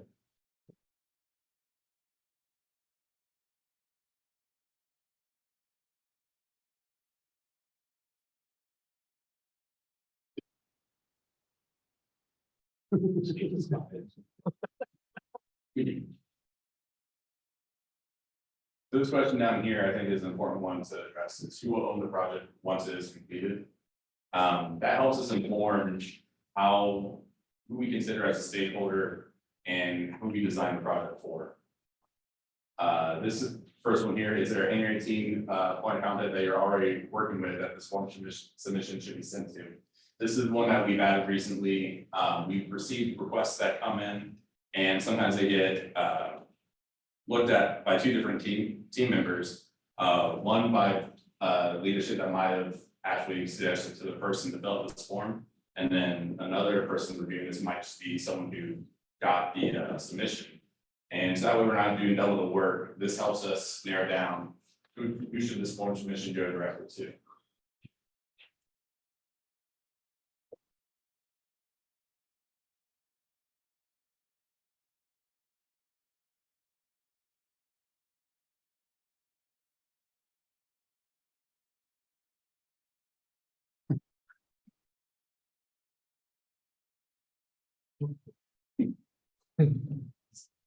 This question down here, I think is an important one to address, is who will own the project once it is completed? That helps us inform how, who we consider as a stakeholder and who we design the project for. This is, first one here, is there an Hangar 18 point of contact that you're already working with that this form submission should be sent to? This is one that we've added recently. We've received requests that come in, and sometimes they get looked at by two different team members. One by leadership that might have actually suggested to the person to fill out this form, and then another person reviewing this might just be someone who got the submission. And so that way we're not doing double the work. This helps us narrow down who should this form submission go directly to.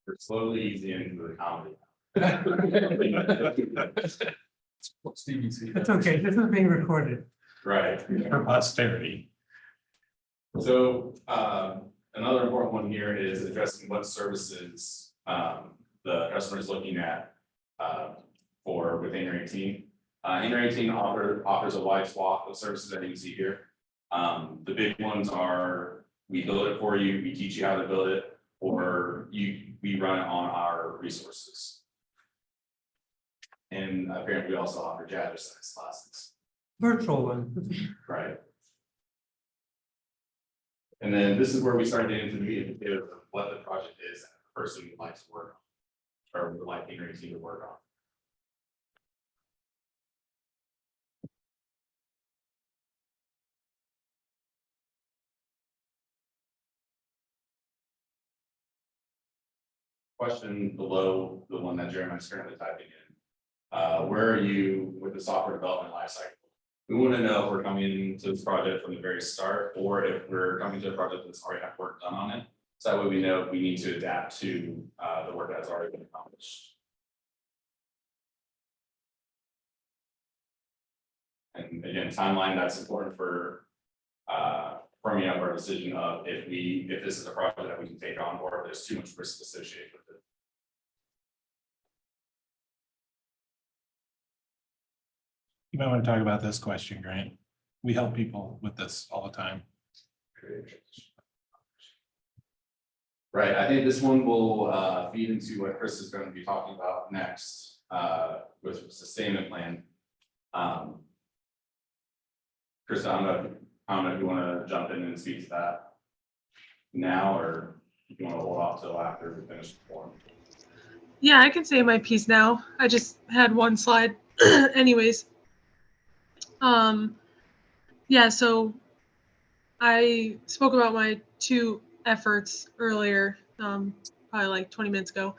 We're slowly easing into the comedy. That's okay, this is being recorded. Right. For posterity. So another important one here is addressing what services the customer is looking at for with Hangar 18. Hangar 18 offers a wide swath of services that you can see here. The big ones are we build it for you, we teach you how to build it, or we run it on our resources. And apparently we also offer jazzercise classes. Virtual one. Right. And then this is where we start getting into the meat and potatoes of what the project is that the person would like to work on, or would like Hangar 18 to work on. Question below the one that Jeremiah's currently typing in. Where are you with the software development lifecycle? We want to know if we're coming into this project from the very start, or if we're coming to a project that's already had work done on it. So that way we know if we need to adapt to the work that's already been accomplished. And again, timeline, that's important for firming up our decision of if this is a project that we can take on, or if there's too much risk associated with it. You might want to talk about this question, Grant. We help people with this all the time. Right, I think this one will feed into what Chris is going to be talking about next with the sustainment plan. Chris, I don't know if you want to jump in and speak to that now, or if you want to hold off till after we finish the form. Yeah, I can say my piece now. I just had one slide anyways. Yeah, so I spoke about my two efforts earlier, probably like 20 minutes ago,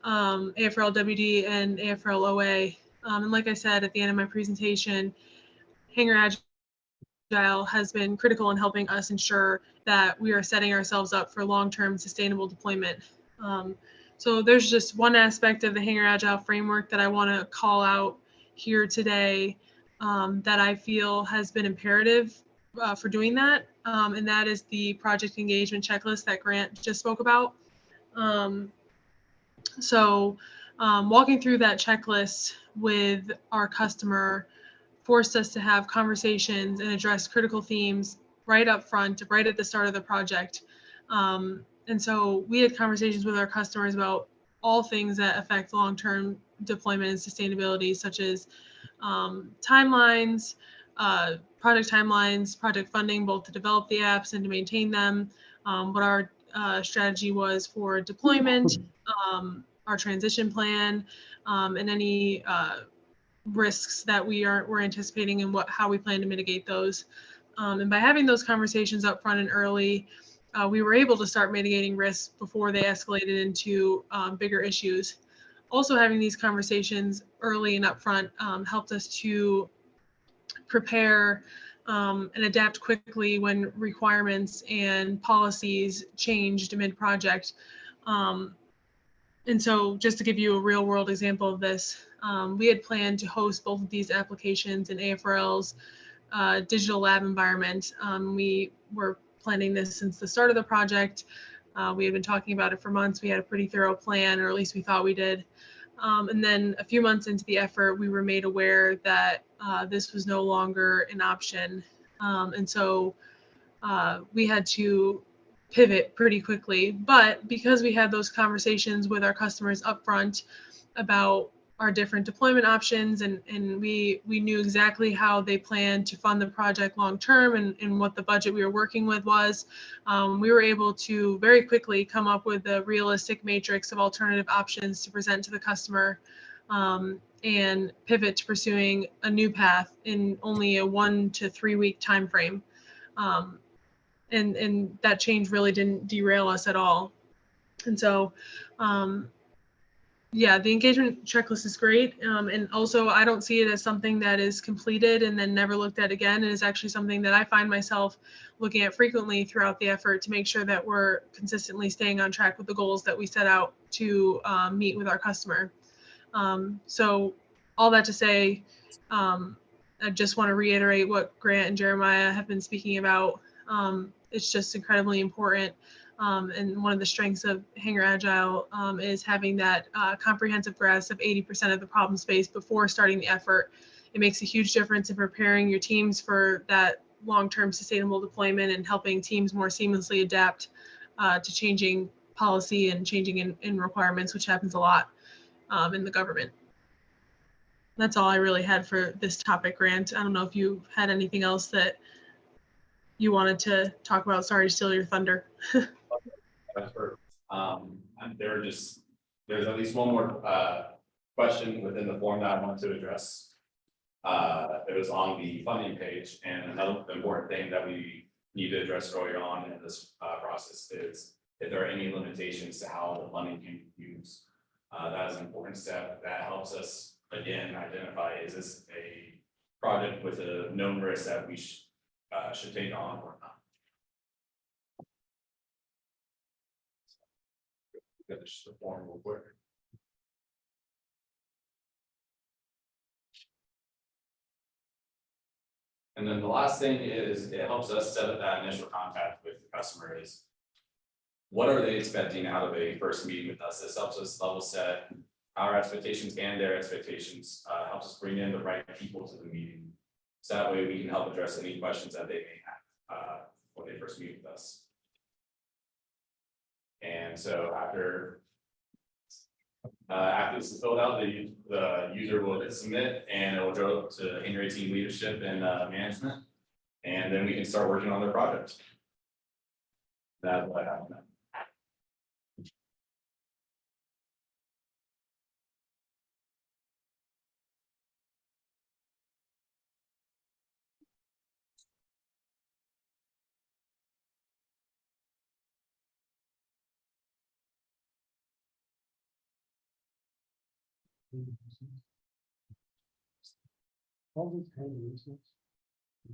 AFRL WD and AFRL OA. And like I said at the end of my presentation, Hangar Agile has been critical in helping us ensure that we are setting ourselves up for long-term sustainable deployment. So there's just one aspect of the Hangar Agile framework that I want to call out here today that I feel has been imperative for doing that, and that is the project engagement checklist that Grant just spoke about. Walking through that checklist with our customer forced us to have conversations and address critical themes right up front, right at the start of the project. And so we had conversations with our customers about all things that affect long-term deployment and sustainability, such as timelines, project timelines, project funding, both to develop the apps and to maintain them, what our strategy was for deployment, our transition plan, and any risks that we're anticipating and how we plan to mitigate those. And by having those conversations up front and early, we were able to start mitigating risks before they escalated into bigger issues. Also, having these conversations early and upfront helped us to prepare and adapt quickly when requirements and policies changed mid-project. And so just to give you a real world example of this, We had planned to host both of these applications in AFRL's digital lab environment. We were planning this since the start of the project. We had been talking about it for months. We had a pretty thorough plan, or at least we thought we did. And then a few months into the effort, we were made aware that this was no longer an option. And so we had to pivot pretty quickly. But because we had those conversations with our customers upfront about our different deployment options, and we knew exactly how they planned to fund the project long term, and what the budget we were working with was, we were able to very quickly come up with a realistic matrix of alternative options to present to the customer, and pivot to pursuing a new path in only a 1 to 3 week time frame. And that change really didn't derail us at all. And so, yeah, the engagement checklist is great. And also, I don't see it as something that is completed and then never looked at again. It is actually something that I find myself looking at frequently throughout the effort to make sure that we're consistently staying on track with the goals that we set out to meet with our customer. So all that to say, I just want to reiterate what Grant and Jeremiah have been speaking about. It's just incredibly important. And one of the strengths of Hangar Agile is having that comprehensive grasp of 80% of the problem space before starting the effort. It makes a huge difference in preparing your teams for that long-term sustainable deployment and helping teams more seamlessly adapt to changing policy and changing in requirements, which happens a lot in the government. That's all I really had for this topic, Grant. I don't know if you had anything else that you wanted to talk about. Sorry to steal your thunder. That's perfect. And there's at least one more question within the form that I want to address. It was on the funding page, and another important thing that we need to address earlier on in this process is if there are any limitations to how the money can be used. That is an important step that helps us, again, identify, is this a project with a known risk that we should take on or not. Finish the form real quick. And then the last thing is it helps us set up that initial contact with the customer is what are they expecting out of a first meeting with us? This helps us level set our expectations and their expectations, helps us bring in the right people to the meeting. So that way we can help address any questions that they may have when they first meet with us. And so after this is filled out, the user will hit submit, and it will go to Hangar team leadership and management, and then we can start working on their project. That's what happened.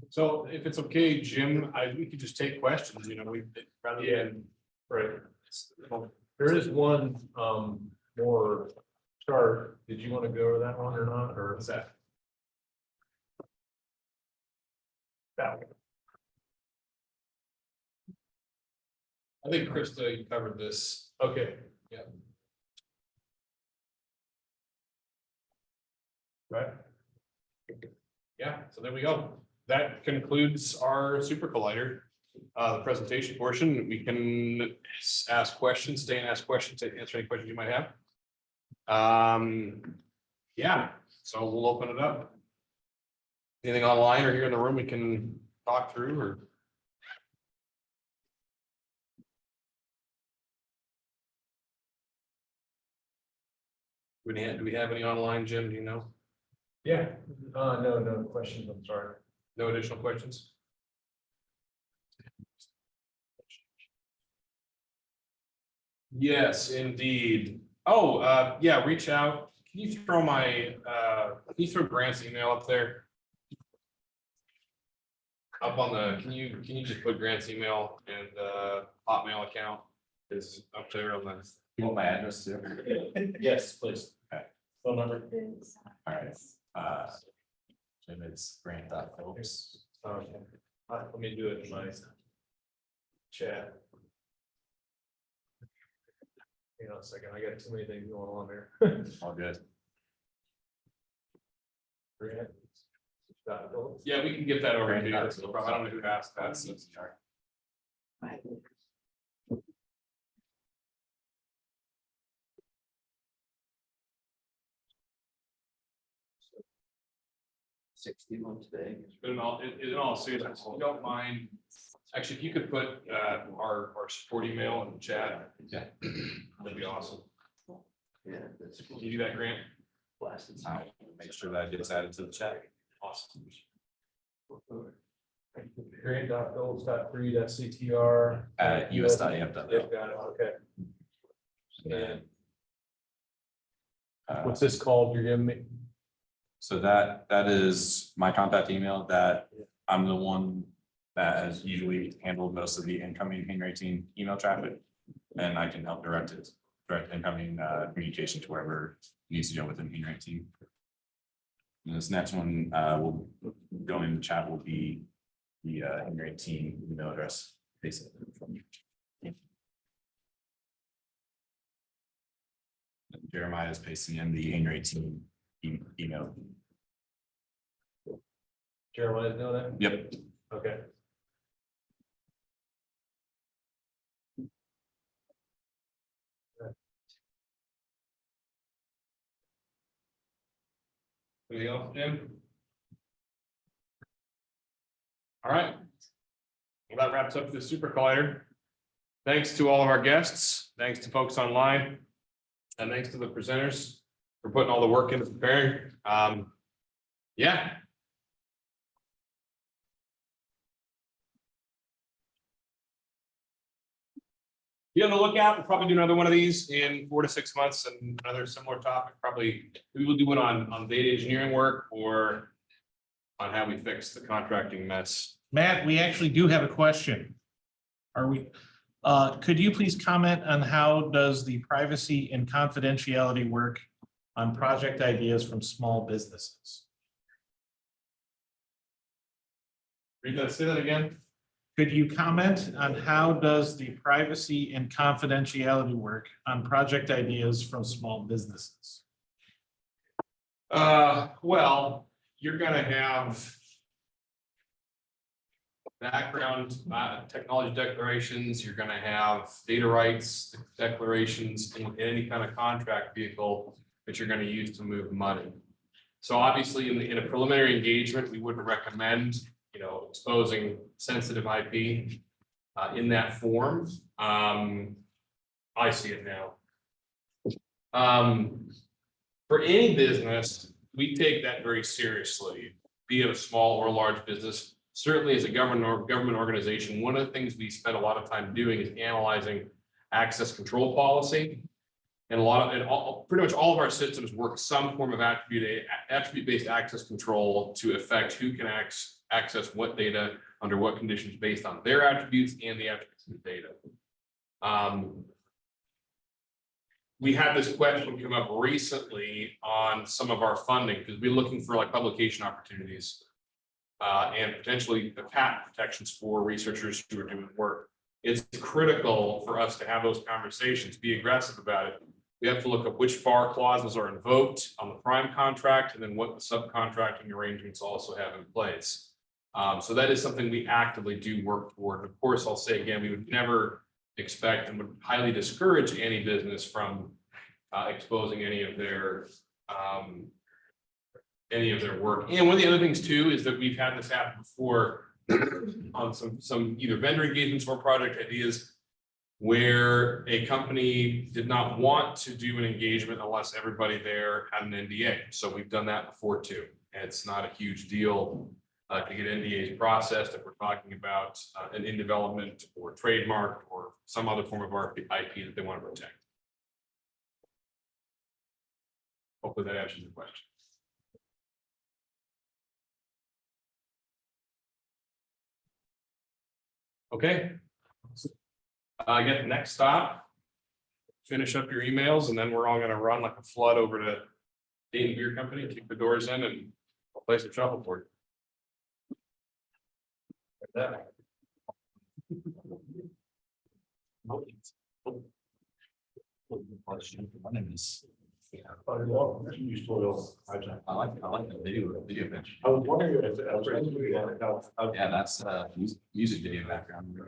So if it's okay, Jim, we could just take questions, rather than. Right. There is one more chart. Did you want to go over that one or not, or is that? That one. I think Krista, you covered this. Okay. Yeah. Right. Yeah, so there we go. That concludes our super collider. The presentation portion. We can ask questions, stay and ask questions, answer any questions you might have. Yeah, so we'll open it up. Anything online or here in the room we can talk through, or? Do we have any online, Jim? Do you know? Yeah. No questions. I'm sorry. No additional questions? Yes, indeed. Oh, yeah, reach out. Can you throw Grant's email up there? Up on the, can you just put Grant's email and Hotmail account is up there on the. You want my address too? Yes, please. Phone number. All right. Jim, it's Grant.Phillips. Okay. Let me do it in my chat. Hang on a second, I got too many things going on there. All good. Grant. Yeah, we can get that over to you. That's no problem. I don't know who asked that. So. But in all seriousness, if you don't mind, actually, if you could put our support email in the chat. Yeah. That'd be awesome. Yeah. Can you do that, Grant? I'll make sure that gets added to the chat. Awesome. Grant.Phillips.3.CTR. US.am.gov. Yeah, got it, okay. Then, What's this called you're giving me? so that is my contact email that I'm the one that has usually handled most of the incoming Hangar 18 email traffic. And I can help direct incoming communication to wherever it needs to go within Hangar 18. And this next one will go in the chat will be the Hangar 18 email address. Basically. Jeremiah is pasting in the Hangar 18 email. Jeremiah's doing that? Yep. Okay. Anything else, Jim? All right. Well, that wraps up the super collider. Thanks to all of our guests. Thanks to folks online. And thanks to the presenters for putting all the work into preparing. Yeah. Be on the lookout. We'll probably do another one of these in 4 to 6 months and another similar topic. Probably we will do it on data engineering work or on how we fix the contracting mess. Matt, we actually do have a question. Are we, could you please comment on how does the privacy and confidentiality work on project ideas from small businesses? Say that again. Could you comment on how does the privacy and confidentiality work on project ideas from small businesses? Well, you're gonna have background technology declarations, you're gonna have data rights declarations in any kind of contract vehicle that you're gonna use to move money. So obviously, in a preliminary engagement, we wouldn't recommend, exposing sensitive IP in that form. I see it now. For any business, we take that very seriously, be it a small or large business. Certainly as a government organization, one of the things we spend a lot of time doing is analyzing access control policy. And pretty much all of our systems work some form of attribute-based access control to affect who can access what data under what conditions based on their attributes and the attributes of the data. We had this question come up recently on some of our funding because we're looking for like publication opportunities and potentially the patent protections for researchers who are doing work. It's critical for us to have those conversations, be aggressive about it. We have to look up which FAR clauses are invoked on the prime contract and then what the subcontracting arrangements also have in place. So that is something we actively do work toward. And of course, I'll say again, we would never expect and would highly discourage any business from exposing any of their work. And one of the other things too is that we've had this happen before on some either vendor engagements or project ideas where a company did not want to do an engagement unless everybody there had an NDA. So we've done that before too. And it's not a huge deal to get NDAs processed if we're talking about an in development or trademark or some other form of our IP that they want to protect. Hopefully that answers your question. Okay. I get the next stop. Finish up your emails and then we're all going to run like a flood over to Dayton Beer Company, kick the doors in and play some shuffleboard. My name is. I like the video mention. was wondering if. Yeah, that's music video background.